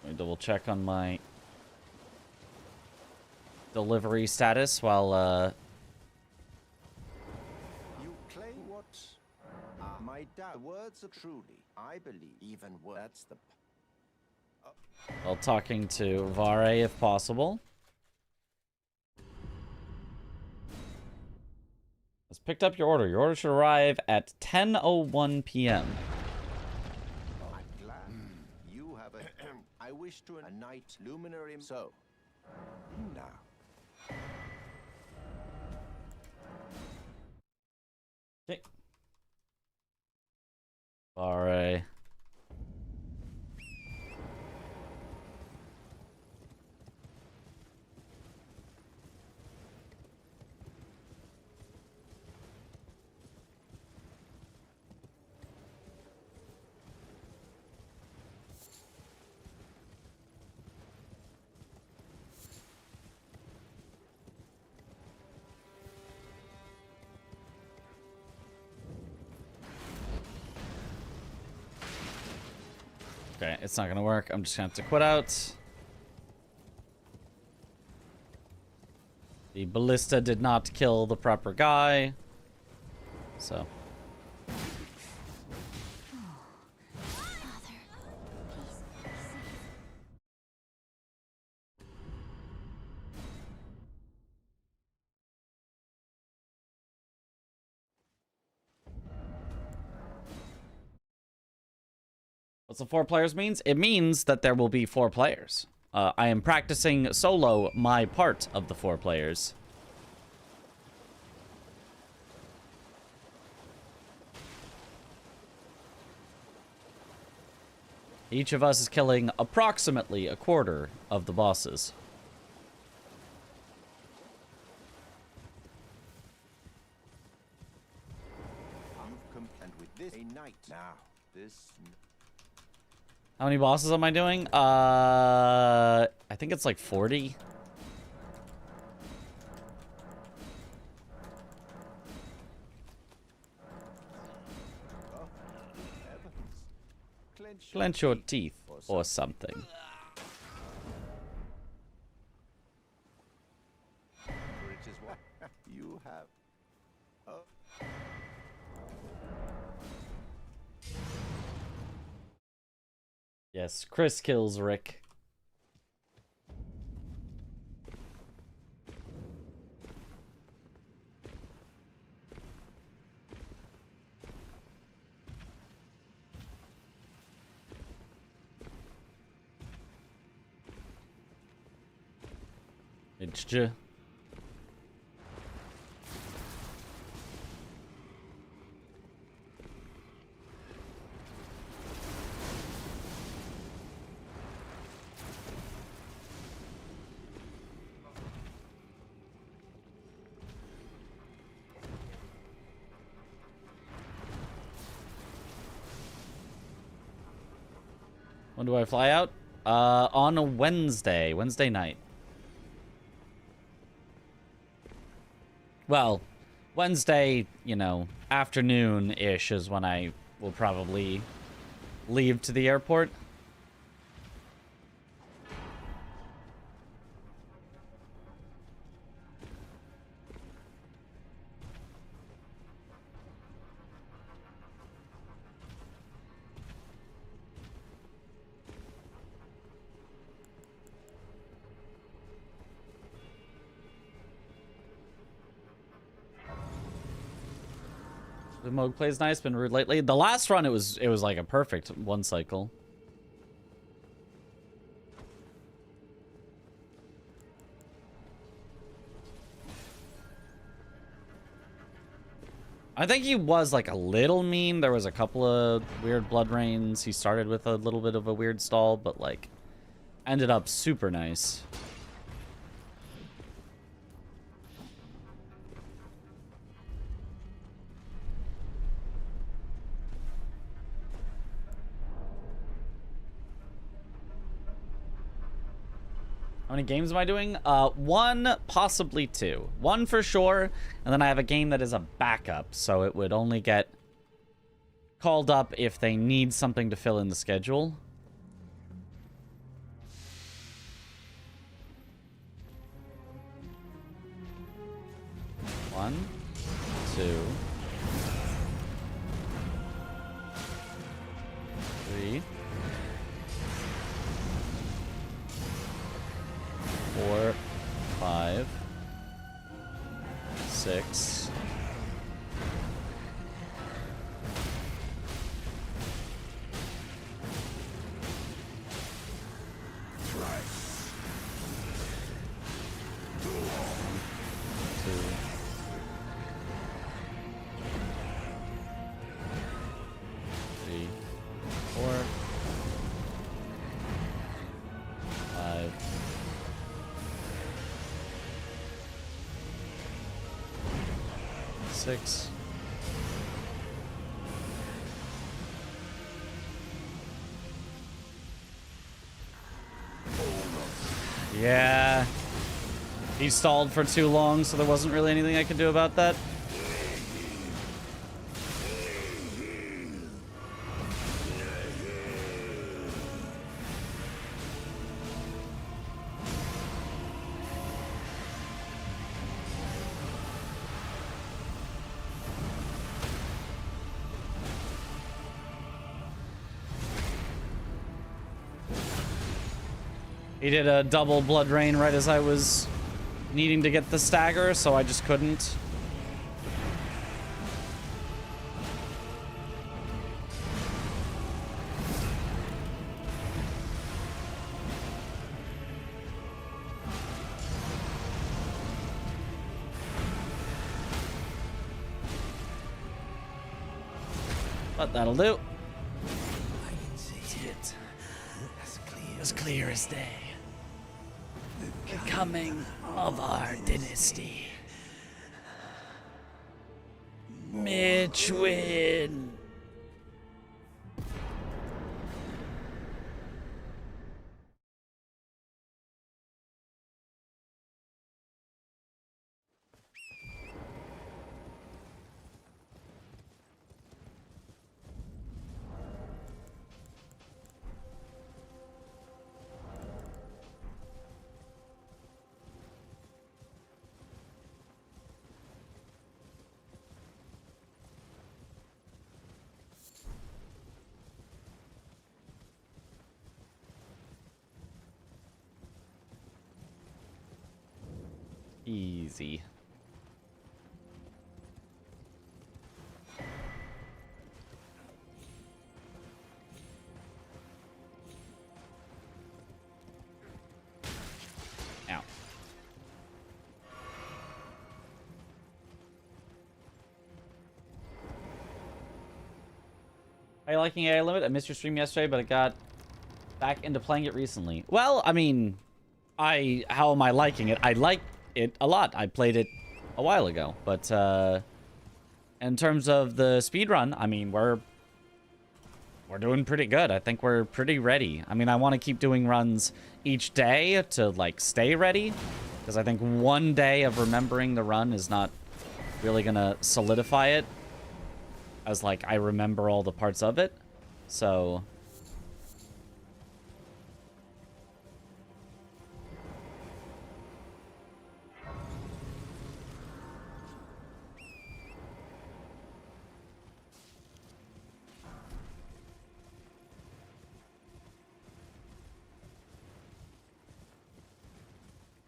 Let me double check on my delivery status while You claim what? My dad. Words are truly, I believe, even that's the. while talking to Vare if possible. Let's picked up your order. Your order should arrive at 10:01 p.m. I'm glad you have a. I wish to a night luminary. So now. Okay. Vare. Okay, it's not gonna work. I'm just gonna have to quit out. The ballista did not kill the proper guy. So. What's the 4 players means? It means that there will be 4 players. I am practicing solo my part of the 4 players. Each of us is killing approximately a quarter of the bosses. And with this a night now. This. How many bosses am I doing? I think it's like 40. Clench your teeth or something. Which is what you have. Yes, Chris kills Rick. It's just. When do I fly out? On a Wednesday night. Well, Wednesday, you know, afternoon-ish is when I will probably leave to the airport. The mode plays nice, been rude lately. The last run, it was like a perfect one cycle. I think he was like a little mean. There was a couple of weird blood rains. He started with a little bit of a weird stall, but like ended up super nice. How many games am I doing? 1, possibly 2. 1 for sure, and then I have a game that is a backup, so it would only get called up if they need something to fill in the schedule. One, 2, 3, 4, 5, 6. Six. Yeah. He stalled for too long, so there wasn't really anything I could do about that. He did a double blood rain right as I was needing to get the stagger, so I just couldn't. But that'll do. I can see it. As clear as day. The coming of our dynasty. Mitchwin. Easy. Ow. Are you liking AI Limit? I missed your stream yesterday, but I got back into playing it recently. Well, I mean, how am I liking it? I like it a lot. I played it a while ago, but in terms of the speedrun, I mean, we're doing pretty good. I think we're pretty ready. I mean, I want to keep doing runs each day to like stay ready, because I think one day of remembering the run is not really gonna solidify it as like I remember all the parts of it. So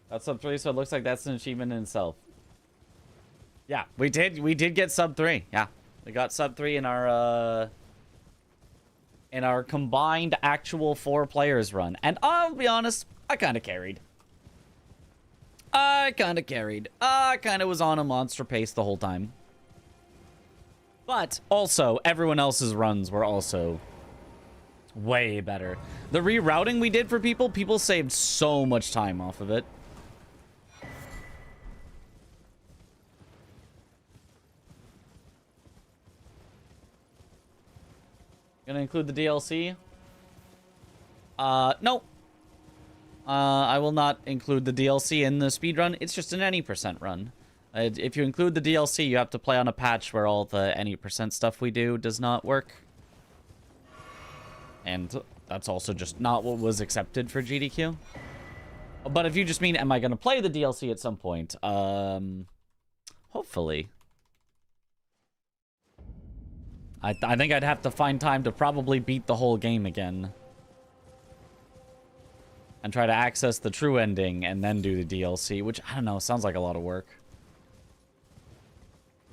that's sub 3, so it looks like that's an achievement in itself. Yeah, we did get sub 3. Yeah. We got sub 3 in our combined actual 4 players run. And I'll be honest, I kind of carried. I kind of was on a monster pace the whole time. But also, everyone else's runs were also way better. The rerouting we did for people saved so much time off of it. Gonna include the DLC? No. I will not include the DLC in the speedrun. It's just an any percent run. If you include the DLC, you have to play on a patch where all the any percent stuff we do does not work. And that's also just not what was accepted for GDQ. But if you just mean, am I gonna play the DLC at some point? Hopefully. I think I'd have to find time to probably beat the whole game again. And try to access the true ending and then do the DLC, which, I don't know, sounds like a lot of work.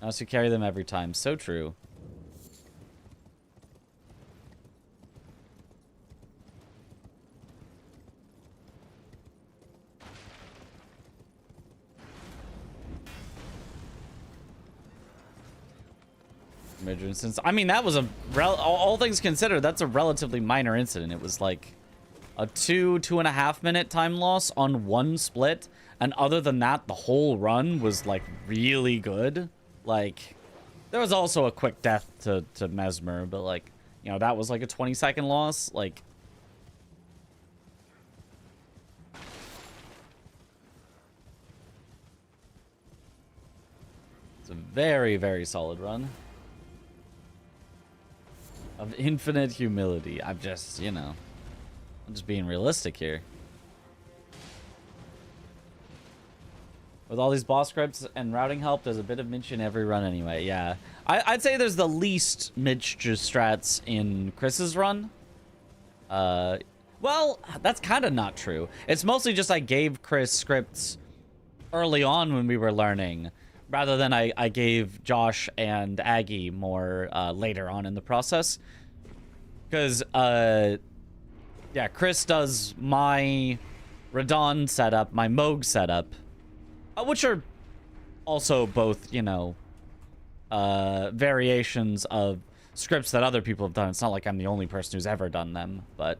Unless you carry them every time. So true. Major instance. I mean, that was all things considered, that's a relatively minor incident. It was like a 2.5 minute time loss on one split. And other than that, the whole run was like really good. Like, there was also a quick death to Mesmer, but like, you know, that was like a 20-second loss. Like, it's a very, very solid run. Of infinite humility. I'm just, you know, I'm just being realistic here. With all these boss scripts and routing help, there's a bit of Mitch in every run anyway. Yeah. I'd say there's the least Mitch strats in Chris's run. Well, that's kind of not true. It's mostly just I gave Chris scripts early on when we were learning, rather than I gave Josh and Aggie more later on in the process. Because, yeah, Chris does my Radon setup, my Moog setup, which are also both, you know, variations of scripts that other people have done. It's not like I'm the only person who's ever done them, but...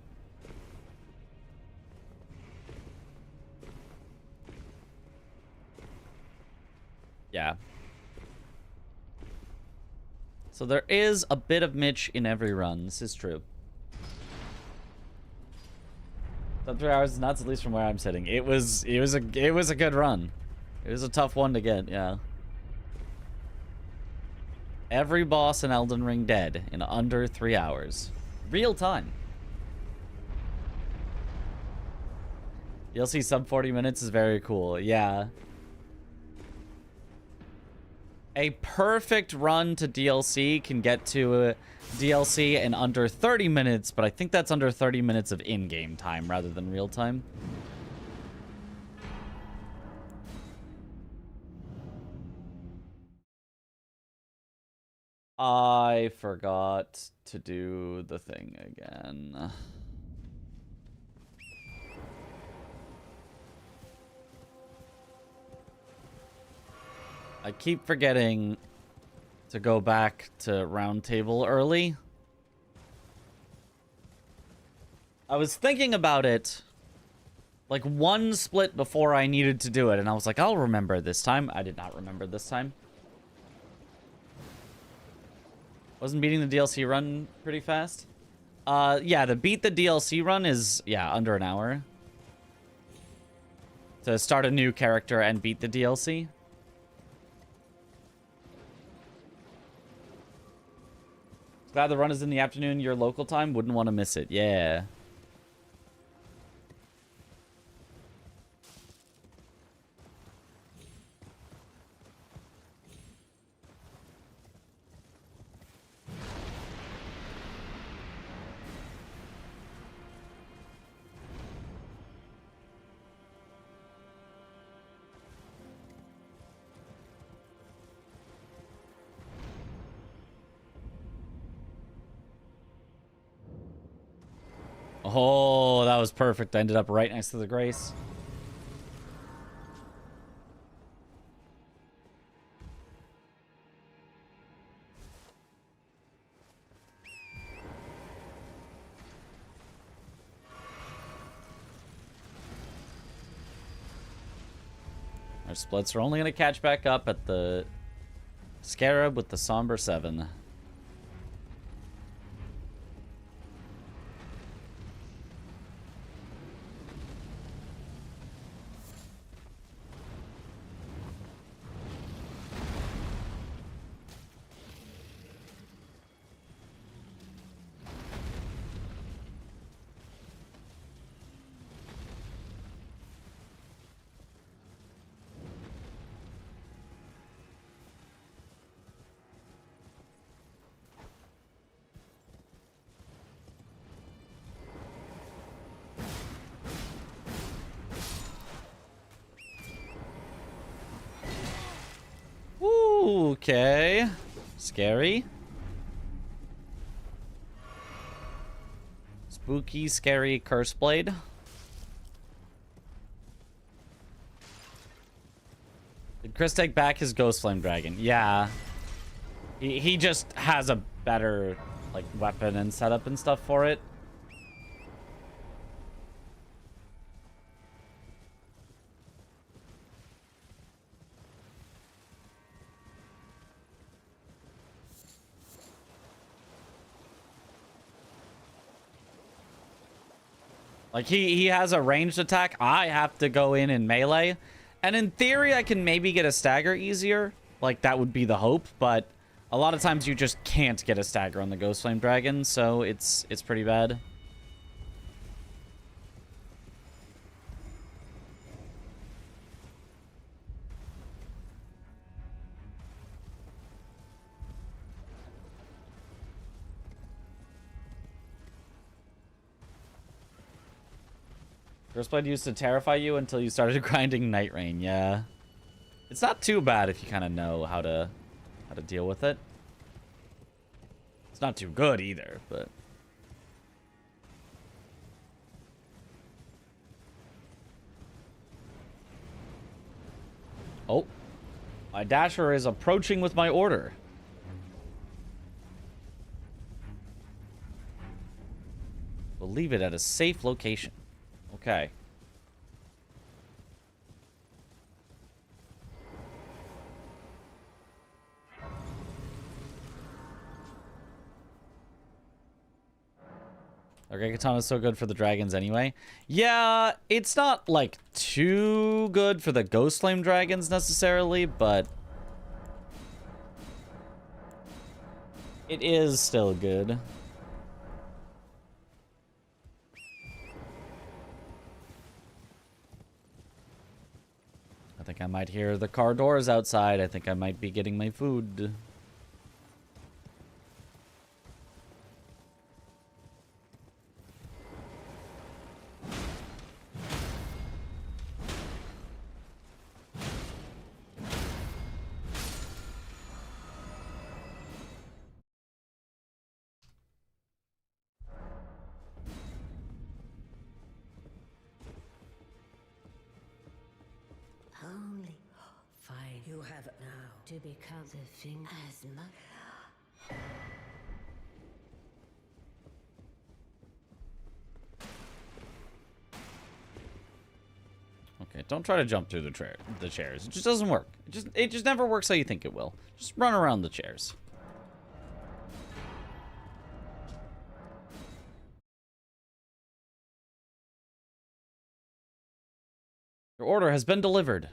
yeah. So there is a bit of Mitch in every run. This is true. So 3 hours is nuts, at least from where I'm sitting. It was a good run. It was a tough one to get, yeah. Every boss in Elden Ring dead in under 3 hours. Real time. DLC sub 40 minutes is very cool. Yeah. A perfect run to DLC can get to DLC in under 30 minutes, but I think that's under 30 minutes of in-game time rather than real time. I forgot to do the thing again. I keep forgetting to go back to Roundtable early. I was thinking about it like one split before I needed to do it, and I was like, I'll remember this time. I did not remember this time. Wasn't beating the DLC run pretty fast? Yeah, to beat the DLC run is, yeah, under an hour. To start a new character and beat the DLC. Glad the run is in the afternoon, your local time. Wouldn't want to miss it. Yeah. Oh, that was perfect. I ended up right next to the Grace. Our splits are only going to catch back up at the Scarab with the Somber 7. Okay. Scary. Spooky, scary Curse Blade. Did Chris take back his Ghost Flame Dragon? Yeah. He just has a better, like, weapon and setup and stuff for it. Like, he has a ranged attack. I have to go in and melee. And in theory, I can maybe get a stagger easier. Like, that would be the hope. But a lot of times you just can't get a stagger on the Ghost Flame Dragon. So it's pretty bad. First Blood used to terrify you until you started grinding Night Rain. Yeah. It's not too bad if you kind of know how to deal with it. It's not too good either, but... Oh. My Dasher is approaching with my order. We'll leave it at a safe location. Okay. Okay, Katana's so good for the dragons anyway. Yeah, it's not, like, too good for the Ghost Flame dragons necessarily, but... it is still good. I think I might hear the car doors outside. I think I might be getting my food. Only fine. You have it now to become the thing as much. Okay, don't try to jump through the chairs. It just doesn't work. It just never works how you think it will. Just run around the chairs. Your order has been delivered.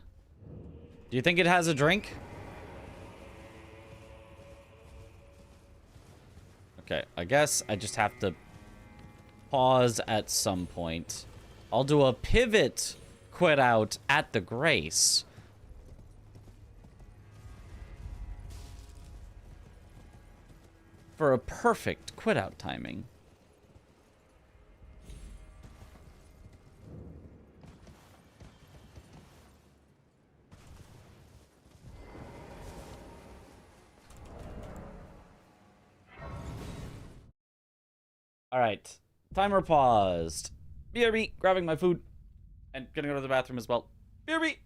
Do you think it has a drink? Okay, I guess I just have to pause at some point. I'll do a pivot quit out at the Grace. For a perfect quit out timing. All right, timer paused. BRB, grabbing my food and gonna go to the bathroom as well. BRB.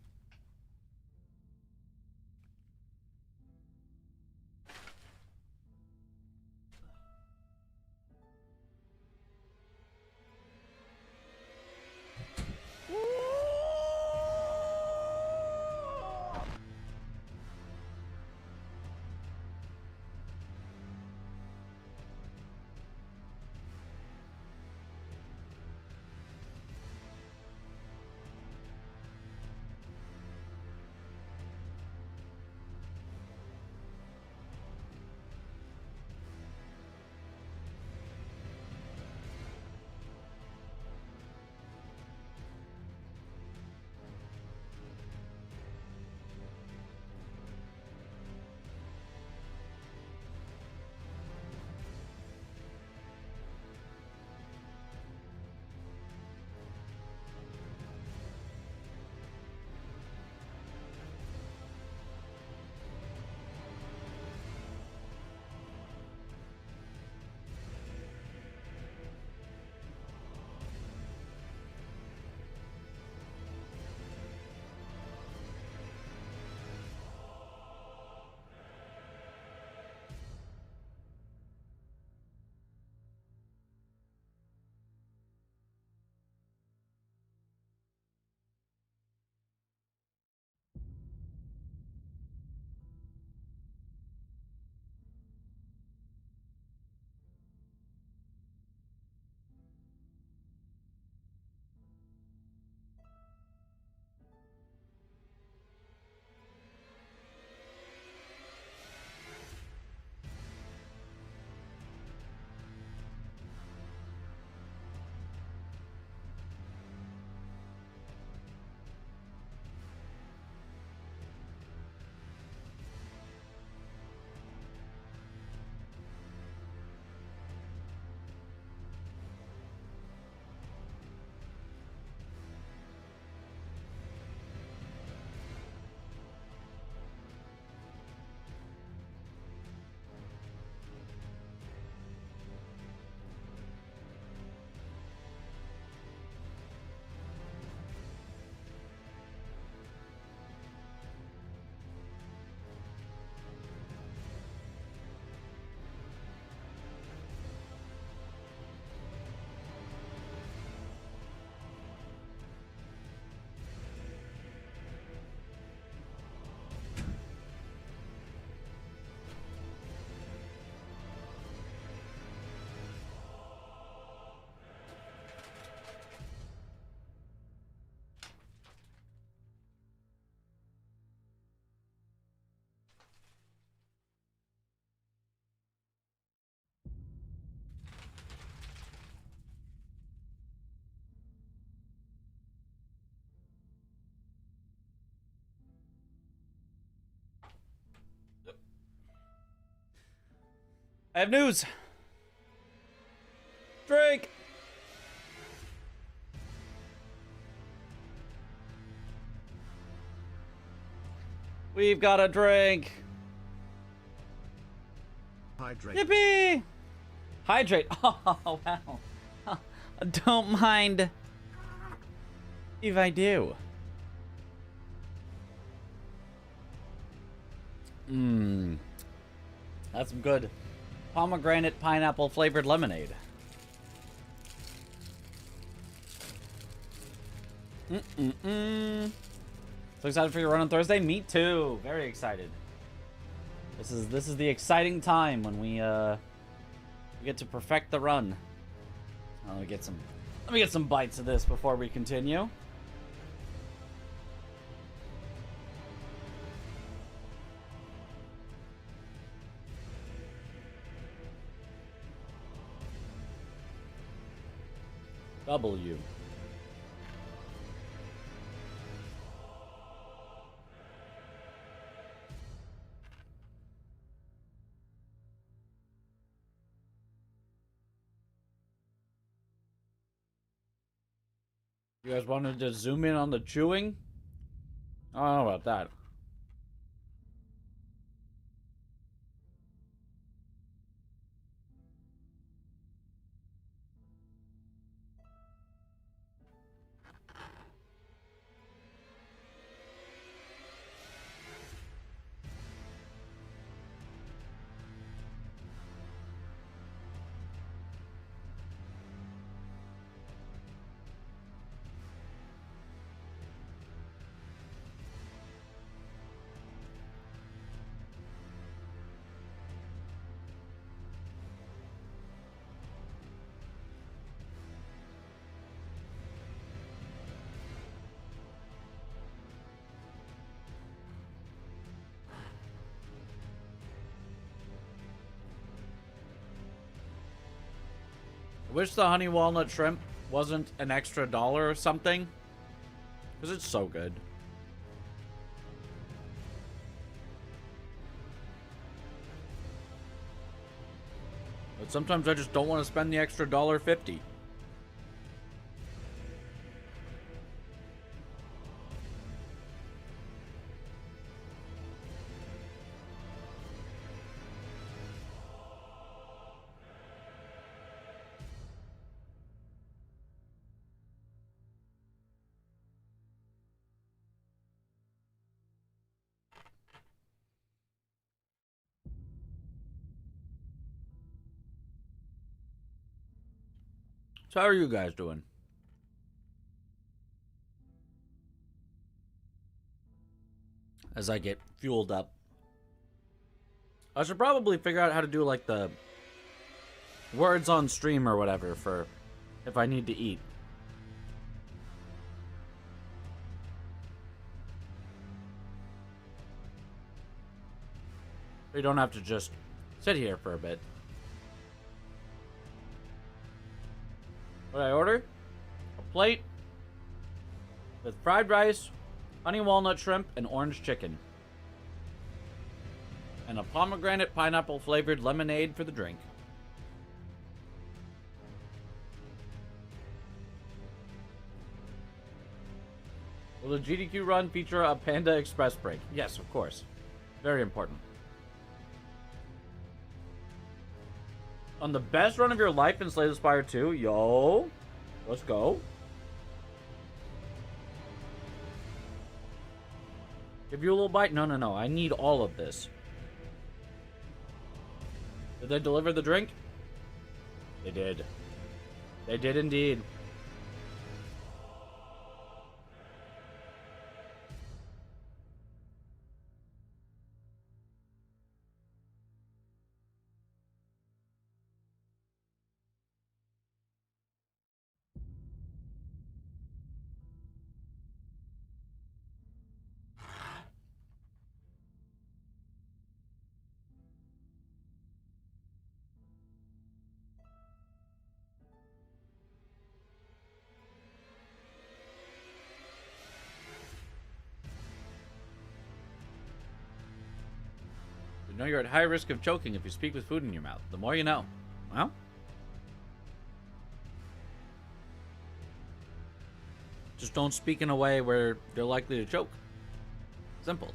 I have news. Drink. We've got a drink. Hydrate. Yippee! Hydrate. Oh, wow. Don't mind if I do. Mmm. That's some good pomegranate pineapple flavored lemonade. So excited for your run on Thursday? Me too. Very excited. This is the exciting time when we get to perfect the run. Let me get some bites of this before we continue. W. You guys wanted to zoom in on the chewing? I don't know about that. I wish the honey walnut shrimp wasn't an extra $1 or something. Because it's so good. But sometimes I just don't want to spend the extra $1.50. So how are you guys doing? As I get fueled up. I should probably figure out how to do like the words on stream or whatever for if I need to eat. You don't have to just sit here for a bit. What did I order? A plate with fried rice, honey walnut shrimp, and orange chicken. And a pomegranate pineapple flavored lemonade for the drink. Will the GDQ run feature a Panda Express break? Yes, of course. Very important. On the best run of your life in Slay the Spire 2, yo, let's go. Give you a little bite? No, no, no. I need all of this. Did they deliver the drink? They did. They did indeed. know you're at high risk of choking if you speak with food in your mouth. The more you know. Well, just don't speak in a way where you're likely to choke. Simple.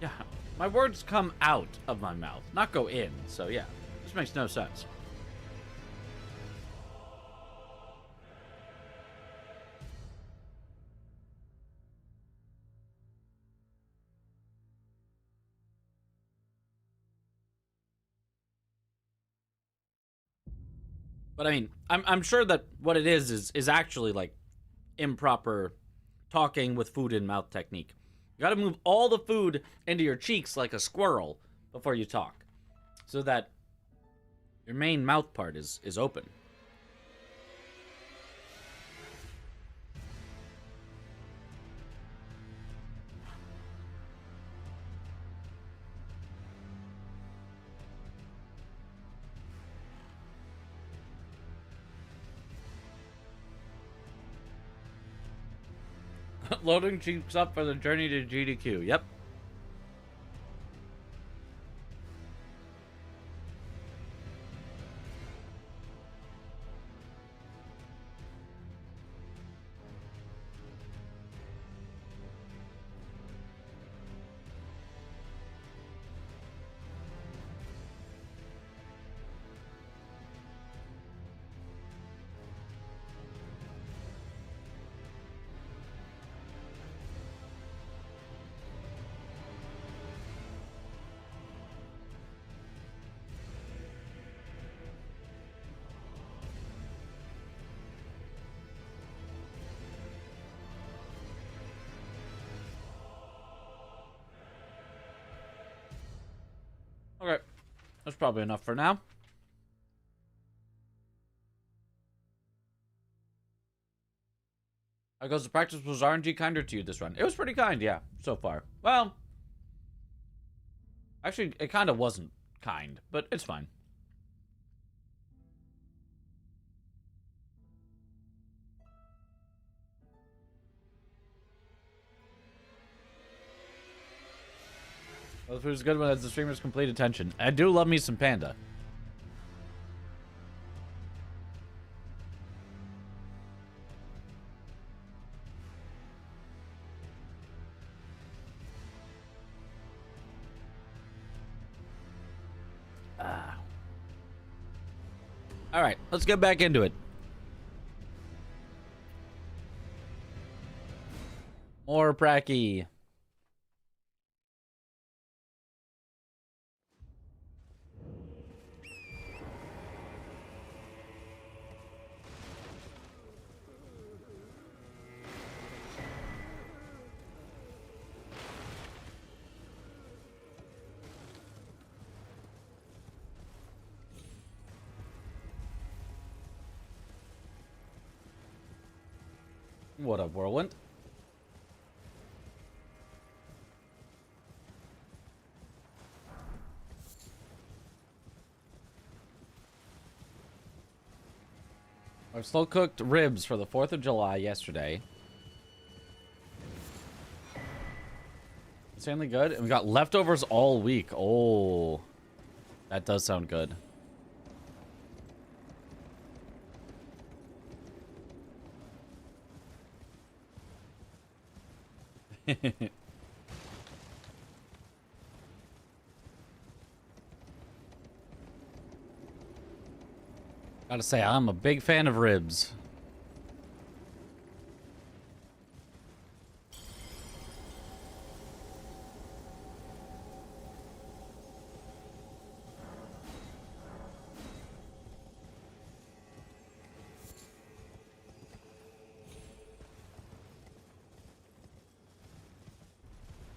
Yeah, my words come out of my mouth, not go in. So yeah, this makes no sense. But I mean, I'm sure that what it is actually like improper talking with food in mouth technique. You gotta move all the food into your cheeks like a squirrel before you talk, so that your main mouth part is open. Loading cheeks up for the journey to GDQ. Yep. Okay, that's probably enough for now. I goes, the practice was RNG kinder to you this run. It was pretty kind, yeah, so far. Well, actually, it kind of wasn't kind, but it's fine. Well, the food is good when it has the streamer's complete attention. I do love me some panda. All right, let's get back into it. More Pracky. What up, Whirlwind? Our slow cooked ribs for the 4th of July yesterday. Insanely good. And we got leftovers all week. Oh, that does sound good. Gotta say, I'm a big fan of ribs.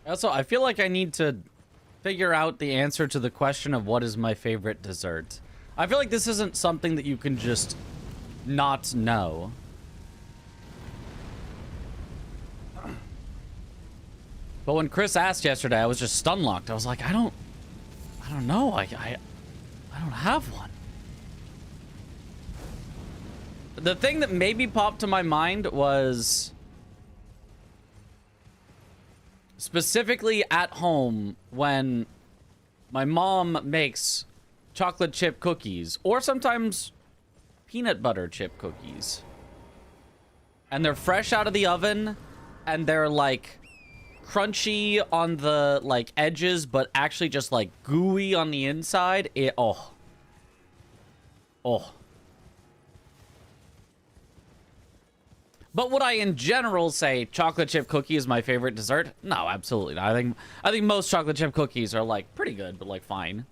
Also, I feel like I need to figure out the answer to the question of what is my favorite dessert. I feel like this isn't something that you can just not know. But when Chris asked yesterday, I was just stun locked. I was like, I don't know. I don't have one. The thing that maybe popped to my mind was specifically at home when my mom makes chocolate chip cookies or sometimes peanut butter chip cookies. And they're fresh out of the oven and they're like crunchy on the like edges, but actually just like gooey on the inside. Oh. But would I in general say chocolate chip cookie is my favorite dessert? No, absolutely not. I think most chocolate chip cookies are like pretty good, but like fine.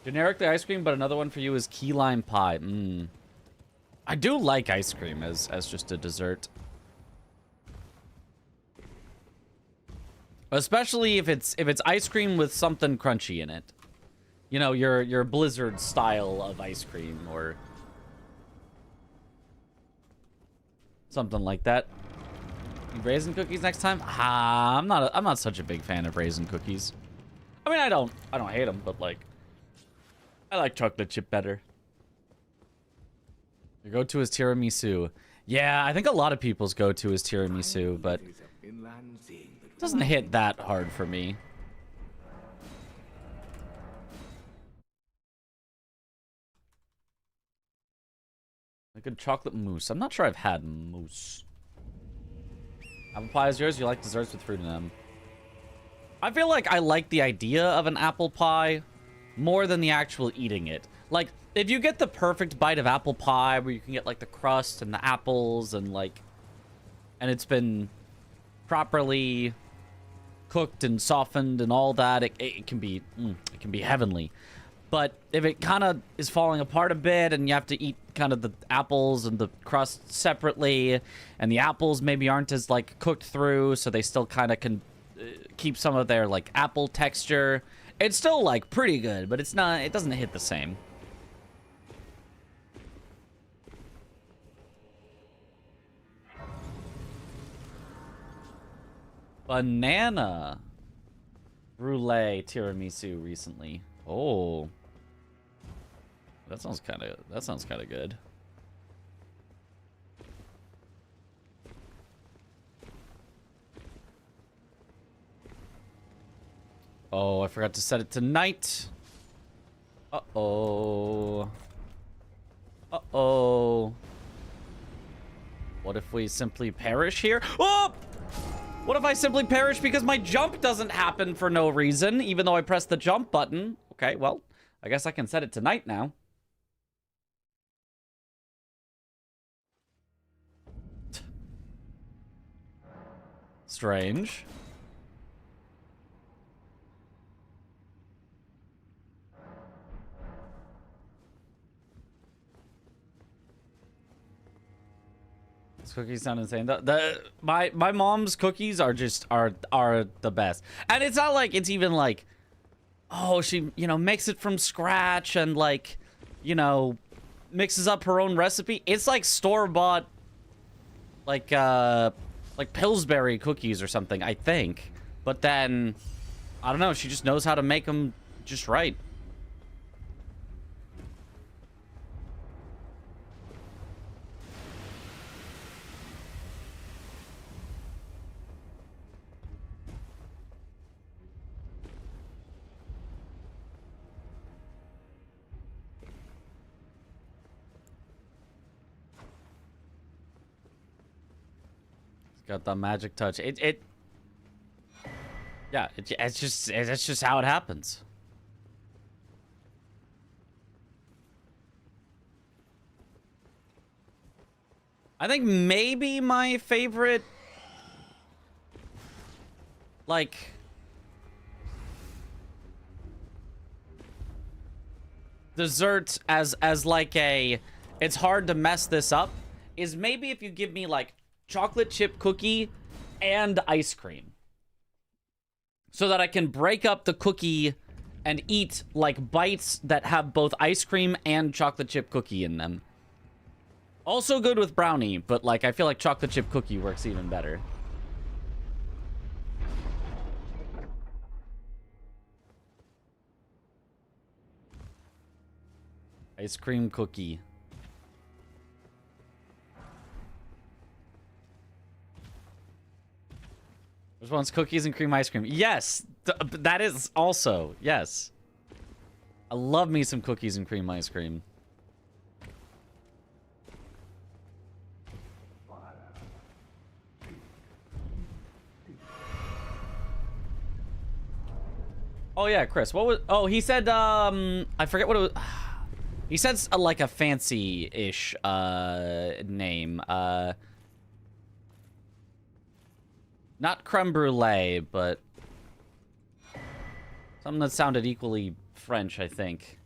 Generically ice cream, but another one for you is key lime pie. I do like ice cream as just a dessert. Especially if it's ice cream with something crunchy in it. You know, your Blizzard style of ice cream or something like that. Raisin cookies next time? I'm not such a big fan of raisin cookies. I mean, I don't hate them, but like I like chocolate chip better. Your go-to is tiramisu. Yeah, I think a lot of people's go-to is tiramisu, but it doesn't hit that hard for me. A good chocolate mousse. I'm not sure I've had mousse. Apple pie is yours? You like desserts with fruit in them? I feel like I like the idea of an apple pie more than the actual eating it. Like, if you get the perfect bite of apple pie where you can get like the crust and the apples and like, and it's been properly cooked and softened and all that, it can be heavenly. But if it kind of is falling apart a bit and you have to eat kind of the apples and the crust separately, and the apples maybe aren't as like cooked through, so they still kind of can keep some of their like apple texture, it's still like pretty good, but it doesn't hit the same. Banana brulee tiramisu recently. Oh, that sounds kind of good. Oh, I forgot to set it to night. Uh-oh. Uh-oh. What if we simply perish here? Oh! What if I simply perish because my jump doesn't happen for no reason, even though I pressed the jump button? Okay, well, I guess I can set it to night now. Strange. These cookies sound insane. My mom's cookies are the best. And it's not like it's even like, oh, she, makes it from scratch and like, mixes up her own recipe. It's like store-bought like Pillsbury cookies or something, I think. But then I don't know, she just knows how to make them just right. Got the magic touch. Yeah, it's just how it happens. I think maybe my favorite, like, dessert as like a, it's hard to mess this up, is maybe if you give me like chocolate chip cookie and ice cream. So that I can break up the cookie and eat like bites that have both ice cream and chocolate chip cookie in them. Also good with brownie, but like I feel like chocolate chip cookie works even better. Ice cream cookie. Which one's cookies and cream ice cream? Yes, that is also, yes. I love me some cookies and cream ice cream. Oh yeah, Chris, what was, oh, he said, I forget what it was. He said like a fancy-ish, name, not creme brulee, but something that sounded equally French, I think.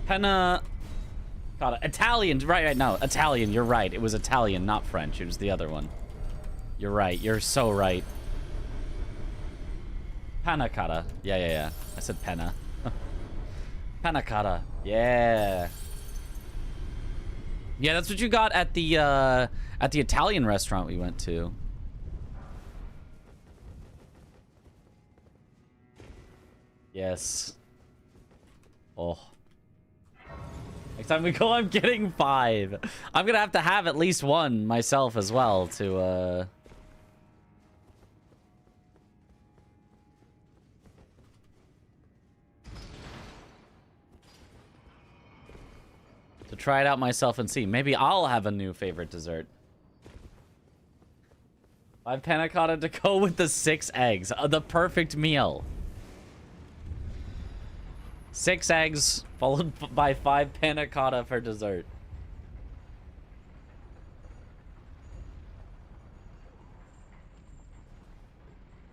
Penna... God, Italian, right, no, Italian, you're right. It was Italian, not French. It was the other one. You're right. You're so right. Panna cotta. Yeah. I said penna. Panna cotta. Yeah. Yeah, that's what you got at the Italian restaurant we went to. Yes. Oh. Next time we go, I'm getting 5. I'm gonna have to have at least one myself as well to try it out myself and see. Maybe I'll have a new favorite dessert. 5 panna cotta to go with the 6 eggs. The perfect meal. 6 eggs followed by 5 panna cotta for dessert.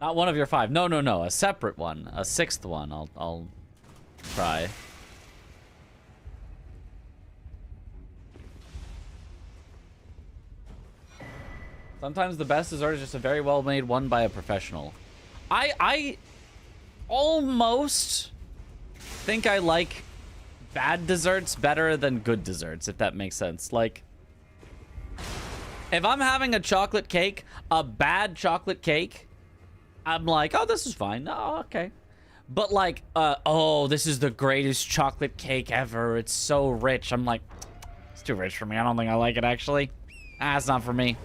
Not one of your 5. No. A separate one. A 6th one. I'll try. Sometimes the best dessert is just a very well-made one by a professional. I almost think I like bad desserts better than good desserts, if that makes sense. Like, if I'm having a chocolate cake, a bad chocolate cake, I'm like, oh, this is fine. Oh, okay. But like, oh, this is the greatest chocolate cake ever. It's so rich. I'm like, it's too rich for me. I don't think I like it, actually. Ah, it's not for me.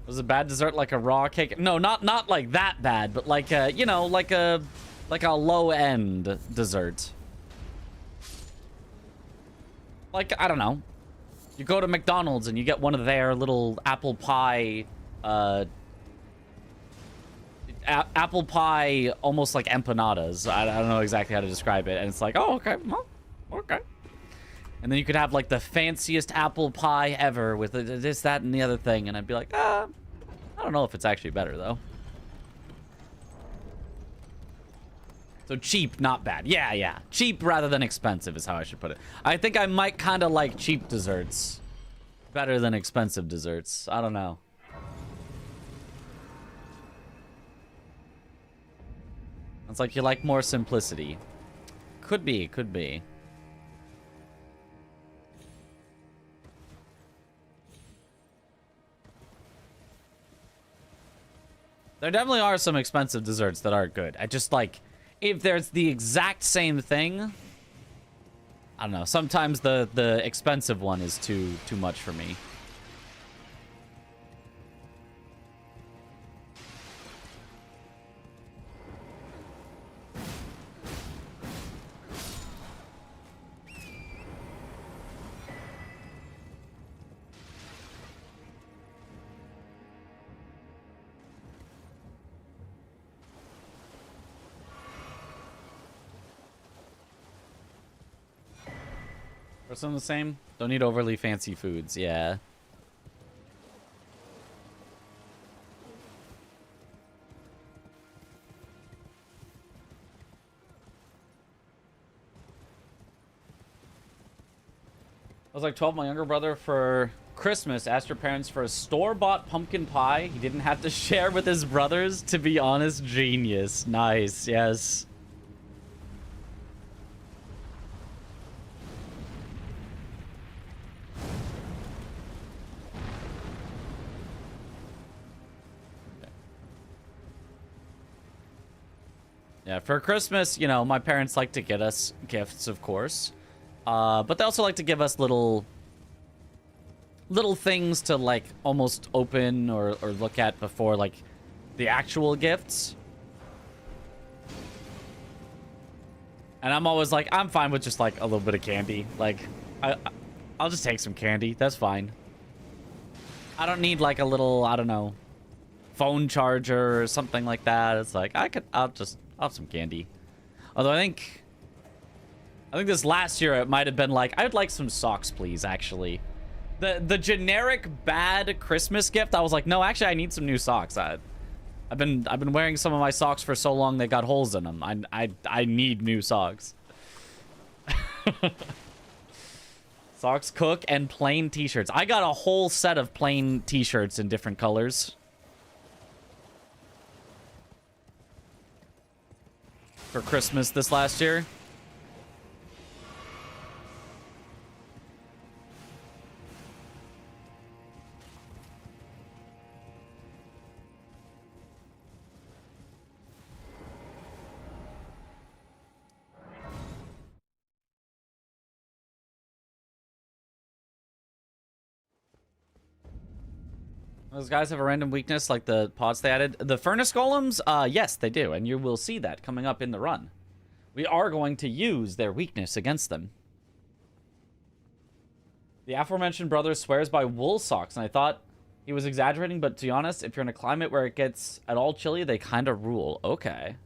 Was a bad dessert like a raw cake? No, not like that bad, but like a, you know, like a low-end dessert. Like, I don't know. You go to McDonald's and you get one of their little apple pie, apple pie, almost like empanadas. I don't know exactly how to describe it. And it's like, oh, okay, well, okay. And then you could have like the fanciest apple pie ever with this, that, and the other thing. And I'd be like, I don't know if it's actually better though. So cheap, not bad. Yeah. Cheap rather than expensive is how I should put it. I think I might kind of like cheap desserts better than expensive desserts. I don't know. It's like you like more simplicity. Could be. There definitely are some expensive desserts that are good. I just like, if there's the exact same thing, I don't know. Sometimes the expensive one is too much for me. For some of the same? Don't need overly fancy foods, yeah. I was like 12, my younger brother for Christmas asked your parents for a store-bought pumpkin pie he didn't have to share with his brothers. To be honest, genius. Nice, yes. Yeah, for Christmas, you know, my parents like to get us gifts, of course. But they also like to give us little things to, like, almost open or look at before, like, the actual gifts. And I'm always like, I'm fine with just, like, a little bit of candy. Like, I'll just take some candy. That's fine. I don't need, like, a little, I don't know, phone charger or something like that. It's like, I'll have some candy. Although I think this last year it might have been like, I would like some socks, please, actually. The generic bad Christmas gift, I was like, no, actually, I need some new socks. I've been wearing some of my socks for so long they got holes in them. I need new socks. Socks, cook, and plain t-shirts. I got a whole set of plain t-shirts in different colors for Christmas this last year. Those guys have a random weakness like the pods they added. The furnace golems, yes, they do. And you will see that coming up in the run. We are going to use their weakness against them. The aforementioned brother swears by wool socks. And I thought he was exaggerating. But to be honest, if you're in a climate where it gets at all chilly, they kind of rule. Okay.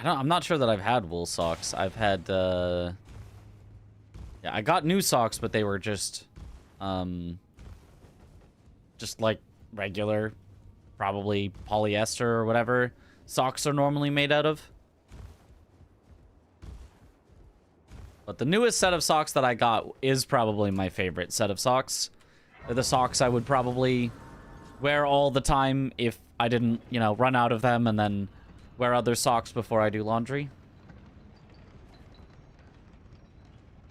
I'm not sure that I've had wool socks. I've had, yeah, I got new socks, but they were just like regular, probably polyester or whatever socks are normally made out of. But the newest set of socks that I got is probably my favorite set of socks. They're the socks I would probably wear all the time if I didn't, you know, run out of them and then wear other socks before I do laundry.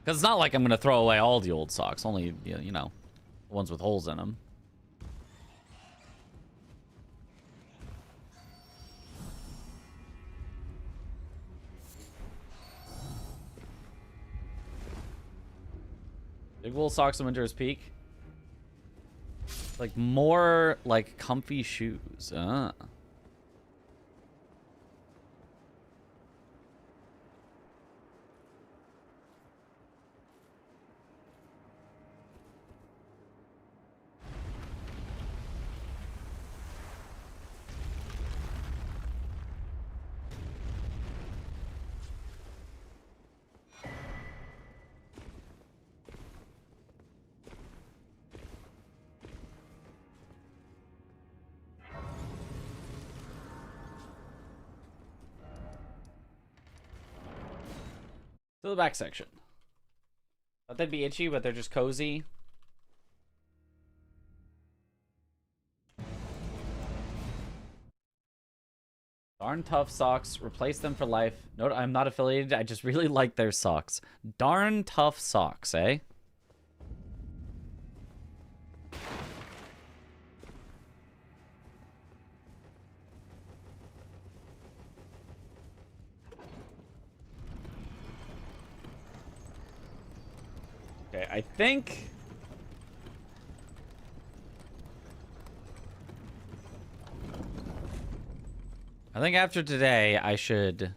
Because it's not like I'm going to throw away all the old socks. Only, you know, the ones with holes in them. Big wool socks in winter's peak. Like more like comfy shoes. To the back section. Thought they'd be itchy, but they're just cozy. Darn tough socks. Replace them for life. Note, I'm not affiliated. I just really like their socks. Darn tough socks, eh? Okay, I think after today, I should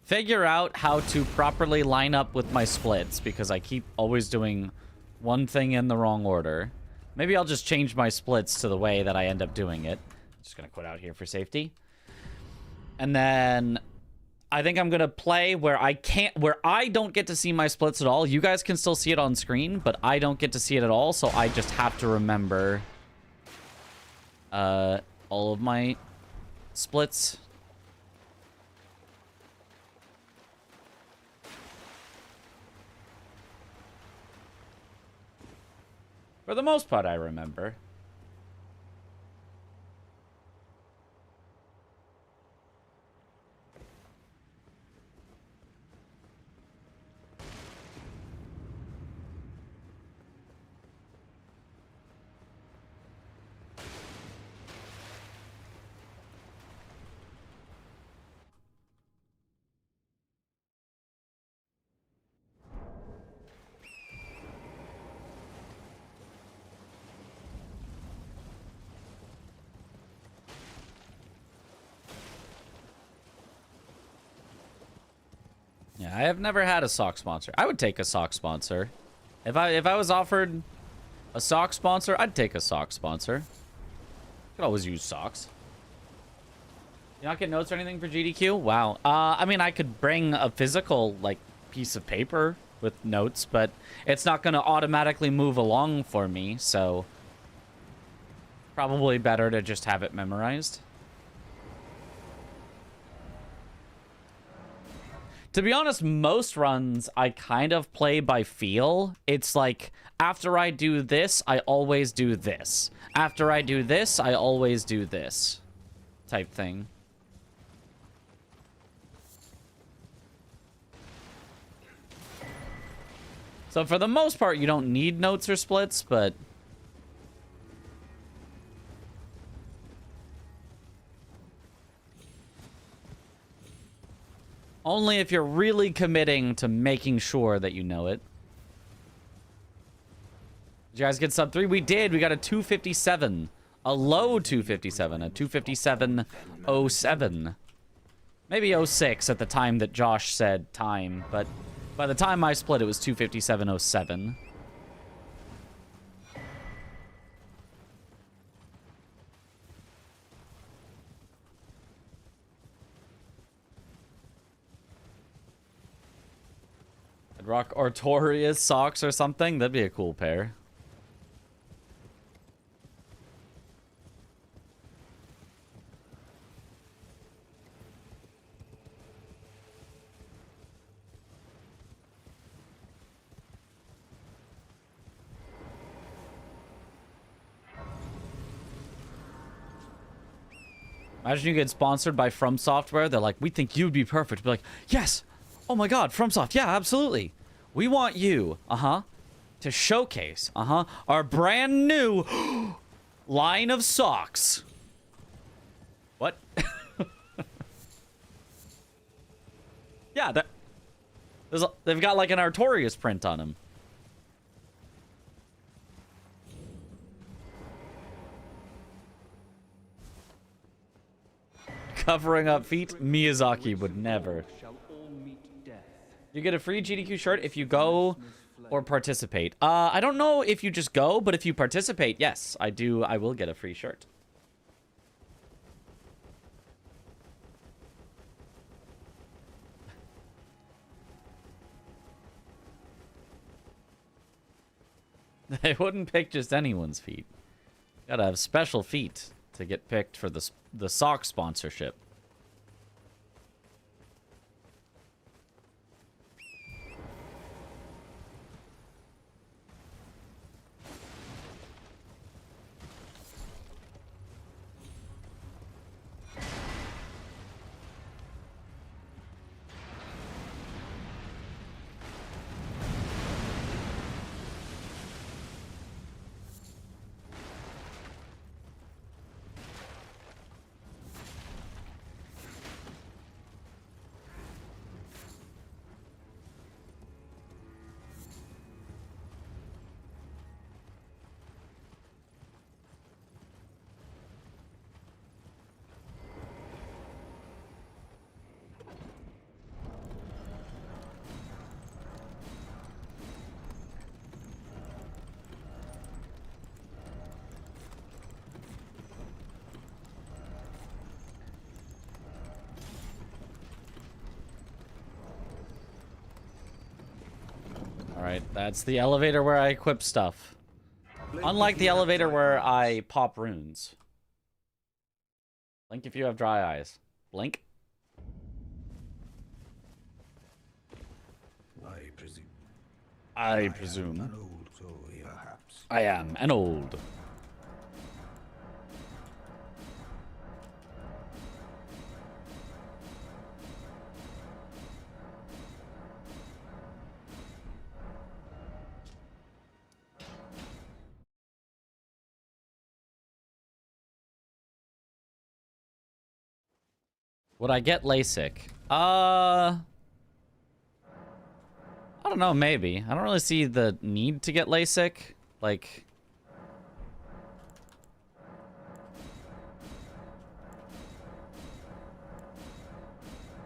figure out how to properly line up with my splits because I keep always doing one thing in the wrong order. Maybe I'll just change my splits to the way that I end up doing it. Just gonna quit out here for safety. And then I think I'm gonna play where I don't get to see my splits at all. You guys can still see it on screen, but I don't get to see it at all, so I just have to remember all of my splits. For the most part, I remember. Yeah, I have never had a sock sponsor. I would take a sock sponsor. If I was offered a sock sponsor, I'd take a sock sponsor. Could always use socks. You not get notes or anything for GDQ? Wow. I mean, I could bring a physical, like, piece of paper with notes, but it's not going to automatically move along for me, so probably better to just have it memorized. To be honest, most runs I kind of play by feel. It's like, after I do this, I always do this. After I do this, I always do this. Type thing. So for the most part, you don't need notes or splits, but only if you're really committing to making sure that you know it. Did you guys get sub 3? We did. We got a 257. A low 257. A 257.07. Maybe 06 at the time that Josh said time, but by the time I split, it was 257.07. I'd rock Artorias socks or something. That'd be a cool pair. Imagine you get sponsored by From Software. They're like, we think you'd be perfect. Be like, yes. Oh my God, FromSoft. Yeah, absolutely. We want you, to showcase, our brand new line of socks. What? Yeah, they've got like an Artorias print on them. Covering up feet? Miyazaki would never. You get a free GDQ shirt if you go or participate. I don't know if you just go, but if you participate, yes, I do. I will get a free shirt. They wouldn't pick just anyone's feet. Gotta have special feet to get picked for the sock sponsorship. Alright, that's the elevator where I equip stuff. Unlike the elevator where I pop runes. Blink if you have dry eyes. Blink. I presume. I am an old. Would I get LASIK? I don't know, maybe. I don't really see the need to get LASIK. Like...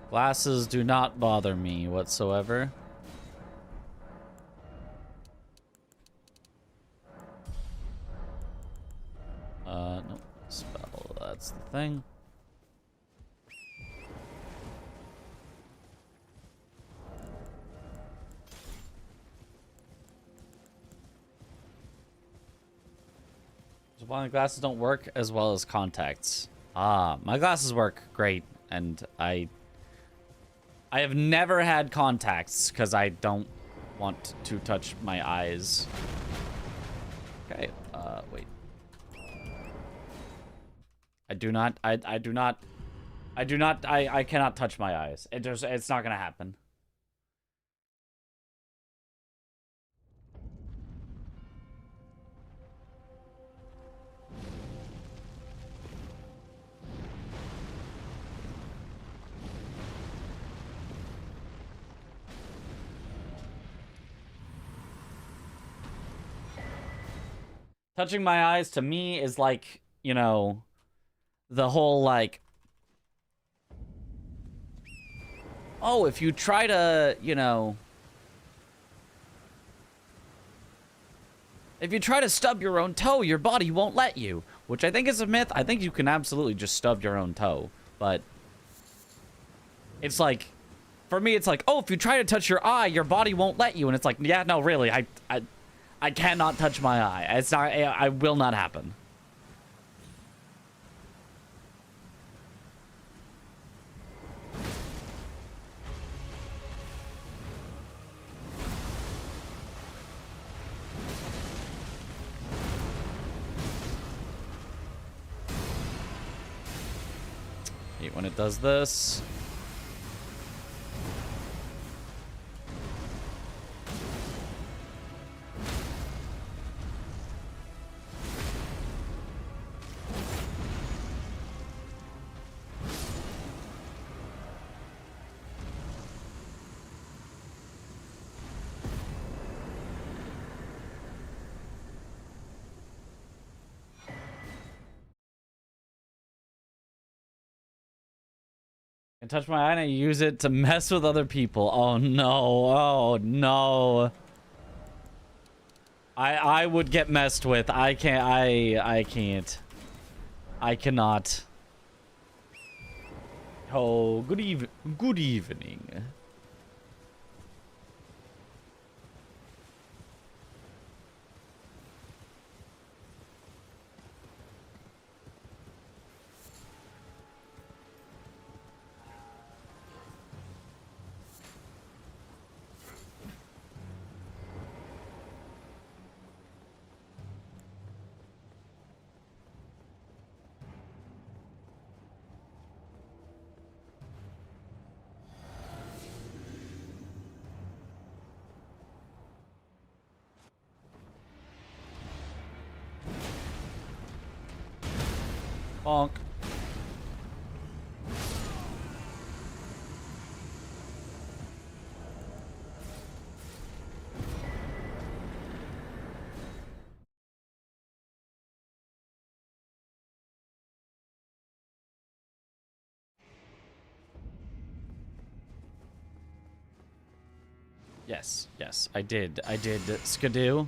Glasses do not bother me whatsoever. Nope. Spell, that's the thing. So why my glasses don't work as well as contacts. Ah, my glasses work great, and I have never had contacts because I don't want to touch my eyes. Okay, wait. I cannot touch my eyes. It's not gonna happen. Touching my eyes to me is like, you know, the whole like, oh, if you try to, you know, if you try to stub your own toe, your body won't let you, which I think is a myth. I think you can absolutely just stub your own toe, but it's like, for me, it's like, oh, if you try to touch your eye, your body won't let you, and it's like, yeah, no, really, I cannot touch my eye. It's not, I will not happen. Hate when it does this. I touch my eye and I use it to mess with other people. Oh no, oh no. I would get messed with. I can't, I can't. I cannot. Oh, good evening. Bonk. Yes, yes, I did skidoo.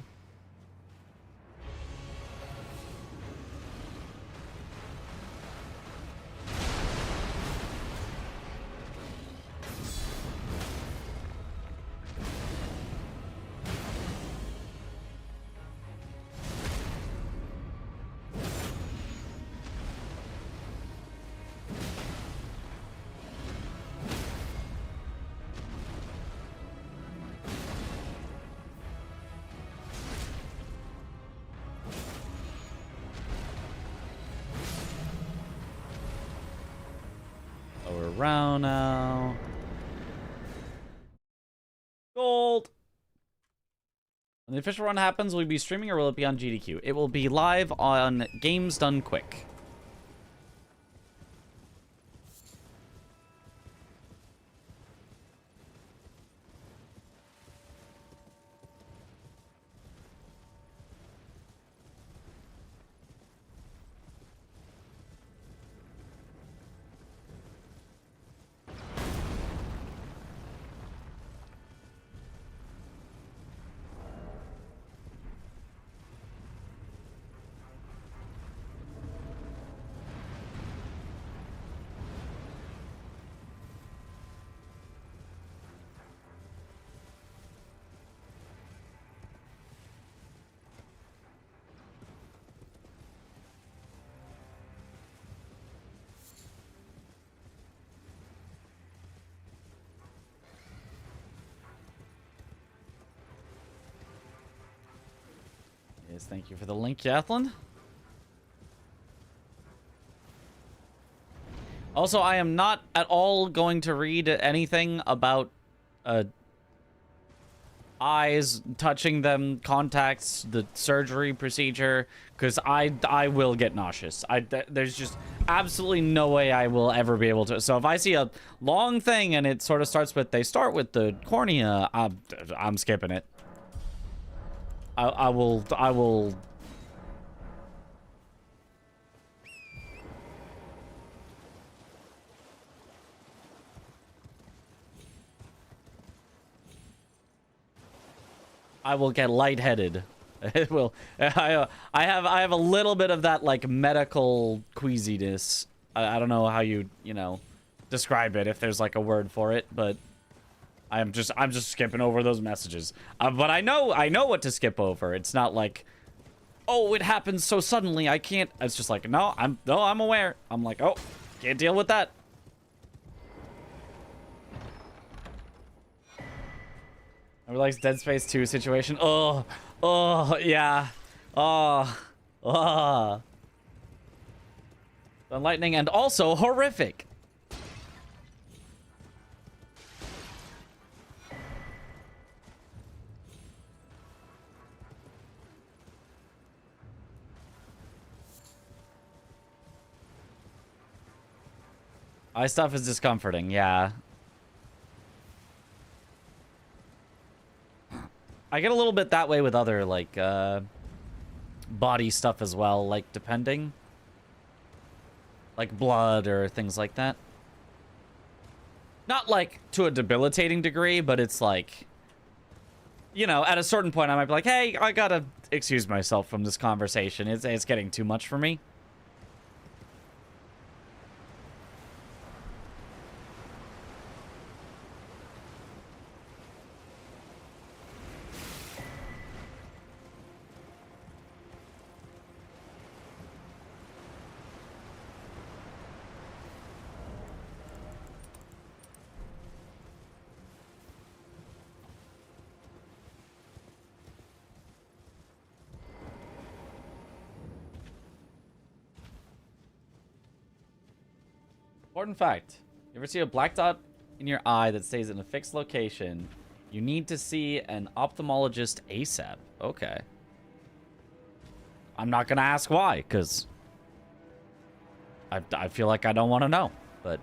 around now. Gold! When the official run happens, will you be streaming or will it be on GDQ? It will be live on Games Done Quick. Yes, thank you for the link, Jathlin. Also, I am not at all going to read anything about eyes, touching them, contacts, the surgery procedure, because I will get nauseous. There's just absolutely no way I will ever be able to. So if I see a long thing and it sort of starts with, they start with the cornea, I'm skipping it. I will. I will get lightheaded. It will. I have a little bit of that like medical queasiness. I don't know how you describe it, if there's like a word for it, but I'm just skipping over those messages. But I know what to skip over. It's not like, oh, it happens so suddenly I can't. It's just like, no, I'm aware. I'm like, oh, can't deal with that. I like Dead Space 2 situation. Oh, yeah. Enlightening and also horrific. Eye stuff is discomforting, yeah. I get a little bit that way with other, like, body stuff as well, like, depending. Like blood or things like that. Not, like, to a debilitating degree, but it's like, at a certain point I might be like, hey, I gotta excuse myself from this conversation. It's getting too much for me. Important fact. You ever see a black dot in your eye that stays in a fixed location? You need to see an ophthalmologist ASAP. Okay. I'm not going to ask why, because I feel like I don't want to know, but...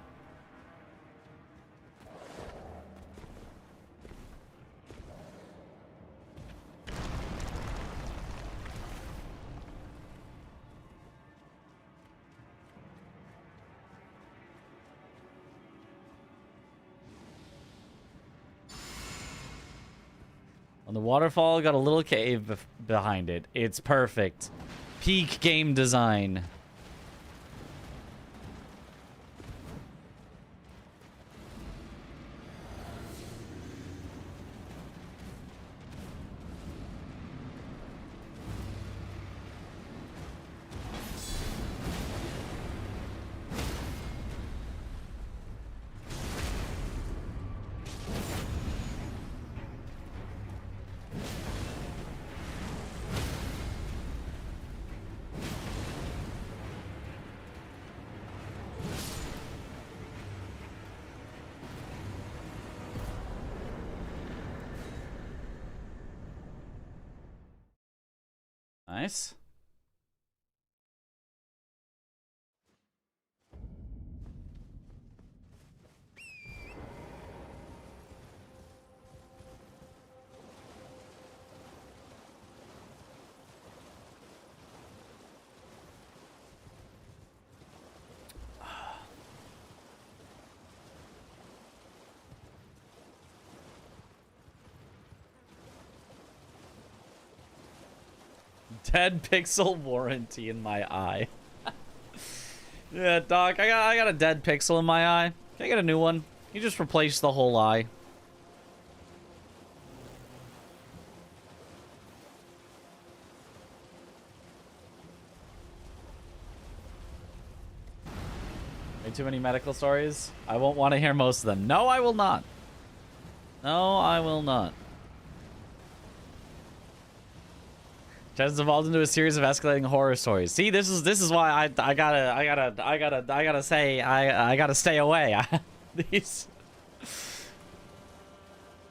On the waterfall, got a little cave behind it. It's perfect. Peak game design. Nice. Dead pixel warranty in my eye. Yeah, Doc, I got a dead pixel in my eye. Can I get a new one? You just replace the whole eye. Way too many medical stories? I won't want to hear most of them. No, I will not. No, I will not. Just evolved into a series of escalating horror stories. See, this is why I gotta say I gotta stay away. These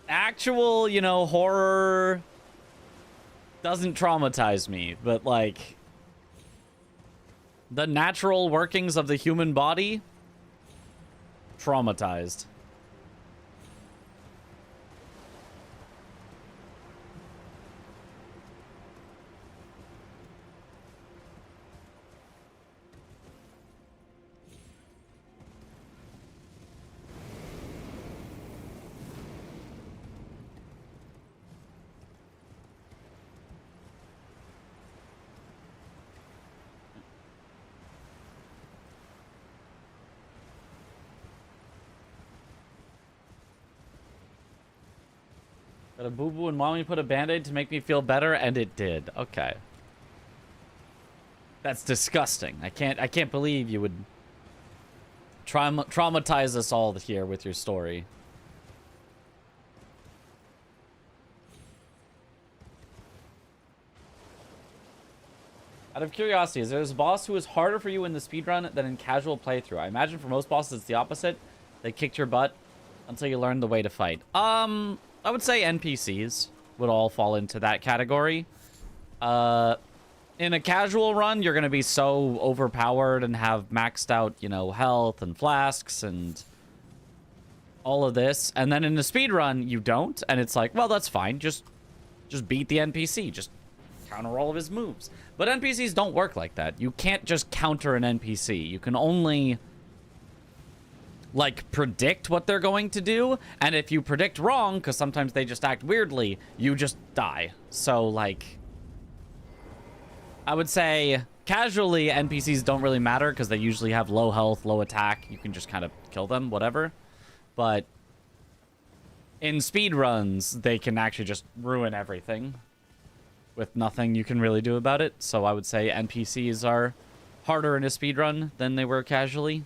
actual, you know, horror doesn't traumatize me, but like the natural workings of the human body, traumatized. Got a boo-boo and mommy put a band-aid to make me feel better, and it did. Okay. That's disgusting. I can't believe you would traumatize us all here with your story. Out of curiosity, is there a boss who is harder for you in the speedrun than in casual playthrough? I imagine for most bosses it's the opposite. They kicked your butt until you learn the way to fight. I would say NPCs would all fall into that category. In a casual run, you're going to be so overpowered and have maxed out, you know, health and flasks and all of this. And then in a speed run, you don't. And it's like, well, that's fine. Just beat the NPC. Just counter all of his moves. But NPCs don't work like that. You can't just counter an NPC. You can only like predict what they're going to do, and if you predict wrong, because sometimes they just act weirdly, you just die. So like I would say casually NPCs don't really matter because they usually have low health, low attack. You can just kind of kill them, whatever. But in speed runs, they can actually just ruin everything with nothing you can really do about it. So I would say NPCs are harder in a speed run than they were casually.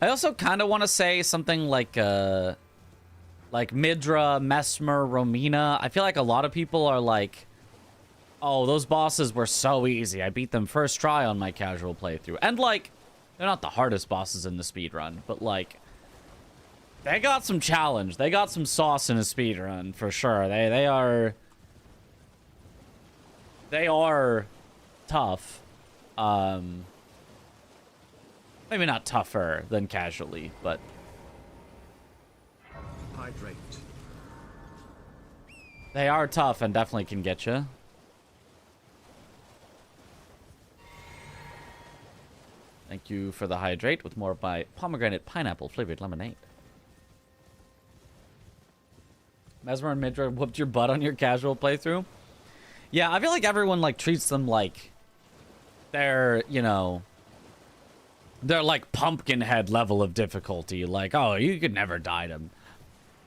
I also kind of want to say something like Midra, Mesmer, Romina. I feel like a lot of people are like, oh, those bosses were so easy. I beat them first try on my casual playthrough. And like, they're not the hardest bosses in the speedrun, but like, they got some challenge. They got some sauce in a speedrun for sure. They are tough. Maybe not tougher than casually, but Hydrate. they are tough and definitely can get you. Thank you for the hydrate with more by pomegranate pineapple flavored lemonade. Mesmer and Midra whooped your butt on your casual playthrough. Yeah, I feel like everyone like treats them like they're, you know, they're like Pumpkinhead level of difficulty. Like, oh, you could never die to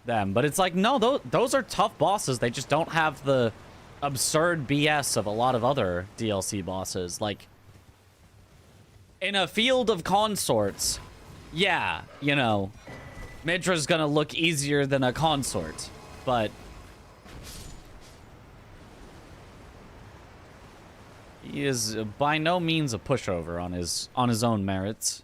them. But it's like, no, those are tough bosses. They just don't have the absurd BS of a lot of other DLC bosses. Like, in a field of consorts, yeah, you know, Midra's gonna look easier than a consort. But he is by no means a pushover on his own merits.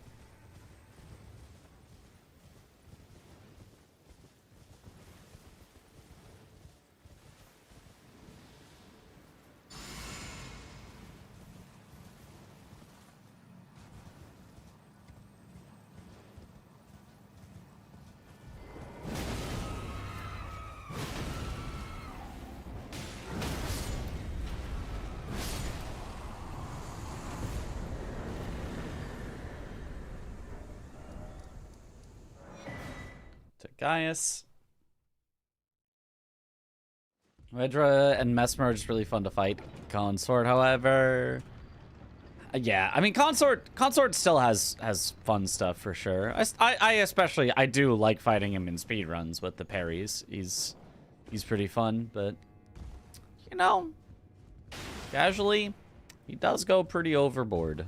Gaius. Redra and Mesmer are just really fun to fight. Consort, however... yeah, I mean, Consort still has fun stuff for sure. I especially, I do like fighting him in speedruns with the parries. He's pretty fun, but, you know, casually, he does go pretty overboard.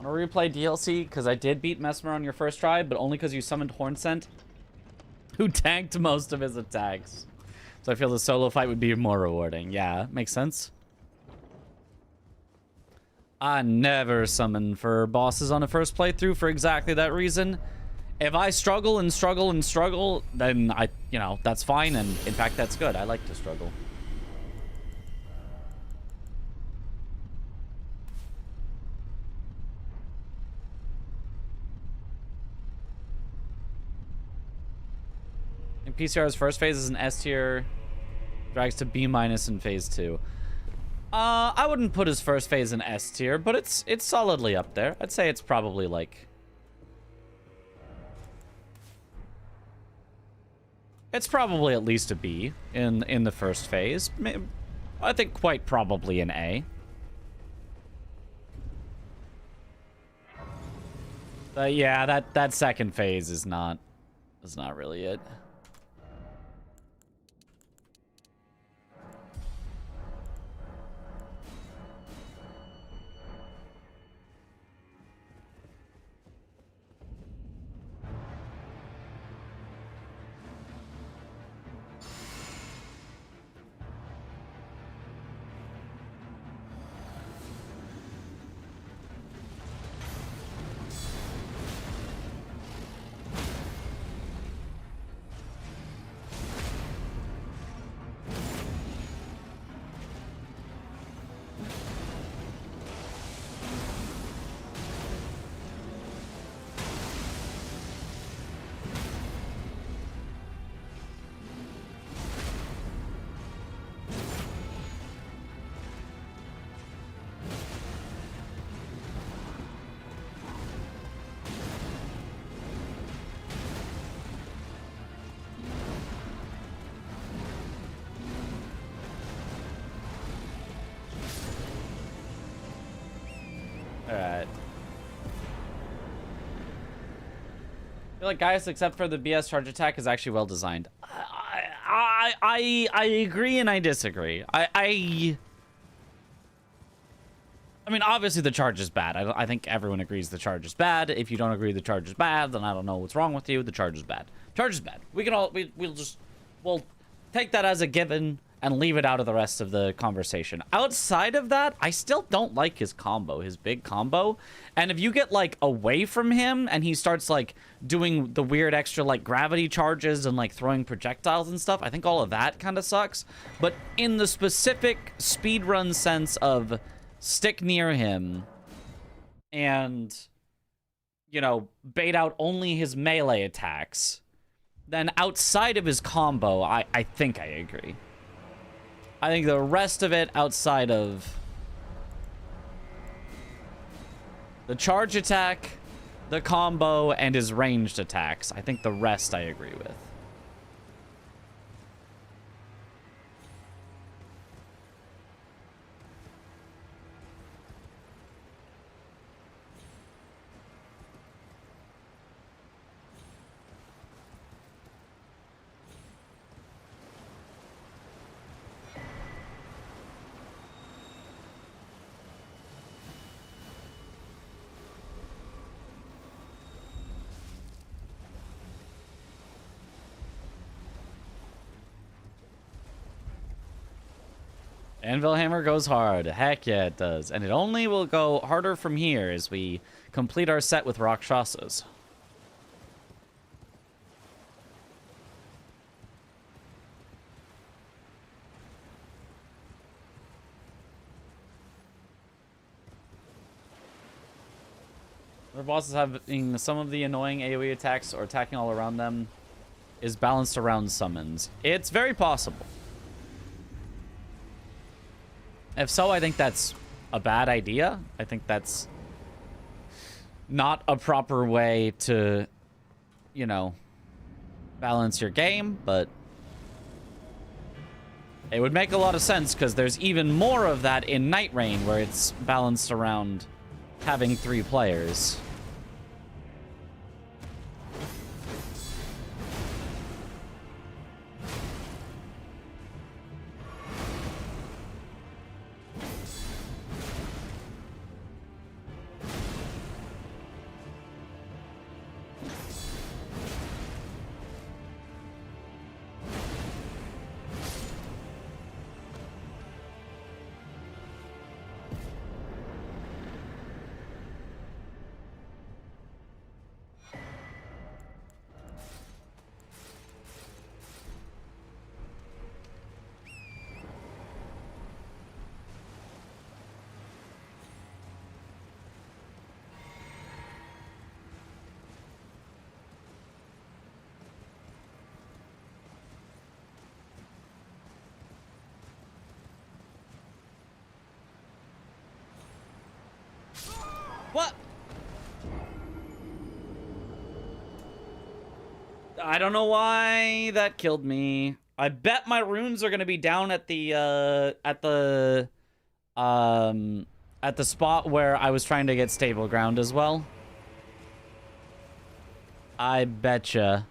Want to replay DLC? Because I did beat Mesmer on your first try, but only because you summoned Hornsent, who tanked most of his attacks. So I feel the solo fight would be more rewarding. Yeah, makes sense. I never summon for bosses on a first playthrough for exactly that reason. If I struggle and struggle and struggle, then you know, that's fine. And in fact, that's good. I like to struggle. In PCR's first phase is an S tier, drags to B- in phase 2. I wouldn't put his first phase in S tier, but it's solidly up there. I'd say it's probably like... it's probably at least a B in the first phase. I think quite probably an A. But yeah, that second phase is not really it. Alright. I feel like Gaius, except for the BS charge attack, is actually well designed. I agree and I disagree. I mean, obviously the charge is bad. I think everyone agrees the charge is bad. If you don't agree the charge is bad, then I don't know what's wrong with you. The charge is bad. Charge is bad. We can all we'll take that as a given and leave it out of the rest of the conversation. Outside of that, I still don't like his combo, his big combo. And if you get, like, away from him and he starts, like, doing the weird extra, like, gravity charges and, like, throwing projectiles and stuff, I think all of that kind of sucks. But in the specific speedrun sense of stick near him and, you know, bait out only his melee attacks, then outside of his combo, I think I agree. I think the rest of it outside of the charge attack, the combo, and his ranged attacks, I think the rest I agree with. Anvil Hammer goes hard. Heck yeah, it does. And it only will go harder from here as we complete our set with Rakshasas. Other bosses having some of the annoying AoE attacks or attacking all around them is balanced around summons. It's very possible. If so, I think that's a bad idea. I think that's not a proper way to, you know, balance your game, but it would make a lot of sense because there's even more of that in Night Rain where it's balanced around having 3 players. What? I don't know why that killed me. I bet my runes are gonna be down at the spot where I was trying to get stable ground as well. I betcha.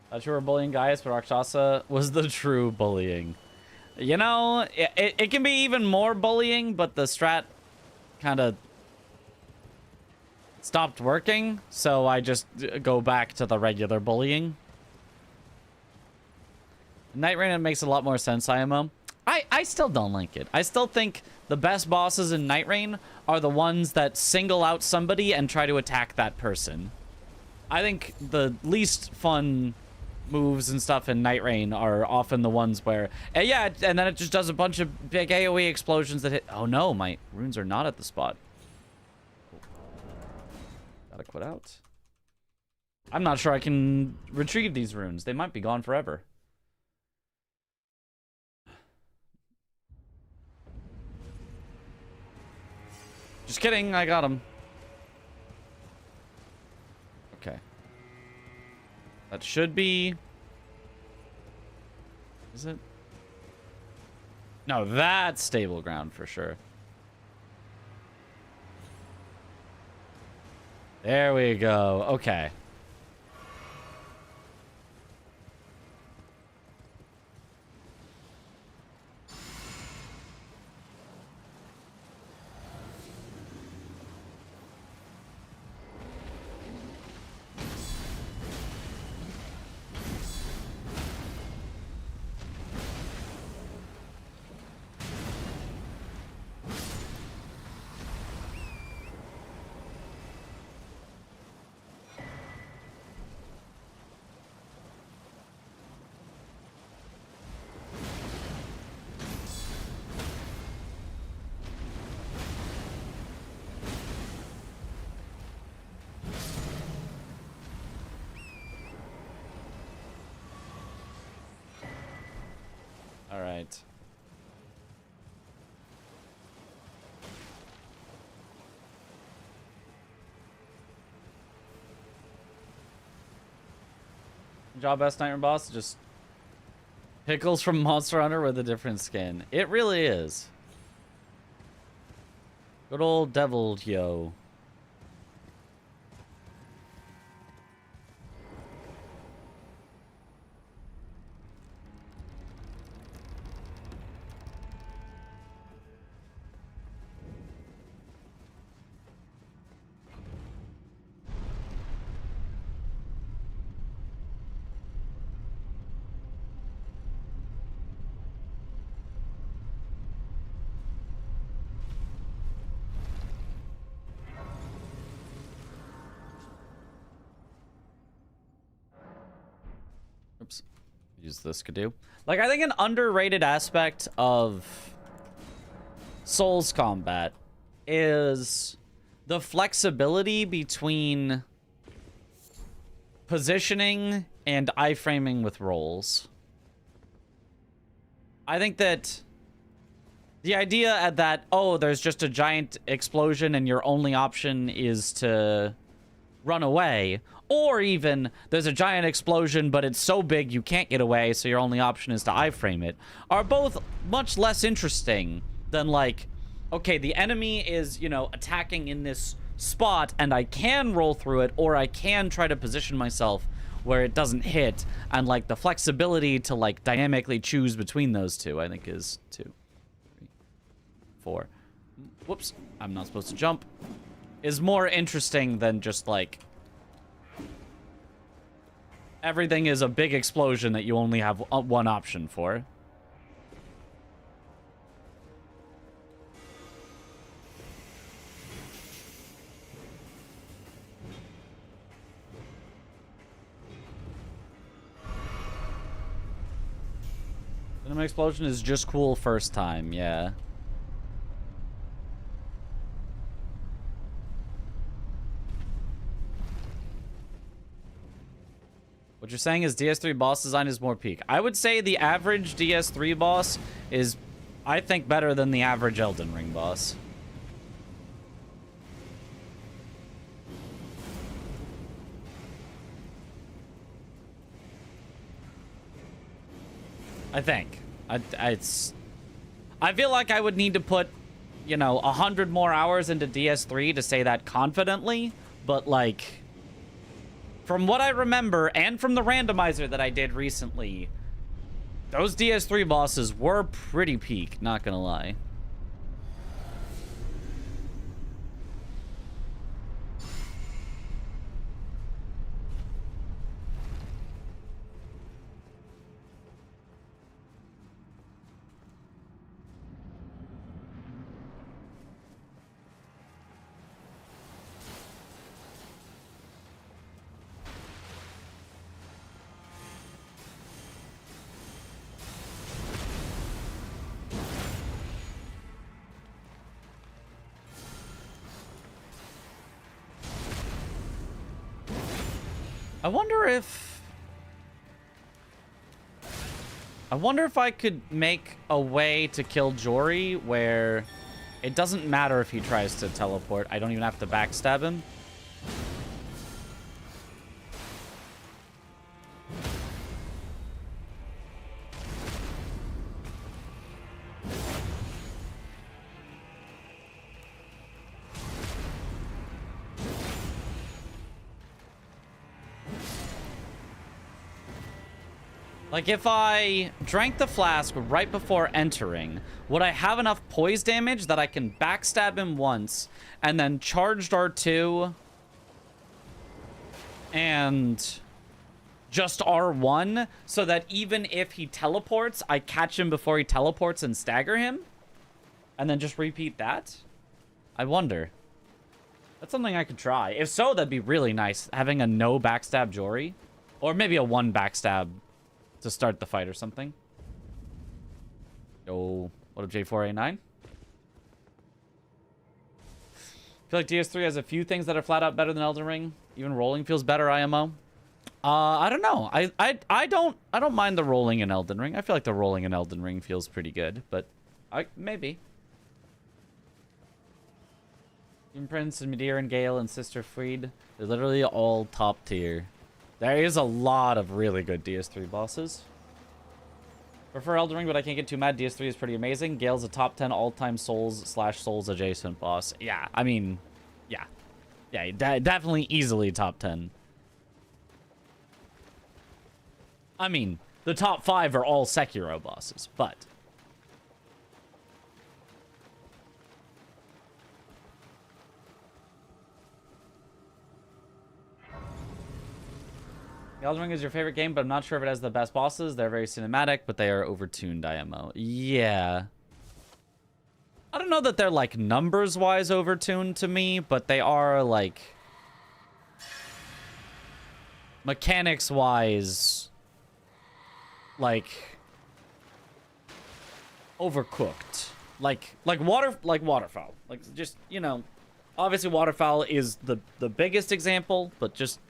Thought you were bullying Gaius, but Rakshasa was the true bullying. You know, it can be even more bullying, but the strat kind of stopped working, so I just go back to the regular bullying. Night Rain makes a lot more sense, IMO. I still don't like it. I still think the best bosses in Night Rain are the ones that single out somebody and try to attack that person. I think the least fun moves and stuff in Night Rain are often the ones where, yeah, and then it just does a bunch of big AoE explosions that hit. Oh no, my runes are not at the spot. Gotta quit out. I'm not sure I can retrieve these runes. They might be gone forever. Just kidding, I got them. Okay. That should be... Is it? No, that's stable ground for sure. There we go. Okay. All right. Good job, best Nightmare boss. Just Pickles from Monster Hunter with a different skin. It really is. Good old Devil Yo. use this could do. Like, I think an underrated aspect of Souls combat is the flexibility between positioning and iframing with rolls. I think that the idea that, oh, there's just a giant explosion and your only option is to run away, or even there's a giant explosion but it's so big you can't get away, so your only option is to iframe it, are both much less interesting than, like, okay, the enemy is, you know, attacking in this spot and I can roll through it, or I can try to position myself where it doesn't hit, and, like, the flexibility to, like, dynamically choose between those two, I think is 2, 3, 4. Whoops, I'm not supposed to jump. Is more interesting than just, like, everything is a big explosion that you only have one option for. Cinema explosion is just cool first time, yeah. What you're saying is DS3 boss design is more peak. I would say the average DS3 boss is, I think, better than the average Elden Ring boss. I think. I feel like I would need to put, you know, 100 more hours into DS3 to say that confidently, but, like, from what I remember, and from the randomizer that I did recently, those DS3 bosses were pretty peak, not gonna lie. I wonder if I could make a way to kill Jory where it doesn't matter if he tries to teleport. I don't even have to backstab him. Like, if I drank the flask right before entering, would I have enough poise damage that I can backstab him once and then charged R2 and just R1 so that even if he teleports, I catch him before he teleports and stagger him? And then just repeat that? I wonder. That's something I could try. If so, that'd be really nice, having a no backstab Jory. Or maybe a 1 backstab to start the fight or something. Yo, what up, J4A9? I feel like DS3 has a few things that are flat out better than Elden Ring. Even rolling feels better, IMO. I don't know. I don't mind the rolling in Elden Ring. I feel like the rolling in Elden Ring feels pretty good, but maybe. Prince and Medea and Gale and Sister Freed, they're literally all top tier. There is a lot of really good DS3 bosses. Prefer Elden Ring, but I can't get too mad. DS3 is pretty amazing. Gale's a top 10 all-time Souls/Souls adjacent boss. Yeah, I mean, yeah. Yeah, definitely easily top 10. I mean, the top 5 are all Sekiro bosses, but... Elden Ring is your favorite game, but I'm not sure if it has the best bosses. They're very cinematic, but they are overtuned, IMO. Yeah. I don't know that they're, like, numbers-wise overtuned to me, but they are, like... mechanics-wise... like overcooked. Like waterfowl. Like just, you know, obviously waterfowl is the biggest example, but just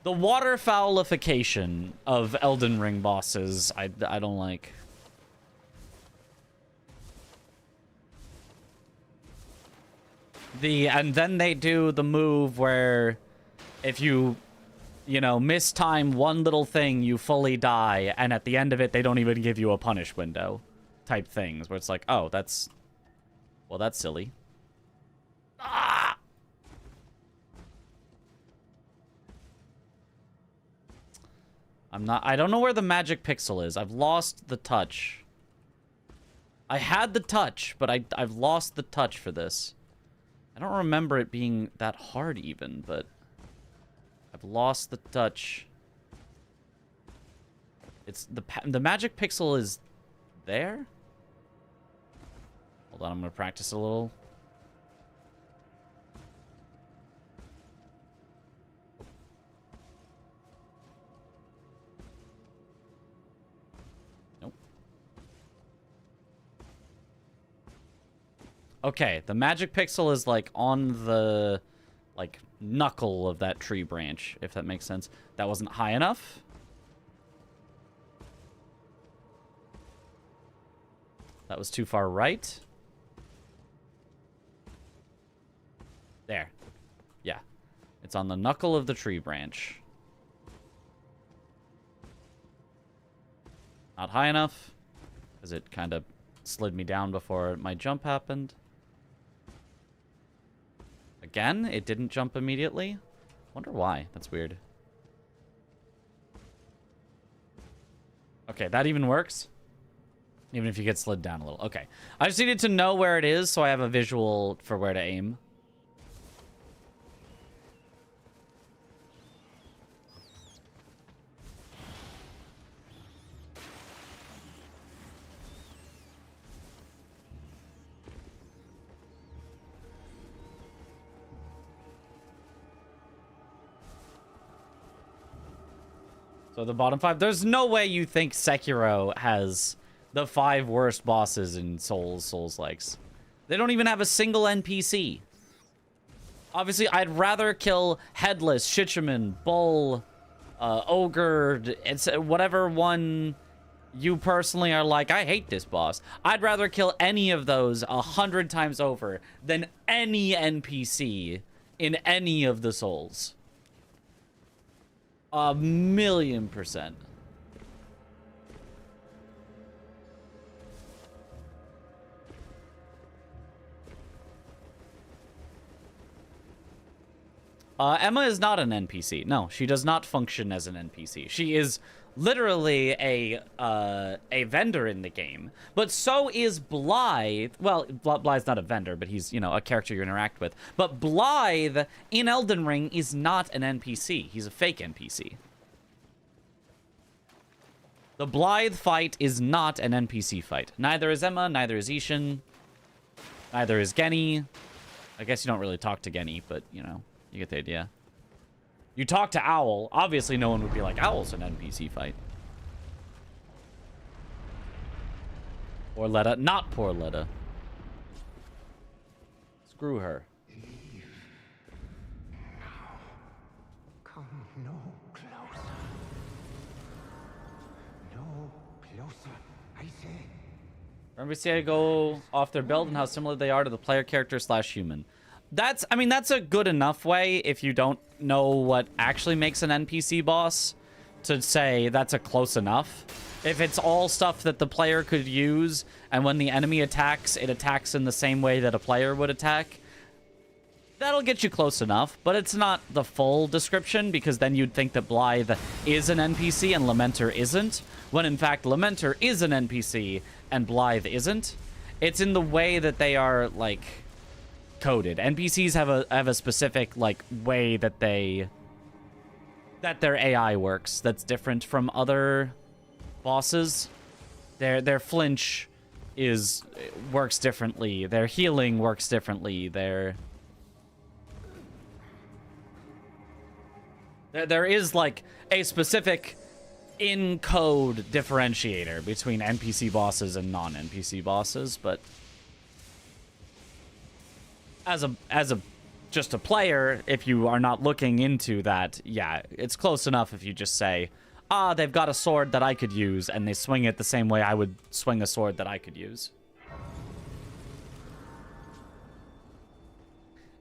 the waterfowlification of Elden Ring bosses, I don't like. And then they do the move where if you know, mistime one little thing, you fully die, and at the end of it, they don't even give you a punish window type things, where it's like, oh, that's silly. Ah! I don't know where the magic pixel is. I've lost the touch. I had the touch, but I've lost the touch for this. I don't remember it being that hard even, but I've lost the touch. It's the magic pixel is there? Hold on, I'm gonna practice a little. Nope. Okay, the magic pixel is like on the like knuckle of that tree branch, if that makes sense. That wasn't high enough. That was too far right. There. Yeah. It's on the knuckle of the tree branch. Not high enough, because it kind of slid me down before my jump happened. Again, it didn't jump immediately. Wonder why. That's weird. Okay, that even works. Even if you get slid down a little. Okay. I just needed to know where it is so I have a visual for where to aim. So the bottom 5. There's no way you think Sekiro has the 5 worst bosses in Souls-likes. They don't even have a single NPC. Obviously, I'd rather kill Headless, Shichiman, Bull, Ogre, it's whatever one you personally are like, I hate this boss. I'd rather kill any of those 100 times over than any NPC in any of the Souls. 1,000,000%. Emma is not an NPC. No, she does not function as an NPC. She is literally a vendor in the game. But so is Blythe. Well, Blythe's not a vendor, but he's, you know, a character you interact with. But Blythe in Elden Ring is not an NPC. He's a fake NPC. The Blythe fight is not an NPC fight. Neither is Emma, neither is Ishin, neither is Genny. I guess you don't really talk to Genny, but, you know. You get the idea. You talk to Owl. Obviously, no one would be like, Owl's an NPC fight. Or Letta. Not poor Letta. Screw her. Come no closer. No closer, I say. Remember, see how go off their build and how similar they are to the player character / human. I mean, that's a good enough way if you don't know what actually makes an NPC boss to say that's a close enough. If it's all stuff that the player could use, and when the enemy attacks, it attacks in the same way that a player would attack, that'll get you close enough, but it's not the full description, because then you'd think that Blythe is an NPC and Lamenter isn't, when in fact Lamenter is an NPC and Blythe isn't. It's in the way that they are, like, coded. NPCs have a specific, like, way that their AI works that's different from other bosses. Their flinch works differently. Their healing works differently. There is like a specific in-code differentiator between NPC bosses and non-NPC bosses, but as a just a player, if you are not looking into that, yeah, it's close enough if you just say, ah, they've got a sword that I could use, and they swing it the same way I would swing a sword that I could use.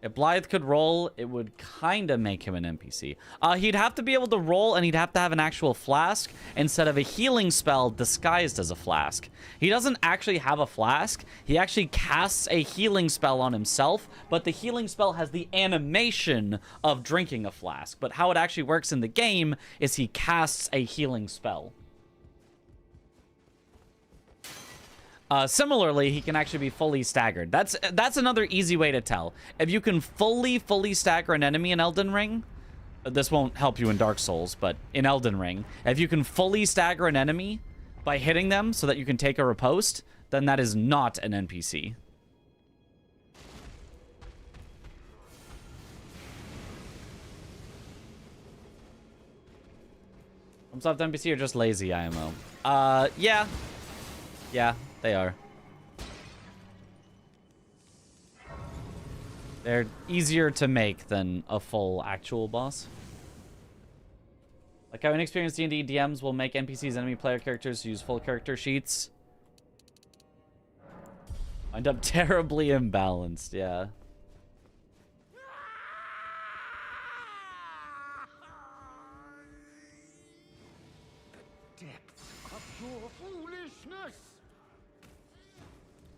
If Blythe could roll, it would kind of make him an NPC. He'd have to be able to roll, and he'd have to have an actual flask instead of a healing spell disguised as a flask. He doesn't actually have a flask. He actually casts a healing spell on himself, but the healing spell has the animation of drinking a flask. But how it actually works in the game is he casts a healing spell. Similarly, he can actually be fully staggered. That's another easy way to tell. If you can fully stagger an enemy in Elden Ring, this won't help you in Dark Souls, but in Elden Ring, if you can fully stagger an enemy by hitting them so that you can take a riposte, then that is not an NPC. Soft NPC or just lazy IMO? Yeah. Yeah, they are. They're easier to make than a full actual boss. Like how inexperienced D&D DMs will make NPCs enemy player characters use full character sheets. Wind up terribly imbalanced, yeah.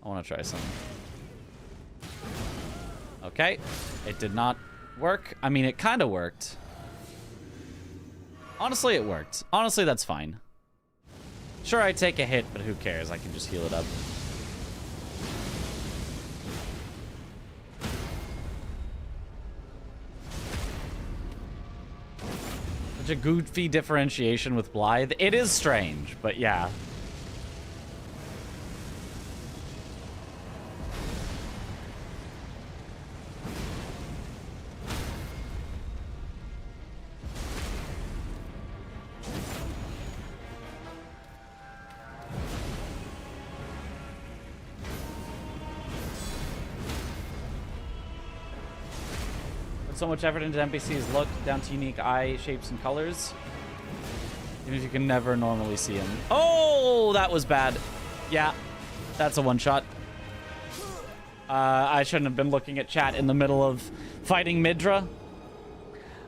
I want to try something. Okay. It did not work. I mean, it kind of worked. Honestly, it worked. Honestly, that's fine. Sure, I take a hit, but who cares? I can just heal it up. Such a goofy differentiation with Blythe. It is strange, but yeah. So much effort into NPCs look down to unique eye shapes and colors. Even if you can never normally see them. Oh, that was bad. Yeah, that's a one-shot. I shouldn't have been looking at chat in the middle of fighting Midra.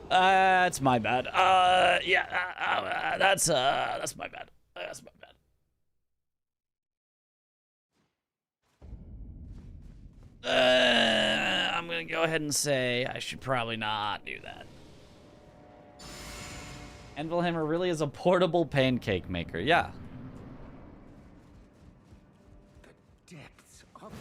It's my bad. Yeah, that's my bad. That's my bad. I'm gonna go ahead and say I should probably not do that. Anvil Hammer really is a portable pancake maker. Yeah. The depths of...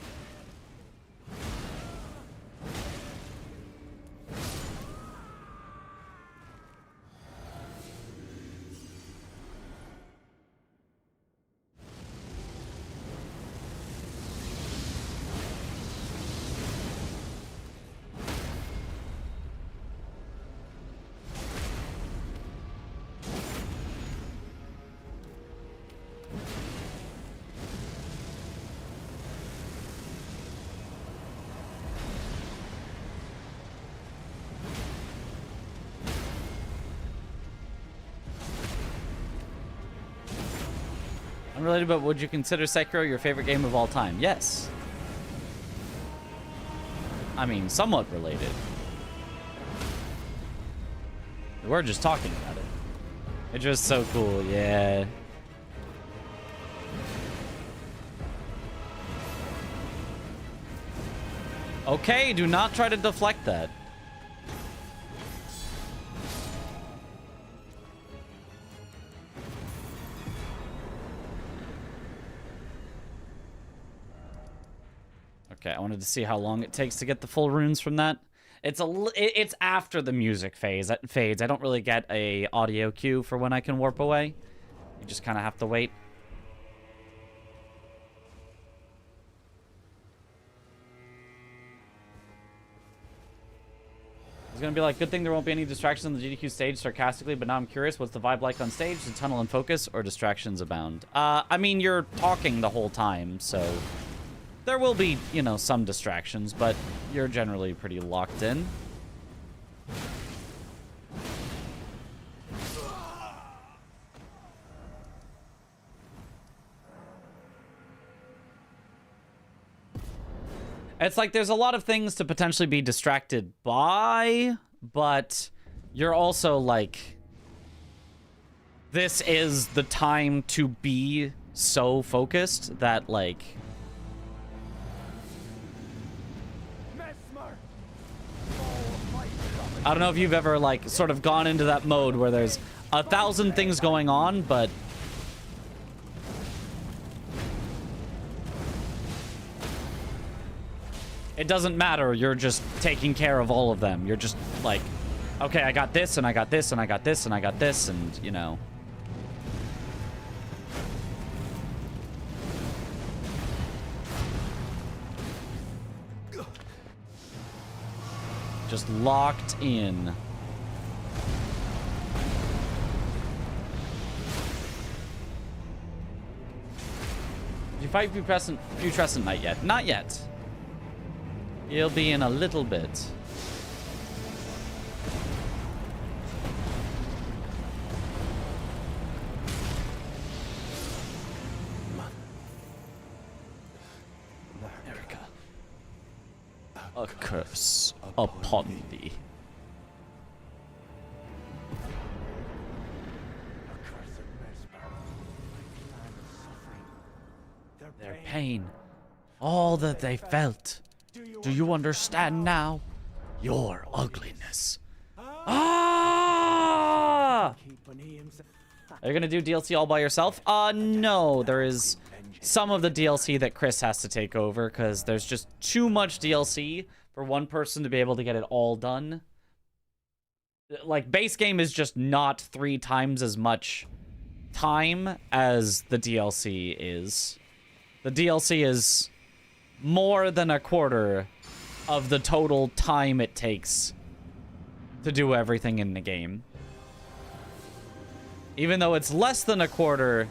Unrelated, but would you consider Sekiro your favorite game of all time? Yes. I mean, somewhat related. We're just talking about it. It's just so cool, yeah. Okay, do not try to deflect that. Okay, I wanted to see how long it takes to get the full runes from that. It's after the music fades. I don't really get a audio cue for when I can warp away. You just kind of have to wait. It's gonna be like, good thing there won't be any distractions on the GDQ stage, sarcastically, but now I'm curious, what's the vibe like on stage? The tunnel and focus, or distractions abound? I mean, you're talking the whole time, so there will be, you know, some distractions, but you're generally pretty locked in. It's like there's a lot of things to potentially be distracted by, but you're also like, this is the time to be so focused that like, I don't know if you've ever like sort of gone into that mode where there's 1,000 things going on, but it doesn't matter. You're just taking care of all of them. You're just like, okay, I got this, and I got this, and I got this, and I got this, and, you know. Just locked in. Did you fight Putrescent Knight yet? Not yet. You'll be in a little bit. Erica. A curse upon thee. Their pain. All that they felt. Do you understand now? Your ugliness. Ah! Are you gonna do DLC all by yourself? No. There is some of the DLC that Chris has to take over because there's just too much DLC for one person to be able to get it all done. Like, base game is just not 3 times as much time as the DLC is. The DLC is more than a quarter of the total time it takes to do everything in the game. Even though it's less than a quarter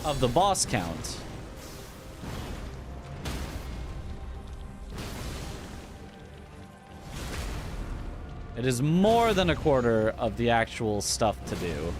of the boss count. It is more than a quarter of the actual stuff to do.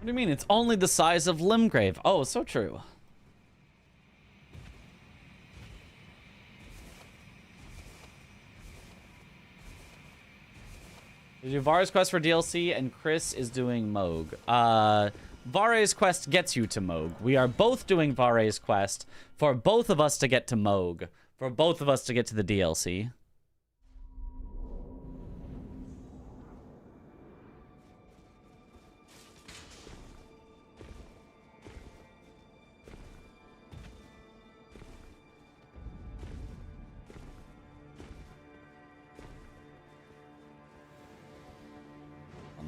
What do you mean? It's only the size of Limgrave. Oh, so true. You do Vara's quest for DLC, and Chris is doing Moog. Vara's quest gets you to Moog. We are both doing Vara's quest for both of us to get to Moog. For both of us to get to the DLC.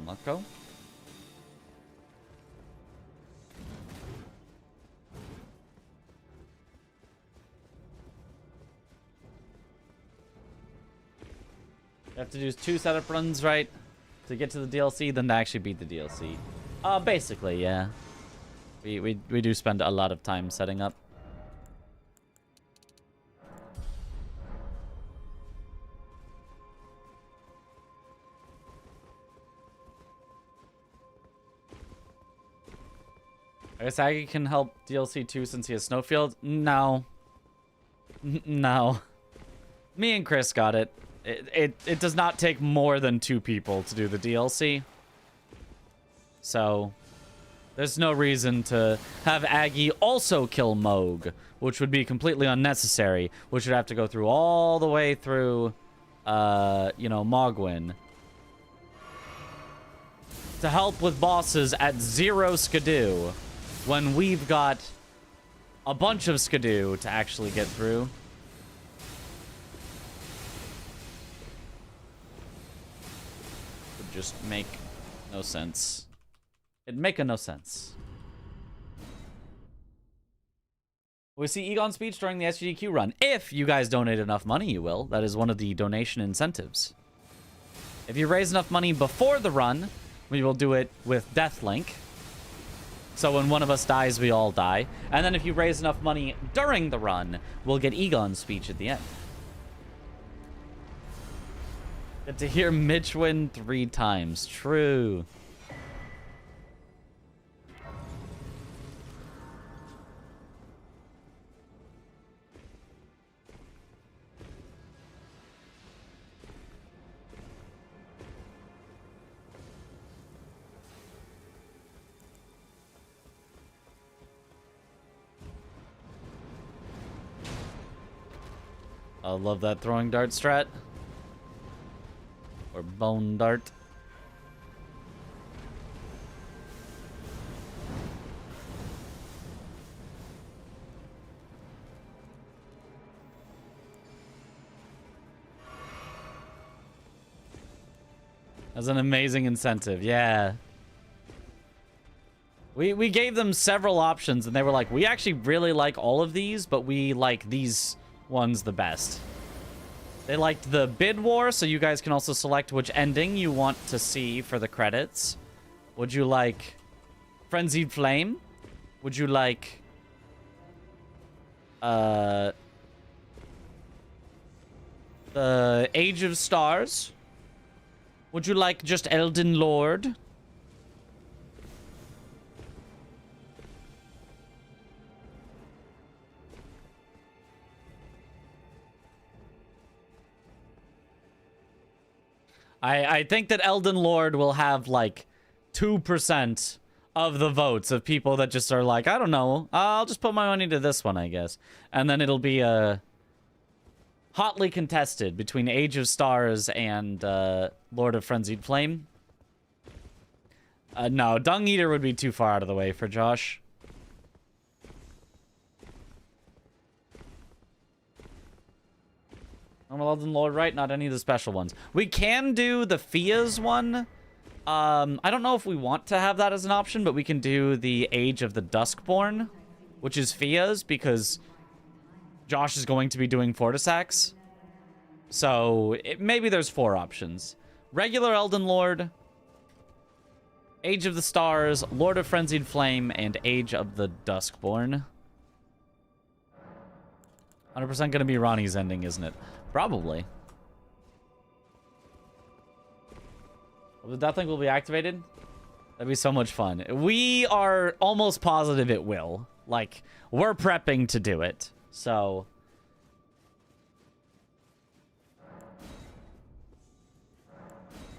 Let go. You have to do 2 setup runs, right? To get to the DLC, then to actually beat the DLC. Basically, yeah. We do spend a lot of time setting up. I guess Aggie can help DLC too since he has Snowfield. No. No. Me and Chris got it. It does not take more than 2 people to do the DLC. So, there's no reason to have Aggie also kill Moog, which would be completely unnecessary, which would have to go through all the way through you know, Mogwin, to help with bosses at 0 skidoo when we've got a bunch of skidoo to actually get through. Would just make no sense. It'd make no sense. We see Egon speech during the SGDQ run. If you guys donate enough money, you will. That is one of the donation incentives. If you raise enough money before the run, we will do it with Deathlink. So when one of us dies, we all die. And then if you raise enough money during the run, we'll get Egon's speech at the end. Get to hear Mitch win 3 times. True. I love that throwing dart strat. Or bone dart. That's an amazing incentive, yeah. We gave them several options and they were like, we actually really like all of these, but we like these ones the best. They liked the bid war, so you guys can also select which ending you want to see for the credits. Would you like Frenzied Flame? Would you like the Age of Stars? Would you like just Elden Lord? I think that Elden Lord will have like 2% of the votes of people that just are like, I don't know, I'll just put my money to this one, I guess. And then it'll be hotly contested between Age of Stars and Lord of Frenzied Flame. No, Dung Eater would be too far out of the way for Josh. Normal Elden Lord, right? Not any of the special ones. We can do the Fia's one. I don't know if we want to have that as an option, but we can do the Age of the Duskborn, which is Fia's, because Josh is going to be doing Fortisax. So maybe there's 4 options. Regular Elden Lord, Age of the Stars, Lord of Frenzied Flame, and Age of the Duskborn. 100% going to be Ronnie's ending, isn't it? Probably. The Deathlink will be activated? That'd be so much fun. We are almost positive it will. Like, we're prepping to do it. So...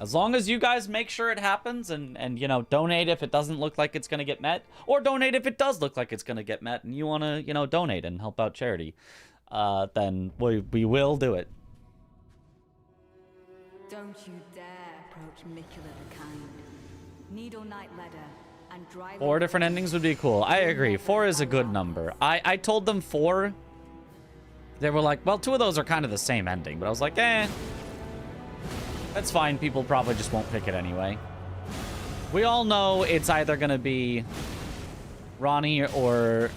as long as you guys make sure it happens and you know, donate if it doesn't look like it's going to get met. Or donate if it does look like it's going to get met and you want to, you know, donate and help out charity. Then we will do it. Don't you dare approach Mikula the Kind. Needle Knight Ladder and drive. 4 different endings would be cool. I agree. 4 is a good number. I told them 4. They were like, well, 2 of those are kind of the same ending. But I was like, eh. That's fine. People probably just won't pick it anyway. We all know it's either going to be Ronnie or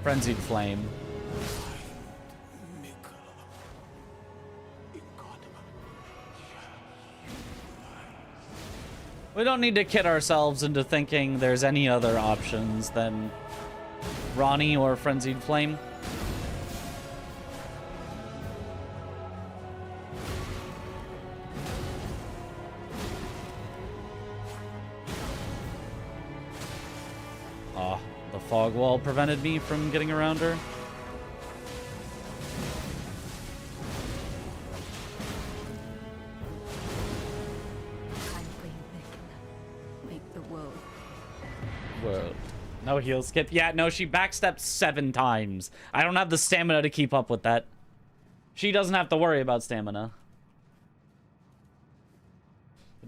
Frenzied Flame. We don't need to kid ourselves into thinking there's any other options than Ronnie or Frenzied Flame. Oh, the fog wall prevented me from getting around her. World. No heal skip. Yeah, no, she backstepped 7 times. I don't have the stamina to keep up with that. She doesn't have to worry about stamina.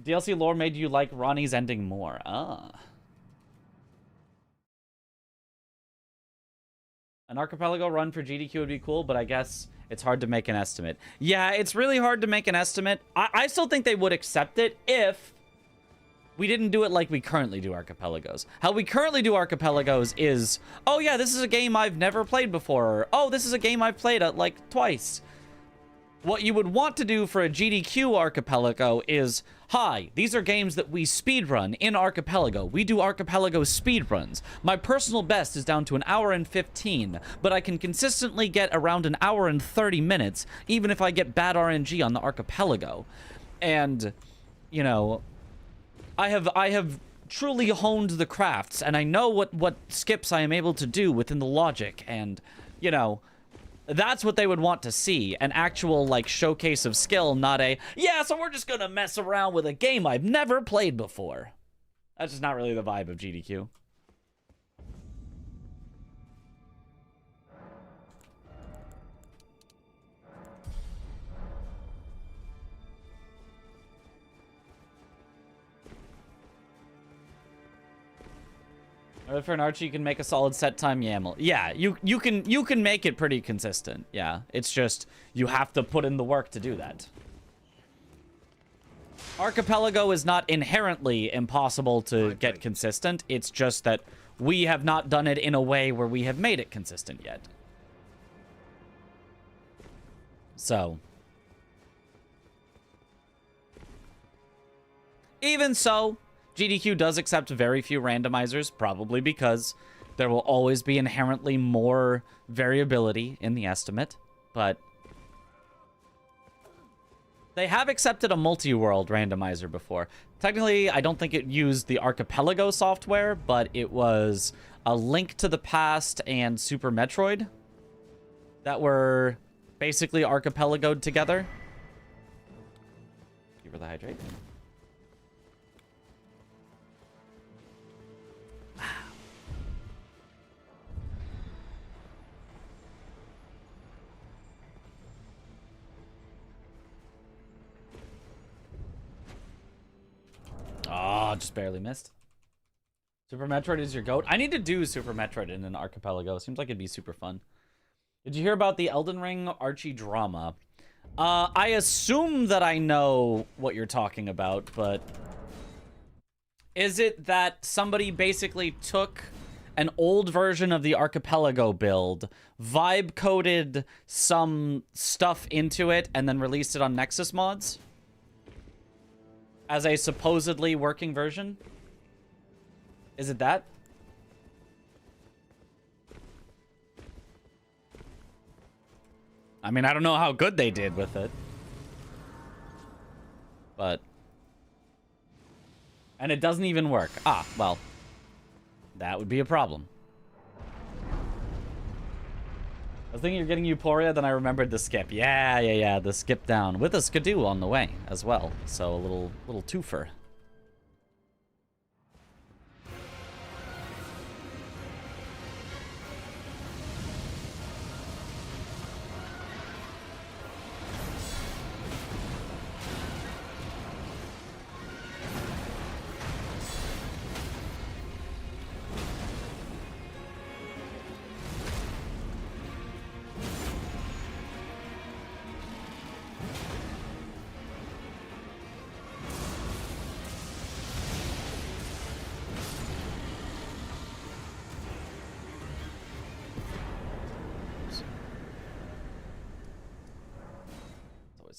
DLC lore made you like Ronnie's ending more. Ah. An archipelago run for GDQ would be cool, but I guess it's hard to make an estimate. Yeah, it's really hard to make an estimate. I still think they would accept it if we didn't do it like we currently do archipelagos. How we currently do archipelagos is, oh yeah, this is a game I've never played before. Or, oh, this is a game I've played like twice. What you would want to do for a GDQ archipelago is, hi, these are games that we speedrun in archipelago. We do archipelago speedruns. My personal best is down to 1 hour and 15, but I can consistently get around 1 hour and 30 minutes, even if I get bad RNG on the archipelago. And, you know, I have truly honed the crafts, and I know what skips I am able to do within the logic, and, you know, that's what they would want to see. An actual, like, showcase of skill, not a, yeah, so we're just gonna mess around with a game I've never played before. That's just not really the vibe of GDQ. Or for an Archie, you can make a solid set time YAML. Yeah, you can make it pretty consistent. Yeah, it's just you have to put in the work to do that. Archipelago is not inherently impossible to get consistent. It's just that we have not done it in a way where we have made it consistent yet. So, even so, GDQ does accept very few randomizers, probably because there will always be inherently more variability in the estimate, but they have accepted a multi-world randomizer before. Technically, I don't think it used the Archipelago software, but it was A Link to the Past and Super Metroid that were basically archipelagoed together. Give her the hydrate. Oh, just barely missed. Super Metroid is your goat. I need to do Super Metroid in an archipelago. Seems like it'd be super fun. Did you hear about the Elden Ring Archie drama? I assume that I know what you're talking about, but is it that somebody basically took an old version of the archipelago build, vibe coded some stuff into it, and then released it on Nexus mods? As a supposedly working version? Is it that? I mean, I don't know how good they did with it. But... and it doesn't even work. Ah, well. That would be a problem. I was thinking you're getting Euphoria, then I remembered the skip. Yeah, the skip down. With a skidoo on the way as well. So a little twofer.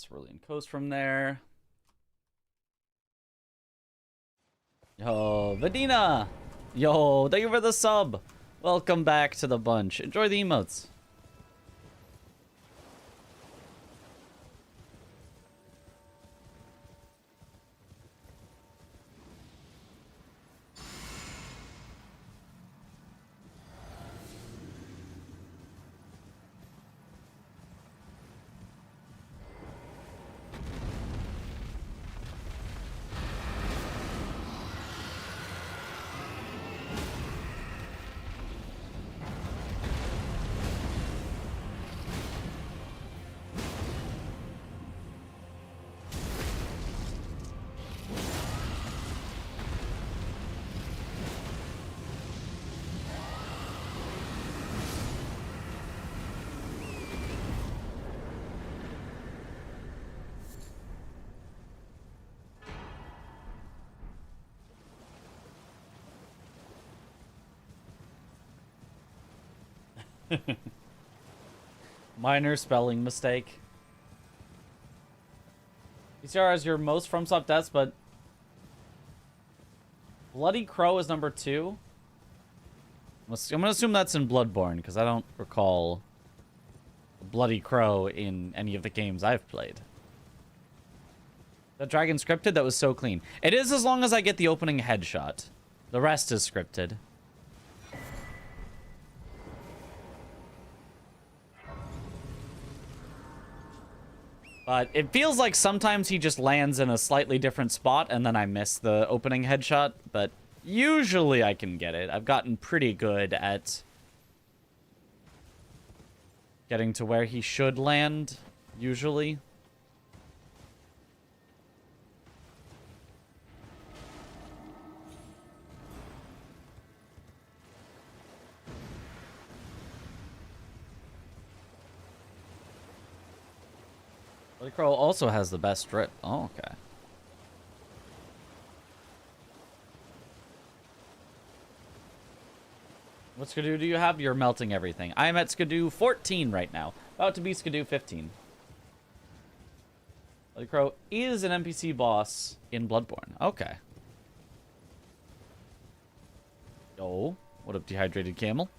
Cerulean Coast from there. Yo, Vadina! Yo, thank you for the sub! Welcome back to the bunch. Enjoy the emotes. Minor spelling mistake. PCR is your most FromSoft deaths, but Bloody Crow is number 2. I'm gonna assume that's in Bloodborne, because I don't recall Bloody Crow in any of the games I've played. That dragon scripted? That was so clean. It is, as long as I get the opening headshot. The rest is scripted. But it feels like sometimes he just lands in a slightly different spot and then I miss the opening headshot. But usually I can get it. I've gotten pretty good at getting to where he should land, usually. Bloody Crow also has the best strip. Oh, okay. What Skidoo do you have? You're melting everything. I'm at Skidoo 14 right now. About to be Skidoo 15. Bloody Crow is an NPC boss in Bloodborne. Okay. Yo, what up, Dehydrated Camel?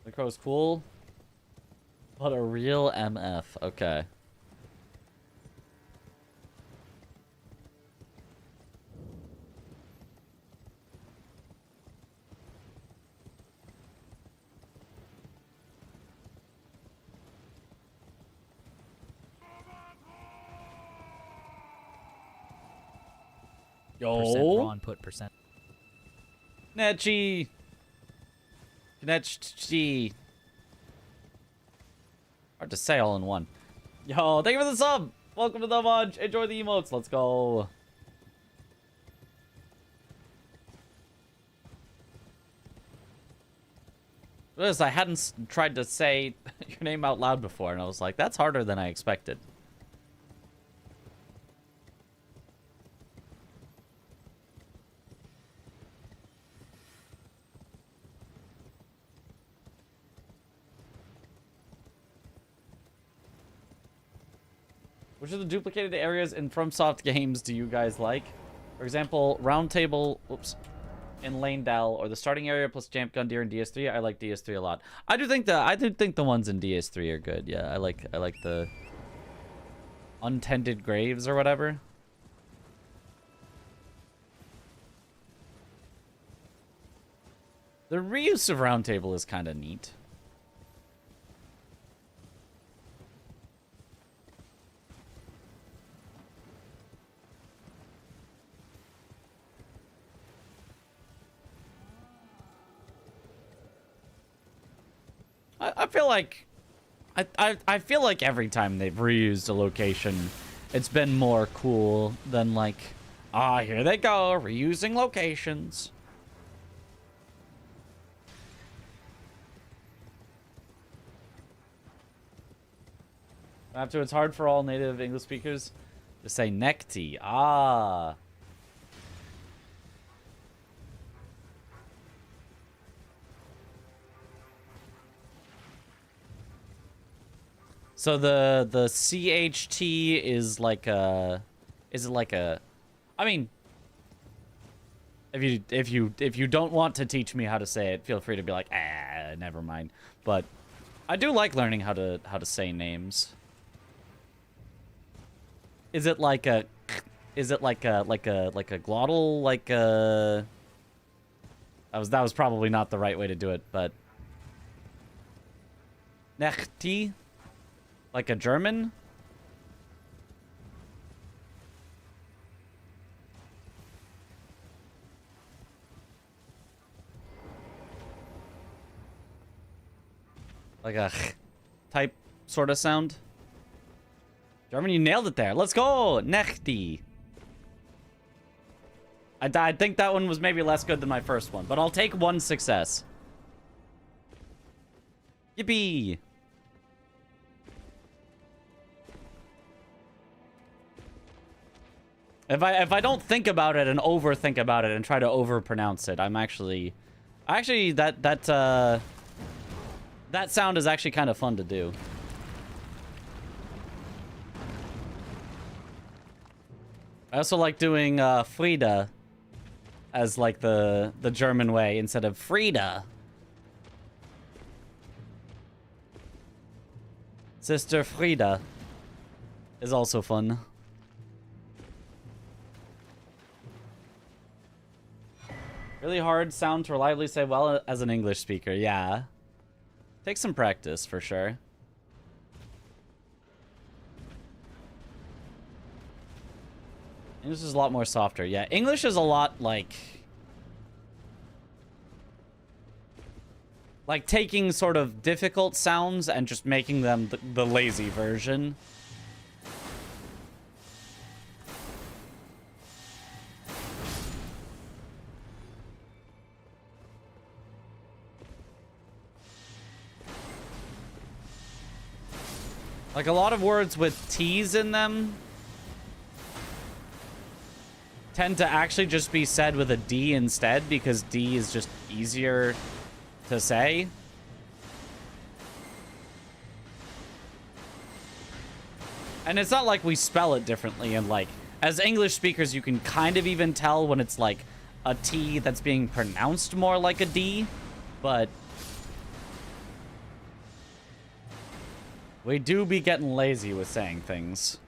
Bloody Crow is cool. But a real MF. Okay. Yo. Ron put percent. Nechi. Nechi. Hard to say all in one. Yo, thank you for the sub. Welcome to the mod. Enjoy the emotes. Let's go. This, I hadn't tried to say your name out loud before, and I was like, that's harder than I expected. Which of the duplicated areas in FromSoft games do you guys like? For example, Round Table, oops, in Lane Dell, or the starting area plus Jamp Gun Deer in DS3. I like DS3 a lot. I do think the ones in DS3 are good. Yeah, I like the untended graves or whatever. The reuse of Round Table is kind of neat. I feel like I feel like every time they've reused a location, it's been more cool than like, here they go, reusing locations. After it's hard for all native English speakers to say Nekti. Ah. So the CHT is like a, is it like a, I mean, if you don't want to teach me how to say it, feel free to be like, never mind. But I do like learning how to say names. Is it like a, is it like a glottal, like a, that was probably not the right way to do it, but Nechti? Like a German? Like a type sort of sound? German, you nailed it there. Let's go! Nechti. I think that one was maybe less good than my first one, but I'll take one success. Yippee! If I don't think about it and overthink about it and try to overpronounce it, I'm Actually, that sound is actually kind of fun to do. I also like doing Frieda as like the German way instead of Frieda. Sister Frieda is also fun. Really hard sound to reliably say well as an English speaker. Yeah. Takes some practice for sure. English is a lot more softer. Yeah, English is a lot like taking sort of difficult sounds and just making them the lazy version. Like a lot of words with T's in them tend to actually just be said with a D instead because D is just easier to say. And it's not like we spell it differently, and like as English speakers you can kind of even tell when it's like a T that's being pronounced more like a D, but we do be getting lazy with saying things.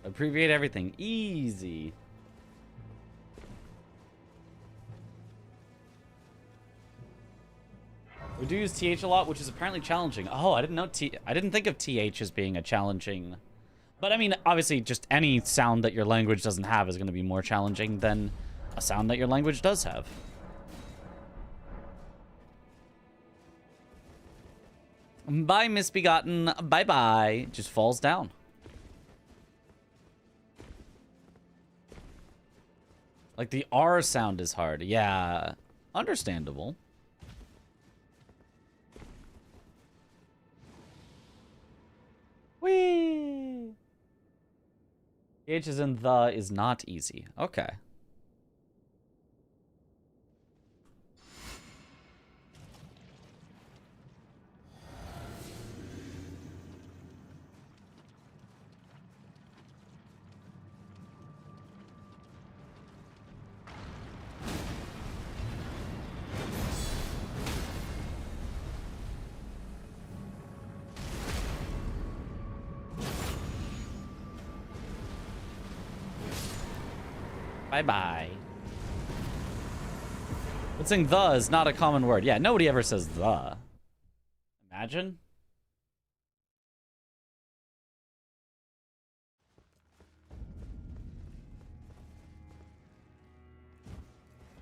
Abbreviate everything. Easy. We do use TH a lot, which is apparently challenging. Oh, I didn't know I didn't think of TH as being a challenging. But I mean, obviously, just any sound that your language doesn't have is going to be more challenging than a sound that your language does have. Bye, Misbegotten. Bye-bye. Just falls down. Like, the R sound is hard. Yeah, understandable. Whee! H is in the is not easy. Okay. Bye-bye. But saying the is not a common word. Yeah, nobody ever says the. Imagine.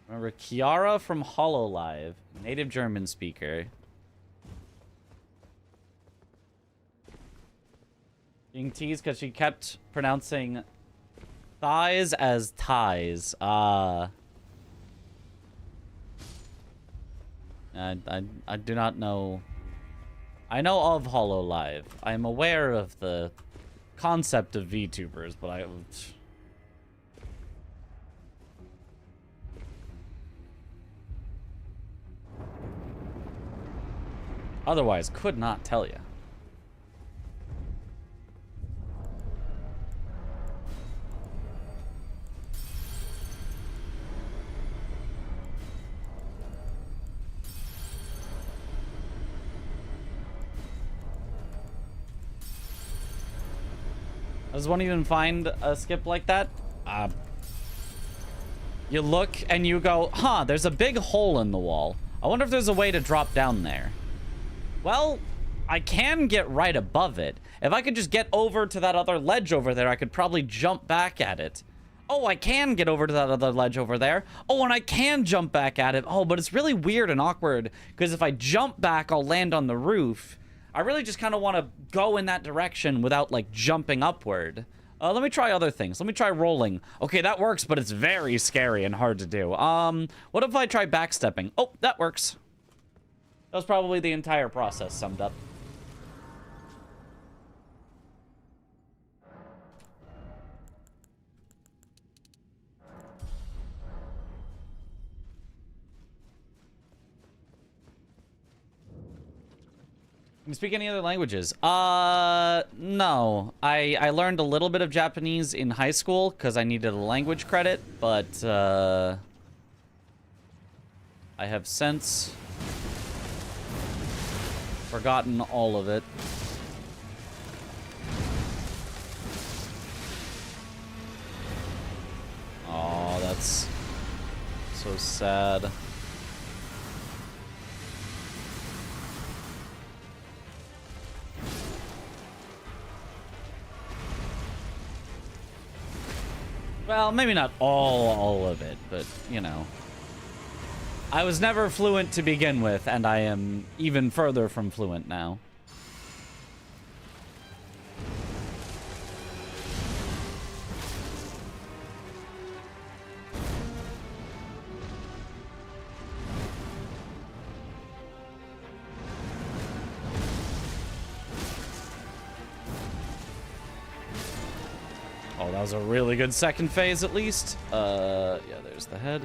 Remember, Kiara from HoloLive, native German speaker. Being teased because she kept pronouncing thighs as ties. I do not know. I know of HoloLive. I am aware of the concept of VTubers, but I... Otherwise, could not tell you. Does one even find a skip like that? You look and you go, huh, there's a big hole in the wall. I wonder if there's a way to drop down there. Well, I can get right above it. If I could just get over to that other ledge over there, I could probably jump back at it. Oh, I can get over to that other ledge over there. Oh, and I can jump back at it. Oh, but it's really weird and awkward because if I jump back, I'll land on the roof. I really just kind of want to go in that direction without, like, jumping upward. Let me try other things. Let me try rolling. Okay, that works, but it's very scary and hard to do. What if I try backstepping? Oh, that works. That was probably the entire process summed up. Can you speak any other languages? No. I learned a little bit of Japanese in high school because I needed a language credit, but, I have since forgotten all of it. Oh, that's so sad. Well, maybe not all of it, but, you know. I was never fluent to begin with, and I am even further from fluent now. Oh, that was a really good second phase, at least. Yeah, there's the head.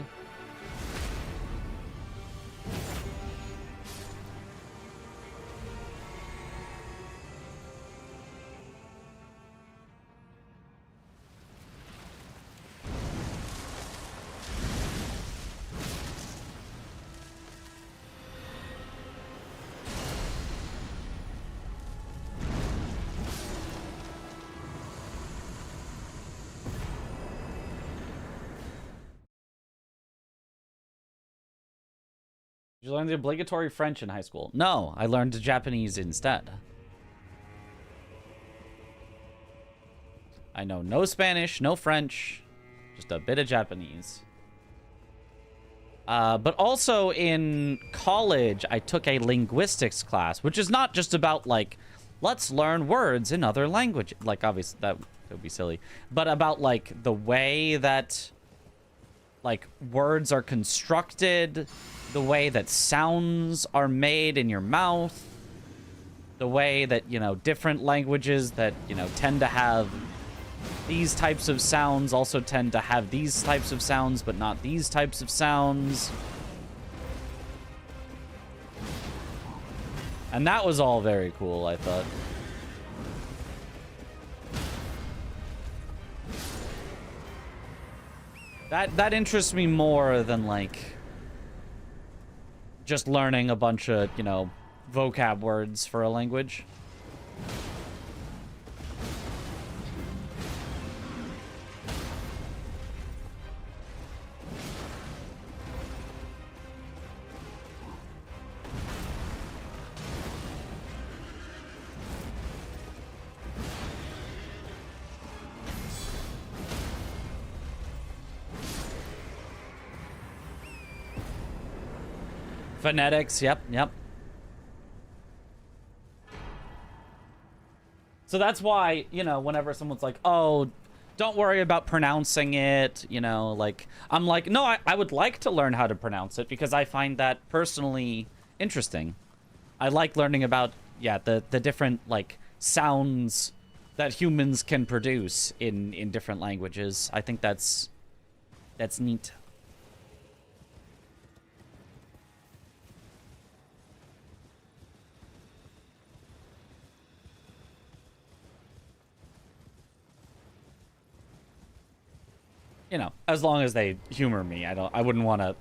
Did you learn the obligatory French in high school? No, I learned Japanese instead. I know no Spanish, no French, just a bit of Japanese. But also in college, I took a linguistics class, which is not just about, like, let's learn words in other languages. Like, obviously, that would be silly. But about, like, the way that, like, words are constructed, the way that sounds are made in your mouth, the way that, you know, different languages that, you know, tend to have these types of sounds also tend to have these types of sounds, but not these types of sounds. And that was all very cool, I thought. That interests me more than, like, just learning a bunch of, you know, vocab words for a language. Phonetics, yep. So that's why, you know, whenever someone's like, oh, don't worry about pronouncing it, you know, like, I'm like, no, I would like to learn how to pronounce it because I find that personally interesting. I like learning about, yeah, the different, like, sounds that humans can produce in different languages. I think that's neat. You know, as long as they humor me. I wouldn't want to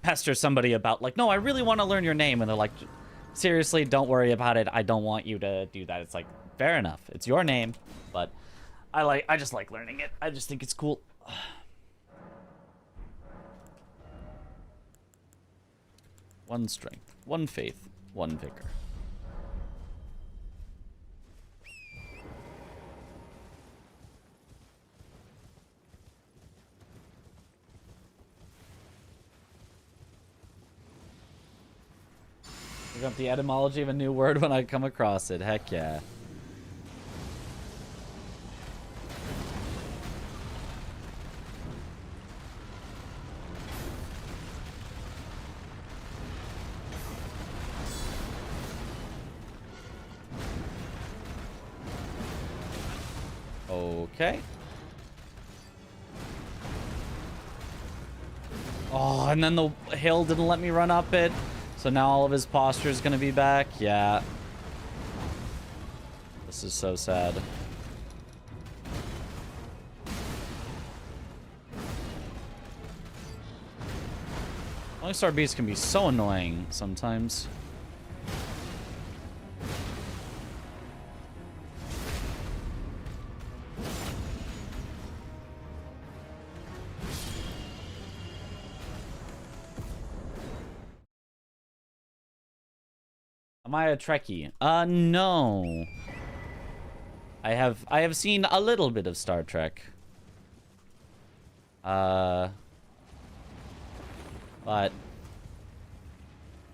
pester somebody about, like, no, I really want to learn your name. And they're like, seriously, don't worry about it. I don't want you to do that. It's like, fair enough. It's your name. But I just like learning it. I just think it's cool. One strength, one faith, one vigor. Look up the etymology of a new word when I come across it. Heck yeah. Okay. Oh, and then the hill didn't let me run up it. So now all of his posture is going to be back. Yeah. This is so sad. Falling Star Beast can be so annoying sometimes. Am I a Trekkie? No. I have seen a little bit of Star Trek. But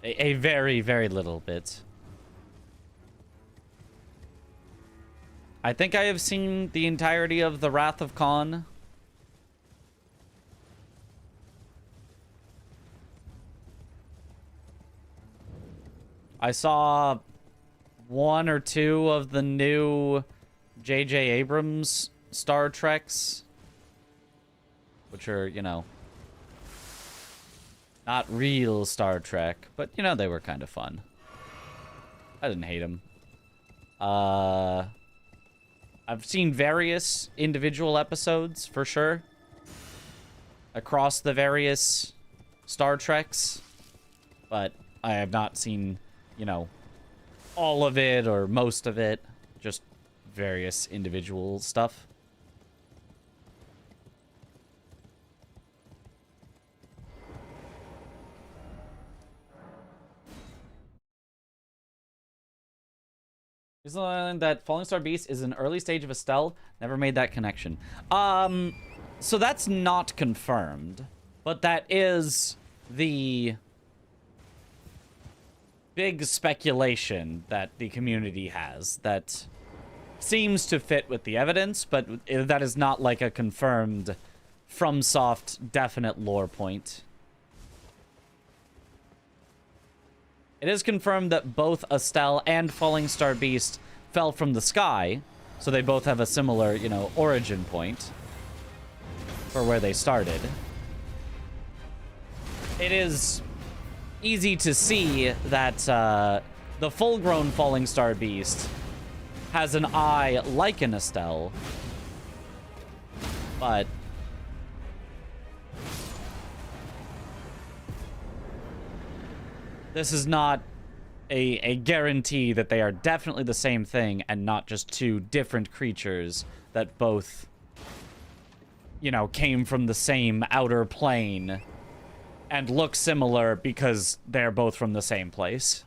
a very, very little bit. I think I have seen the entirety of The Wrath of Khan. I saw 1 or 2 of the new J.J. Abrams Star Treks. Which are, you know, not real Star Trek, but, you know, they were kind of fun. I didn't hate them. I've seen various individual episodes, for sure. Across the various Star Treks. But I have not seen, you know, all of it or most of it. Just various individual stuff. Is the line that Falling Star Beast is an early stage of Estelle? Never made that connection. So that's not confirmed, but that is the big speculation that the community has that seems to fit with the evidence, but that is not like a confirmed FromSoft definite lore point. It is confirmed that both Estelle and Falling Star Beast fell from the sky, so they both have a similar, you know, origin point for where they started. It is easy to see that the full-grown Falling Star Beast has an eye like an Estelle, but this is not a guarantee that they are definitely the same thing and not just two different creatures that both, you know, came from the same outer plane and look similar because they're both from the same place.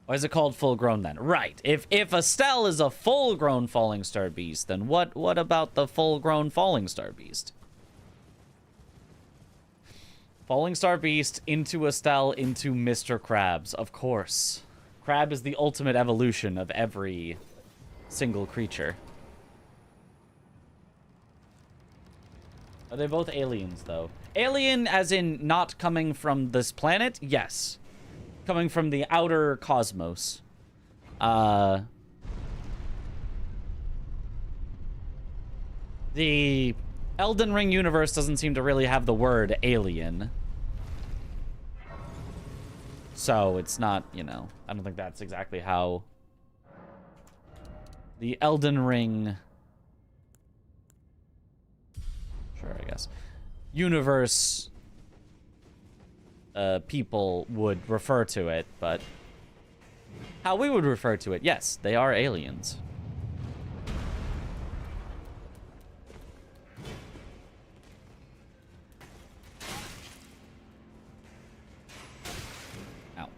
Why is it called full grown then? Right. If Estelle is a full grown Falling Star Beast, then what about the full grown Falling Star Beast? Falling Star Beast into Estelle into Mr. Krabs, of course. Crab is the ultimate evolution of every single creature. Are they both aliens, though? Alien as in not coming from this planet? Yes. Coming from the outer cosmos. The Elden Ring universe doesn't seem to really have the word alien. So it's not, you know, I don't think that's exactly how the Elden Ring, sure, I guess, universe people would refer to it, but how we would refer to it, yes, they are aliens. Ow.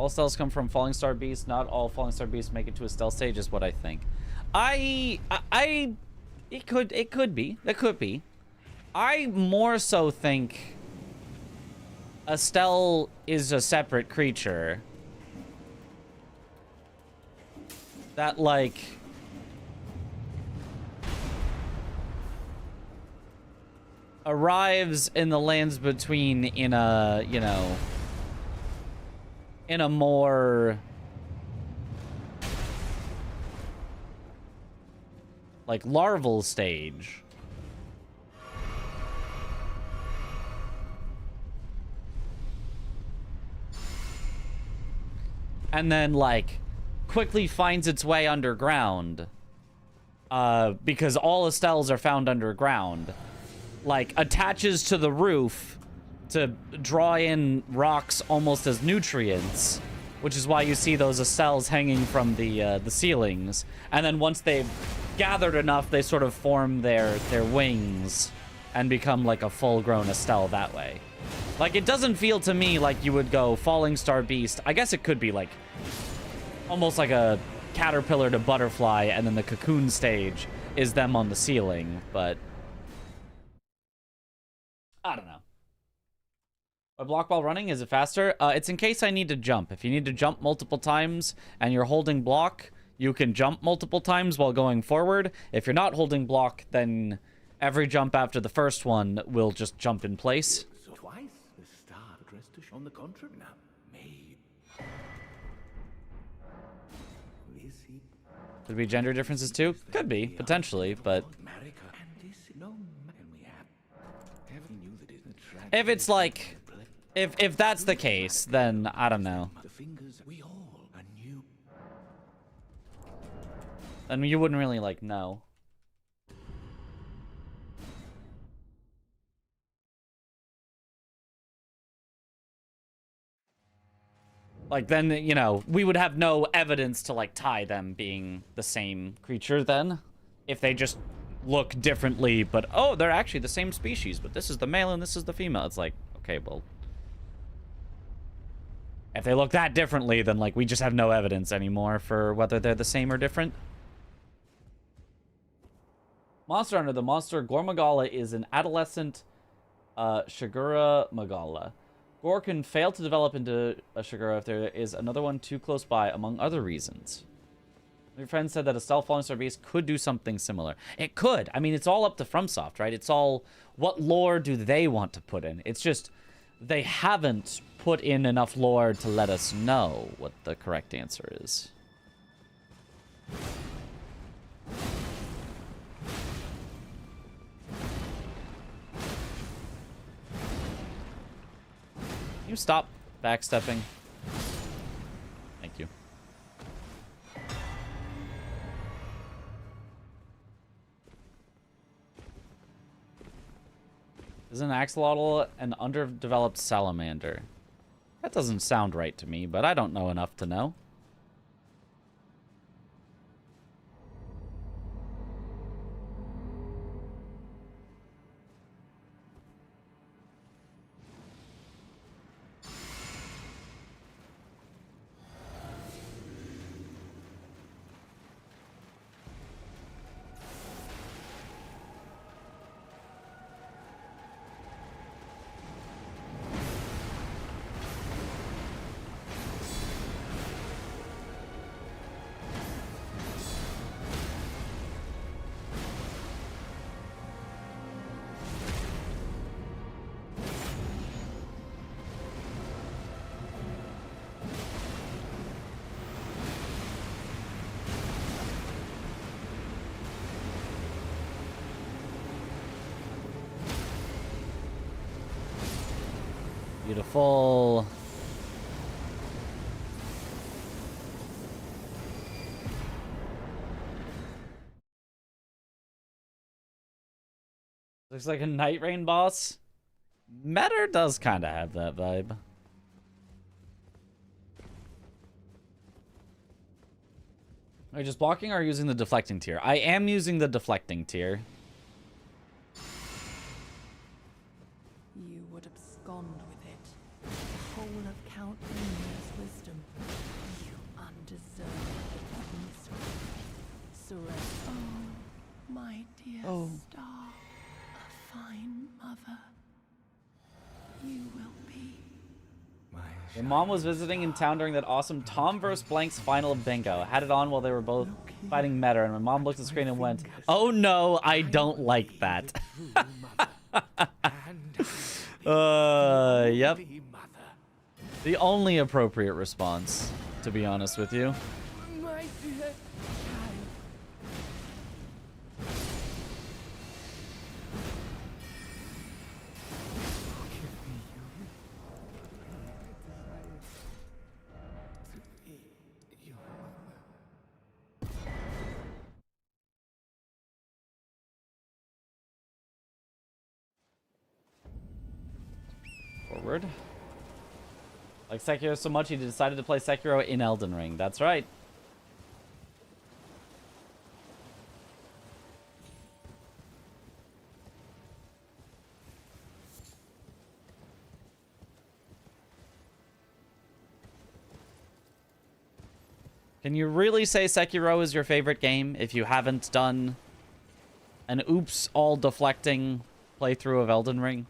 All stealths come from Falling Star Beasts. Not all Falling Star Beasts make it to a stealth stage, is what I think. It could be. I more so think Estelle is a separate creature that, like, arrives in the lands between in a, you know, in a more, like, larval stage. And then, like, quickly finds its way underground. Because all Estelles are found underground. Like, attaches to the roof to draw in rocks almost as nutrients. Which is why you see those Estelles hanging from the ceilings. And then once they've gathered enough, they sort of form their wings and become like a full-grown Estelle that way. Like, it doesn't feel to me like you would go Falling Star Beast. I guess it could be like almost like a caterpillar to butterfly, and then the cocoon stage is them on the ceiling, but I don't know. A block while running, is it faster? It's in case I need to jump. If you need to jump multiple times and you're holding block, you can jump multiple times while going forward. If you're not holding block, then every jump after the first one will just jump in place. So twice the star addressed to on the contrary now. May. Could be gender differences too? Could be, potentially, but if it's like, if that's the case, then I don't know. Then you wouldn't really, like, know. Like, then, you know, we would have no evidence to, like, tie them being the same creature then. If they just look differently, but, oh, they're actually the same species, but this is the male and this is the female. It's like, okay, well, if they look that differently, then, like, we just have no evidence anymore for whether they're the same or different. Monster Hunter, the monster Gormagala is an adolescent Shigura Magala. Gore can fail to develop into a Shigura if there is another one too close by, among other reasons. Your friend said that a stealth Falling Star Beast could do something similar. It could. I mean, it's all up to FromSoft, right? It's all, what lore do they want to put in? It's just, they haven't put in enough lore to let us know what the correct answer is. Can you stop backstepping? Thank you. Is an axolotl an underdeveloped salamander? That doesn't sound right to me, but I don't know enough to know. Beautiful. Looks like a Night Rain boss. Matter does kind of have that vibe. Are you just blocking or using the deflecting tier? I am using the deflecting tier. You would abscond with it. The whole of Count Amy's wisdom. You undeserved misery. Surrender. Oh, my dear star, a fine mother. You will be. Your mom was visiting in town during that awesome Tom vs. Blank's final of bingo. Had it on while they were both fighting Meta, and my mom looked at the screen and went, "Oh no, I don't like that." Yep. The only appropriate response, to be honest with you. My dear child. Forward. Like Sekiro so much, he decided to play Sekiro in Elden Ring. That's right. Can you really say Sekiro is your favorite game if you haven't done an oops all deflecting playthrough of Elden Ring?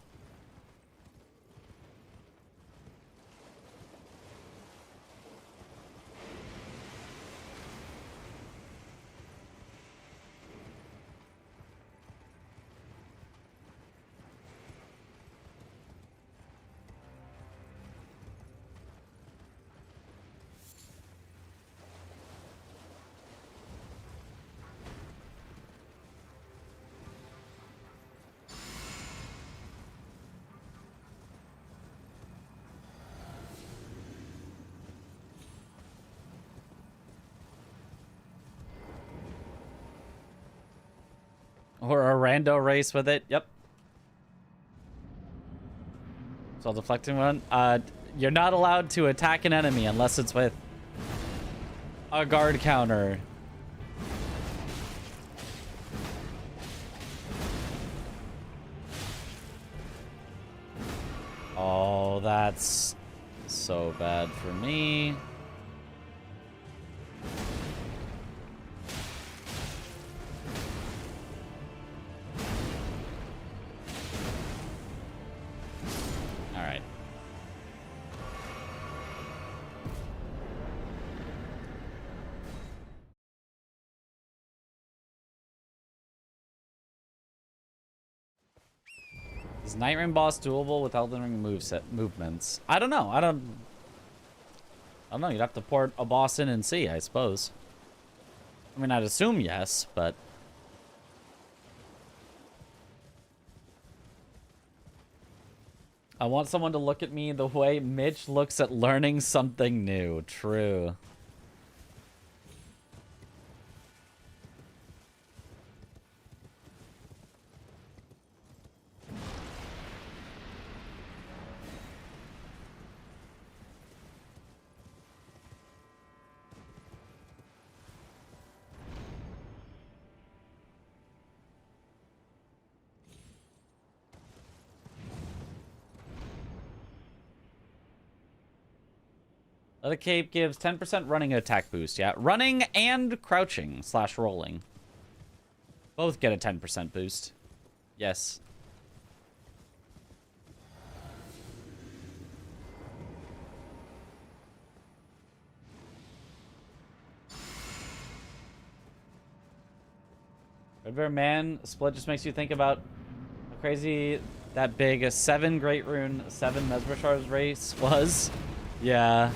Or a rando race with it. Yep. So deflecting one. You're not allowed to attack an enemy unless it's with a guard counter. Oh, that's so bad for me. Is Night Ring boss doable with Elden Ring movements? I don't know. I don't know. You'd have to port a boss in and see, I suppose. I mean, I'd assume yes, but... I want someone to look at me the way Mitch looks at learning something new. True. Let a cape gives 10% running attack boost. Yeah, running and crouching / rolling. Both get a 10% boost. Yes. Red Bear Man split just makes you think about how crazy that big a 7 Great Rune, 7 Mesmer Shards race was. Yeah.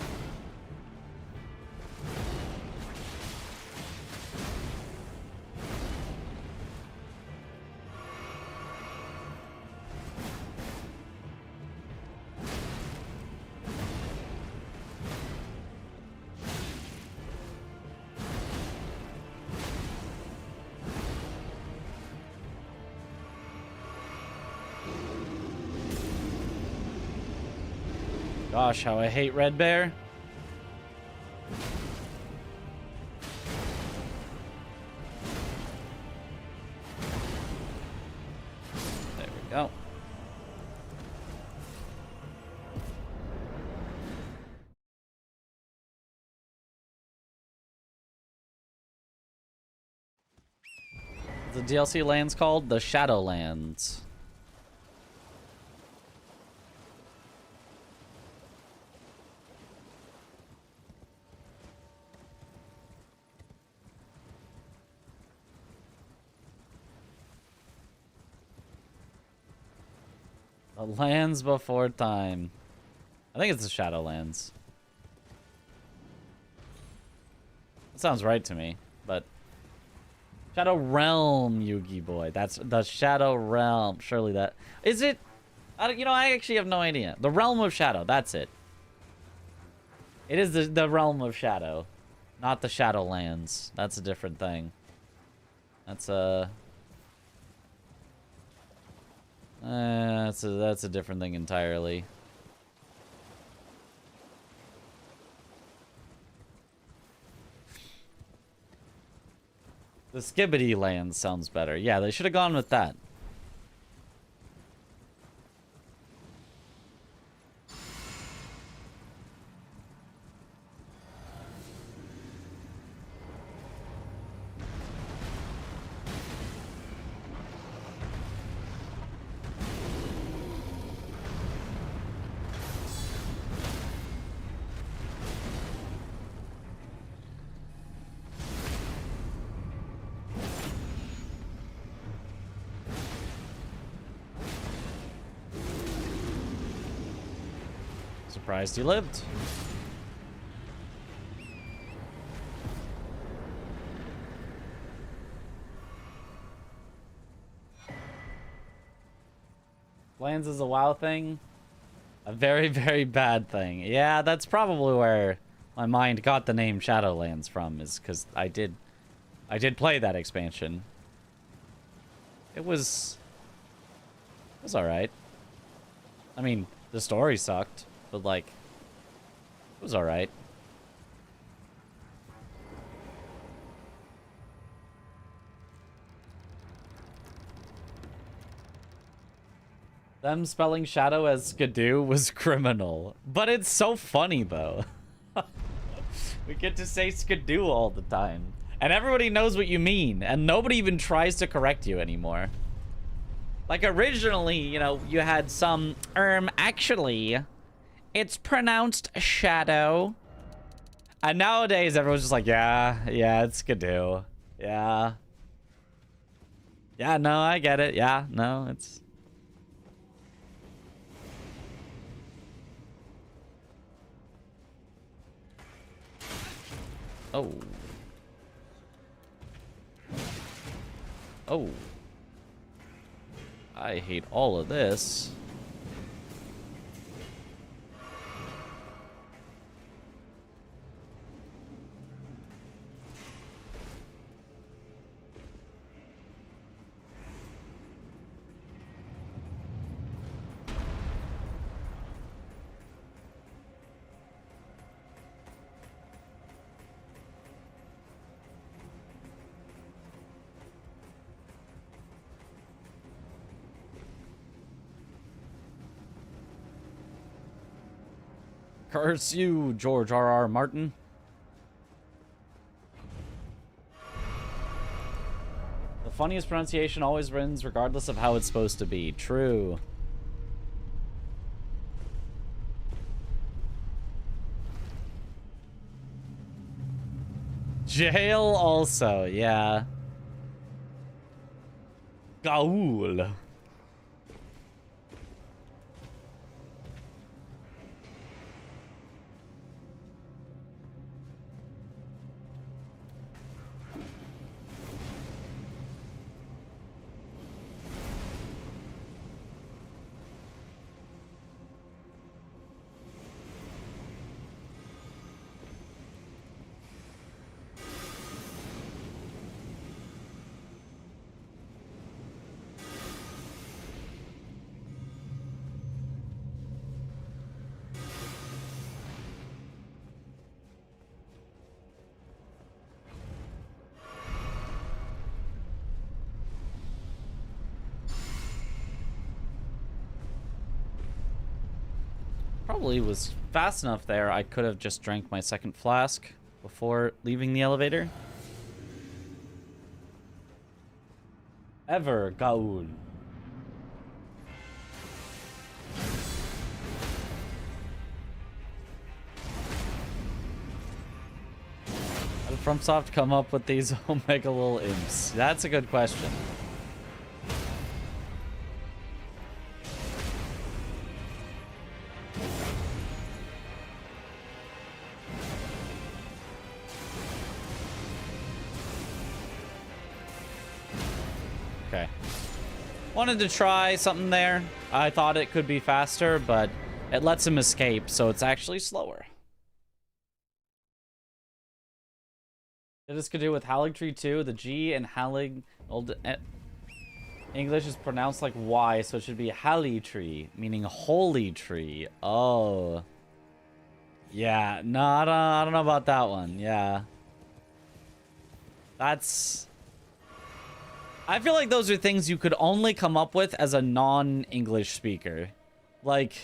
Gosh, how I hate Red Bear. There we go. The DLC lands called the Shadowlands. The lands before time. I think it's the Shadowlands. That sounds right to me, but Shadow Realm, Yugi boy. That's the Shadow Realm. Surely that is it. I actually have no idea. The Realm of Shadow. That's it. It is the Realm of Shadow, not the Shadowlands. That's a different thing. That's that's a different thing entirely. The Skibbity Land sounds better. Yeah, they should have gone with that. Surprised you lived. Lands is a WoW thing. A very, very bad thing. Yeah, that's probably where my mind got the name Shadowlands from, is because I did play that expansion. It was alright. I mean, the story sucked. But, like, it was alright. Them spelling shadow as skidoo was criminal. But it's so funny, though. We get to say skidoo all the time. And everybody knows what you mean. And nobody even tries to correct you anymore. Like, originally, you had some, actually... It's pronounced shadow. And nowadays, everyone's just like, yeah, it's Skidoo. Yeah. Yeah, no, I get it. Yeah, no, it's... Oh. Oh. I hate all of this. Curse you, George R.R. Martin. The funniest pronunciation always wins, regardless of how it's supposed to be. True. Jail also, yeah. Gaul. Probably was fast enough there. I could have just drank my second flask before leaving the elevator. Ever, Gaul. How did FromSoft come up with these Omega little imps? That's a good question. Okay. Wanted to try something there. I thought it could be faster, but it lets him escape, so it's actually slower. This could do with Haligtree too. The G in Halig old English is pronounced like Y, so it should be Haligtree, meaning holy tree. Oh. Yeah, no, I don't know about that one. Yeah. That's... I feel like those are things you could only come up with as a non-English speaker. Like...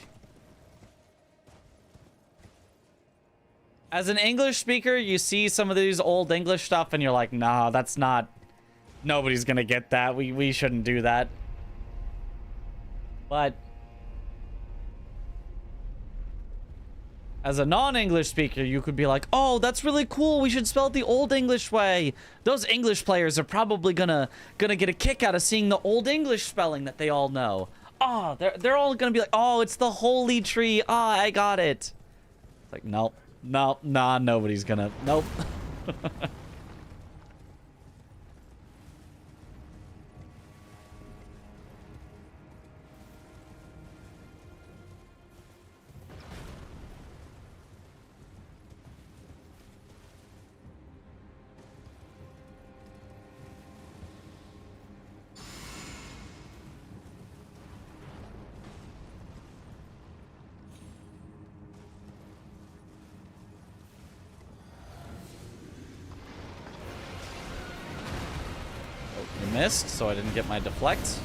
As an English speaker, you see some of these old English stuff and you're like, nah, that's not... Nobody's gonna get that. We shouldn't do that. But... As a non-English speaker, you could be like, oh, that's really cool. We should spell it the old English way. Those English players are probably gonna get a kick out of seeing the old English spelling that they all know. Oh, they're all gonna be like, oh, it's the holy tree. Ah, I got it. It's like, nope. Nope. Nah, nobody's gonna. Nope. Missed, so I didn't get my deflect.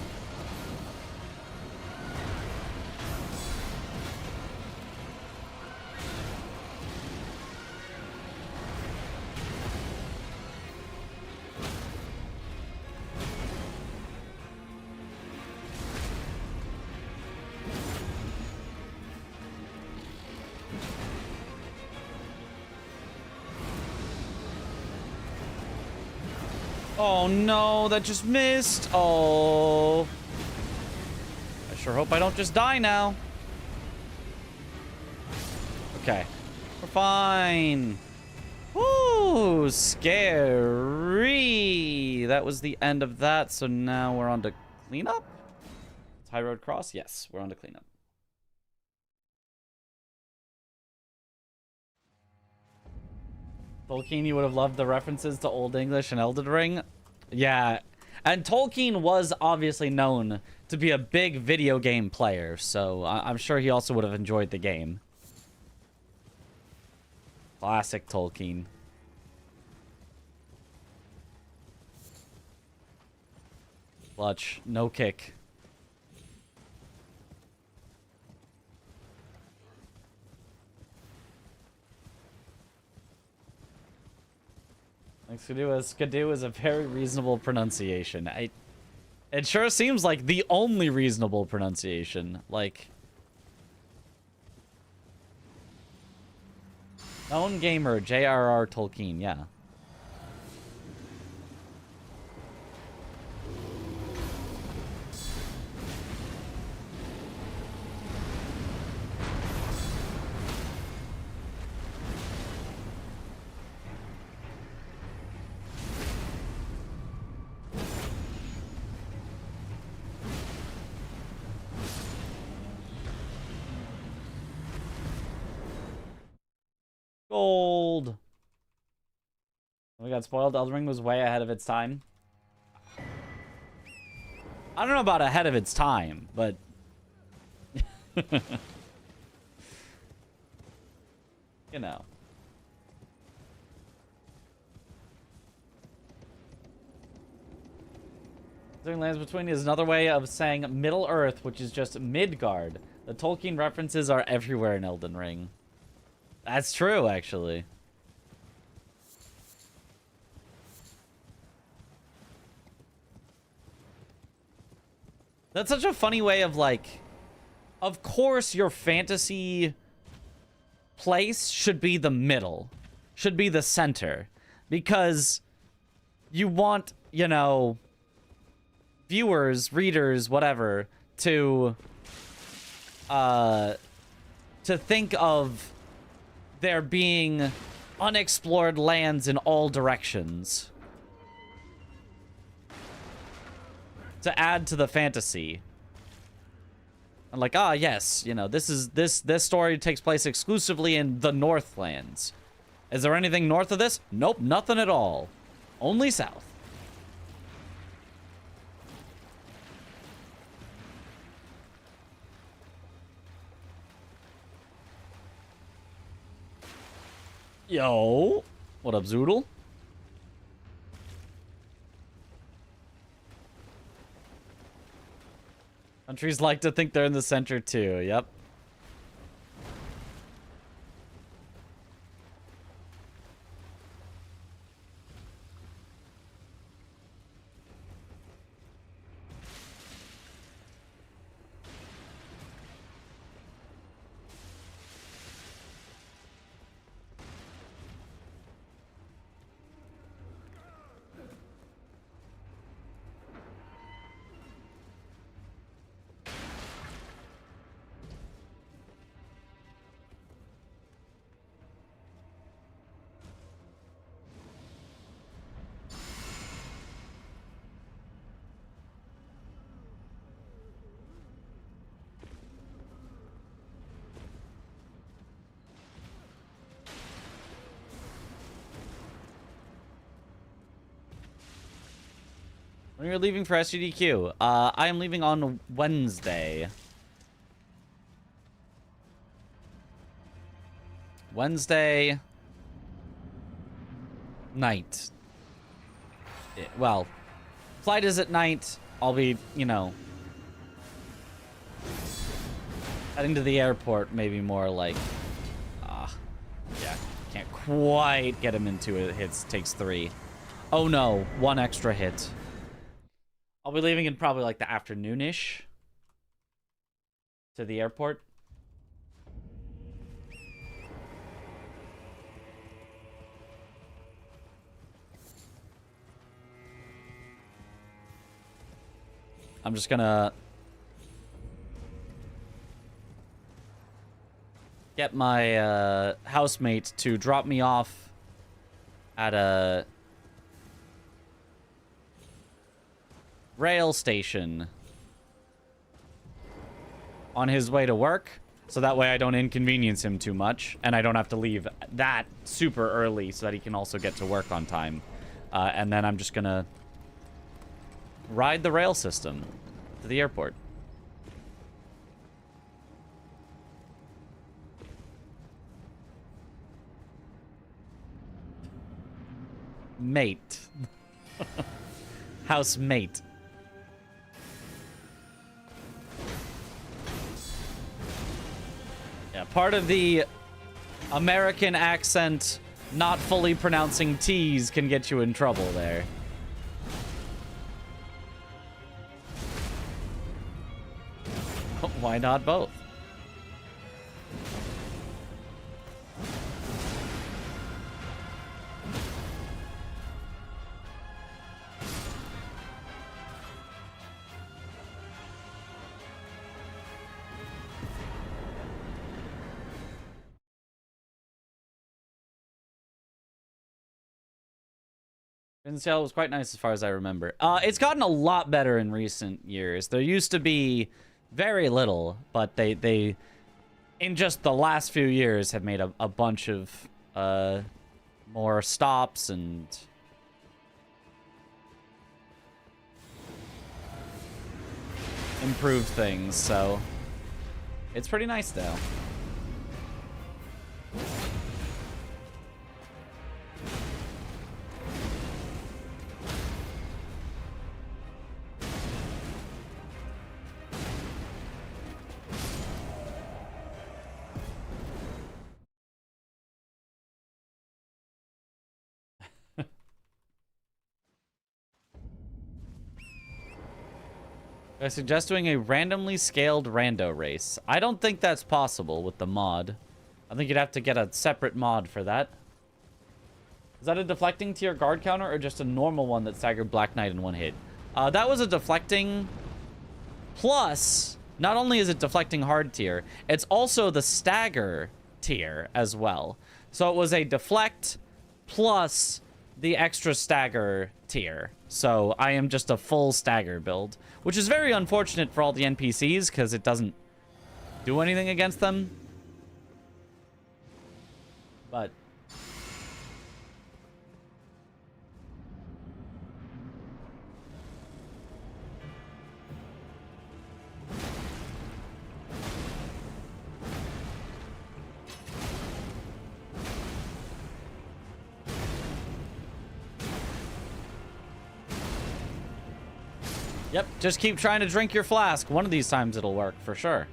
Oh no, that just missed. Oh. I sure hope I don't just die now. Okay. We're fine. Woo, scary. That was the end of that, so now we're on to cleanup? It's High Road Cross? Yes, we're on to cleanup. Tolkien, you would have loved the references to Old English and Elden Ring. Yeah, and Tolkien was obviously known to be a big video game player, so I'm sure he also would have enjoyed the game. Classic Tolkien. Clutch, no kick. Like Skidoo is a very reasonable pronunciation. It sure seems like the only reasonable pronunciation. Like, known gamer J.R.R. Tolkien, yeah. Gold. We got spoiled. Elden Ring was way ahead of its time. I don't know about ahead of its time, but you know. Doing Lands Between is another way of saying Middle Earth, which is just Midgard. The Tolkien references are everywhere in Elden Ring. That's true, actually. That's such a funny way of like, of course your fantasy place should be the middle, should be the center, because you want, you know, viewers, readers, whatever, to think of there being unexplored lands in all directions. To add to the fantasy. And like, ah, yes, you know, this story takes place exclusively in the Northlands. Is there anything north of this? Nope, nothing at all. Only south. Yo, what up, Zoodle? Countries like to think they're in the center too, yep. When you're leaving for SGDQ, I am leaving on Wednesday. Wednesday night. Well, flight is at night. I'll be, you know, heading to the airport, maybe more like, yeah, can't quite get him into it. Hits takes 3. Oh no, 1 extra hit. I'll be leaving in probably like the afternoonish to the airport. I'm just gonna get my housemate to drop me off at a rail station on his way to work, so that way I don't inconvenience him too much, and I don't have to leave that super early so that he can also get to work on time. And then I'm just gonna ride the rail system to the airport. Mate. Housemate. Yeah, part of the American accent not fully pronouncing T's can get you in trouble there. Why not both? Seattle was quite nice as far as I remember. It's gotten a lot better in recent years. There used to be very little, but they in just the last few years have made a bunch of more stops and improved things, so it's pretty nice now. I suggest doing a randomly scaled rando race. I don't think that's possible with the mod. I think you'd have to get a separate mod for that. Is that a deflecting tier guard counter or just a normal one that staggered Black Knight in one hit? That was a deflecting. Plus, not only is it deflecting hard tier, it's also the stagger tier as well. So it was a deflect plus the extra stagger tier. So I am just a full stagger build, which is very unfortunate for all the NPCs because it doesn't do anything against them. But yep, just keep trying to drink your flask. One of these times it'll work, for sure.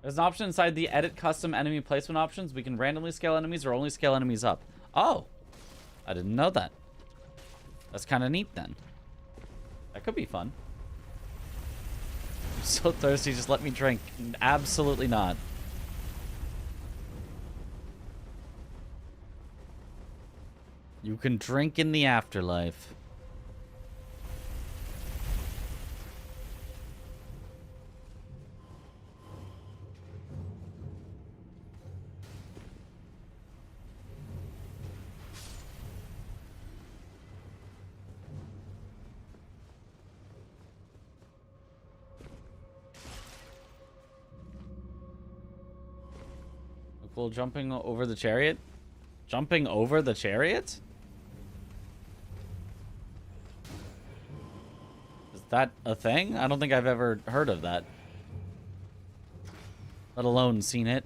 There's an option inside the edit custom enemy placement options. We can randomly scale enemies or only scale enemies up. Oh, I didn't know that. That's kind of neat then. That could be fun. I'm so thirsty, just let me drink. Absolutely not. You can drink in the afterlife. Cool, jumping over the chariot? Jumping over the chariot? Is that a thing? I don't think I've ever heard of that. Let alone seen it.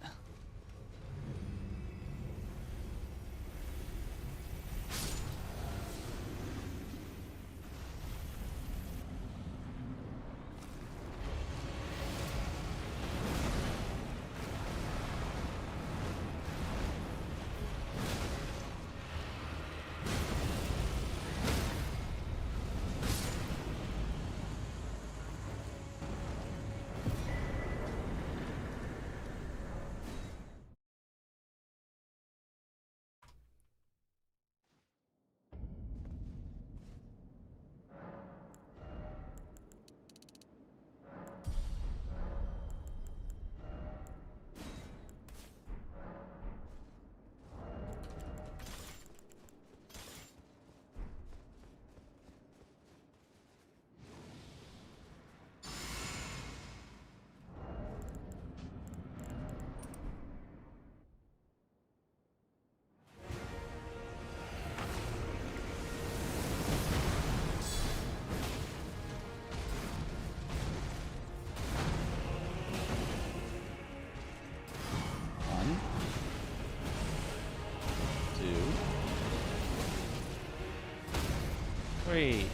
Three.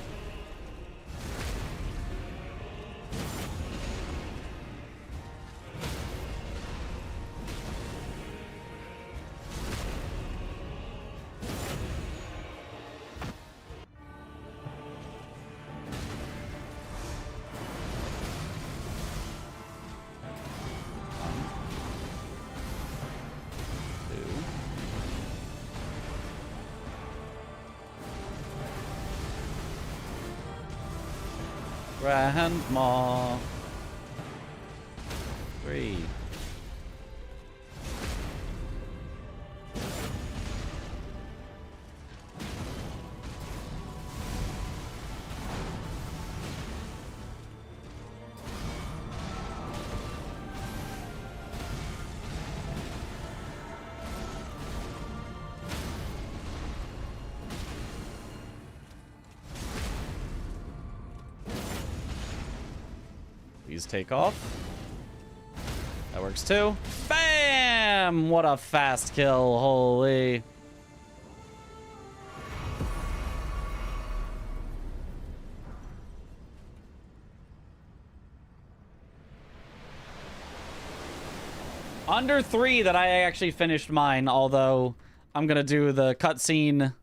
Grandma. 3. These take off. That works too. Bam! What a fast kill. Holy. Under 3 that I actually finished mine, although I'm gonna do the cutscene.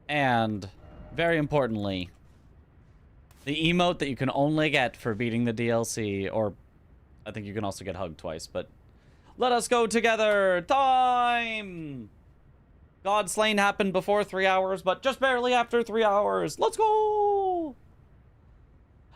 And, very importantly, the emote that you can only get for beating the DLC, or I think you can also get hugged twice, but let us go together! Time! God Slain happened before 3 hours, but just barely after 3 hours. Let's go!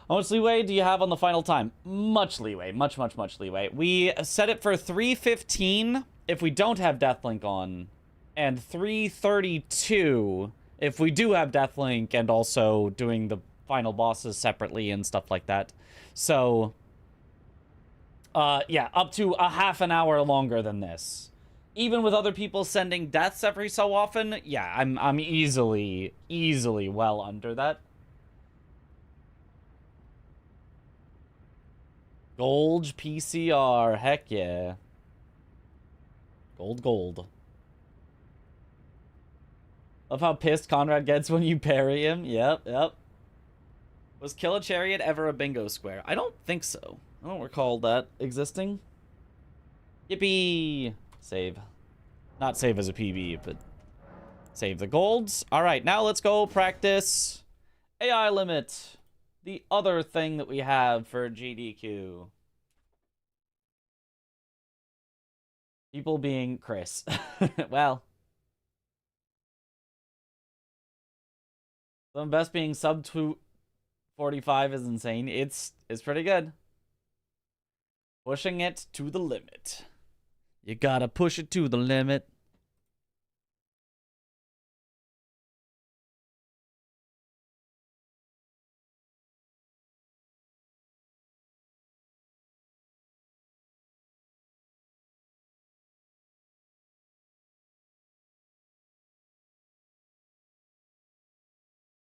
How much leeway do you have on the final time? Much leeway. Much leeway. We set it for 3:15 if we don't have Deathlink on, and 3:32 if we do have Deathlink and also doing the final bosses separately and stuff like that. So, yeah, up to a half an hour longer than this. Even with other people sending deaths every so often, yeah, I'm easily well under that. Gold PCR, heck yeah. Gold. Love how pissed Conrad gets when you parry him. Yep. Was Kill a Chariot ever a bingo square? I don't think so. I don't recall that existing. Yippee! Save. Not save as a PB, but save the golds. Alright, now let's go practice AI limit. The other thing that we have for GDQ. People being Chris. Well. The best being sub 245 is insane. It's pretty good. Pushing it to the limit. You gotta push it to the limit.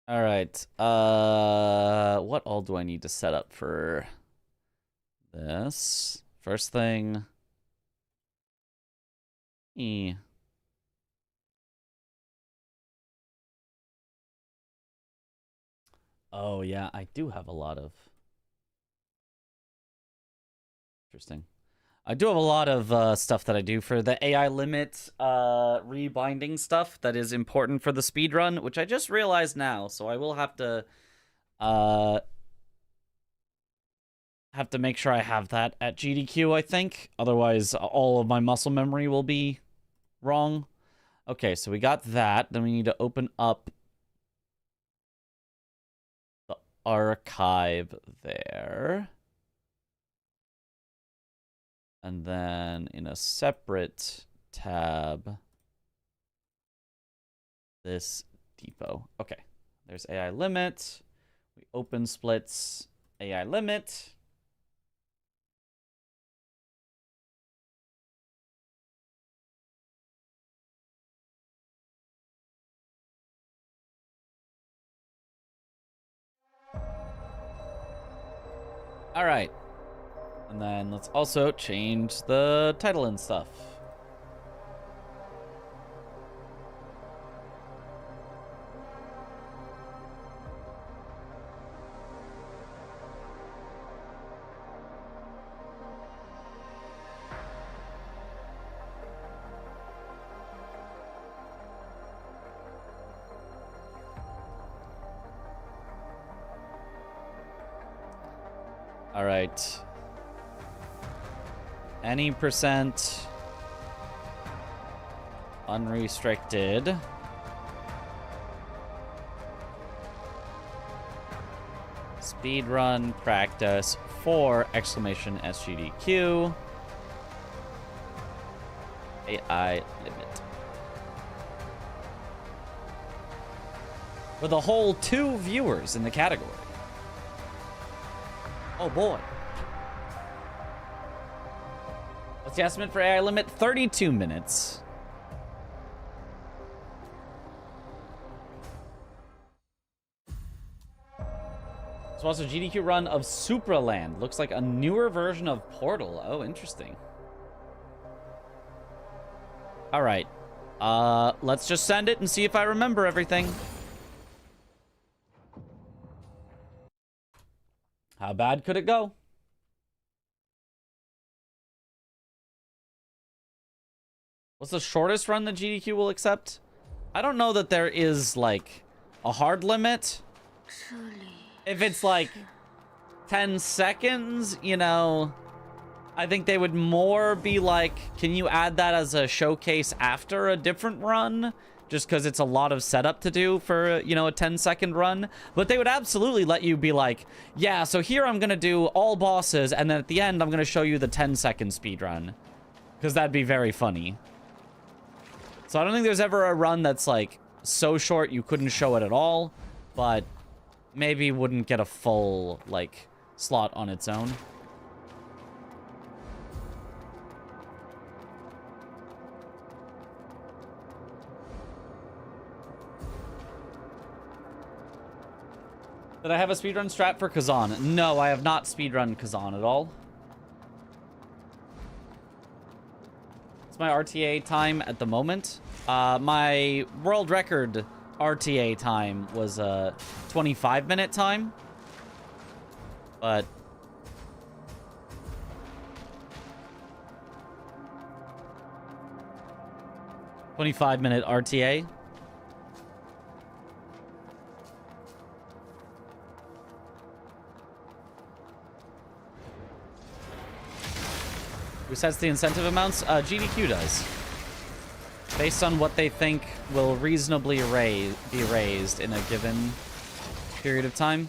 All right. What all do I need to set up for this? First thing. Oh, yeah, I do have a lot of... Interesting. I do have a lot of stuff that I do for the AI limit rebinding stuff that is important for the speedrun, which I just realized now, so I will have to make sure I have that at GDQ, I think. Otherwise, all of my muscle memory will be wrong. Okay, so we got that. Then we need to open up the archive there. And then in a separate tab, this depot. Okay, there's AI limit. We open splits AI limit. All right. And then let's also change the title and stuff. All right. Any percent unrestricted. Speedrun practice 4 exclamation SGDQ. AI limit. With a whole 2 viewers in the category. Oh boy. What's the estimate for AI limit? 32 minutes. So also GDQ run of Supraland. Looks like a newer version of Portal. Oh, interesting. All right. Let's just send it and see if I remember everything. How bad could it go? What's the shortest run that GDQ will accept? I don't know that there is, like, a hard limit. If it's, like, 10 seconds, you know, I think they would more be like, can you add that as a showcase after a different run? Just because it's a lot of setup to do for, you know, a 10-second run. But they would absolutely let you be like, yeah, so here I'm going to do all bosses, and then at the end I'm going to show you the 10-second speedrun. Because that'd be very funny. So I don't think there's ever a run that's, like, so short you couldn't show it at all. But maybe wouldn't get a full, like, slot on its own. Did I have a speedrun strat for Kazan? No, I have not speedrun Kazan at all. It's my RTA time at the moment. My world record RTA time was a 25-minute time. But 25-minute RTA. Who sets the incentive amounts? GDQ does. Based on what they think will reasonably be raised in a given period of time.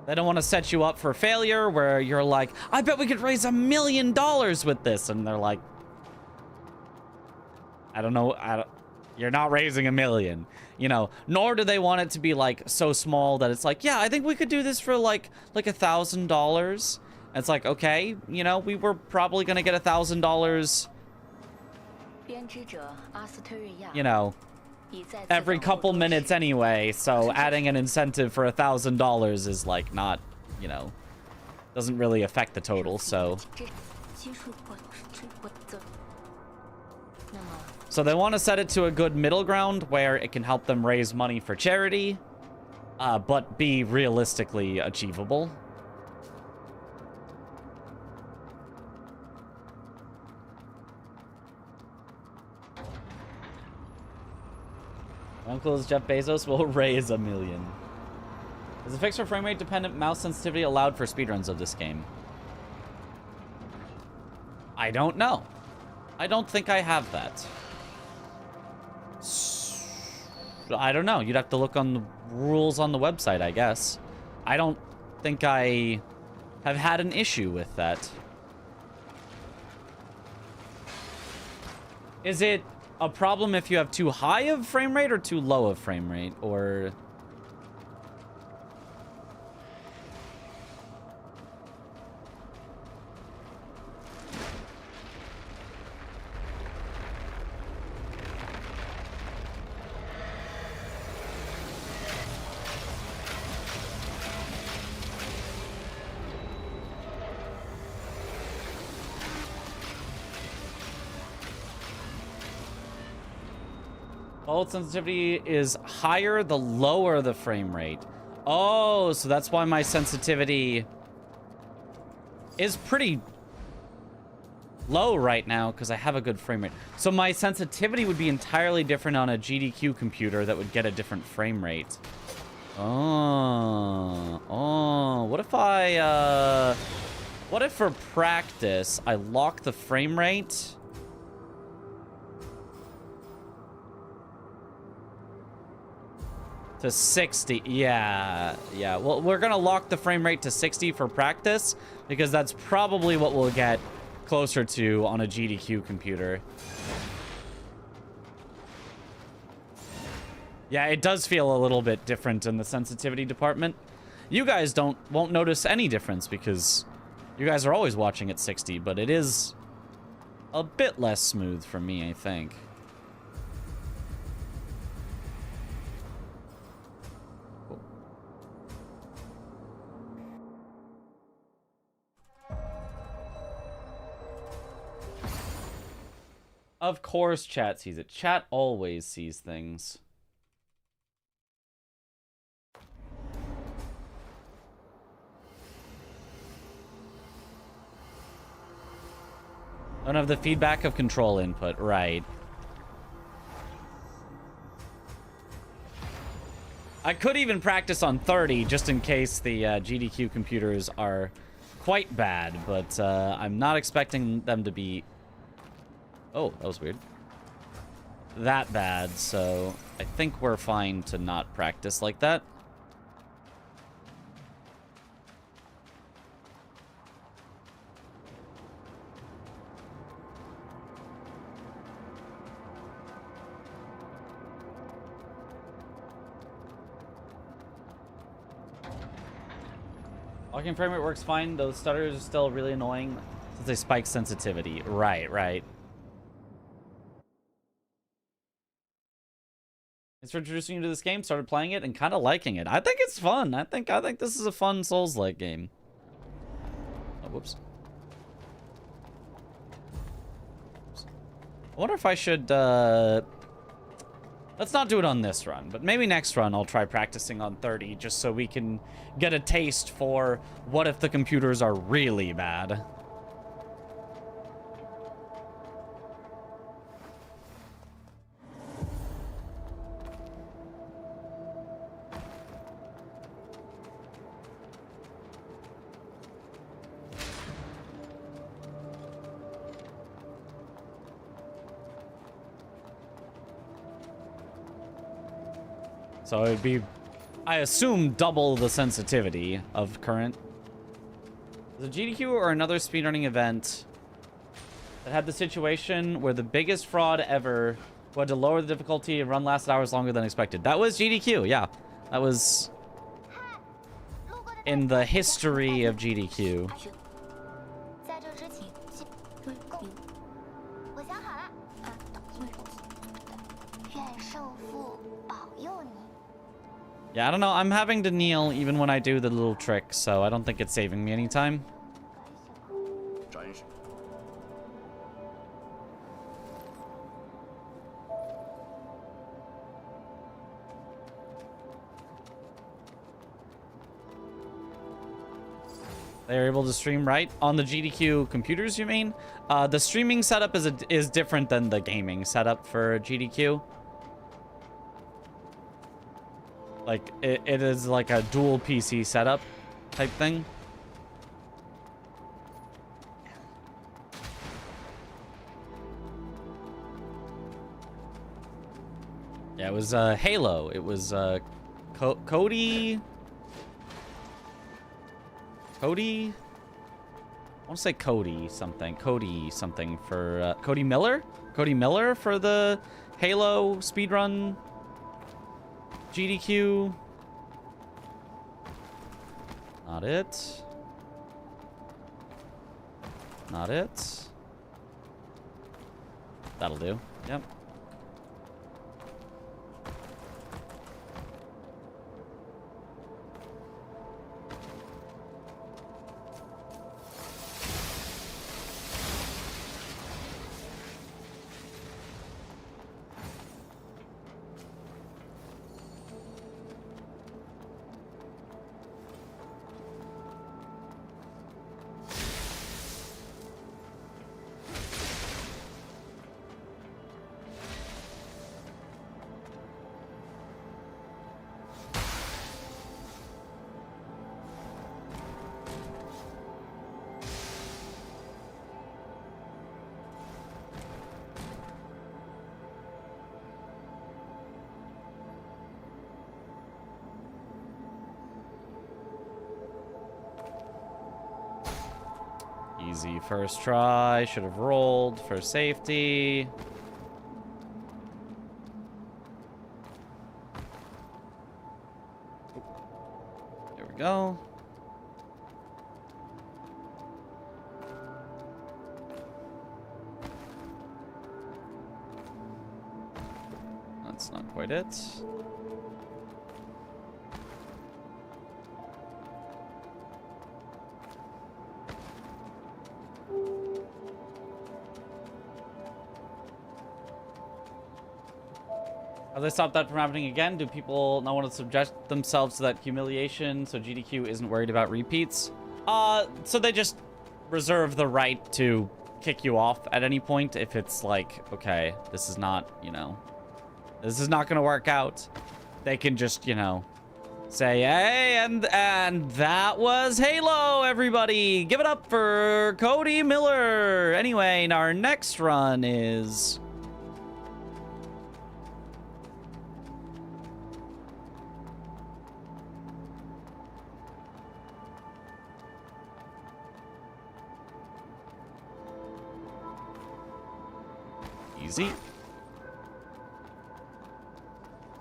They don't want to set you up for failure where you're like, I bet we could raise $1 million with this. And they're like, I don't know. You're not raising $1 million, you know, nor do they want it to be like so small that it's like, yeah, I think we could do this for like $1,000. It's like, okay, you know, we were probably going to get $1,000, you know, every couple minutes anyway. So adding an incentive for $1,000 is like not, you know, doesn't really affect the total. So they want to set it to a good middle ground where it can help them raise money for charity, but be realistically achievable. My uncle is Jeff Bezos will raise $1 million. Is a fixed or frame rate dependent mouse sensitivity allowed for speedruns of this game? I don't know. I don't think I have that. I don't know. You'd have to look on the rules on the website, I guess. I don't think I have had an issue with that. Is it a problem if you have too high of frame rate or too low of frame rate? Or... Bullet sensitivity is higher the lower the frame rate. Oh, so that's why my sensitivity is pretty low right now, because I have a good frame rate. So my sensitivity would be entirely different on a GDQ computer that would get a different frame rate. Oh, what if for practice I lock the frame rate to 60? Yeah. Well, we're gonna lock the frame rate to 60 for practice, because that's probably what we'll get closer to on a GDQ computer. Yeah, it does feel a little bit different in the sensitivity department. You guys won't notice any difference because you guys are always watching at 60, but it is a bit less smooth for me, I think. Of course chat sees it. Chat always sees things. Don't have the feedback of control input, right. I could even practice on 30 just in case the GDQ computers are quite bad, but I'm not expecting them to be... Oh, that was weird. That bad, so I think we're fine to not practice like that. Locking frame rate works fine. Those stutters are still really annoying since they spike sensitivity. Right, right. Thanks for introducing you to this game. Started playing it and kind of liking it. I think it's fun. I think this is a fun Souls-like game. Oh, whoops. I wonder if I should, let's not do it on this run, but maybe next run I'll try practicing on 30 just so we can get a taste for what if the computers are really bad. So it'd be, I assume, double the sensitivity of current. The GDQ or another speedrunning event that had the situation where the biggest fraud ever who had to lower the difficulty and run lasted hours longer than expected. That was GDQ, yeah. That was in the history of GDQ. Yeah, I don't know. I'm having to kneel even when I do the little trick, so I don't think it's saving me any time. They're able to stream right on the GDQ computers, you mean? The streaming setup is different than the gaming setup for GDQ. Like, it is like a dual PC setup type thing. Yeah, it was Halo. It was Cody. I want to say Cody something. Cody something for Cody Miller? Cody Miller for the Halo speedrun GDQ. Not it. Not it. That'll do. Yep. Easy first try. Should have rolled for safety. There we go. That's not quite it. How they stop that from happening again? Do people not want to subject themselves to that humiliation so GDQ isn't worried about repeats? So they just reserve the right to kick you off at any point if it's like, okay, this is not, this is not gonna work out. They can just, say, hey, and that was Halo, everybody. Give it up for Cody Miller. Anyway, our next run is... Easy.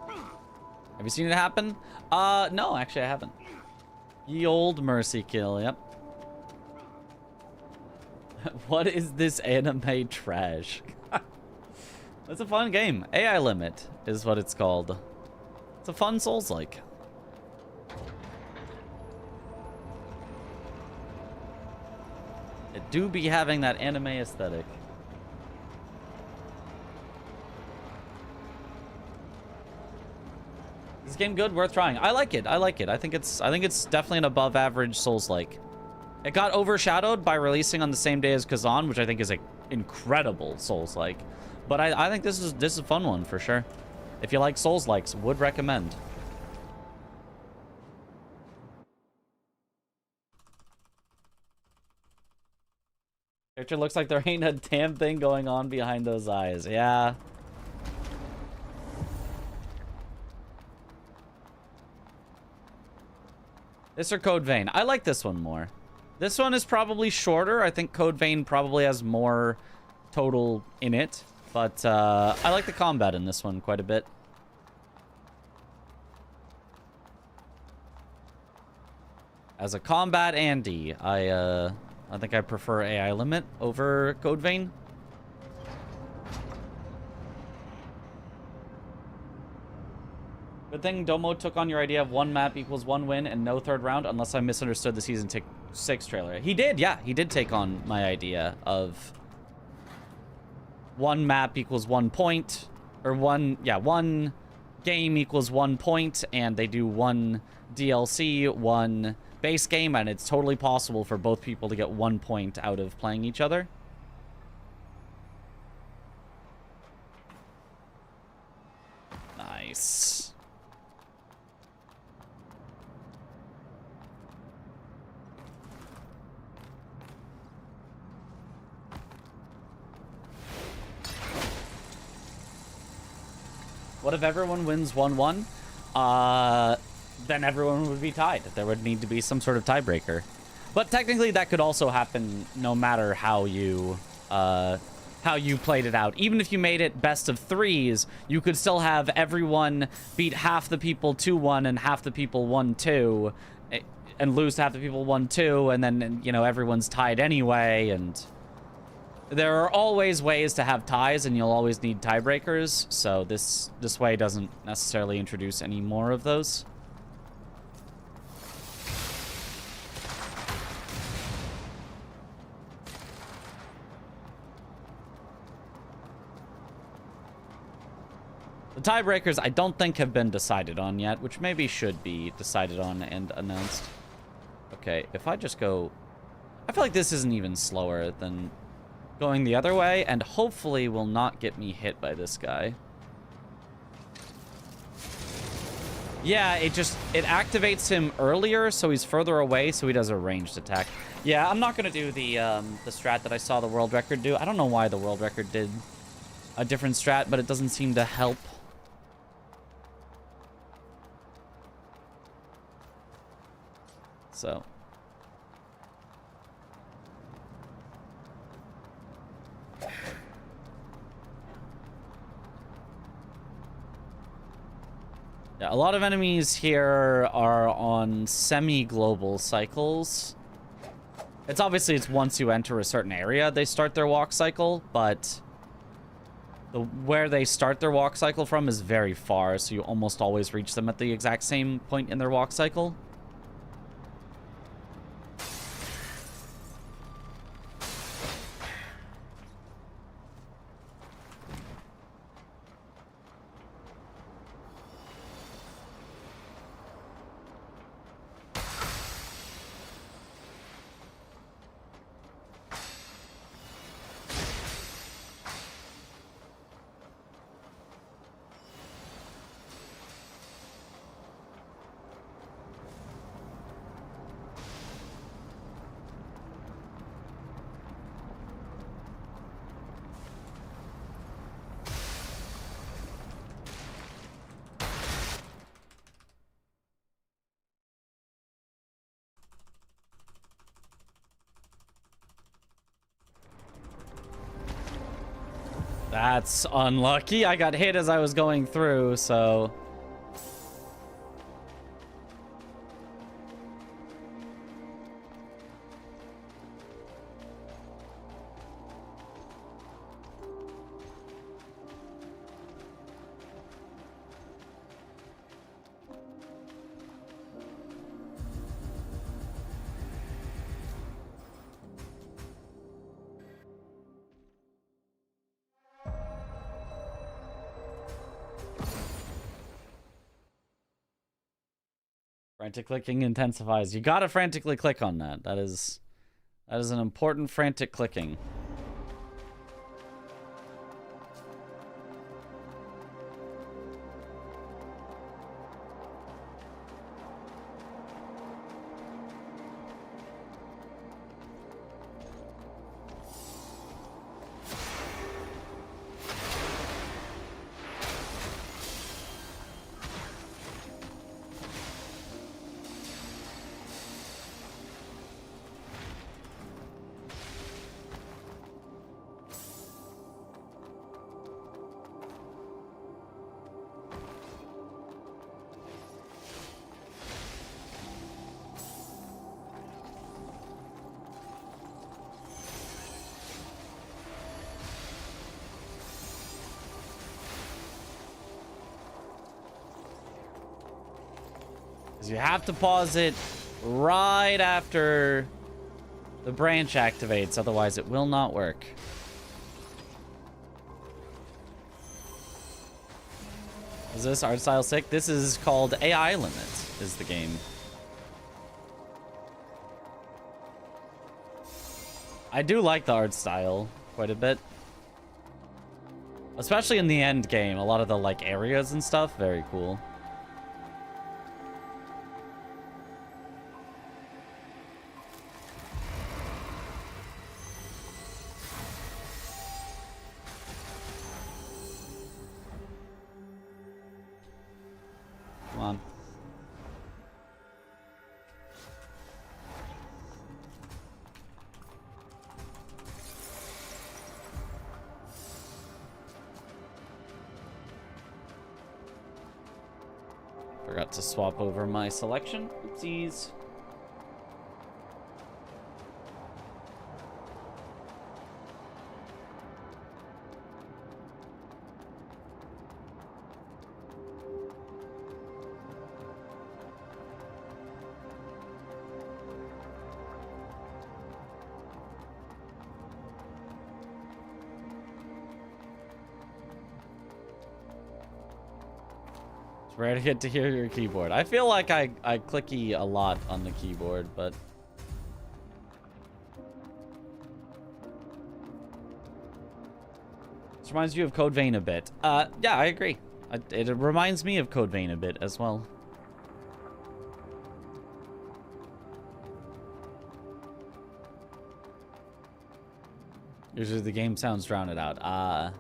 Have you seen it happen? No, actually I haven't. Ye old mercy kill, yep. What is this anime trash? It's a fun game. AI Limit is what it's called. It's a fun Souls-like. It do be having that anime aesthetic. Is this game good? Worth trying. I like it. I like it. I think it's definitely an above average Souls-like. It got overshadowed by releasing on the same day as Kazan, which I think is an incredible Souls-like. But I think this is a fun one for sure. If you like Souls-likes, would recommend. Character looks like there ain't a damn thing going on behind those eyes. Yeah. This or Code Vein? I like this one more. This one is probably shorter. I think Code Vein probably has more total in it. But I like the combat in this one quite a bit. As a combat Andy, I think I prefer AI Limit over Code Vein. Good thing Domo took on your idea of one map equals one win and no third round, unless I misunderstood the Season 6 trailer. He did, yeah. He did take on my idea of one map equals 1 point, or one game equals 1 point, and they do one DLC, one base game, and it's totally possible for both people to get 1 point out of playing each other. Nice. What if everyone wins 1-1? Then everyone would be tied. There would need to be some sort of tiebreaker. But technically that could also happen no matter how you played it out. Even if you made it best of threes, you could still have everyone beat half the people 2-1 and half the people 1-2 and lose to half the people 1-2, and then, everyone's tied anyway, and there are always ways to have ties, and you'll always need tiebreakers, so this way doesn't necessarily introduce any more of those. The tiebreakers I don't think have been decided on yet, which maybe should be decided on and announced. Okay, if I just go... I feel like this isn't even slower than going the other way, and hopefully will not get me hit by this guy. Yeah, it activates him earlier, so he's further away, so he does a ranged attack. Yeah, I'm not gonna do the strat that I saw the world record do. I don't know why the world record did a different strat, but it doesn't seem to help. So... yeah, a lot of enemies here are on semi-global cycles. It's once you enter a certain area, they start their walk cycle, but where they start their walk cycle from is very far, so you almost always reach them at the exact same point in their walk cycle. That's unlucky. I got hit as I was going through, so... Frantic clicking intensifies. You gotta frantically click on that. That is an important frantic clicking. You have to pause it right after the branch activates, otherwise it will not work. Is this art style sick? This is called AI Limit, is the game. I do like the art style quite a bit. Especially in the end game, a lot of the like areas and stuff, very cool. Come on. Forgot to swap over my selection. Oopsies. It's rare to get to hear your keyboard. I feel like I clicky a lot on the keyboard, but... This reminds you of Code Vein a bit. Yeah, I agree. It reminds me of Code Vein a bit as well. Usually the game sounds drown it out.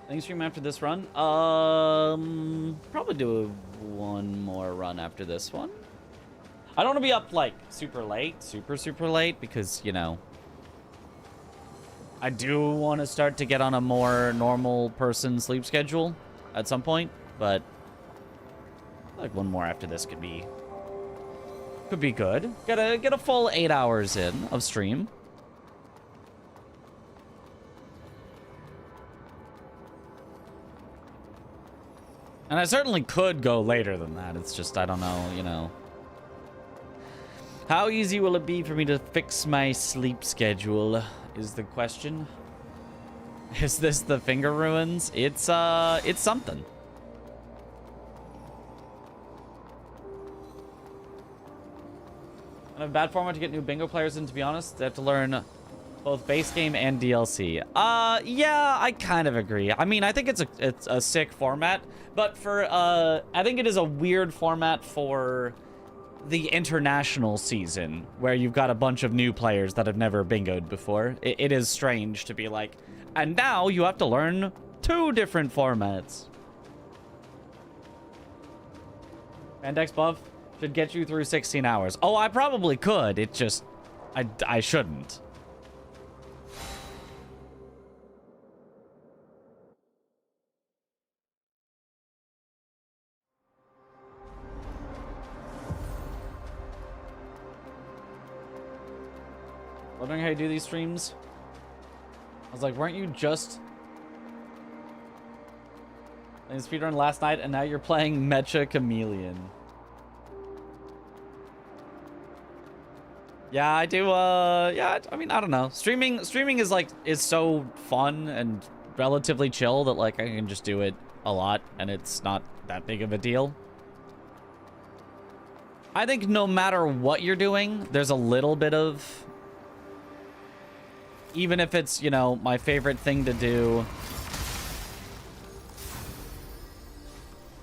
Any stream after this run? Probably do one more run after this one. I don't want to be up like super late, super late, because, you know, I do want to start to get on a more normal person sleep schedule at some point, but like one more after this could be good. Get a full 8 hours in of stream. And I certainly could go later than that. It's just, I don't know, you know, How easy will it be for me to fix my sleep schedule is the question. Is this the finger ruins? It's something. And a bad format to get new bingo players in, to be honest. They have to learn both base game and DLC. Yeah, I kind of agree. I mean, I think it's a sick format, but for I think it is a weird format for the international season, where you've got a bunch of new players that have never bingoed before. It is strange to be like, and now you have to learn 2 different formats. Pandex buff should get you through 16 hours. Oh, I probably could. It just, I shouldn't. Wondering how you do these streams? I was like, weren't you just playing speedrun last night and now you're playing Mecha Chameleon? Yeah, I do, yeah, I mean, I don't know. Streaming is so fun and relatively chill that, like, I can just do it a lot and it's not that big of a deal. I think no matter what you're doing, there's a little bit of... Even if it's, you know, my favorite thing to do.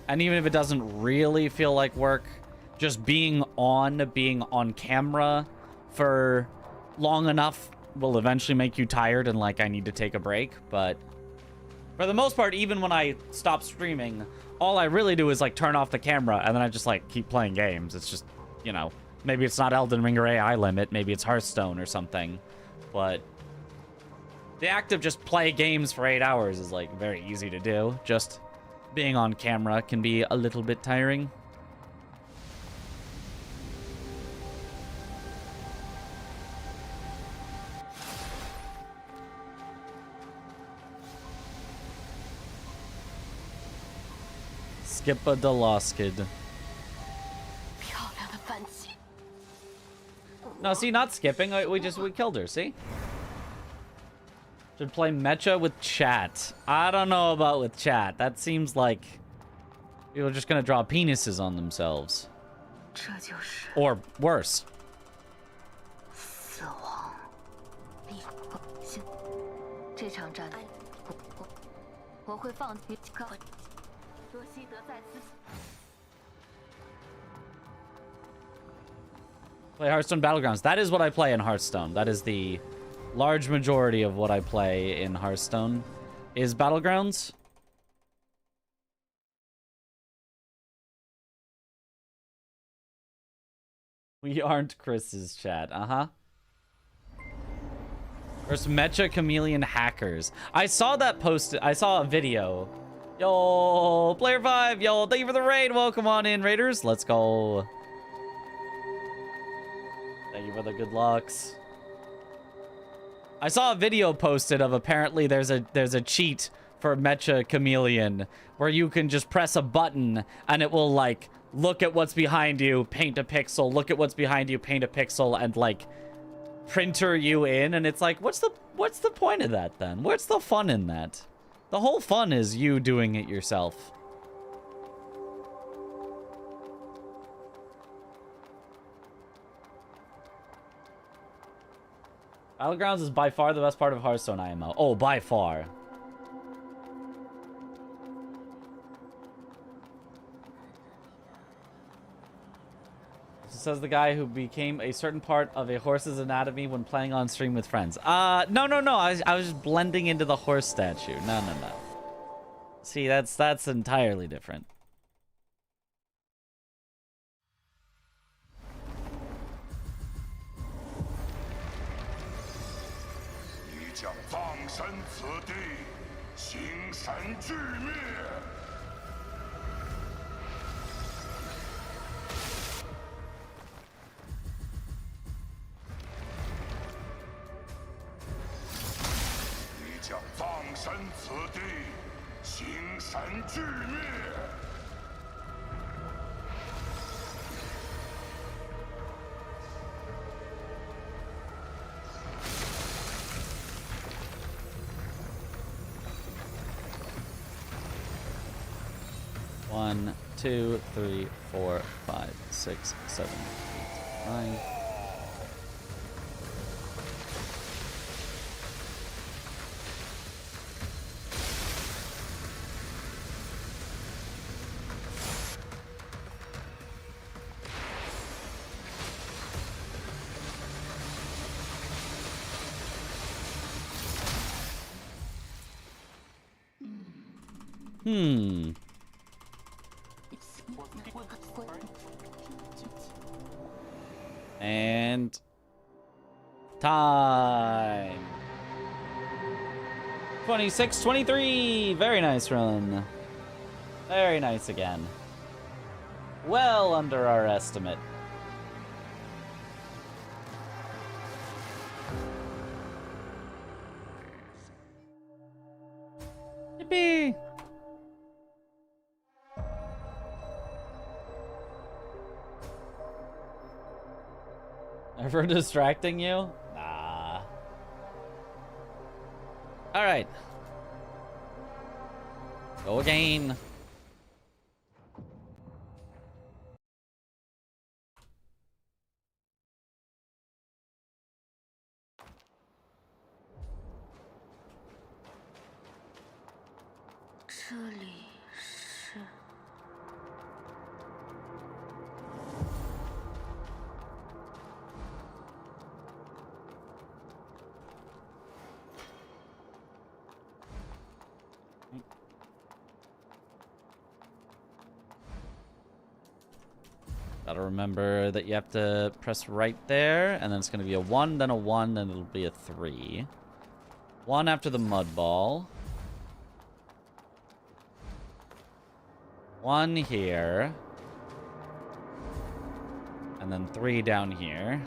And even if it doesn't really feel like work, just being on camera for long enough will eventually make you tired and like I need to take a break. But for the most part, even when I stop streaming, all I really do is like turn off the camera and then I just like keep playing games. It's just, you know, maybe it's not Elden Ring or AI Limit, maybe it's Hearthstone or something. But the act of just play games for 8 hours is like very easy to do. Just being on camera can be a little bit tiring. Skippa the Lost Kid. No, see, not skipping. We killed her, see? Should play Mecha with chat. I don't know about with chat. That seems like people are just gonna draw penises on themselves. Or worse. Play Hearthstone Battlegrounds. That is what I play in Hearthstone. That is the large majority of what I play in Hearthstone is Battlegrounds. We aren't Chris's chat. Uh-huh. There's Mecha Chameleon hackers. I saw that posted. I saw a video. Yo, Player 5. Yo, thank you for the raid. Welcome on in, Raiders. Let's go. Thank you for the good lucks. I saw a video posted of apparently there's a cheat for Mecha Chameleon where you can just press a button and it will like look at what's behind you, paint a pixel, look at what's behind you, paint a pixel, and like printer you in. And it's like, what's the point of that then? What's the fun in that? The whole fun is you doing it yourself. Battlegrounds is by far the best part of Hearthstone IMO. Oh, by far. This says the guy who became a certain part of a horse's anatomy when playing on stream with friends. No. I was just blending into the horse statue. No. See, that's entirely different. 1, 2, 3, 4, 5, 6, 7, 8, 9. And time. 26-23. Very nice run. Very nice again. Well under our estimate. Yippee! Ever distracting you? Nah. Alright. Go again. Gotta remember that you have to press right there, and then it's gonna be a 1, then a 1, then it'll be a 3. 1 after the mud ball. 1 here. And then 3 down here.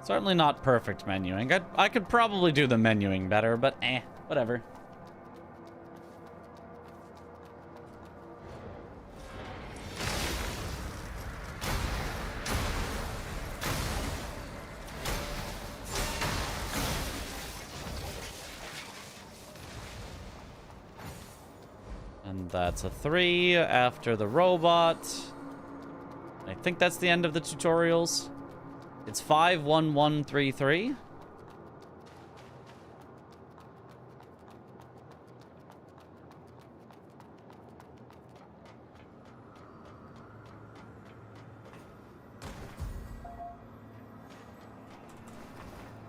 Certainly not perfect menuing. I could probably do the menuing better, but whatever. And that's a 3 after the robot. I think that's the end of the tutorials. It's 5-1-1-3-3.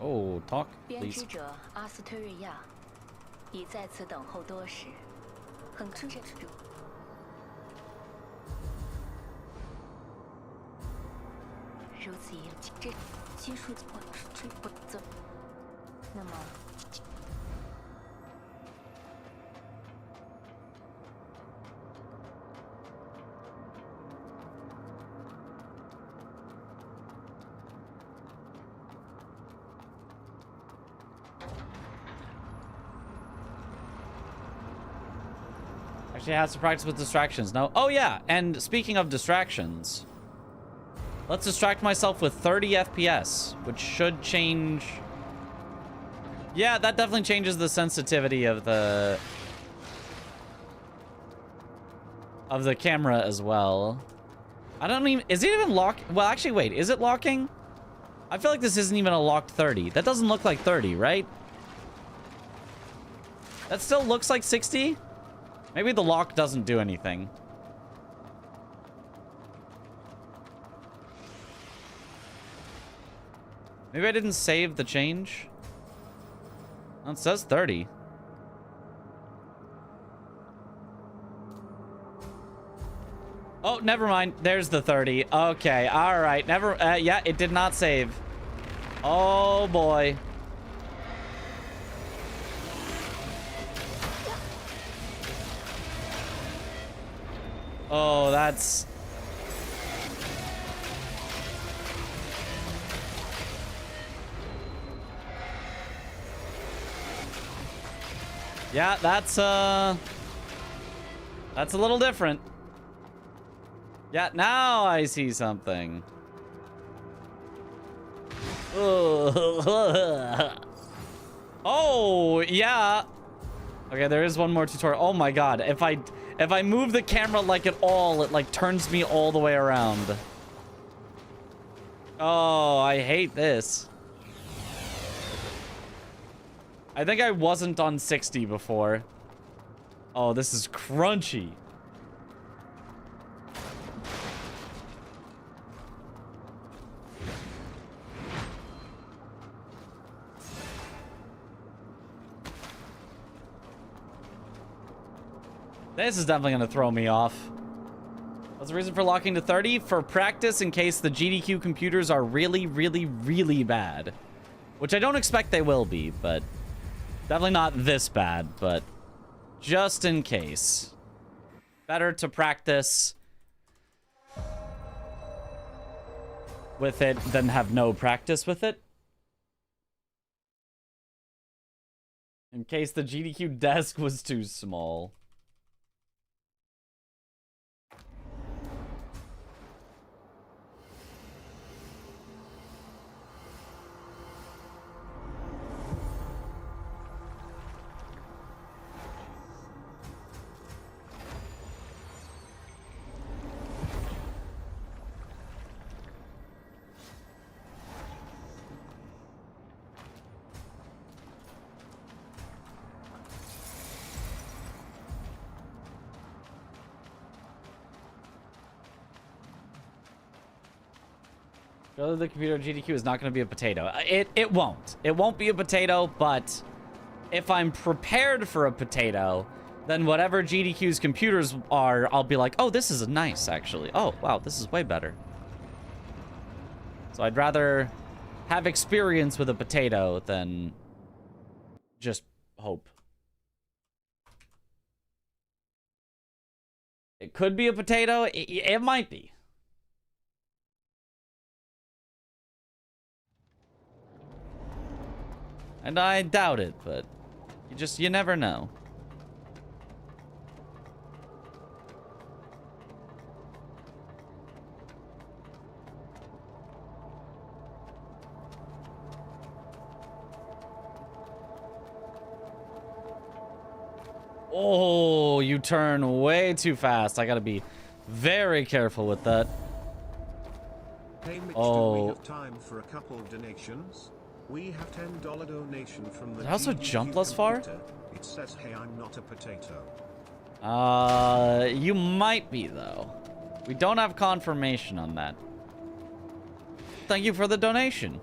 Oh, talk, 编 please. 织者阿斯特瑞亚已在此等候多时，很这如此一这技术我这不怎那么。Actually has to practice with distractions. No. Oh yeah, and speaking of distractions, let's distract myself with 30 FPS, which should change. Yeah, that definitely changes the sensitivity of the camera as well. I don't even, is it even lock? Well, actually, wait, is it locking? I feel like this isn't even a locked 30. That doesn't look like 30, right? That still looks like 60? Maybe the lock doesn't do anything. Maybe I didn't save the change. Oh, it says 30. Oh, never mind. There's the 30. Okay, all right. Never. Yeah, it did not save. Oh boy. Oh, that's... Yeah, that's a little different. Yeah, now I see something. Oh, yeah. Okay, there is one more tutorial. Oh my god, if I move the camera like at all, it like turns me all the way around. Oh, I hate this. I think I wasn't on 60 before. Oh, this is crunchy. This is definitely going to throw me off. What's the reason for locking to 30? For practice in case the GDQ computers are really, really, really bad. Which I don't expect they will be, but... Definitely not this bad, but... Just in case. Better to practice... with it than have no practice with it. In case the GDQ desk was too small. Surely the computer GDQ is not going to be a potato. It won't. It won't be a potato, but if I'm prepared for a potato, then whatever GDQ's computers are, I'll be like, oh, this is nice, actually. Oh, wow, this is way better. So I'd rather have experience with a potato than just hope. It could be a potato. It might be. And I doubt it, but you never know. Oh, you turn way too fast. I gotta be very careful with that. Hey Mitch, do we have time for a couple donations? We have $10 donation from the Did I also GDQ jump less far? computer. It says, hey, I'm not a potato. You might be, though. We don't have confirmation on that. Thank you for the donation.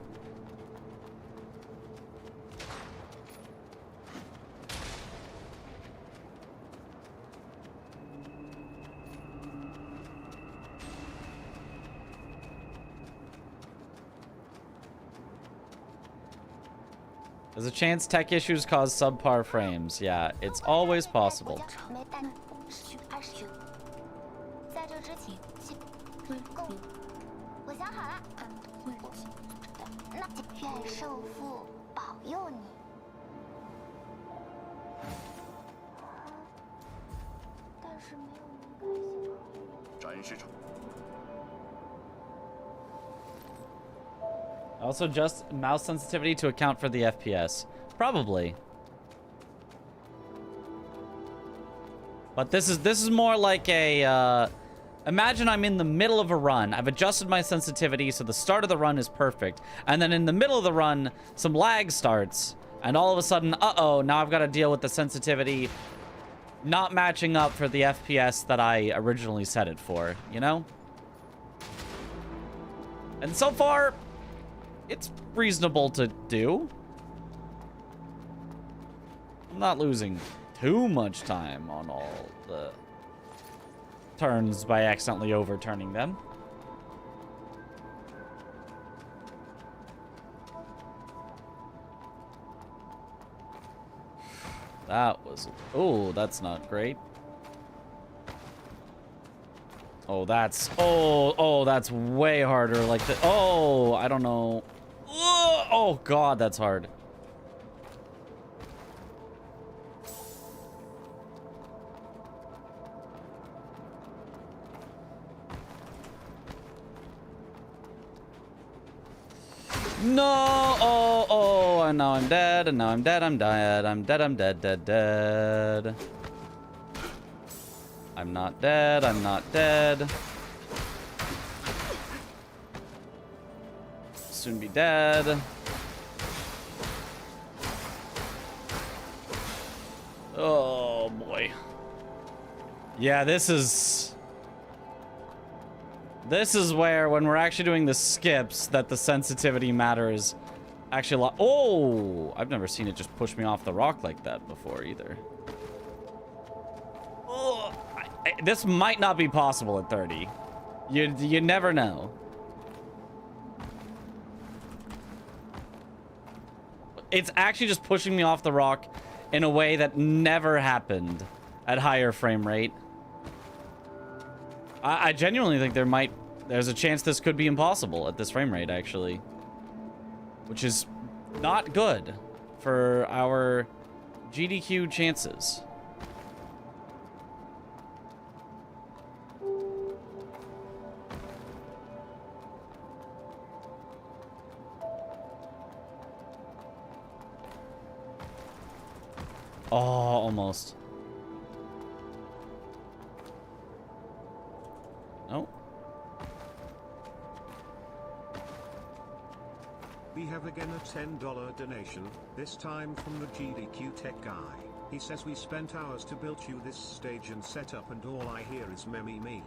There's a chance tech issues cause subpar frames. Yeah, it's always possible. Also, just mouse sensitivity to account for the FPS. Probably. But this is more like a, imagine I'm in the middle of a run. I've adjusted my sensitivity so the start of the run is perfect. And then in the middle of the run, some lag starts. And all of a sudden, uh-oh, now I've got to deal with the sensitivity not matching up for the FPS that I originally set it for, you know? And so far, it's reasonable to do. I'm not losing too much time on all the turns by accidentally overturning them. That was... Oh, that's not great. Oh, that's... Oh, that's way harder. Like the... Oh, I don't know. Oh, God, that's hard. No! Oh, and now I'm dead, and now I'm dead, I'm dead, I'm dead, I'm dead, dead. I'm not dead, I'm not dead. Soon be dead. Oh, boy. Yeah, this is where, when we're actually doing the skips, that the sensitivity matters actually a lot. Oh, I've never seen it just push me off the rock like that before either. Oh, this might not be possible at 30. You never know. It's actually just pushing me off the rock in a way that never happened at higher frame rate. I genuinely think there's a chance this could be impossible at this frame rate, actually. Which is not good for our GDQ chances. Oh, almost. Nope. We have again a $10 donation, this time from the GDQ Tech guy. He says we spent hours to build you this stage and setup and all I hear is me.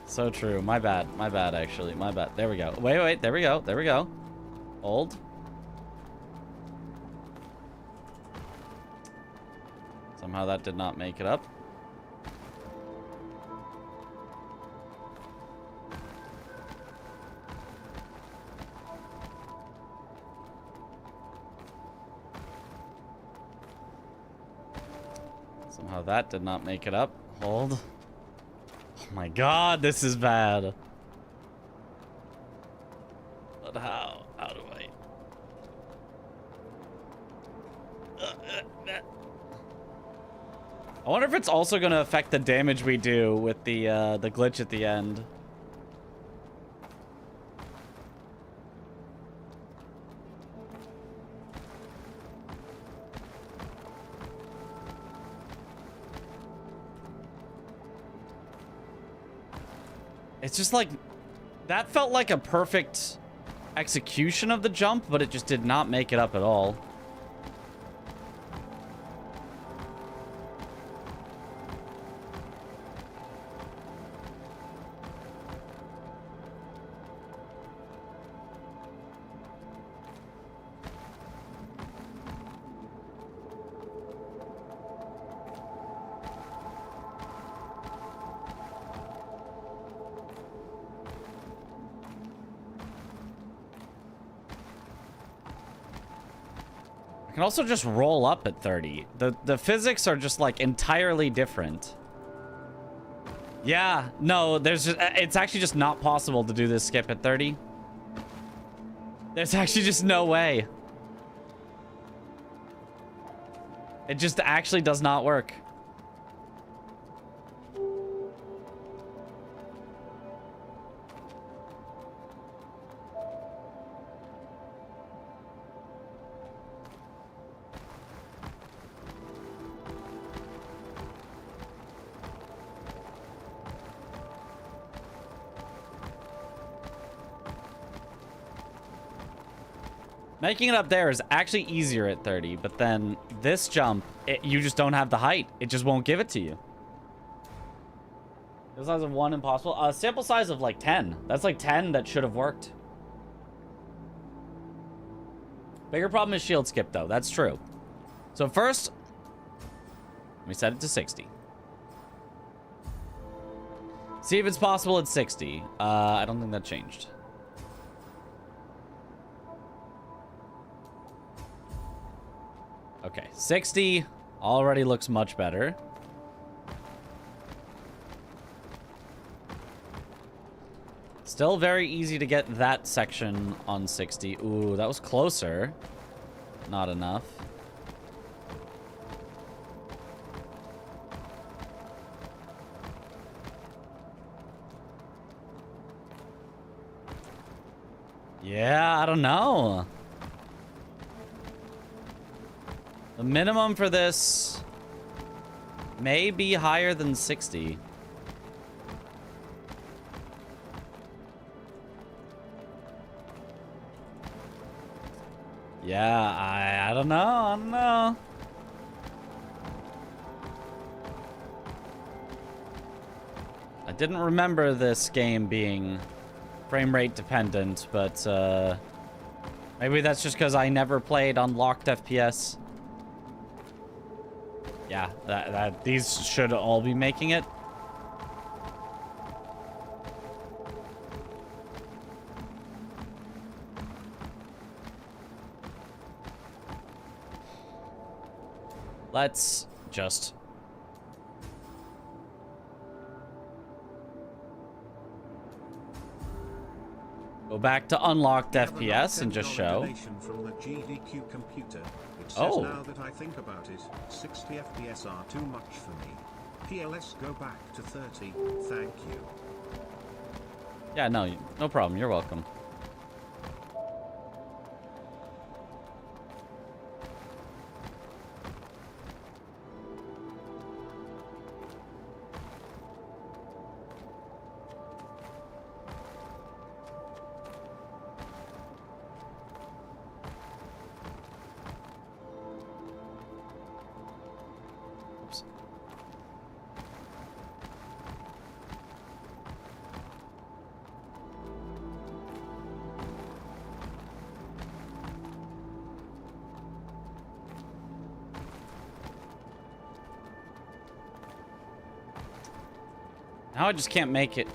So true. My bad, actually. My bad. There we go. Wait. There we go. Hold. Somehow that did not make it up. Somehow that did not make it up. Hold. Oh my god, this is bad. But how? How do I? I wonder if it's also going to affect the damage we do with the glitch at the end. It's just like, that felt like a perfect execution of the jump, but it just did not make it up at all. Can also just roll up at 30. The physics are just like entirely different. Yeah, no, it's actually just not possible to do this skip at 30. There's actually just no way. It just actually does not work. Making it up there is actually easier at 30, but then this jump, you just don't have the height. It just won't give it to you. The size of 1 impossible. Sample size of like 10. That's like 10 that should have worked. Bigger problem is shield skip though. That's true. So first, we set it to 60. See if it's possible at 60. I don't think that changed. Okay, 60 already looks much better. Still very easy to get that section on 60. Ooh, that was closer. Not enough. Yeah, I don't know. The minimum for this may be higher than 60. Yeah, I don't know. I don't know. I didn't remember this game being frame rate dependent, but maybe that's just because I never played unlocked FPS. Yeah, these should all be making it. Let's just go back to unlocked FPS and just show. From the GDQ computer, which says Oh. now that I think about it, 60 FPS are too much for me. PLS go back to 30, thank you. Yeah, no problem. You're welcome. Now I just can't make it.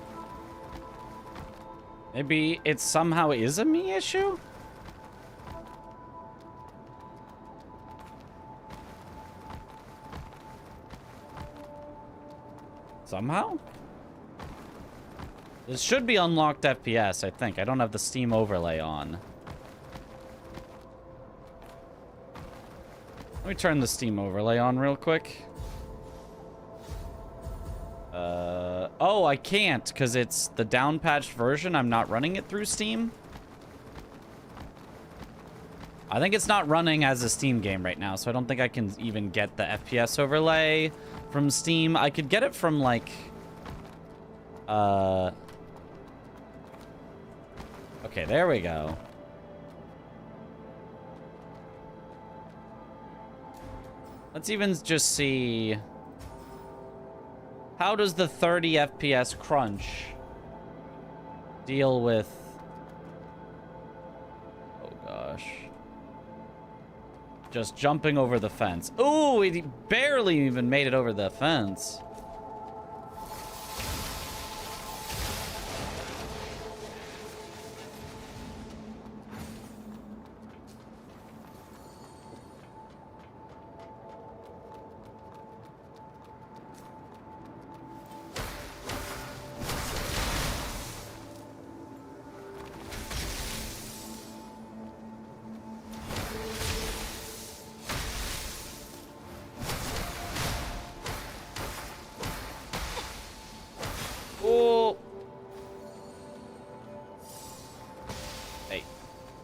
Maybe it somehow is a me issue? Somehow? This should be unlocked FPS, I think. I don't have the Steam overlay on. Let me turn the Steam overlay on real quick. Oh, I can't, because it's the down-patched version. I'm not running it through Steam. I think it's not running as a Steam game right now, so I don't think I can even get the FPS overlay from Steam. I could get it from, like... Okay, there we go. Let's even just see... How does the 30 FPS crunch deal with... Oh, gosh. Just jumping over the fence. Ooh, he barely even made it over the fence.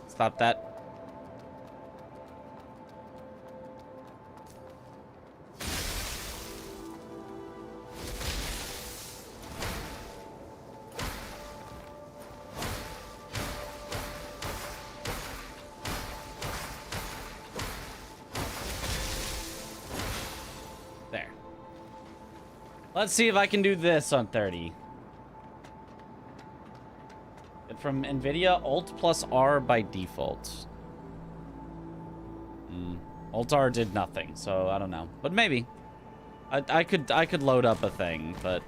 Stop that. There. Let's see if I can do this on 30. From NVIDIA, Alt plus R by default. Alt R did nothing, so I don't know. But maybe. I could load up a thing, but...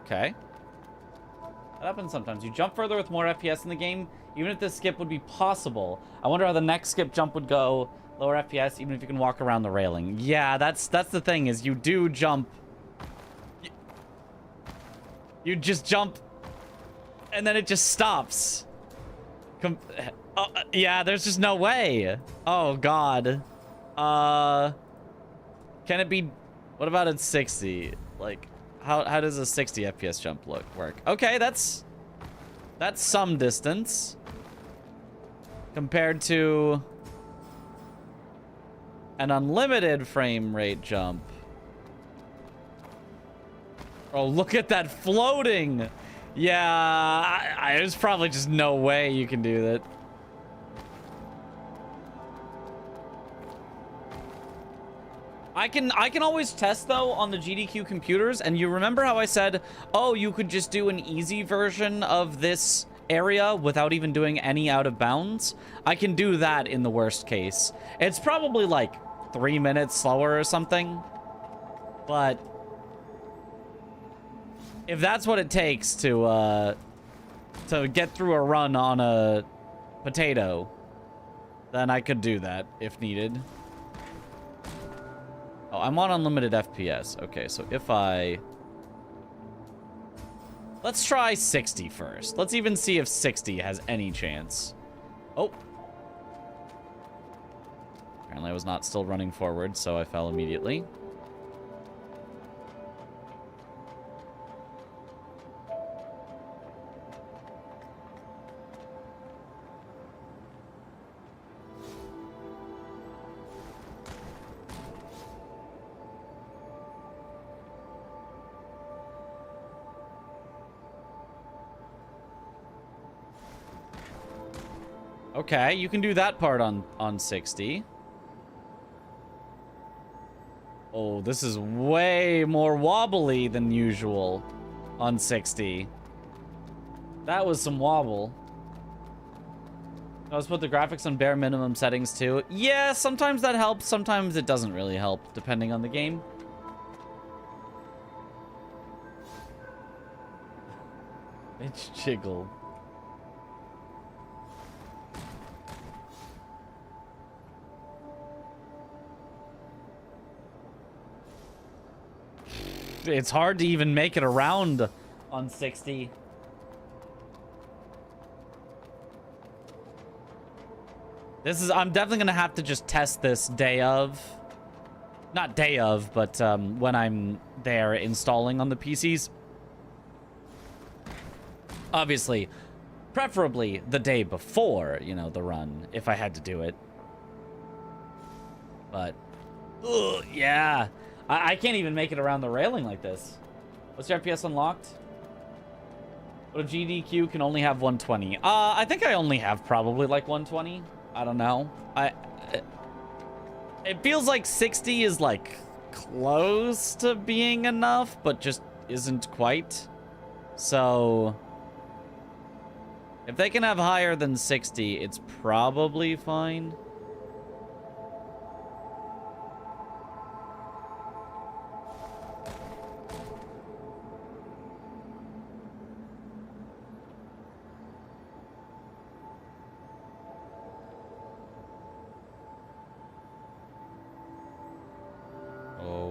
Okay. That happens sometimes. You jump further with more FPS in the game, even if this skip would be possible. I wonder how the next skip jump would go. Lower FPS, even if you can walk around the railing. Yeah, that's the thing, is you do jump. You just jump, and then it just stops. Yeah, there's just no way. Oh, God. Can it be... What about at 60? Like, how does a 60 FPS jump work? Okay, that's some distance. Compared to an unlimited frame rate jump. Oh, look at that floating. Yeah, there's probably just no way you can do that. I can always test, though, on the GDQ computers, and you remember how I said, oh, you could just do an easy version of this area without even doing any out of bounds? I can do that in the worst case. It's probably like 3 minutes slower or something, but if that's what it takes to get through a run on a potato, then I could do that if needed. Oh, I'm on unlimited FPS. Okay, so if I... Let's try 60 first. Let's even see if 60 has any chance. Oh. Apparently I was not still running forward, so I fell immediately. Okay, you can do that part on 60. Oh, this is way more wobbly than usual on 60. That was some wobble. Let's put the graphics on bare minimum settings too. Yeah, sometimes that helps. Sometimes it doesn't really help, depending on the game. It's jiggled. It's hard to even make it around on 60. I'm definitely gonna have to just test this day of. Not day of, but when I'm there installing on the PCs. Obviously, preferably the day before, you know, the run, if I had to do it. But, ugh, yeah. I can't even make it around the railing like this. What's your FPS unlocked? What if GDQ can only have 120? I think I only have probably like 120. I don't know. It feels like 60 is like close to being enough, but just isn't quite. So if they can have higher than 60, it's probably fine.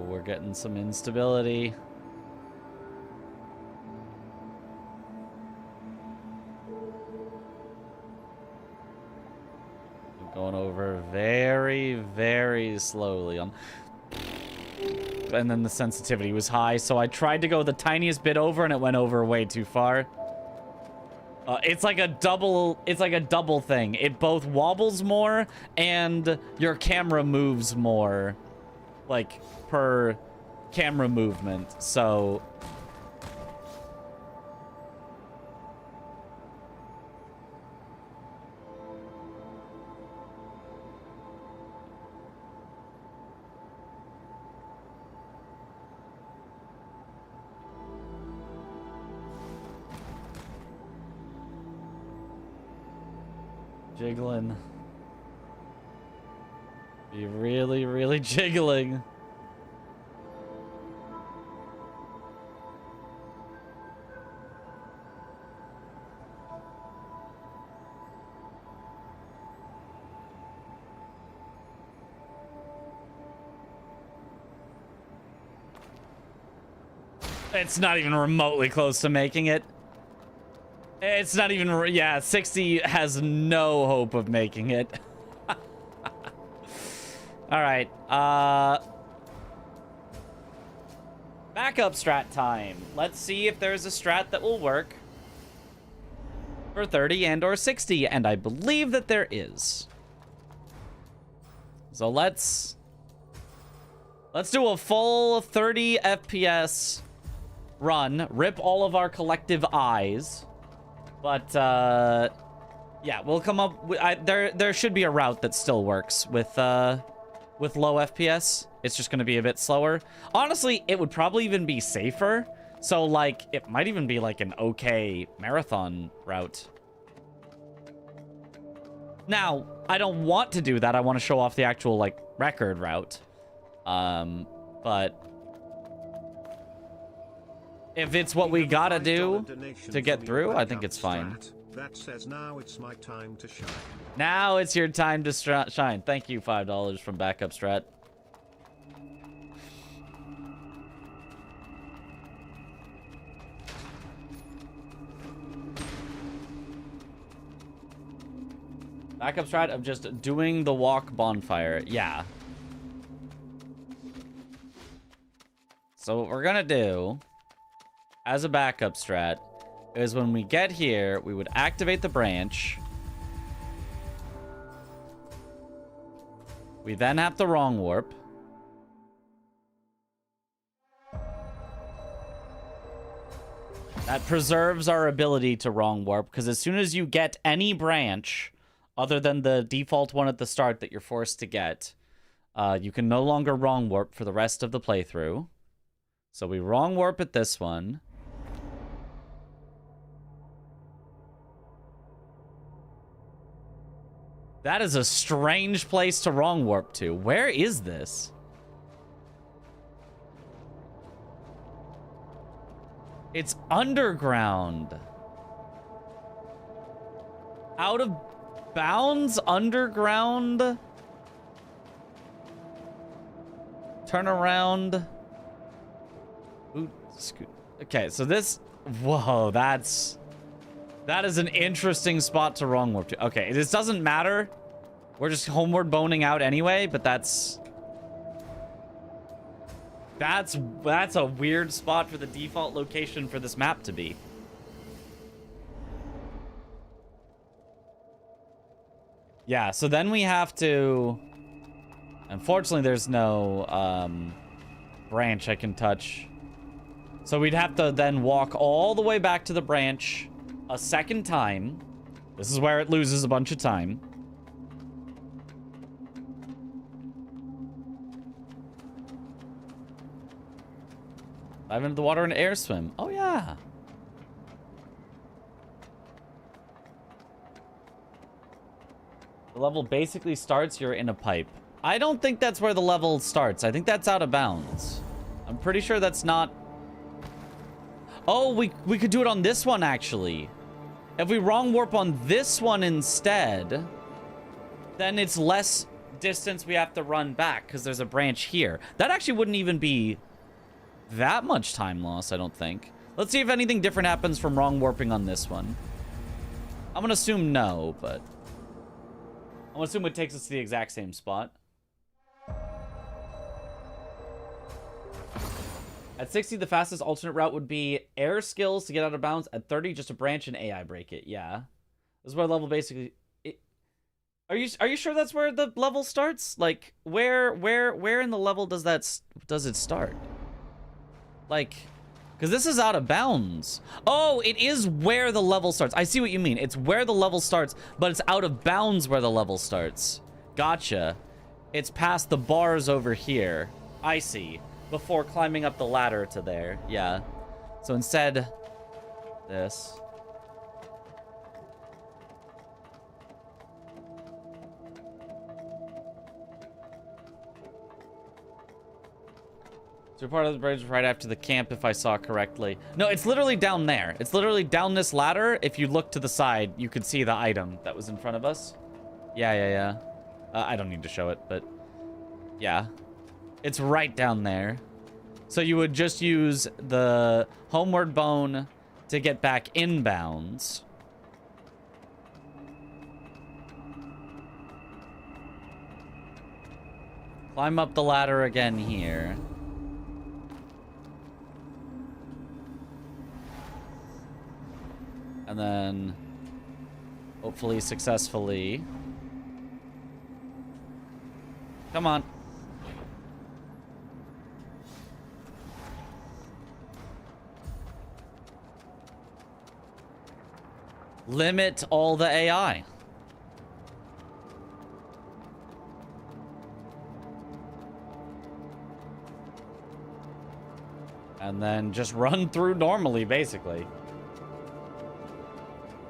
We're getting some instability. I'm going over very, very slowly on. And then the sensitivity was high, so I tried to go the tiniest bit over and it went over way too far. It's like a double thing. It both wobbles more and your camera moves more. Like, per camera movement, so... Jiggling. Be really, really jiggling. It's not even remotely close to making it. It's not even, yeah, 60 has no hope of making it. All right, backup strat time. Let's see if there's a strat that will work for 30 and or 60, and I believe that there is. So let's do a full 30 FPS run, rip all of our collective eyes. But yeah, we'll come up with, there should be a route that still works with low FPS. It's just going to be a bit slower. Honestly, it would probably even be safer. So like it might even be like an okay marathon route. Now, I don't want to do that. I want to show off the actual like record route. But if it's what we gotta do to get through, I think it's fine. That says now it's my time to shine. Now it's your time to shine. Thank you, $5 from Backup Strat. Backup strat of just doing the walk bonfire. Yeah. So what we're gonna do as a backup strat is when we get here, we would activate the branch. We then have the wrong warp. That preserves our ability to wrong warp, because as soon as you get any branch other than the default one at the start that you're forced to get, you can no longer wrong warp for the rest of the playthrough. So we wrong warp at this one. That is a strange place to wrong warp to. Where is this? It's underground. Out of bounds? Underground? Turn around. Ooh, scoot. Okay, so this... Whoa, that is an interesting spot to wrong warp to. Okay, this doesn't matter. We're just homeward boning out anyway, but that's a weird spot for the default location for this map to be. Yeah, so then we have to... Unfortunately, there's no branch I can touch. So we'd have to then walk all the way back to the branch a second time. This is where it loses a bunch of time. Dive into the water and air swim. Oh, yeah. The level basically starts, you're in a pipe. I don't think that's where the level starts. I think that's out of bounds. I'm pretty sure that's not... Oh, we could do it on this one, actually. If we wrong warp on this one instead, then it's less distance we have to run back because there's a branch here. That actually wouldn't even be that much time loss, I don't think. Let's see if anything different happens from wrong warping on this one. I'm gonna assume no, but I'm gonna assume it takes us to the exact same spot. At 60, the fastest alternate route would be air skills to get out of bounds. At 30, just a branch and AI break it. Yeah, this is where level basically. Are you sure that's where the level starts? Like where in the level does it start? Like, because this is out of bounds. Oh, it is where the level starts. I see what you mean. It's where the level starts, but it's out of bounds where the level starts. Gotcha. It's past the bars over here. I see. Before climbing up the ladder to there. Yeah. So instead, this. So part of the bridge right after the camp, if I saw correctly. No, it's literally down there. It's literally down this ladder. If you look to the side, you could see the item that was in front of us. Yeah. I don't need to show it, but yeah. It's right down there. So you would just use the homeward bone to get back inbounds. Climb up the ladder again here. And then, hopefully successfully. Come on. Limit all the AI. And then just run through normally, basically.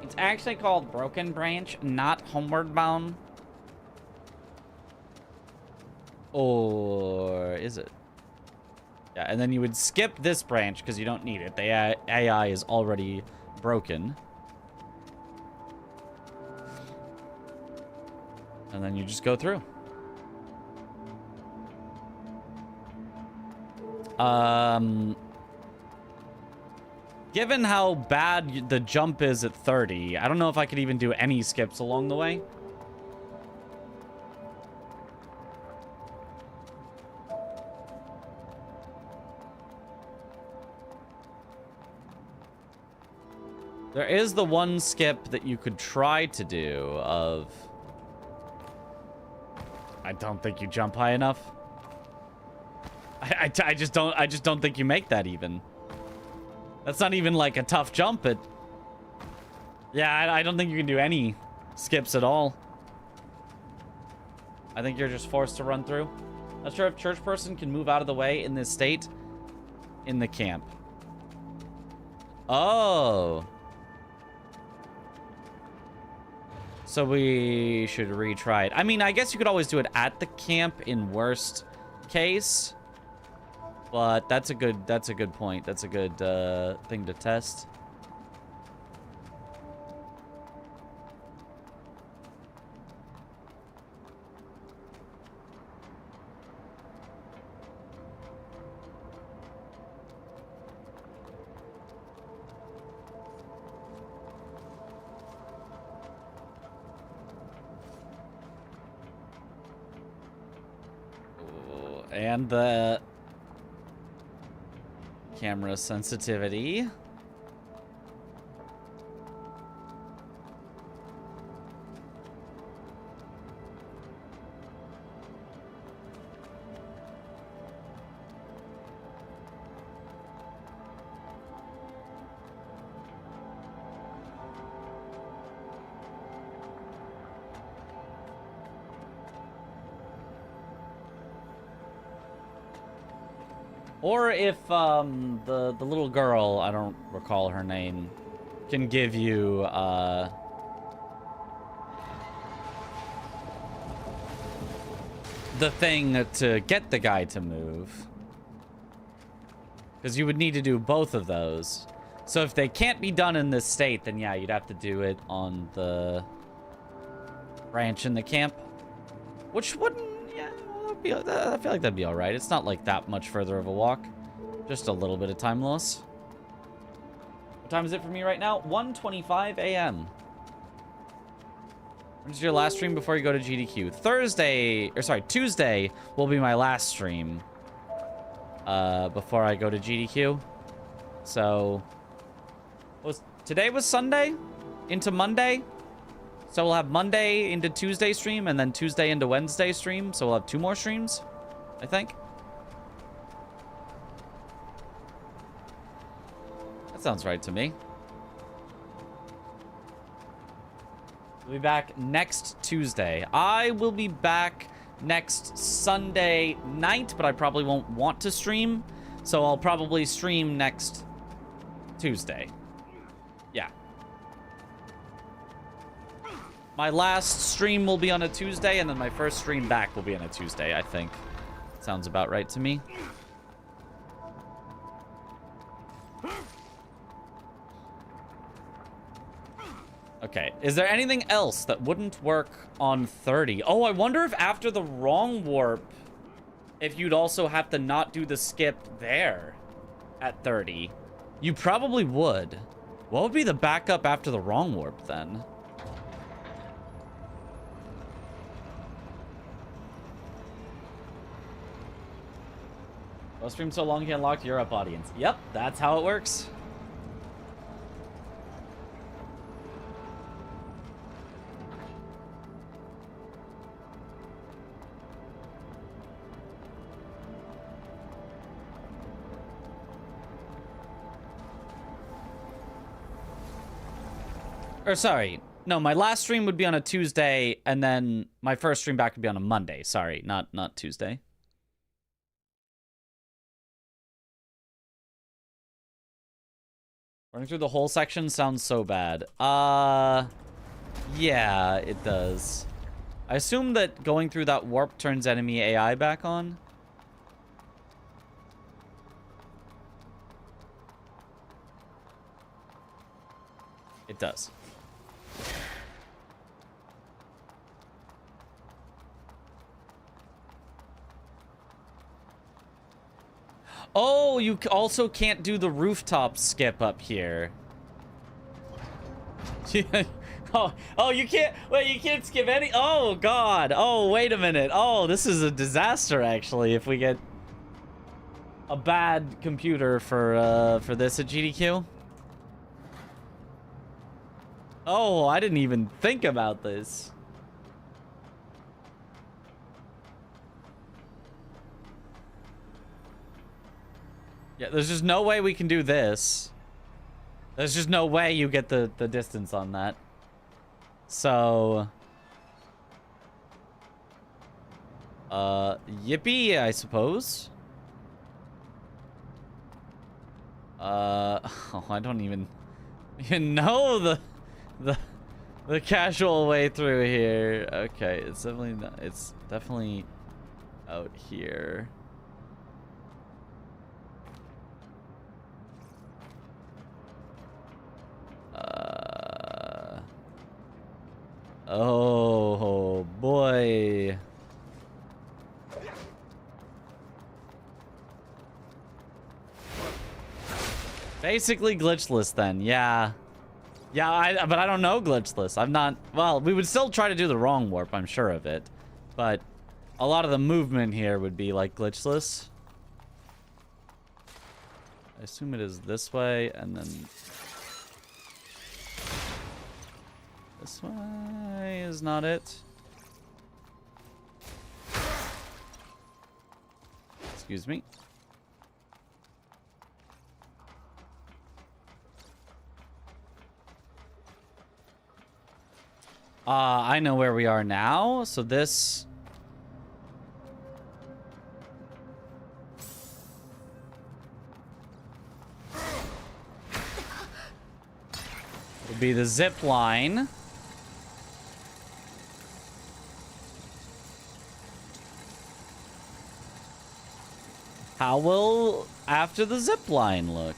It's actually called Broken Branch, not Homeward Bound. Or is it? Yeah, and then you would skip this branch because you don't need it. The AI is already broken. And then you just go through. Given how bad the jump is at 30, I don't know if I could even do any skips along the way. There is the one skip that you could try to do of... I don't think you jump high enough. I just don't think you make that even. That's not even like a tough jump. Yeah, I don't think you can do any skips at all. I think you're just forced to run through. Not sure if church person can move out of the way in this state in the camp. Oh. So we should retry it. I mean, I guess you could always do it at the camp in worst case. But that's a good point. That's a good thing to test. Ooh, and the camera sensitivity. Or if the little girl, I don't recall her name, can give you the thing to get the guy to move. Because you would need to do both of those. So if they can't be done in this state, then yeah, you'd have to do it on the branch in the camp. Which wouldn't, yeah, I feel like that'd be alright. It's not like that much further of a walk. Just a little bit of time loss. What time is it for me right now? 1:25 a.m. When's your last stream before you go to GDQ? Tuesday will be my last stream before I go to GDQ. So, today was Sunday into Monday. So we'll have Monday into Tuesday stream and then Tuesday into Wednesday stream. So we'll have 2 more streams, I think. That sounds right to me. We'll be back next Tuesday. I will be back next Sunday night, but I probably won't want to stream. So I'll probably stream next Tuesday. Yeah. My last stream will be on a Tuesday, and then my first stream back will be on a Tuesday, I think. Sounds about right to me. Okay, is there anything else that wouldn't work on 30? Oh, I wonder if after the wrong warp, if you'd also have to not do the skip there at 30. You probably would. What would be the backup after the wrong warp then? Well, stream so long he unlocked Europe audience. Yep, that's how it works. Or sorry, no, my last stream would be on a Tuesday, and then my first stream back would be on a Monday. Sorry, not Tuesday. Running through the whole section sounds so bad. Yeah, it does. I assume that going through that warp turns enemy AI back on. It does. Oh, you also can't do the rooftop skip up here. oh, you can't. Wait, you can't skip any. Oh God. Oh, wait a minute. Oh, this is a disaster actually. If we get a bad computer for this at GDQ. Oh, I didn't even think about this. Yeah, there's just no way we can do this. There's just no way you get the distance on that. So... yippee, I suppose. Oh, I don't even know the casual way through here. Okay, it's definitely not, it's definitely out here. Oh boy. Basically glitchless then, yeah. Yeah, but I don't know glitchless. I'm not, well, we would still try to do the wrong warp, I'm sure of it. But a lot of the movement here would be like glitchless. I assume it is this way and then this way is not it. Excuse me. I know where we are now. So this... would be the zip line. How will after the zip line look?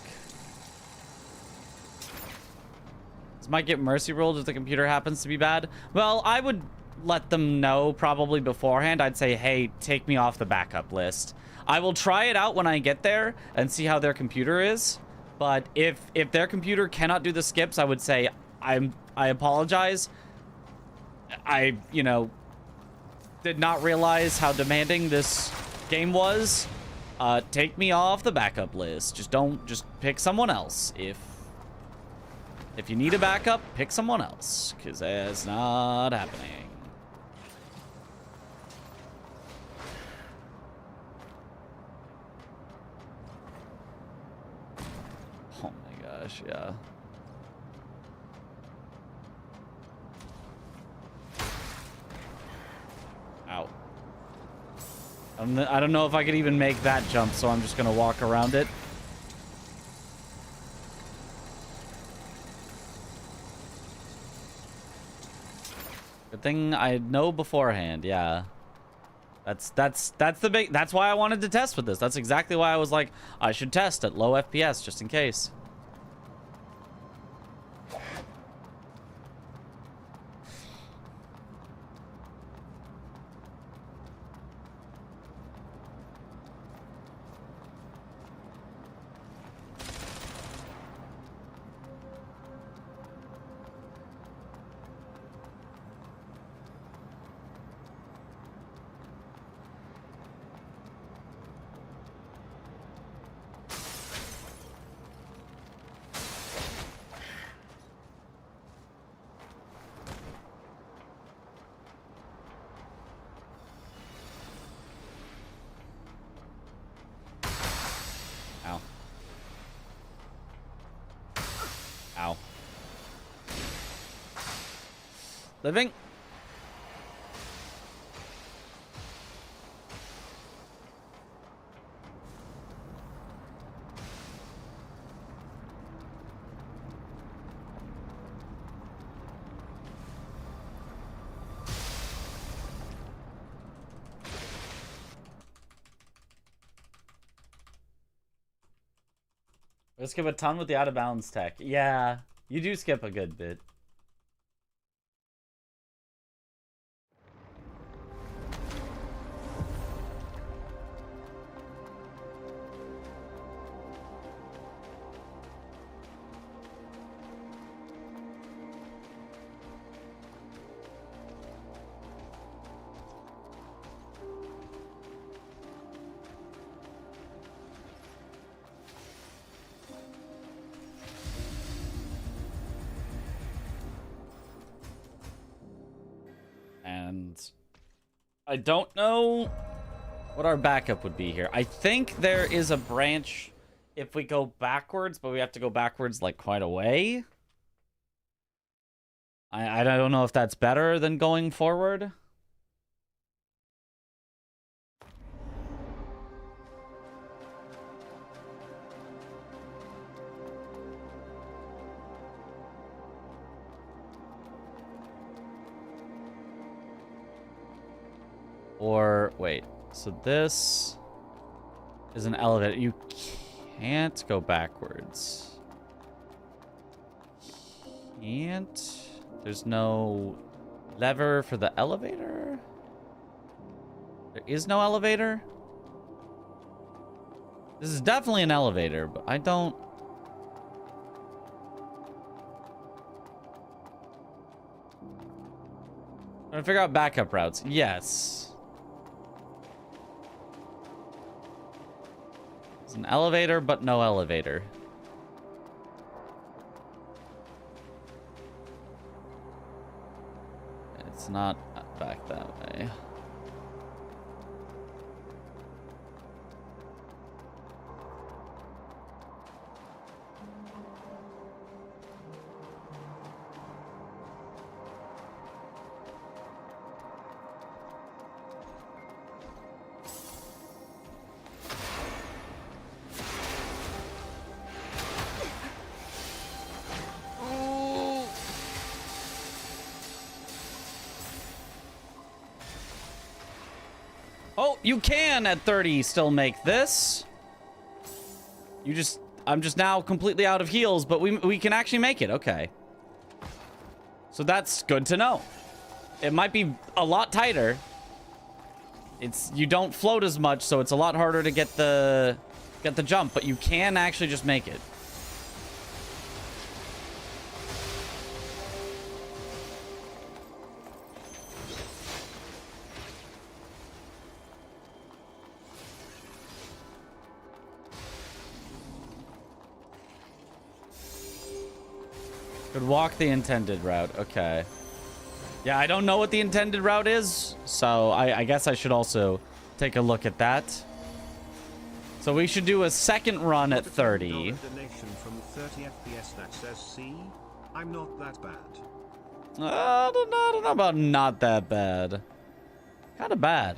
This might get mercy rolled if the computer happens to be bad. Well, I would let them know probably beforehand. I'd say, hey, take me off the backup list. I will try it out when I get there and see how their computer is. But if their computer cannot do the skips, I would say, I apologize. I, you know, did not realize how demanding this game was. Take me off the backup list. Just pick someone else. If you need a backup, pick someone else, because that's not happening. Oh my gosh, yeah. Ow. I don't know if I could even make that jump, so I'm just gonna walk around it. Good thing I know beforehand, yeah. That's why I wanted to test with this. That's exactly why I was like, I should test at low FPS just in case. Living. I skip a ton with the out of bounds tech. Yeah, you do skip a good bit. And I don't know what our backup would be here. I think there is a branch if we go backwards, but we have to go backwards like quite a way. I don't know if that's better than going forward. Or, wait, so this is an elevator. You can't go backwards. Can't. There's no lever for the elevator. There is no elevator. This is definitely an elevator, but I don't... I'm trying to figure out backup routes. Yes. It's an elevator, but no elevator. It's not back that way. Oh, you can at 30 still make this. I'm just now completely out of heals, but we can actually make it. Okay. So that's good to know. It might be a lot tighter. You don't float as much, so it's a lot harder to get the jump, but you can actually just make it. Could walk the intended route. Okay. Yeah, I don't know what the intended route is, so I guess I should also take a look at that. So we should do a second run at 30. Donation from 30 FPS that says, "See, I'm not that bad." I don't know about not that bad. Kind of bad.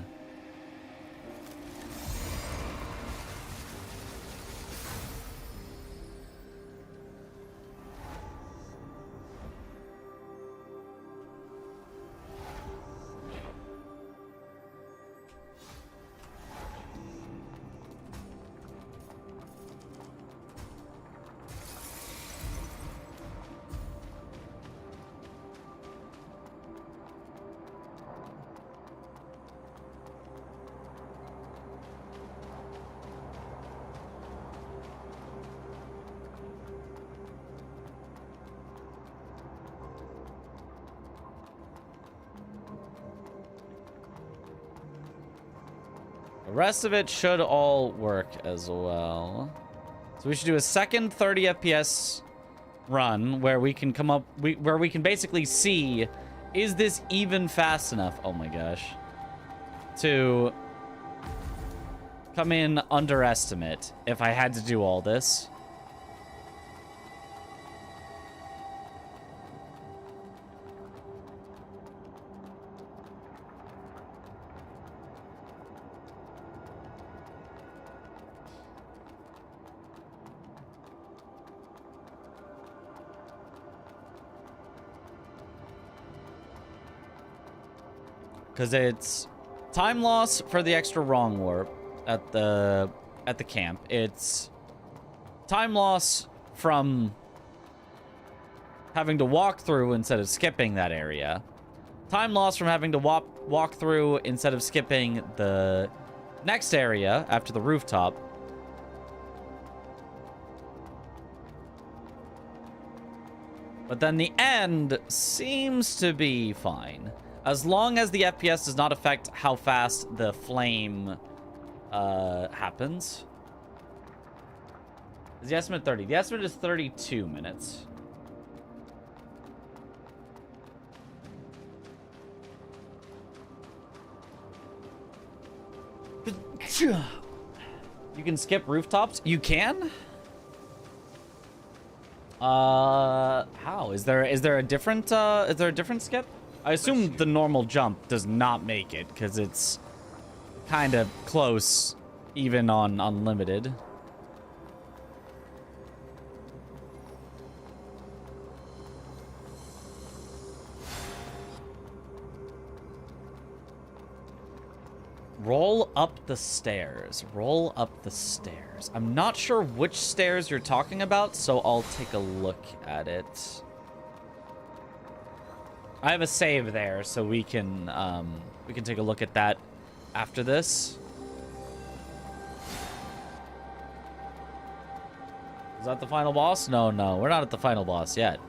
The rest of it should all work as well. So we should do a second 30 FPS run where we can come up, where we can basically see, is this even fast enough? Oh my gosh. To come in underestimate if I had to do all this. because it's time loss for the extra wrong warp at the camp. It's time loss from having to walk through instead of skipping that area. Time loss from having to walk through instead of skipping the next area after the rooftop. But then the end seems to be fine. As long as the FPS does not affect how fast the flame happens. Is the estimate 30? The estimate is 32 minutes. You can skip rooftops? You can? How? Is there a different skip? I assume the normal jump does not make it, because it's kind of close, even on unlimited. Roll up the stairs. Roll up the stairs. I'm not sure which stairs you're talking about, so I'll take a look at it. I have a save there, so we can take a look at that after this. Is that the final boss? No, we're not at the final boss yet.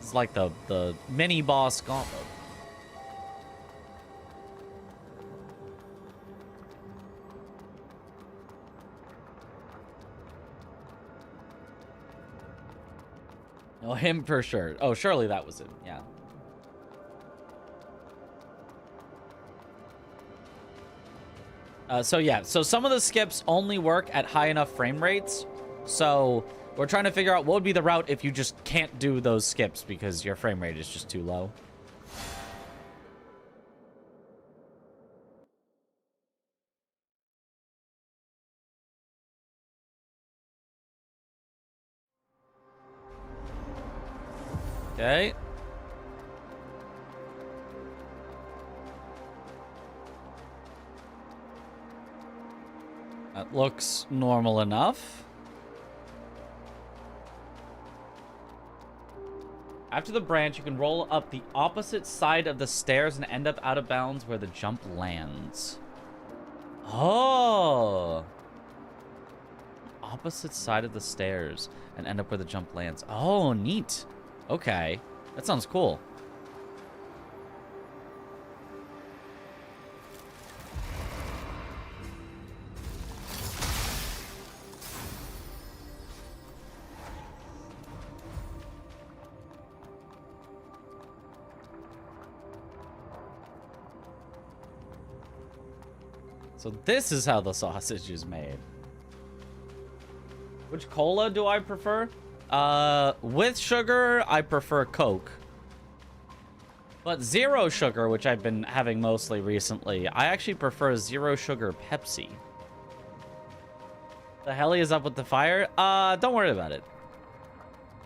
It's like the mini boss gauntlet. Oh, him for sure. Oh, surely that was him. Yeah. So some of the skips only work at high enough frame rates. So we're trying to figure out what would be the route if you just can't do those skips because your frame rate is just too low. Okay. That looks normal enough. After the branch, you can roll up the opposite side of the stairs and end up out of bounds where the jump lands. Oh. Opposite side of the stairs and end up where the jump lands. Oh, neat. Okay. That sounds cool. So this is how the sausage is made. Which cola do I prefer? With sugar, I prefer Coke. But zero sugar, which I've been having mostly recently, I actually prefer zero sugar Pepsi. The heli is up with the fire? Don't worry about it.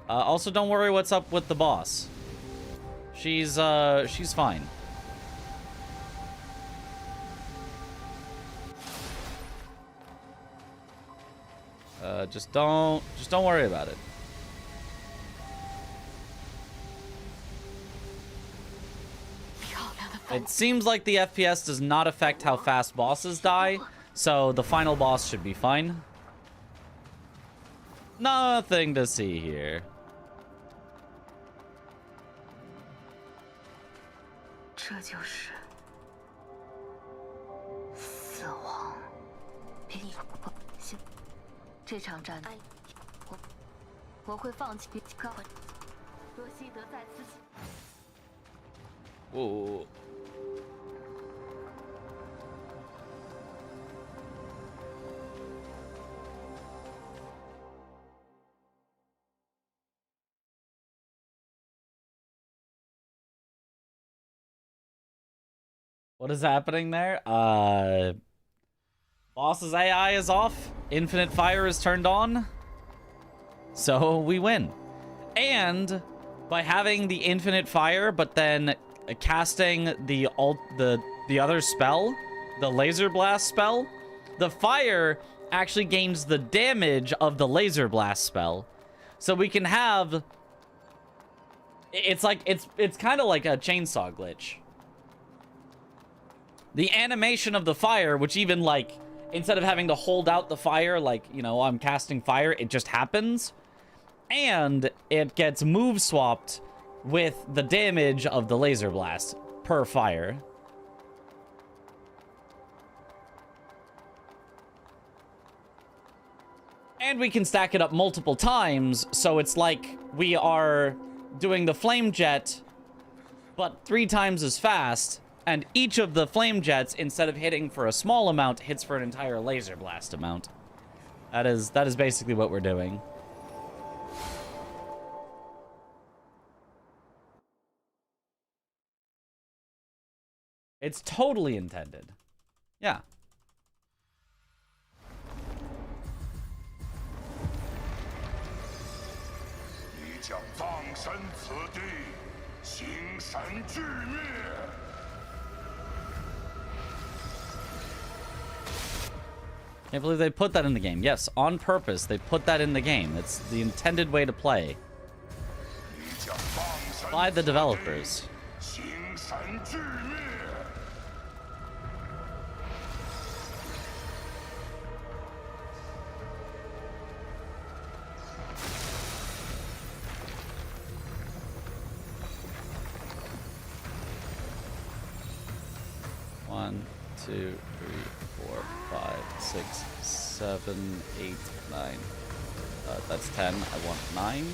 Also, don't worry what's up with the boss. She's fine. Just don't worry about it. It seems like the FPS does not affect how fast bosses die, so the final boss should be fine. Nothing to see here. Whoa. What is happening there? Boss's AI is off. Infinite fire is turned on. So we win. And by having the infinite fire, but then casting the other spell, the laser blast spell, the fire actually gains the damage of the laser blast spell. So we can have, it's kind of like a chainsaw glitch. The animation of the fire, which even like, instead of having to hold out the fire, like, you know, I'm casting fire, it just happens. And it gets move swapped with the damage of the laser blast per fire. And we can stack it up multiple times, so it's like we are doing the flame jet, but 3 times as fast. And each of the flame jets, instead of hitting for a small amount, hits for an entire laser blast amount. That is basically what we're doing. It's totally intended. Yeah. Can't believe they put that in the game. Yes, on purpose, they put that in the game. It's the intended way to play. By the developers. One, 2, 3, 4, 5, 6, 7, 8, 9. That's 10. I want 9.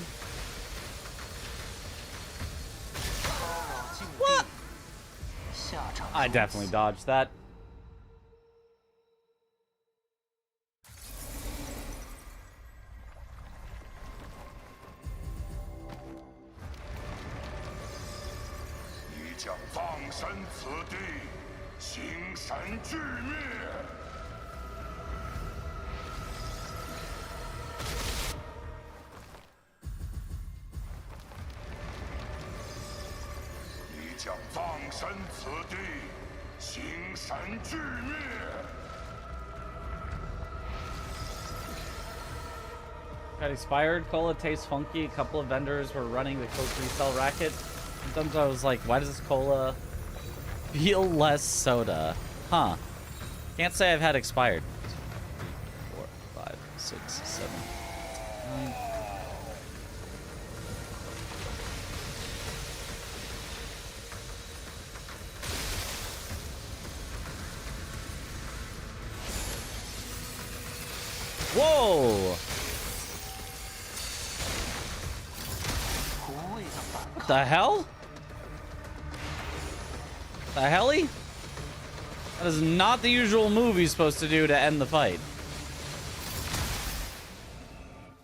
What? I definitely dodged that. Got expired. Cola tastes funky. A couple of vendors were running the Coke resell racket. Sometimes I was like, why does this cola feel less soda? Huh. Can't say I've had expired. 2, 3, 4, 5, 6, 7, 9. Whoa! What the hell? The helly? That is not the usual move he's supposed to do to end the fight.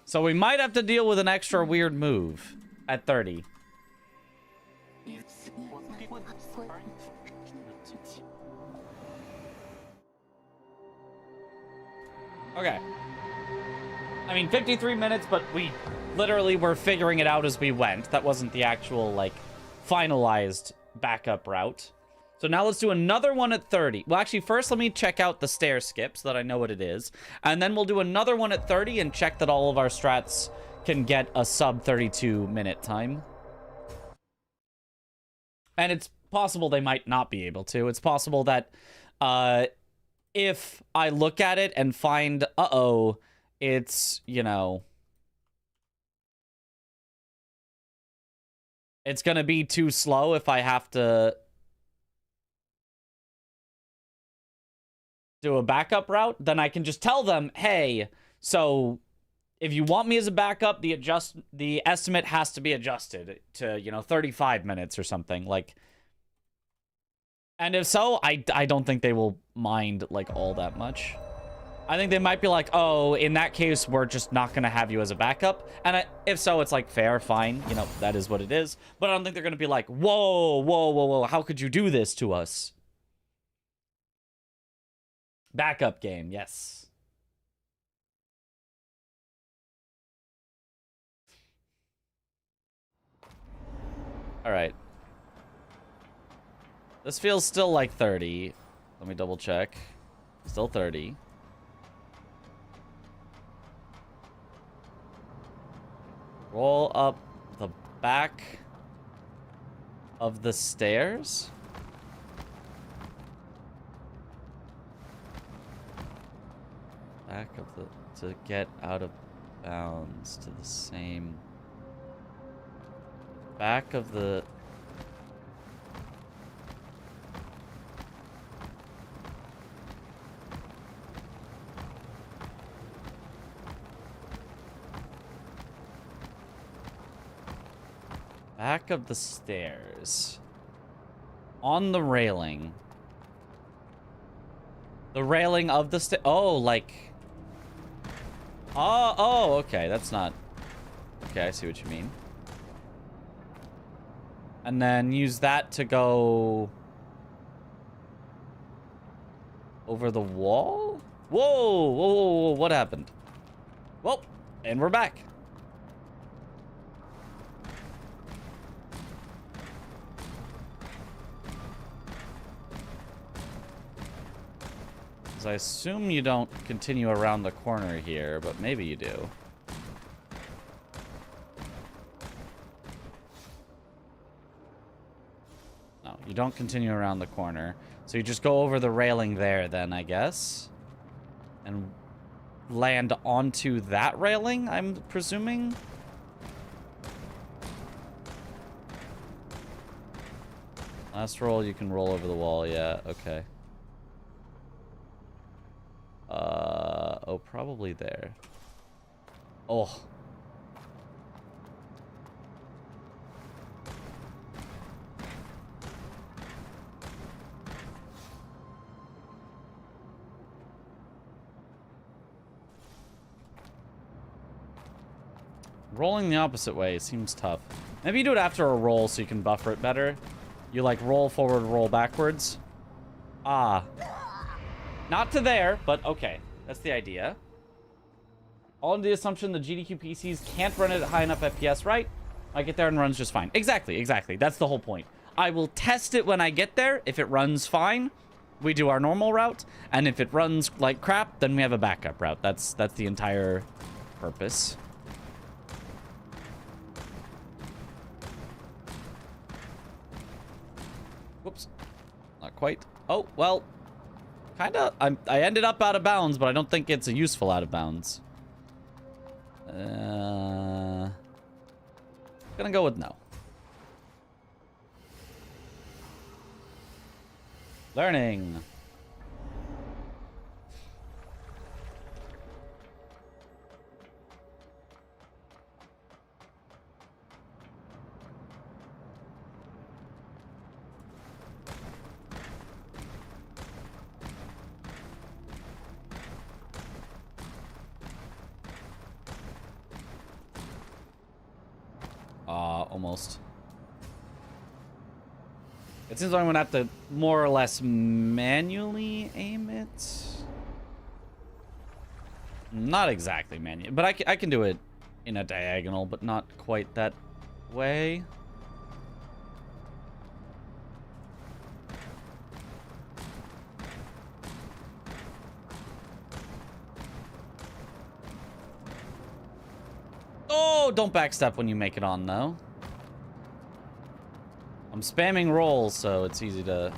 So we might have to deal with an extra weird move at 30. Okay. I mean, 53 minutes, but we literally were figuring it out as we went. That wasn't the actual, like, finalized backup route. So now let's do another one at 30. Well, actually, first let me check out the stair skip so that I know what it is. And then we'll do another one at 30 and check that all of our strats can get a sub 32 minute time. And it's possible they might not be able to. It's possible that if I look at it and find, uh-oh, it's, you know, it's going to be too slow if I have to do a backup route, then I can just tell them, hey, so if you want me as a backup, the estimate has to be adjusted to, you know, 35 minutes or something. Like, and if so, I don't think they will mind, like, all that much. I think they might be like, oh, in that case, we're just not going to have you as a backup. And if so, it's like, fair, fine. You know, that is what it is. But I don't think they're going to be like, whoa, whoa, whoa, whoa, how could you do this to us? Backup game, yes. All right. This feels still like 30. Let me double check. Still 30. Roll up the back of the stairs. Back of the... to get out of bounds to the same... Back of the... Back of the stairs. On the railing. The railing of the oh, like... Oh, okay, that's not... Okay, I see what you mean. And then use that to go... over the wall? Whoa, whoa, whoa, whoa, what happened? Well, and we're back. I assume you don't continue around the corner here, but maybe you do. No, you don't continue around the corner. So you just go over the railing there then, I guess. And land onto that railing, I'm presuming? Last roll, you can roll over the wall, yeah, okay. Oh, probably there. Oh. Rolling the opposite way seems tough. Maybe you do it after a roll so you can buffer it better. You like roll forward, roll backwards. Ah. Not to there, but okay. That's the idea. All in the assumption the GDQ PCs can't run it at high enough FPS, right? I get there and runs just fine. Exactly, exactly. That's the whole point. I will test it when I get there. If it runs fine, we do our normal route. And if it runs like crap, then we have a backup route. That's the entire purpose. Whoops. Not quite. Oh, well. Kinda. I ended up out of bounds, but I don't think it's a useful out of bounds. Gonna go with no. Learning. Almost. It seems like I'm gonna have to more or less manually aim it. Not exactly manually, but I can do it in a diagonal, but not quite that way. Oh, don't backstep when you make it on, though. I'm spamming rolls, so it's easy to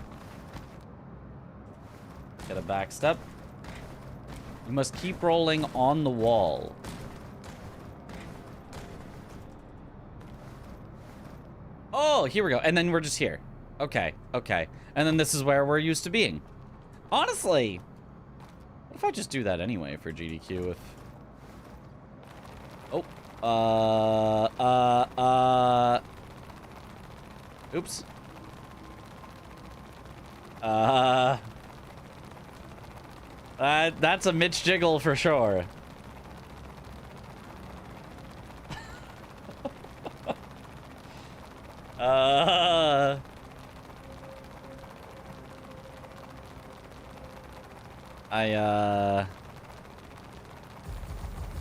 get a backstep. You must keep rolling on the wall. Oh, here we go. And then we're just here. Okay, okay. And then this is where we're used to being. Honestly, what if I just do that anyway for GDQ if... Oh. Oops. That's a Mitch jiggle for sure.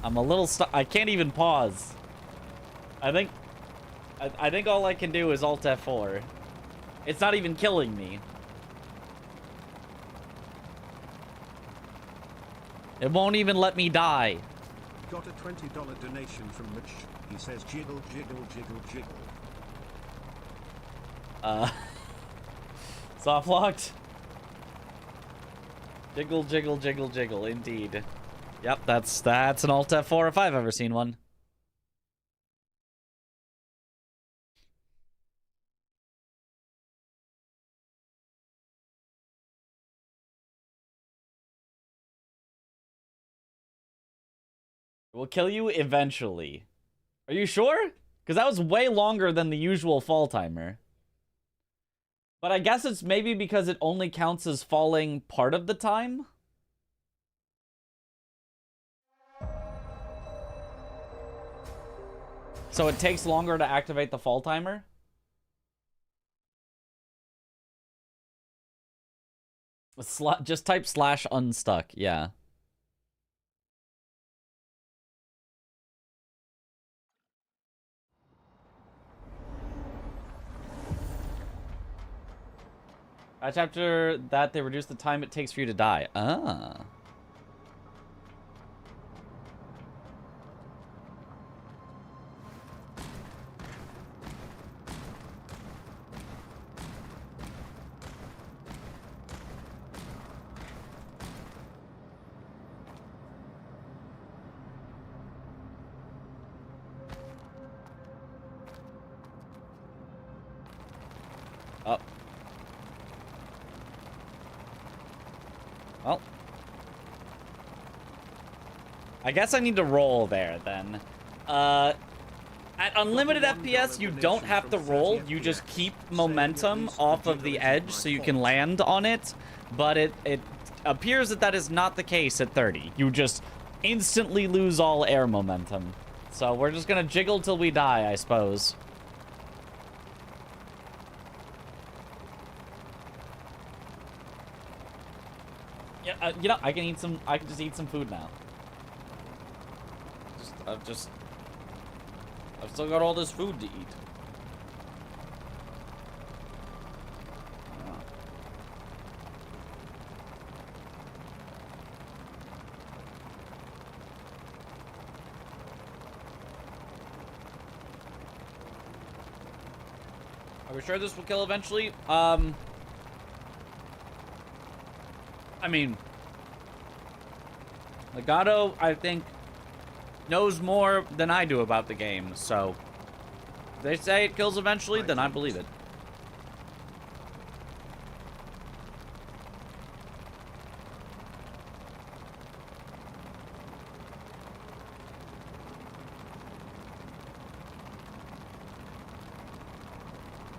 I'm a little stuck. I can't even pause. I think all I can do is Alt F4. It's not even killing me. It won't even let me die. Got a $20 donation from Mitch. He says jiggle, jiggle, jiggle, jiggle. Soft locked. Jiggle, jiggle, jiggle, jiggle, indeed. Yep, that's an Alt F4 if I've ever seen one. It will kill you eventually. Are you sure? Because that was way longer than the usual fall timer. But I guess it's maybe because it only counts as falling part of the time? So it takes longer to activate the fall timer? Just type /unstuck, yeah. Patch after that, they reduce the time it takes for you to die. Ah. Oh. Well. I guess I need to roll there, then. At unlimited FPS, you don't have to roll. You just keep momentum off of the edge so you can land on it. But it appears that that is not the case at 30. You just instantly lose all air momentum. So we're just gonna jiggle till we die, I suppose. Yeah, you know, I can just eat some food now. I've still got all this food to eat. Are we sure this will kill eventually? I mean, Legato, I think, knows more than I do about the game, so if they say it kills eventually, then I believe it.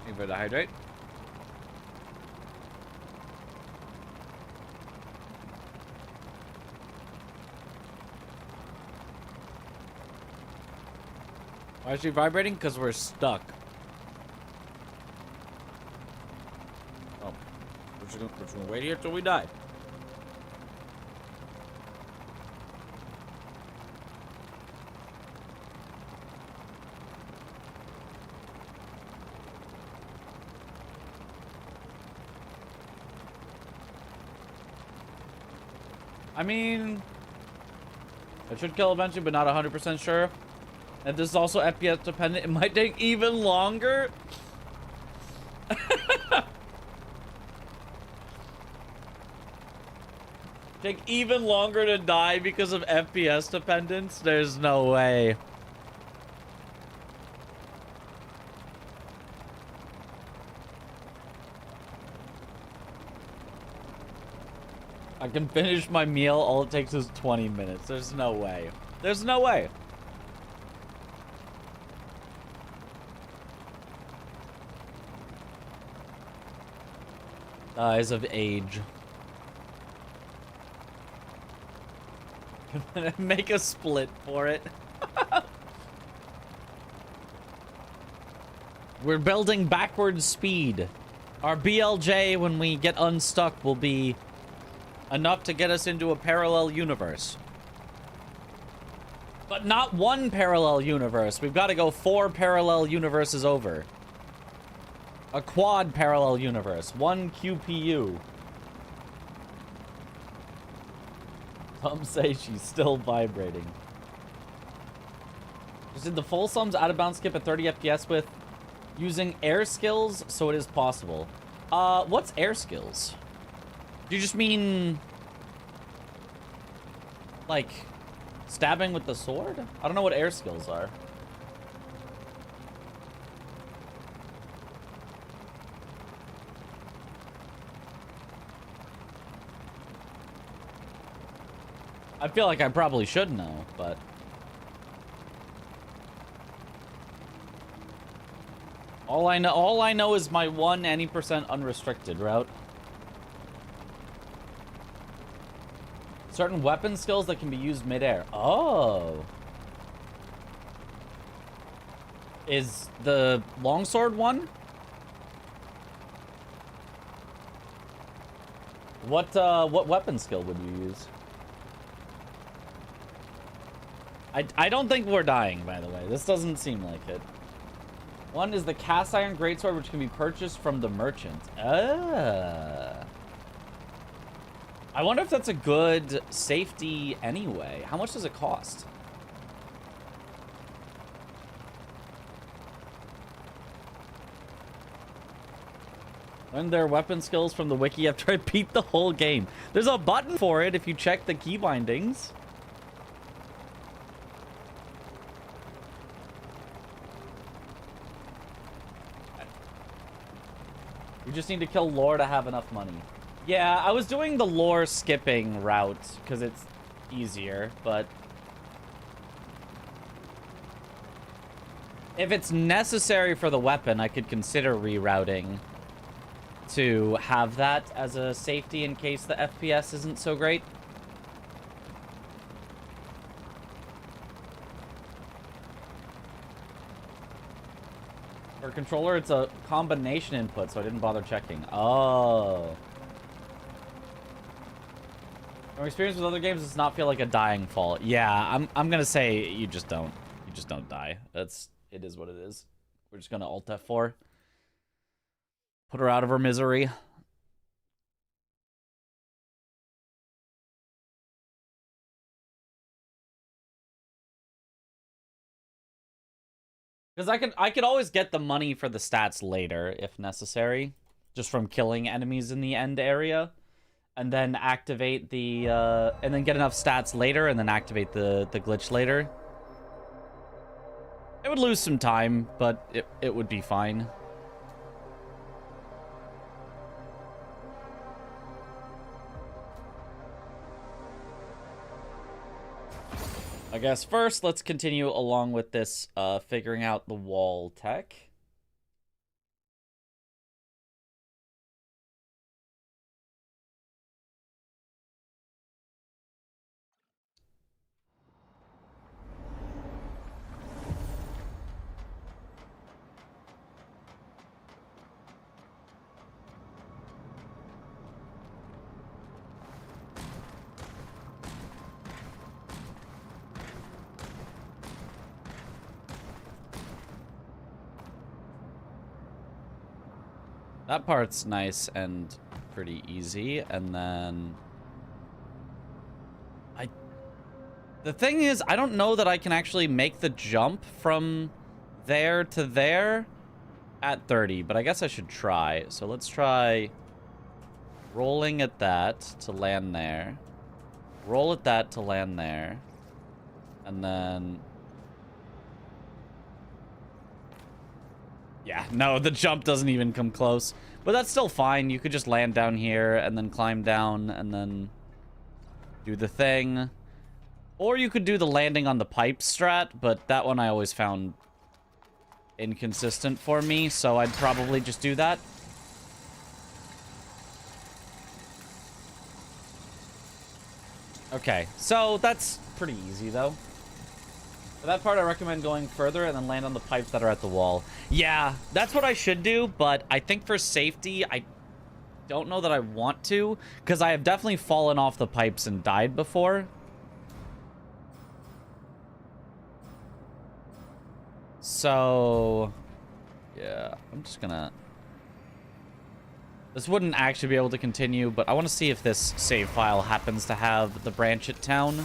Need to hydrate. Why is she vibrating? Because we're stuck. Oh. We're just gonna wait here till we die. I mean, it should kill eventually, but not 100% sure. And this is also FPS dependent. It might take even longer. Take even longer to die because of FPS dependence? There's no way. I can finish my meal. All it takes is 20 minutes. There's no way. There's no way. Eyes of age. Make a split for it. We're building backwards speed. Our BLJ, when we get unstuck, will be enough to get us into a parallel universe. But not one parallel universe. We've got to go 4 parallel universes over. A quad parallel universe. 1 QPU. Some say she's still vibrating. Just did the full sums out of bounds skip at 30 FPS with using air skills, so it is possible. What's air skills? Do you just mean like stabbing with the sword? I don't know what air skills are. I feel like I probably should know, but all I know is my one any % unrestricted route. Certain weapon skills that can be used midair. Oh. Is the longsword one? What weapon skill would you use? I don't think we're dying, by the way. This doesn't seem like it. One is the cast iron greatsword, which can be purchased from the merchant. Ah. I wonder if that's a good safety anyway. How much does it cost? Learn their weapon skills from the wiki after I beat the whole game. There's a button for it if you check the key bindings. You just need to kill lore to have enough money. Yeah, I was doing the lore skipping route because it's easier, but if it's necessary for the weapon, I could consider rerouting to have that as a safety in case the FPS isn't so great. For controller, it's a combination input, so I didn't bother checking. Oh. From experience with other games, does not feel like a dying fall. Yeah, I'm gonna say you just don't die. It is what it is. We're just gonna Alt F4. Put her out of her misery. Because I could always get the money for the stats later if necessary, just from killing enemies in the end area, and then activate the and then get enough stats later, and then activate the glitch later. It would lose some time, but it would be fine. I guess first, let's continue along with this figuring out the wall tech. That part's nice and pretty easy, and then the thing is, I don't know that I can actually make the jump from there to there at 30, but I guess I should try. So let's try rolling at that to land there. Roll at that to land there. And then... yeah, no, the jump doesn't even come close. But that's still fine. You could just land down here and then climb down and then do the thing. Or you could do the landing on the pipe strat, but that one I always found inconsistent for me, so I'd probably just do that. Okay, so that's pretty easy, though. For that part, I recommend going further and then land on the pipes that are at the wall. Yeah, that's what I should do, but I think for safety, I don't know that I want to, because I have definitely fallen off the pipes and died before. So, yeah, I'm just gonna This wouldn't actually be able to continue, but I want to see if this save file happens to have the branch at town.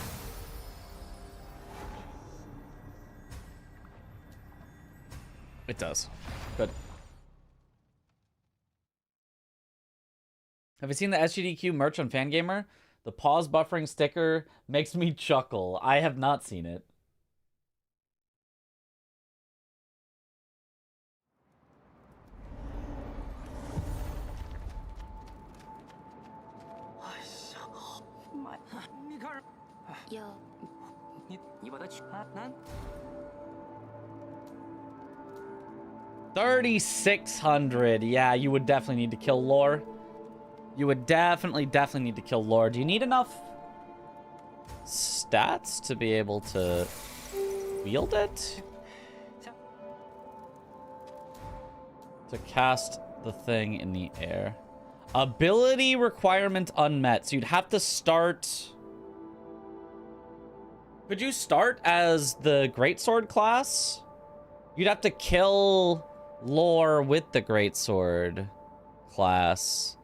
It does. Good. Have you seen the SGDQ merch on Fangamer? The pause buffering sticker makes me chuckle. I have not seen it. Yo. 你把它取啊，难。 3,600. Yeah, you would definitely need to kill Lore. You would definitely need to kill Lore. Do you need enough stats to be able to wield it? To cast the thing in the air. Ability requirement unmet. So you'd have to start... Could you start as the Greatsword class? You'd have to kill Lore with the Greatsword class.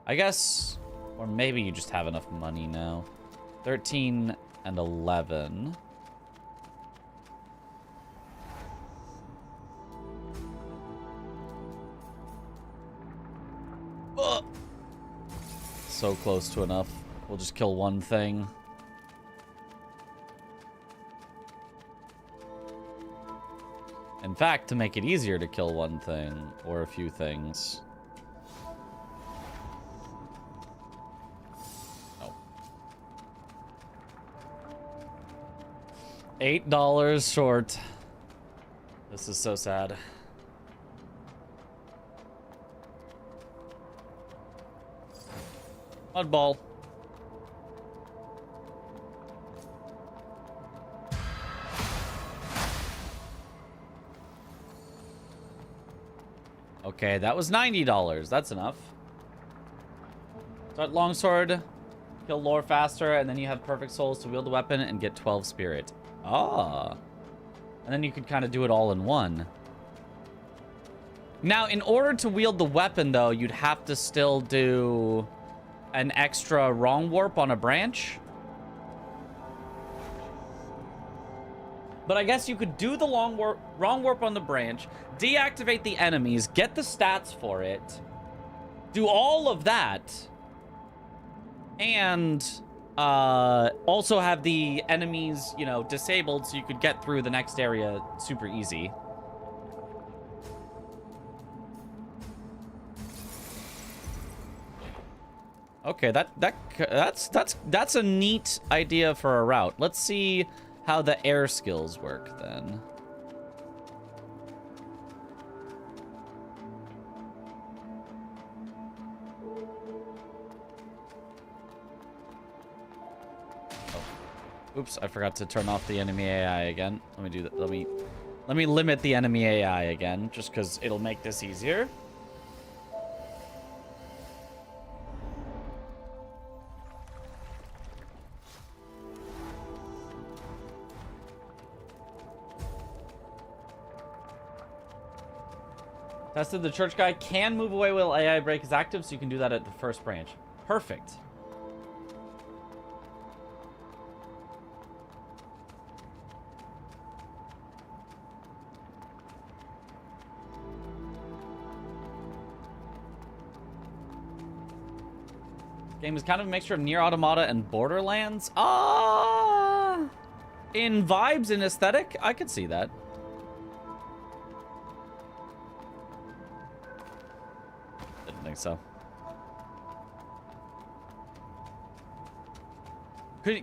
I guess... Or maybe you just have enough money now. 13 and 11. Ugh. So close to enough. We'll just kill one thing. In fact, to make it easier to kill one thing, or a few things. Oh. $8 short. This is so sad. Mudball. Okay, that was $90. That's enough. Start longsword, kill Lore faster, and then you have perfect souls to wield the weapon and get 12 spirit. Ah. And then you could kind of do it all in one. Now, in order to wield the weapon, though, you'd have to still do an extra wrong warp on a branch. But I guess you could do the wrong warp on the branch, deactivate the enemies, get the stats for it, do all of that, and also have the enemies, you know, disabled so you could get through the next area super easy. Okay, that's a neat idea for a route. Let's see how the air skills work then. Oh. Oops, I forgot to turn off the enemy AI again. Let me do that. Let me limit the enemy AI again, just because it'll make this easier. Tested the church guy can move away while AI break is active, so you can do that at the first branch. Perfect. Game is kind of a mixture of Nier Automata and Borderlands. In vibes and aesthetic, I could see that. Didn't think so.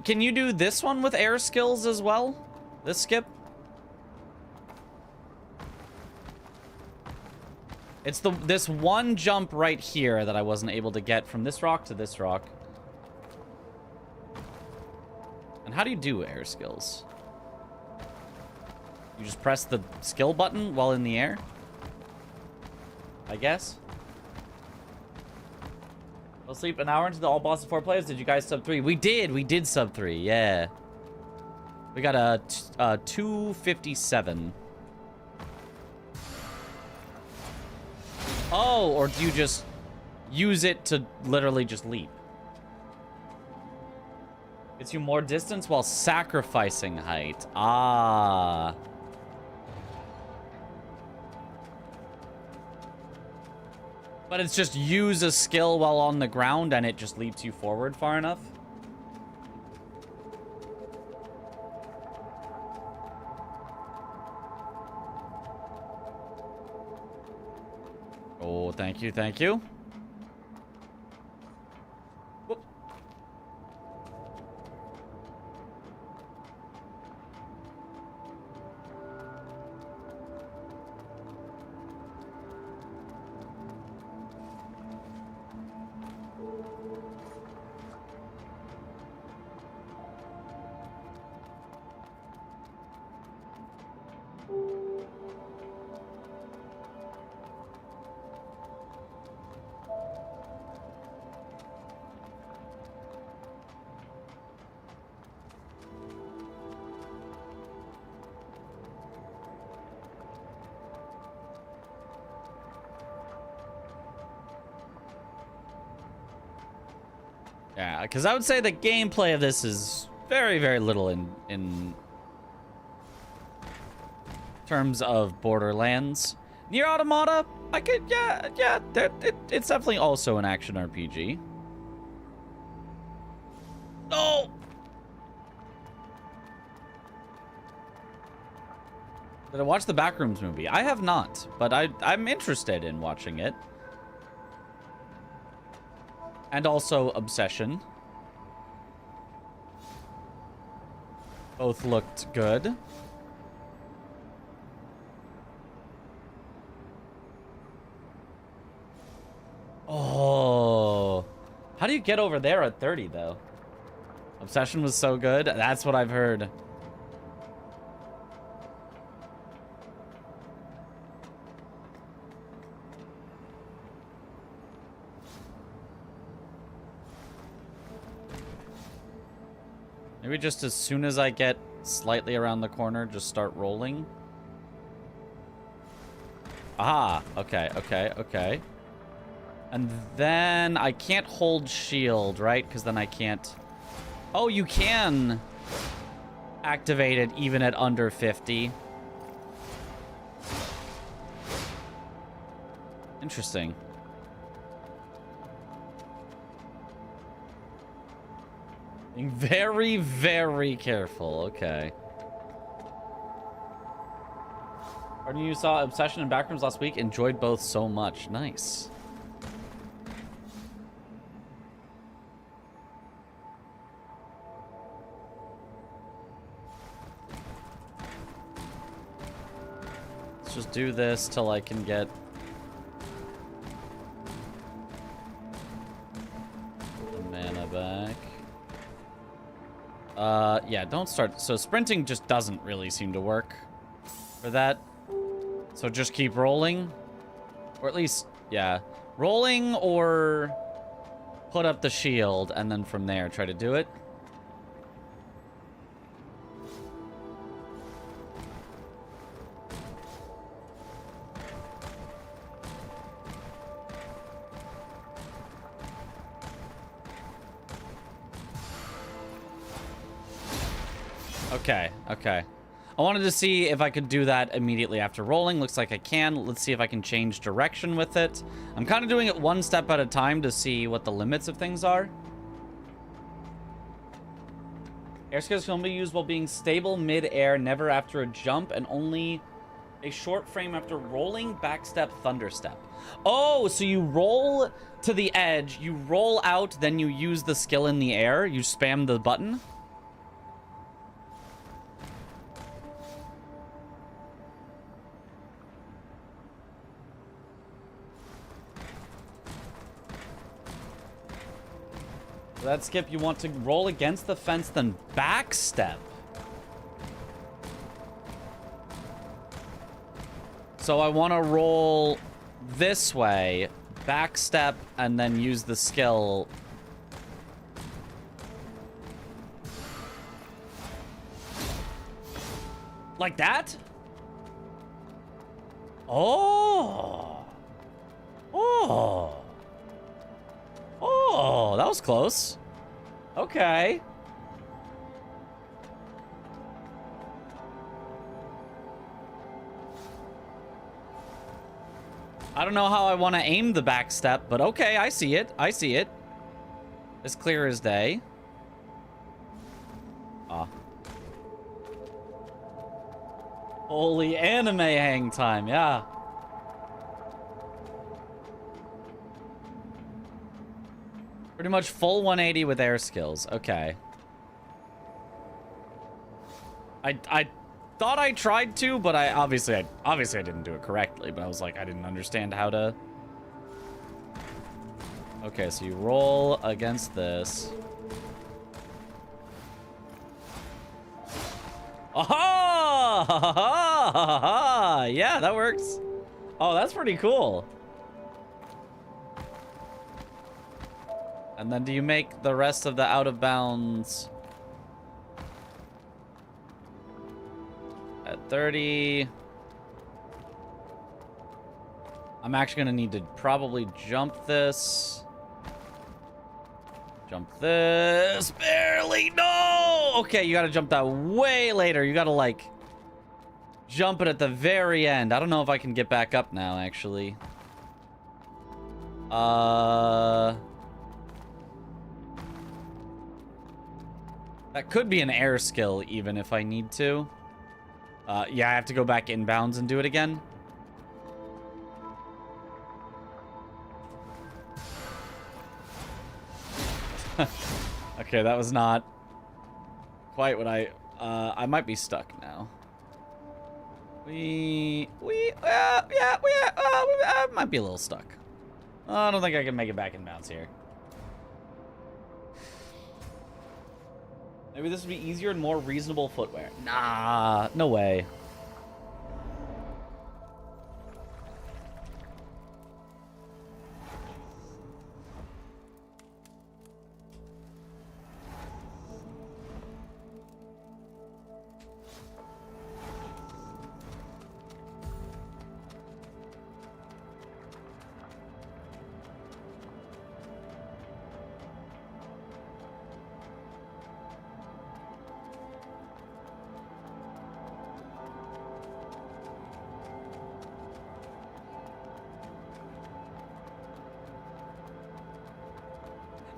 Can you do this one with air skills as well? This skip? It's this one jump right here that I wasn't able to get from this rock to this rock. And how do you do air skills? You just press the skill button while in the air? I guess. I'll sleep an hour into the all bosses 4 players. Did you guys sub 3? We did sub 3, yeah. We got a 257. Oh, or do you just... use it to literally just leap. Gets you more distance while sacrificing height. Ah. But it's just use a skill while on the ground and it just leaps you forward far enough. Oh, thank you, thank you. Whoop. Yeah, because I would say the gameplay of this is very, very little in terms of Borderlands. Nier Automata, I could, yeah, it's definitely also an action RPG. Oh! Did I watch the Backrooms movie? I have not, but I'm interested in watching it. And also Obsession. Both looked good. Oh. How do you get over there at 30, though? Obsession was so good. That's what I've heard. Maybe just as soon as I get slightly around the corner, just start rolling. Aha, okay, okay, okay. And then I can't hold shield, right? Because then I can't... Oh, you can activate it even at under 50. Interesting. Being very, very careful. Okay. Pardon, you saw Obsession and Backrooms last week. Enjoyed both so much. Nice. Let's just do this till I can get... the mana back. Yeah, don't start. So sprinting just doesn't really seem to work for that. So just keep rolling. Or at least, yeah. Rolling or put up the shield and then from there try to do it. Okay, okay. I wanted to see if I could do that immediately after rolling. Looks like I can. Let's see if I can change direction with it. I'm kind of doing it one step at a time to see what the limits of things are. Air skills can only be used while being stable mid-air, never after a jump, and only a short frame after rolling, backstep, thunderstep. Oh, so you roll to the edge, you roll out, then you use the skill in the air, you spam the button. That skip, you want to roll against the fence, then backstep. So I want to roll this way, backstep, and then use the skill. Like that? Oh. Oh. that was close. Okay. I don't know how I want to aim the back step, but okay, I see it. I see it. As clear as day. Ah. Holy anime hang time, yeah. Pretty much full 180 with air skills. Okay. I thought I tried to, but I obviously I didn't do it correctly, but I was like, I didn't understand how to. Okay, so you roll against this. Aha! Yeah, that works. Oh, that's pretty cool. And then do you make the rest of the out of bounds at 30? I'm actually gonna need to probably jump this. Jump this. Barely. No! Okay, you gotta jump that way later. You gotta, like, jump it at the very end. I don't know if I can get back up now, actually. That could be an air skill, even if I need to. Yeah, I have to go back inbounds and do it again. Okay, that was not quite what I might be stuck now. We might be a little stuck. I don't think I can make it back in bounds here. Maybe this would be easier and more reasonable footwear. Nah, no way.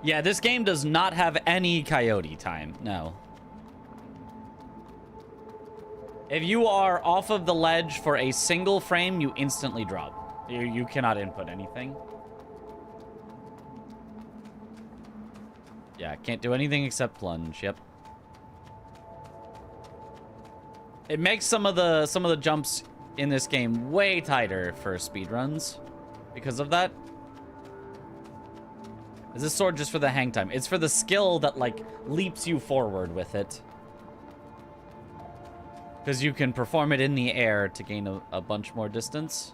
Yeah, this game does not have any coyote time. No. If you are off of the ledge for a single frame, you instantly drop. You cannot input anything. Yeah, can't do anything except plunge. Yep. It makes some of the jumps in this game way tighter for speedruns because of that. Is this sword just for the hang time? It's for the skill that, like, leaps you forward with it. Because you can perform it in the air to gain a bunch more distance.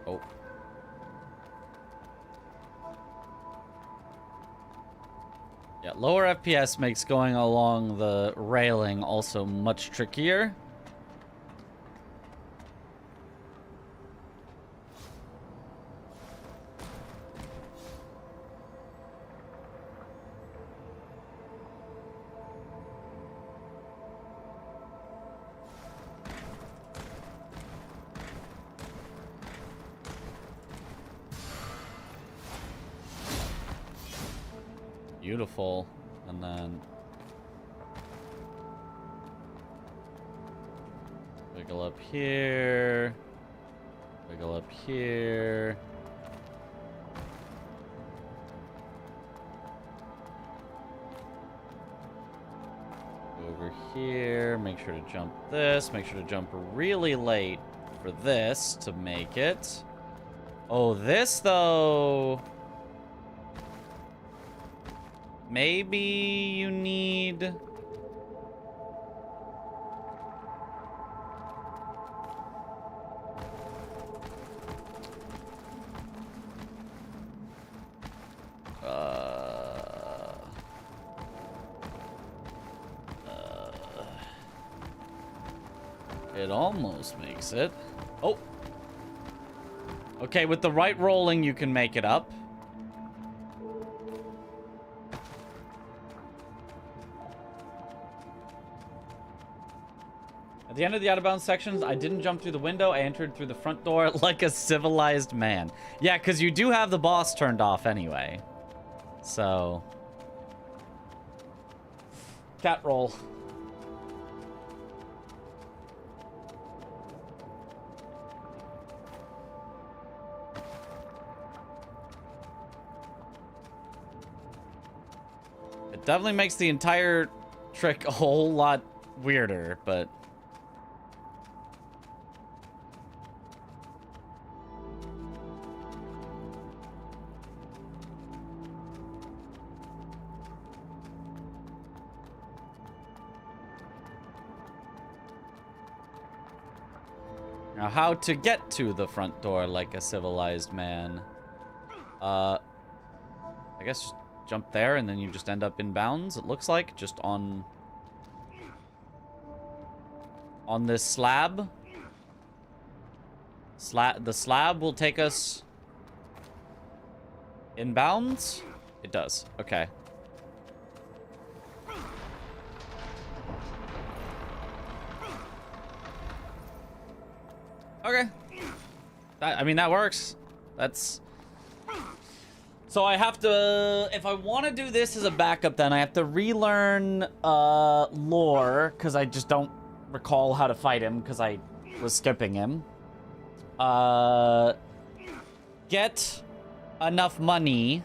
Oh. Yeah, lower FPS makes going along the railing also much trickier. Beautiful. And then wiggle up here. Wiggle up here. over here. Make sure to jump this. Make sure to jump really late for this to make it. Oh, this, though... Maybe you need... It almost makes it. Oh! Okay, with the right rolling, you can make it up. At the end of the out-of-bounds sections, I didn't jump through the window. I entered through the front door like a civilized man. Yeah, because you do have the boss turned off anyway. So... Cat roll. It definitely makes the entire trick a whole lot weirder, but... Now, how to get to the front door like a civilized man? I guess just jump there and then you just end up in bounds, it looks like. Just on this slab. The slab will take us in bounds? It does. Okay. Okay. I mean, that works. That's... So I have to... If I want to do this as a backup, then I have to relearn lore, because I just don't recall how to fight him, because I was skipping him. Get enough money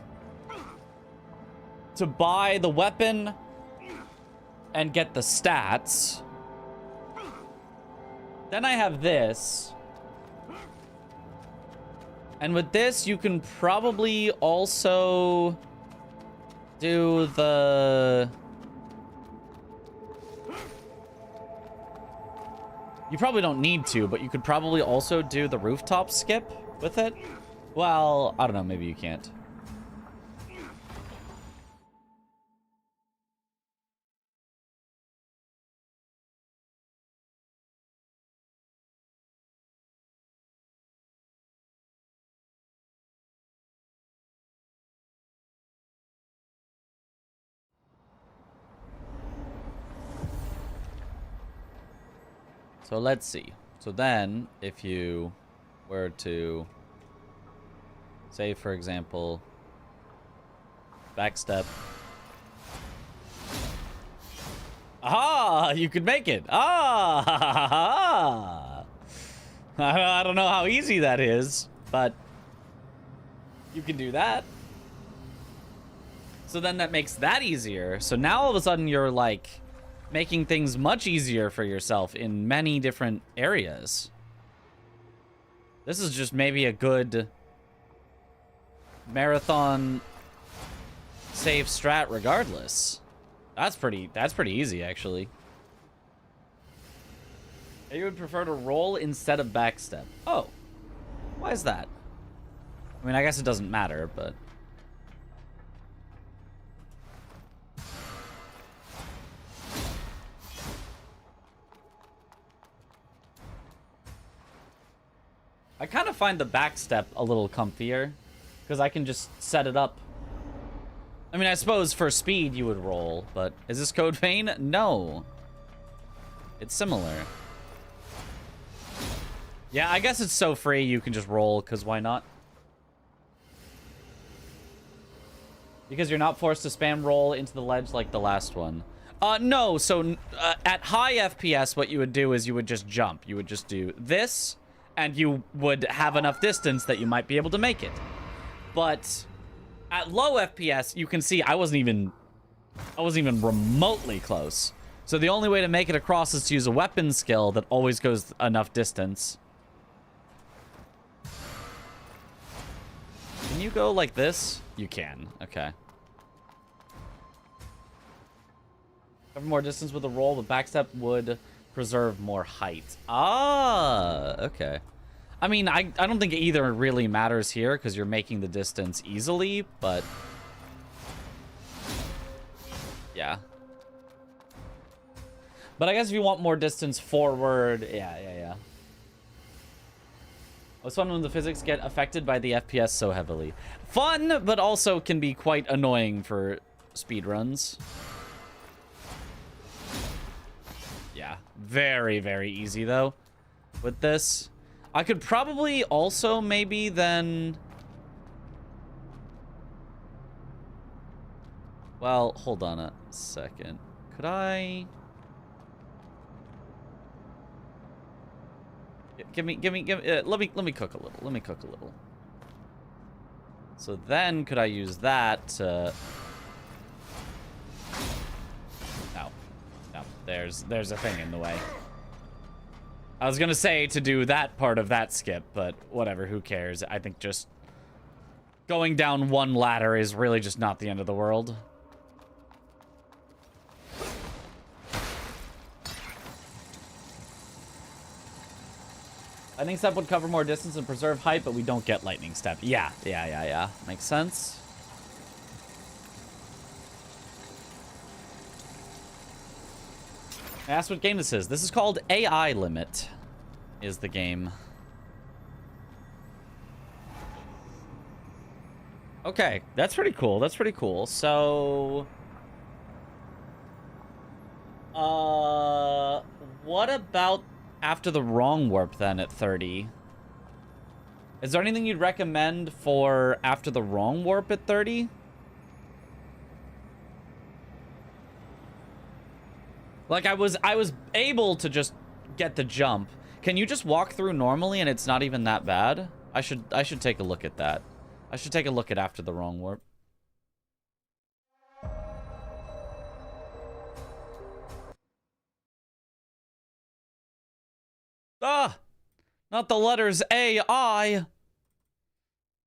to buy the weapon and get the stats. Then I have this. And with this, you can probably also do the... You probably don't need to, but you could probably also do the rooftop skip with it. Well, I don't know, maybe you can't. So let's see. So then, if you were to, say, for example, backstep. Aha! You could make it. Ah! I don't know how easy that is, but you can do that. So then that makes that easier. So now all of a sudden you're like... making things much easier for yourself in many different areas. This is just maybe a good marathon save strat regardless. That's pretty easy, actually. You would prefer to roll instead of backstep. Oh, why is that? I mean, I guess it doesn't matter, but... I kind of find the backstep a little comfier, because I can just set it up. I mean, I suppose for speed you would roll, but is this Code Vein? No. It's similar. Yeah, I guess it's so free you can just roll, because why not? Because you're not forced to spam roll into the ledge like the last one. No, so at high FPS, what you would do is you would just jump. You would just do this... and you would have enough distance that you might be able to make it. But at low FPS, you can see I wasn't even remotely close. So the only way to make it across is to use a weapon skill that always goes enough distance. Can you go like this? You can. Okay. Cover more distance with a roll, but backstep would preserve more height. Ah, okay. I mean, I don't think either really matters here because you're making the distance easily, but... yeah. But I guess if you want more distance forward, yeah. It's fun when the physics get affected by the FPS so heavily. Fun, but also can be quite annoying for speedruns. Yeah, very, very easy though with this. I could probably also maybe then... well, hold on a second. Could I... let me cook a little. Let me cook a little. So then could I use that to... no. There's a thing in the way. I was gonna say to do that part of that skip, but whatever, who cares? I think just going down one ladder is really just not the end of the world. Lightning Step would cover more distance and preserve height, but we don't get Lightning Step. Yeah. Makes sense. I asked what game this is. This is called AI Limit, is the game. Okay, that's pretty cool. That's pretty cool. So... what about after the wrong warp then at 30? Is there anything you'd recommend for after the wrong warp at 30? Like I was able to just get the jump. Can you just walk through normally and it's not even that bad? I should take a look at that. I should take a look at after the wrong warp. Ah! Not the letters A-I.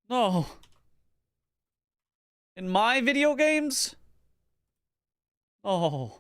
No. In my video games? Oh.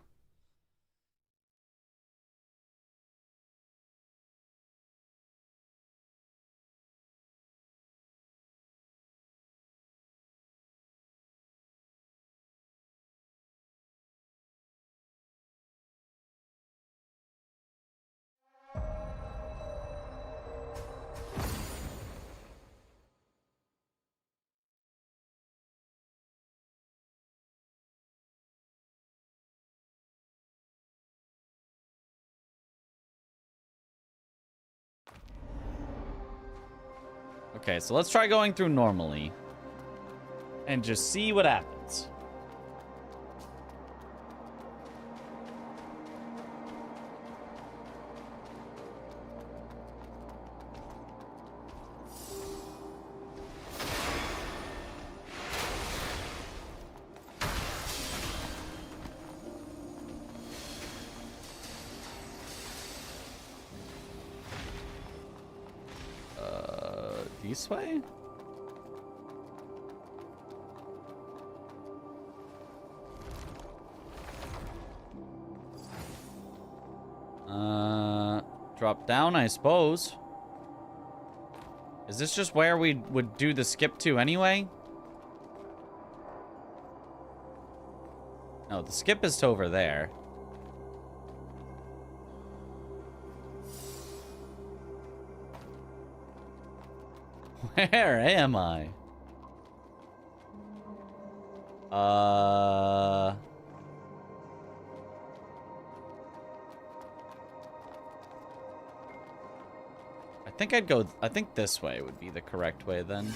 Okay, so let's try going through normally. And just see what happens. This way? Drop down, I suppose. Is this just where we would do the skip to anyway? No, the skip is to over there. Where am I? I think this way would be the correct way then.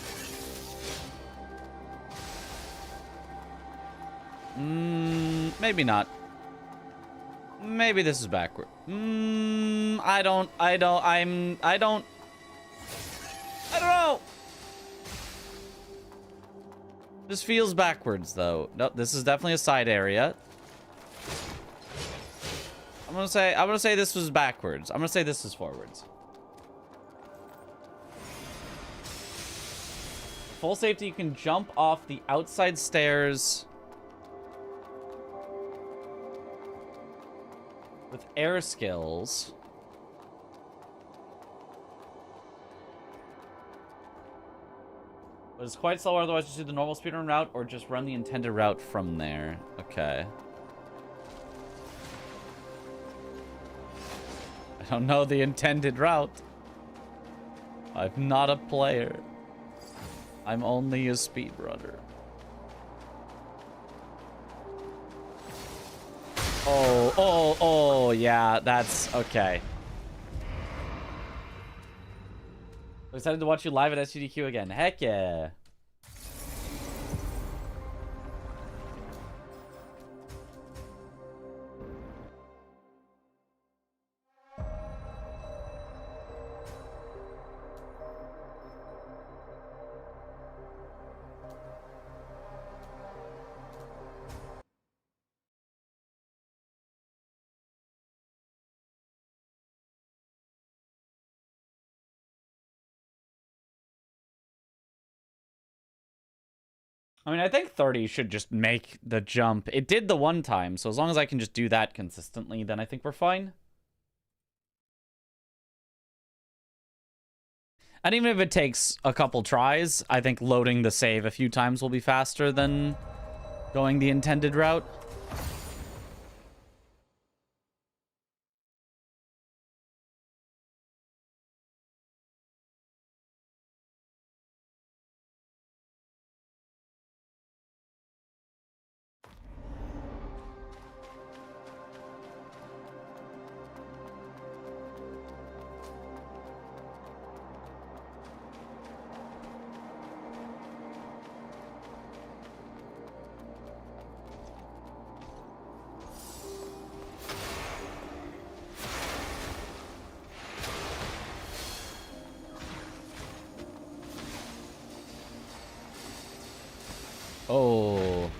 Maybe not. Maybe this is backward. I don't know. This feels backwards though. No, this is definitely a side area. I'm gonna say this was backwards. I'm gonna say this is forwards. Full safety, you can jump off the outside stairs with air skills. But it's quite slow, otherwise just do the normal speedrun route or just run the intended route from there. Okay. I don't know the intended route. I'm not a player. I'm only a speedrunner. Oh, yeah, that's okay. Excited to watch you live at SGDQ again. Heck yeah. I mean, I think 30 should just make the jump. It did the one time, so as long as I can just do that consistently, then I think we're fine. And even if it takes a couple tries, I think loading the save a few times will be faster than going the intended route. Oh.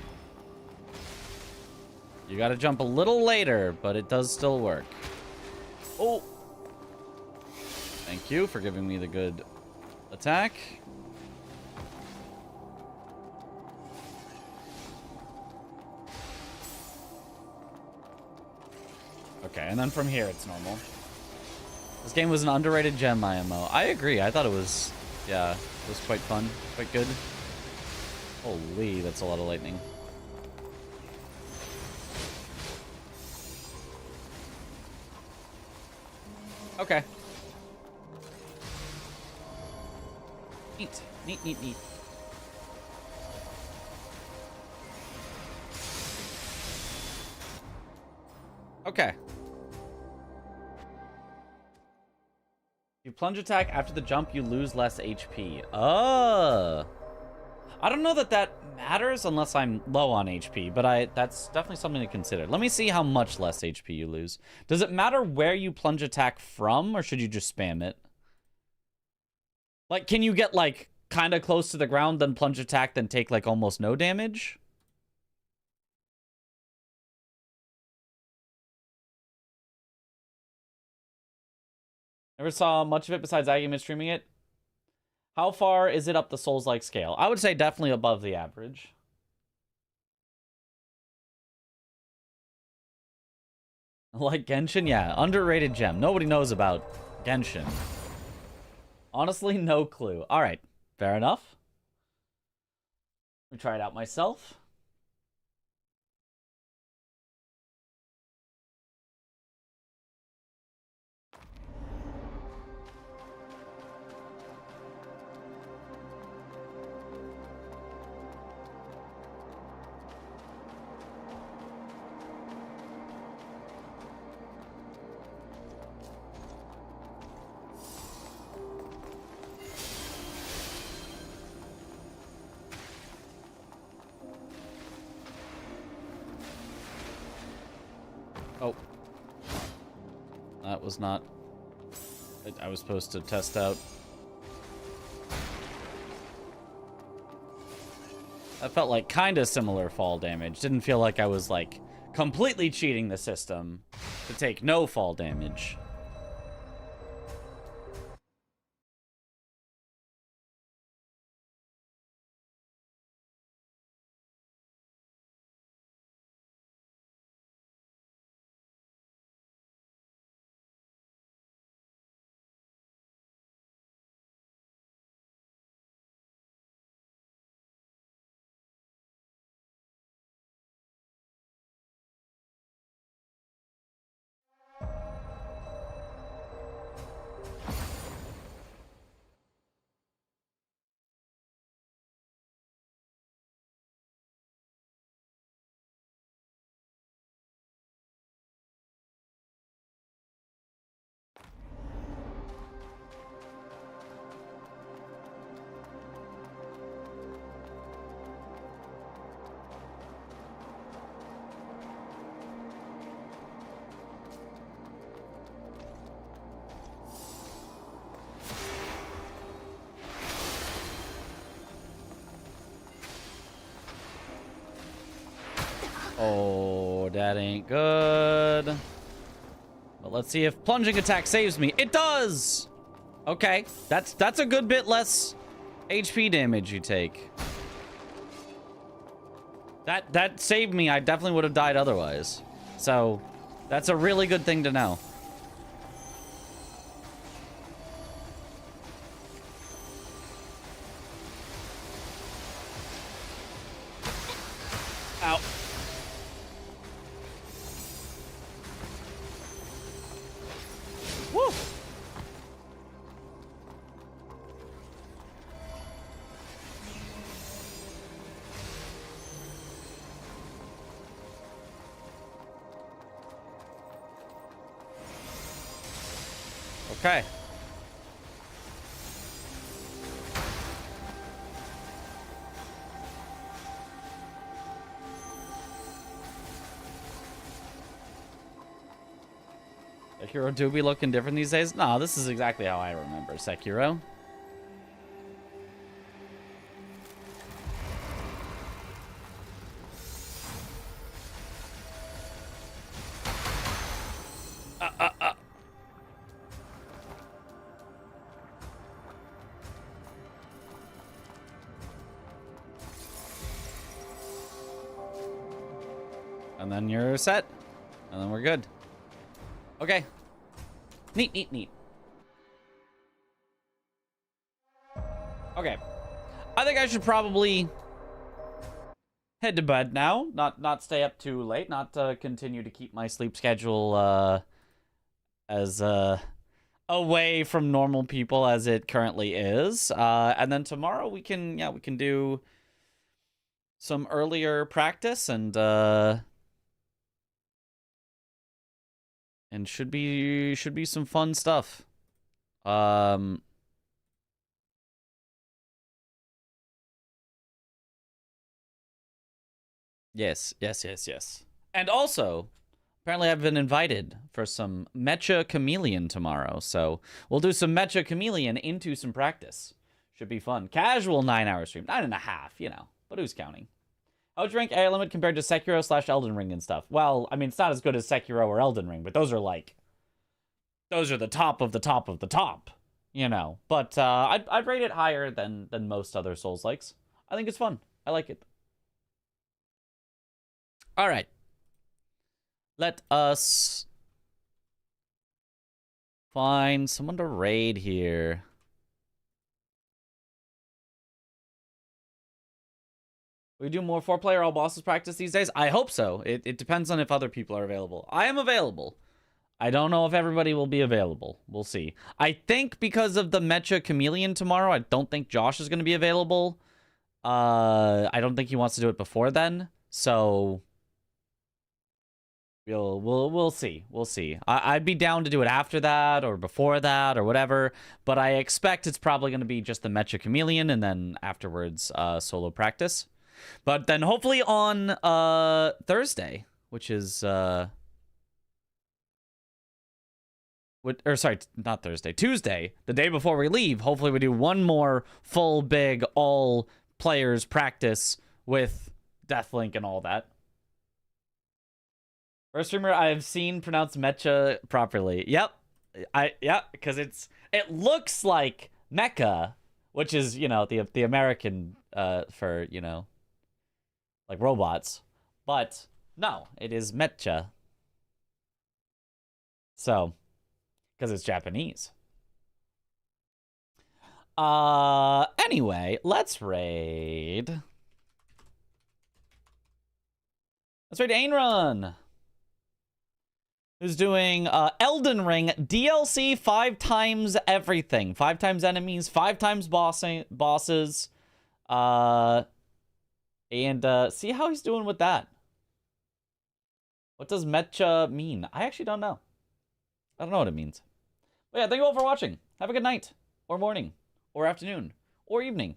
You gotta jump a little later, but it does still work. Oh. Thank you for giving me the good attack. Okay, and then from here it's normal. This game was an underrated gem IMO. I agree. I thought it was, yeah, it was quite fun, quite good. Holy, that's a lot of lightning. Okay. Neat, neat, neat, neat. Okay. You plunge attack after the jump, you lose less HP. Oh. I don't know that that matters unless I'm low on HP, but that's definitely something to consider. Let me see how much less HP you lose. Does it matter where you plunge attack from, or should you just spam it? Like, can you get, like, kind of close to the ground, then plunge attack, then take, like, almost no damage? Never saw much of it besides Aggie streaming it. How far is it up the Souls-like scale? I would say definitely above the average. Like Genshin? Yeah, underrated gem. Nobody knows about Genshin. Honestly, no clue. All right, fair enough. Let me try it out myself. Oh. That was not... I was supposed to test out. That felt like kind of similar fall damage. Didn't feel like I was, like, completely cheating the system. to take no fall damage. Oh, that ain't good. But let's see if plunging attack saves me. It does! Okay, that's a good bit less HP damage you take. That saved me. I definitely would have died otherwise. So, that's a really good thing to know. Ow. Woo! Okay. Sekiro do be looking different these days? No, this is exactly how I remember Sekiro. And then you're set. And then we're good. Okay. Neat, neat, neat. Okay. I think I should probably head to bed now. Not stay up too late. Not continue to keep my sleep schedule as away from normal people as it currently is. And then tomorrow we can do some earlier practice and should be some fun stuff. Yes. And also, apparently I've been invited for some Mecha Chameleon tomorrow, so we'll do some Mecha Chameleon into some practice. Should be fun. Casual 9-hour stream. 9.5, you know, but who's counting? How would you rank Air Limit compared to Sekiro / Elden Ring and stuff? Well, I mean, it's not as good as Sekiro or Elden Ring, but those are the top of the top of the top, you know. But I'd rate it higher than most other Souls-likes. I think it's fun. I like it. All right. Let us find someone to raid here. We do more 4-player all bosses practice these days? I hope so. It depends on if other people are available. I am available. I don't know if everybody will be available. We'll see. I think because of the Mecha Chameleon tomorrow, I don't think Josh is going to be available. I don't think he wants to do it before then. So we'll see. We'll see. I'd be down to do it after that or before that or whatever, but I expect it's probably going to be just the Mecha Chameleon and then afterwards solo practice. But then hopefully on Thursday, which is sorry, not Thursday, Tuesday, the day before we leave, hopefully we do one more full big all players practice with Deathlink and all that. First streamer I have seen pronounce Mecha properly. Yep. Because it looks like Mecha, which is, you know, the American for, you know, like robots. But no, it is Mecha. So, because it's Japanese. Anyway, let's raid. Let's raid Ainrun, who's doing Elden Ring DLC 5 times everything. 5 times enemies, 5 times bosses. And see how he's doing with that. What does Mecha mean? I actually don't know. I don't know what it means. But yeah, thank you all for watching. Have a good night, or morning, or afternoon, or evening.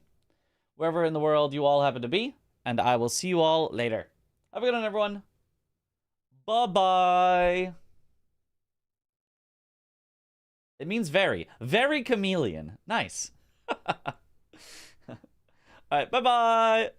Wherever in the world you all happen to be. And I will see you all later. Have a good night, everyone. Bye-bye. It means very. Very chameleon. Nice. All right, bye-bye.